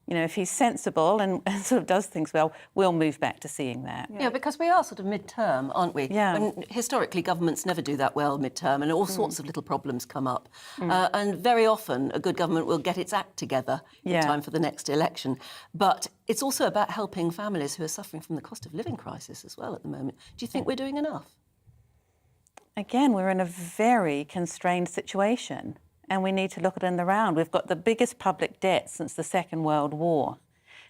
you know, if he's sensible and sort of does things well, we'll move back to seeing that. Yeah, because we are sort of mid-term, aren't we? Yeah. When historically, governments never do that well mid-term, and all sorts of little problems come up. And very often, a good government will get its act together in time for the next election. But it's also about helping families who are suffering from the cost of living crisis as well at the moment. Do you think we're doing enough? Again, we're in a very constrained situation, and we need to look at it in the round. We've got the biggest public debt since the Second World War,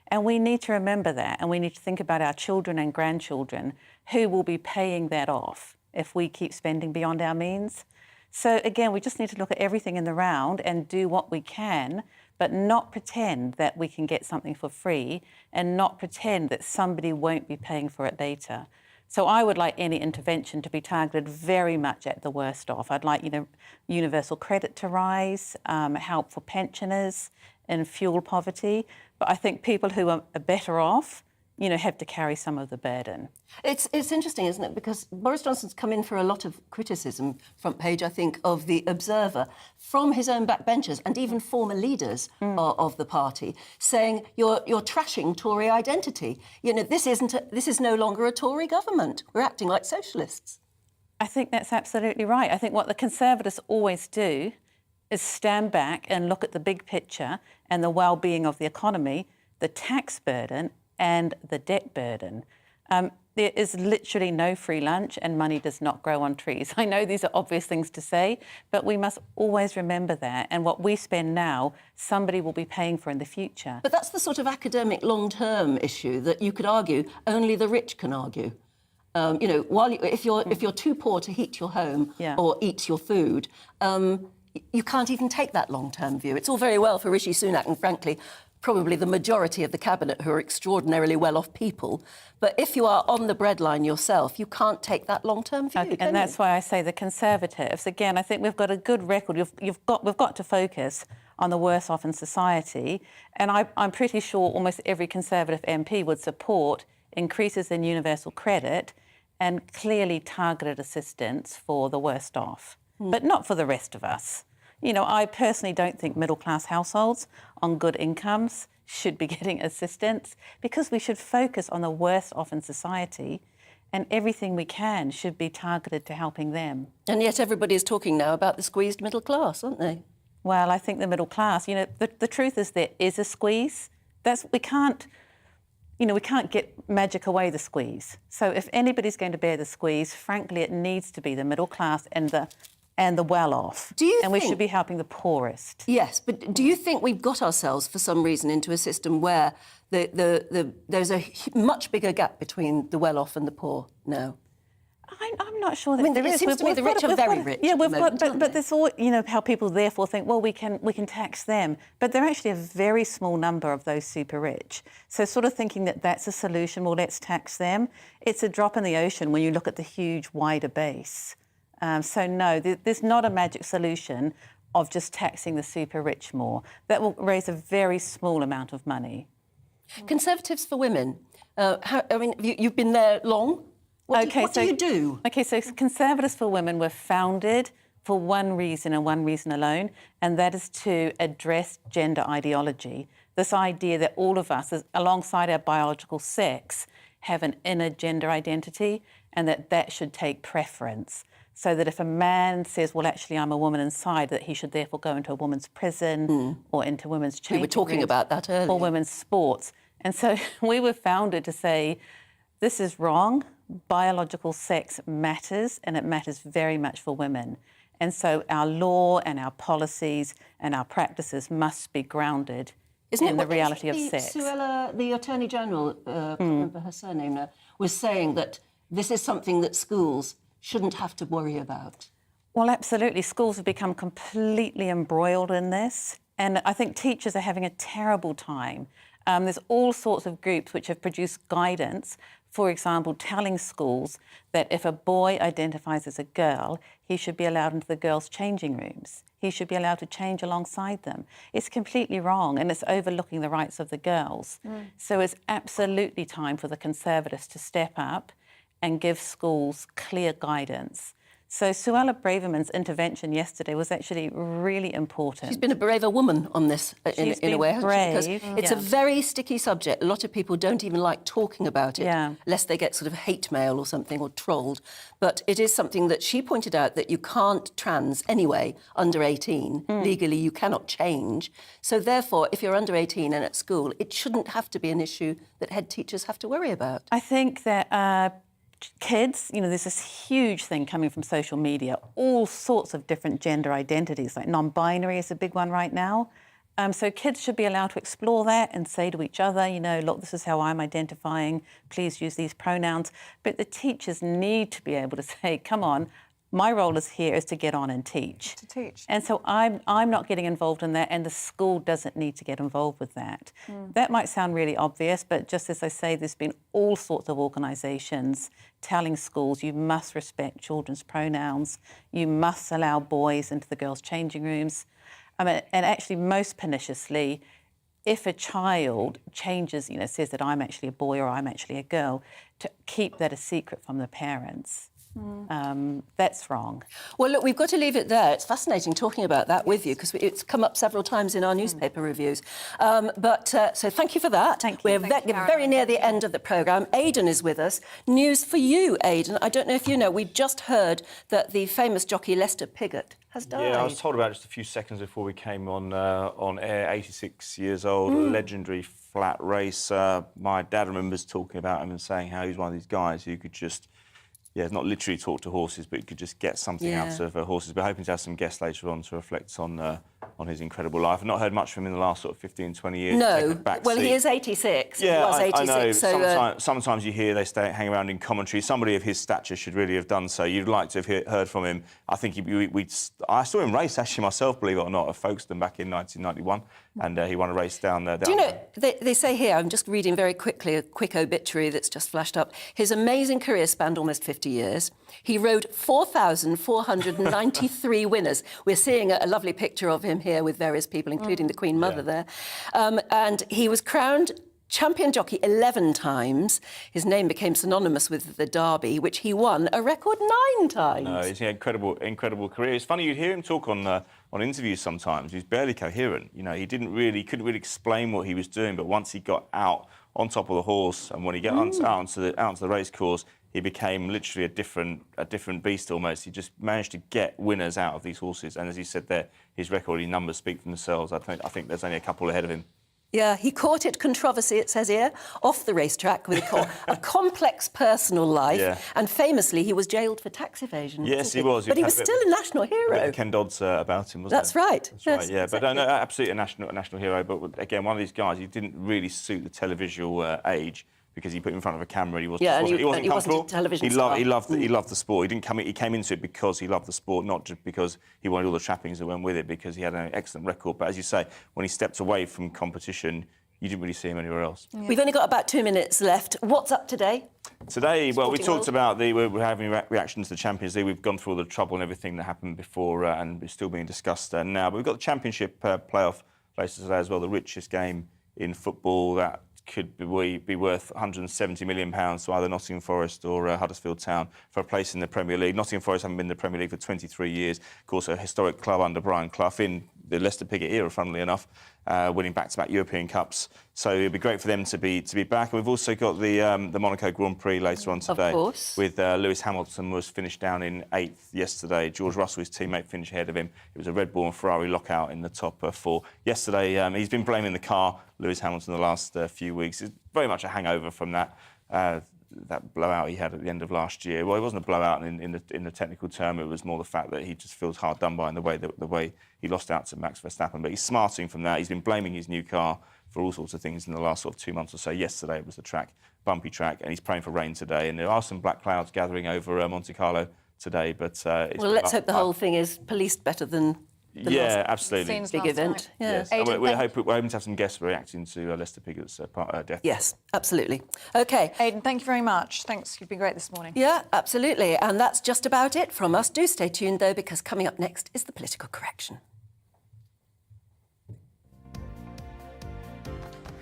and we need to remember that, and we need to think about our children and grandchildren who will be paying that off if we keep spending beyond our means. So again, we just need to look at everything in the round and do what we can, but not pretend that we can get something for free and not pretend that somebody won't be paying for it later. So I would like any intervention to be targeted very much at the worst off. I'd like, you know, universal credit to rise, help for pensioners and fuel poverty. But I think people who are better off, you know, have to carry some of the burden. It's interesting, isn't it? Because Boris Johnson's come in for a lot of criticism, front page, I think, of The Observer, from his own backbenchers and even former leaders of the party, saying you're trashing Tory identity. You know, this is no longer a Tory government. We're acting like socialists. I think that's absolutely right. I think what the Conservatives always do is stand back and look at the big picture and the well-being of the economy, the tax burden and the debt burden. There is literally no free lunch and money does not grow on trees. I know these are obvious things to say, but we must always remember that. And what we spend now, somebody will be paying for in the future. But that's the sort of academic long-term issue that you could argue only the rich can argue. You know, if you're too poor to heat your home or eat your food, you can't even take that long-term view. It's all very well for Rishi Sunak and, frankly, probably the majority of the cabinet who are extraordinarily well-off people. But if you are on the breadline yourself, you can't take that long-term view. And that's why I say the Conservatives. Again, I think we've got a good record. We've got to focus on the worst off in society. And I'm pretty sure almost every Conservative MP would support increases in universal credit and clearly targeted assistance for the worst off, but not for the rest of us. You know, I personally don't think middle-class households on good incomes should be getting assistance because we should focus on the worst off in society and everything we can should be targeted to helping them. And yet everybody is talking now about the squeezed middle class, aren't they? Well, I think the middle class, you know, the truth is there is a squeeze. We can't get magic away the squeeze. So if anybody's going to bear the squeeze, frankly, it needs to be the middle class and the well-off. We should be helping the poorest. Yes, but do you think we've got ourselves, for some reason, into a system where there's a much bigger gap between the well-off and the poor now? I'm not sure that there is. It seems to me the rich are very rich. Yeah, but there's all, you know, how people therefore think, well, we can tax them. But they're actually a very small number of those super rich. So sort of thinking that that's a solution, well, let's tax them. It's a drop in the ocean when you look at the huge, wider base. So no, there's not a magic solution of just taxing the super rich more. That will raise a very small amount of money. Conservatives for Women. You've been there long. What do you do? OK, so Conservatives for Women were founded for one reason and one reason alone, and that is to address gender ideology. This idea that all of us, alongside our biological sex, have an inner gender identity and that should take preference. So that if a man says, well, actually, I'm a woman inside, that he should therefore go into a woman's prison or into women's changing We were talking about that earlier. Or women's sports. And so we were founded to say, this is wrong. Biological sex matters, and it matters very much for women. And so our law and our policies and our practices must be grounded in the reality of sex. Suella, the Attorney General, I can't remember her surname now, was saying that this is something that schools shouldn't have to worry about. Well, absolutely. Schools have become completely embroiled in this. And I think teachers are having a terrible time. There's all sorts of groups which have produced guidance For example, telling schools that if a boy identifies as a girl, he should be allowed into the girls' changing rooms. He should be allowed to change alongside them. It's completely wrong, and it's overlooking the rights of the girls. So it's absolutely time for the Conservatives to step up and give schools clear guidance. So Suella Braverman's intervention yesterday was actually really important. She's been a braver woman on this in a way, hasn't she? Because it's a very sticky subject. A lot of people don't even like talking about it, lest they get sort of hate mail or something or trolled. But it is something that she pointed out that you can't trans anyway under 18. Legally, you cannot change. So therefore, if you're under 18 and at school, it shouldn't have to be an issue that head teachers have to worry about. I think that kids, there's this huge thing coming from social media, all sorts of different gender identities, like non-binary is a big one right now. So kids should be allowed to explore that and say to each other, look, this is how I'm identifying, please use these pronouns. But the teachers need to be able to say, come on, my role is to get on and teach. To teach. And so I'm not getting involved in that, and the school doesn't need to get involved with that. That might sound really obvious, but just as I say, there's been all sorts of organisations telling schools you must respect children's pronouns, you must allow boys into the girls' changing rooms. And actually, most perniciously, if a child changes, says that I'm actually a boy or I'm actually a girl, to keep that a secret from the parents. That's wrong. Well, look, we've got to leave it there. It's fascinating talking about that with you because it's come up several times in our newspaper reviews. So thank you for that. Thank you. We're very near the end of the programme. Aidan is with us. News for you, Aidan. I don't know if you know, we've just heard that the famous jockey Lester Piggott has died. Yeah, I was told about it just a few seconds before we came on air. 86 years old, legendary flat race. My dad remembers talking about him and saying how he's one of these guys who could just not literally talk to horses, but you could just get something out of horses. We're hoping to have some guests later on to reflect on his incredible life. I've not heard much from him in the last sort of 15, 20 years. No, well, he is 86. Yeah, he was 86. I know. So, sometimes you hear they hang around in commentary. Somebody of his stature should really have done so. You'd like to have heard from him. I think I saw him race, actually, myself, believe it or not, at Folkestone back in 1991, and he won a race down there. Do you know, they say here, I'm just reading very quickly a quick obituary that's just flashed up. His amazing career spanned almost 50 years. He rode 4,493 winners. We're seeing a lovely picture of him here with various people, including the Queen Mother there. And he was crowned champion jockey 11 times. His name became synonymous with the Derby, which he won a record 9 times. No, it's an incredible career. It's funny, you'd hear him talk on interviews sometimes. He was barely coherent. He couldn't really explain what he was doing, but once he got out on top of the horse and when he got out onto the race course, he became literally a different beast almost. He just managed to get winners out of these horses. And as he said there, his record, his numbers speak for themselves. I think there's only a couple ahead of him. Yeah, he courted controversy, it says here, off the racetrack with a complex personal life. And famously, he was jailed for tax evasion. Yes, he was. But he was still a national hero. Ken Dodd's about him, wasn't That's right. That's right, yeah. Exactly. But no, absolutely a national hero. But again, one of these guys, he didn't really suit the televisual age, because he put him in front of a camera and he wasn't comfortable. Wasn't a television star. He loved the sport. He came into it because he loved the sport, not just because he wanted all the trappings that went with it, because he had an excellent record. But as you say, when he stepped away from competition, you didn't really see him anywhere else. Yeah. We've only got about 2 minutes left. What's up today? Today, well, we talked about we're having reactions to the Champions League. We've gone through all the trouble and everything that happened before, and it's still being discussed now. But we've got the Championship playoff later today as well, the richest game in football that could be worth £170 million to either Nottingham Forest or Huddersfield Town for a place in the Premier League. Nottingham Forest haven't been in the Premier League for 23 years. Of course, a historic club under Brian Clough in the Lester Piggott era, funnily enough, winning back-to-back European Cups. So it'd be great for them to be back. And we've also got the Monaco Grand Prix later on today. Of course. With Lewis Hamilton was finished down in 8th yesterday. George Russell, his teammate, finished ahead of him. It was a Red Bull and Ferrari lockout in the top 4. Yesterday, he's been blaming the car, Lewis Hamilton, the last few weeks. It's very much a hangover from that blowout he had at the end of last year. Well, it wasn't a blowout in the technical term. It was more the fact that he just feels hard done by in the way he lost out to Max Verstappen. But he's smarting from that. He's been blaming his new car for all sorts of things in the last sort of 2 months or so. Yesterday it was the track, bumpy track, and he's praying for rain today. And there are some black clouds gathering over Monte Carlo today. But let's hope the whole thing is policed better than Yeah, absolutely. Big event. Yes. Yeah. And we're hoping to have some guests reacting to Lester Piggott's death. Yes, absolutely. OK. Aidan, thank you very much. Thanks, you've been great this morning. Yeah, absolutely. And that's just about it from us. Do stay tuned, though, because coming up next is the political correction.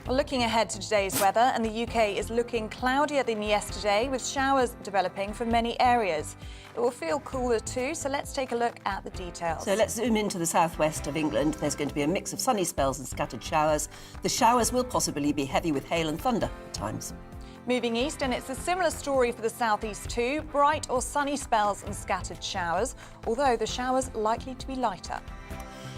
Well, looking ahead to today's weather, and the UK is looking cloudier than yesterday, with showers developing for many areas. It will feel cooler too, so let's take a look at the details. So let's zoom into the southwest of England. There's going to be a mix of sunny spells and scattered showers. The showers will possibly be heavy with hail and thunder at times. Moving east, and it's a similar story for the southeast too. Bright or sunny spells and scattered showers, although the showers likely to be lighter.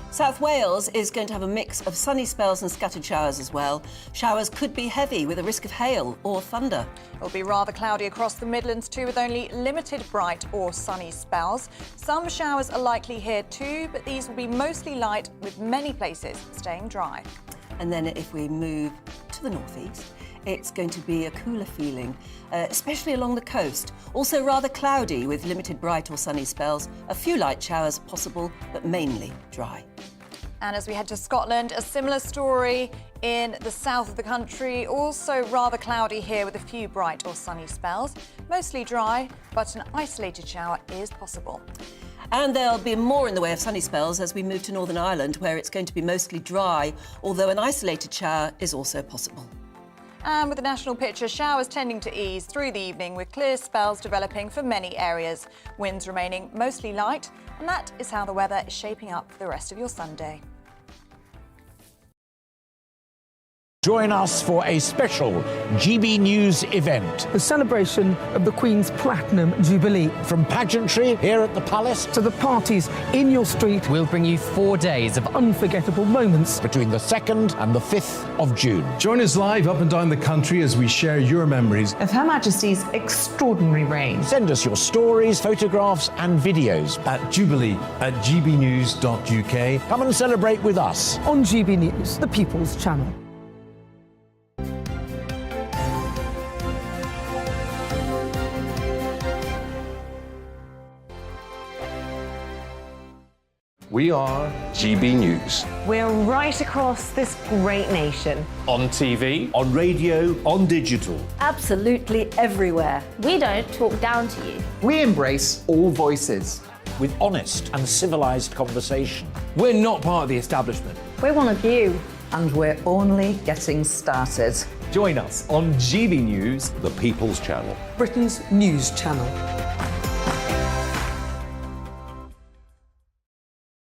South Wales is going to have a mix of sunny spells and scattered showers as well. Showers could be heavy with a risk of hail or thunder. It'll be rather cloudy across the Midlands too, with only limited bright or sunny spells. Some showers are likely here too, but these will be mostly light, with many places staying dry. And then if we move to the northeast, it's going to be a cooler feeling, especially along the coast. Also rather cloudy with limited bright or sunny spells. A few light showers possible, but mainly dry. And as we head to Scotland, a similar story in the south of the country. Also rather cloudy here with a few bright or sunny spells. Mostly dry, but an isolated shower is possible. And there'll be more in the way of sunny spells as we move to Northern Ireland, where it's going to be mostly dry, although an isolated shower is also possible. And with the national picture, showers tending to ease through the evening, with clear spells developing for many areas. Winds remaining mostly light, and that is how the weather is shaping up for the rest of your Sunday. Join us for a special GB News event. The celebration of the Queen's Platinum Jubilee. From pageantry here at the Palace to the parties in your street. We'll bring you 4 days of unforgettable moments between the 2nd and the 5th of June. Join us live up and down the country as we share your memories of Her Majesty's extraordinary reign. Send us your stories, photographs and videos at Jubilee at gbnews.uk. Come and celebrate with us on GB News, the People's Channel. We are GB News. We're right across this great nation. On TV, on radio, on digital. Absolutely everywhere. We don't talk down to you. We embrace all voices. with honest and civilised conversation. We're not part of the establishment. We're one of you. And we're only getting started. Join us on GB News, the People's Channel. Britain's news channel.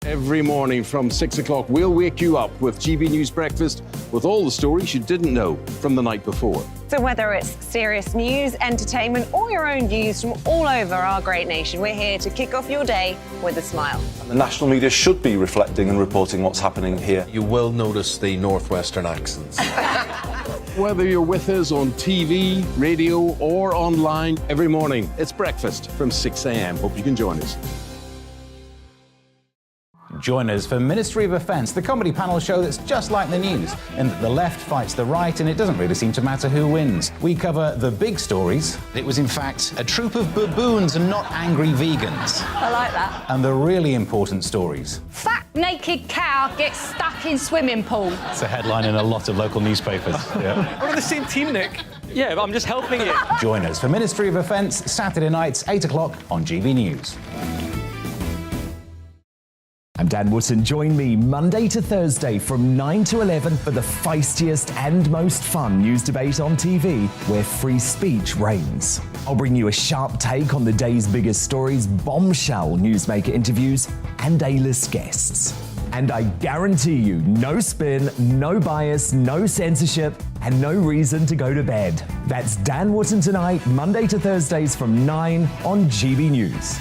Every morning from 6 o'clock, we'll wake you up with GB News Breakfast with all the stories you didn't know from the night before. So whether it's serious news, entertainment, or your own news from all over our great nation, we're here to kick off your day with a smile. The national media should be reflecting and reporting what's happening here. You will notice the northwestern accents. Whether you're with us on TV, radio, or online, every morning, it's breakfast from 6 a.m. Hope you can join us. Join us for Ministry of Defence, the comedy panel show that's just like the news, in that the left fights the right and it doesn't really seem to matter who wins. We cover the big stories. It was in fact a troop of baboons and not angry vegans. I like that. And the really important stories. Fat naked cow gets stuck in swimming pool. It's a headline in a lot of local newspapers. Yeah. We're on the same team, Nick. Yeah, but I'm just helping you. Join us for Ministry of Defence, Saturday nights, 8 o'clock on GB News. I'm Dan Wootton. Join me Monday to Thursday from 9 to 11 for the feistiest and most fun news debate on TV, where free speech reigns. I'll bring you a sharp take on the day's biggest stories, bombshell newsmaker interviews, and A-list guests. And I guarantee you, no spin, no bias, no censorship, and no reason to go to bed. That's Dan Wootton tonight, Monday to Thursdays from 9 on GB News.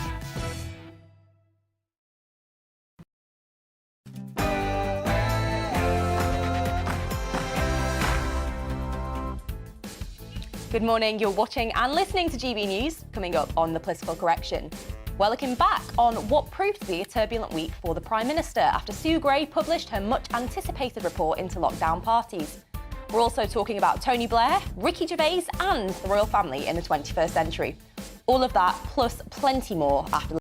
Good morning, you're watching and listening to GB News. Coming up on the political correction, we're looking back on what proved to be a turbulent week for the Prime Minister after Sue Gray published her much-anticipated report into lockdown parties. We're also talking about Tony Blair, Ricky Gervais and the royal family in the 21st century. All of that plus plenty more after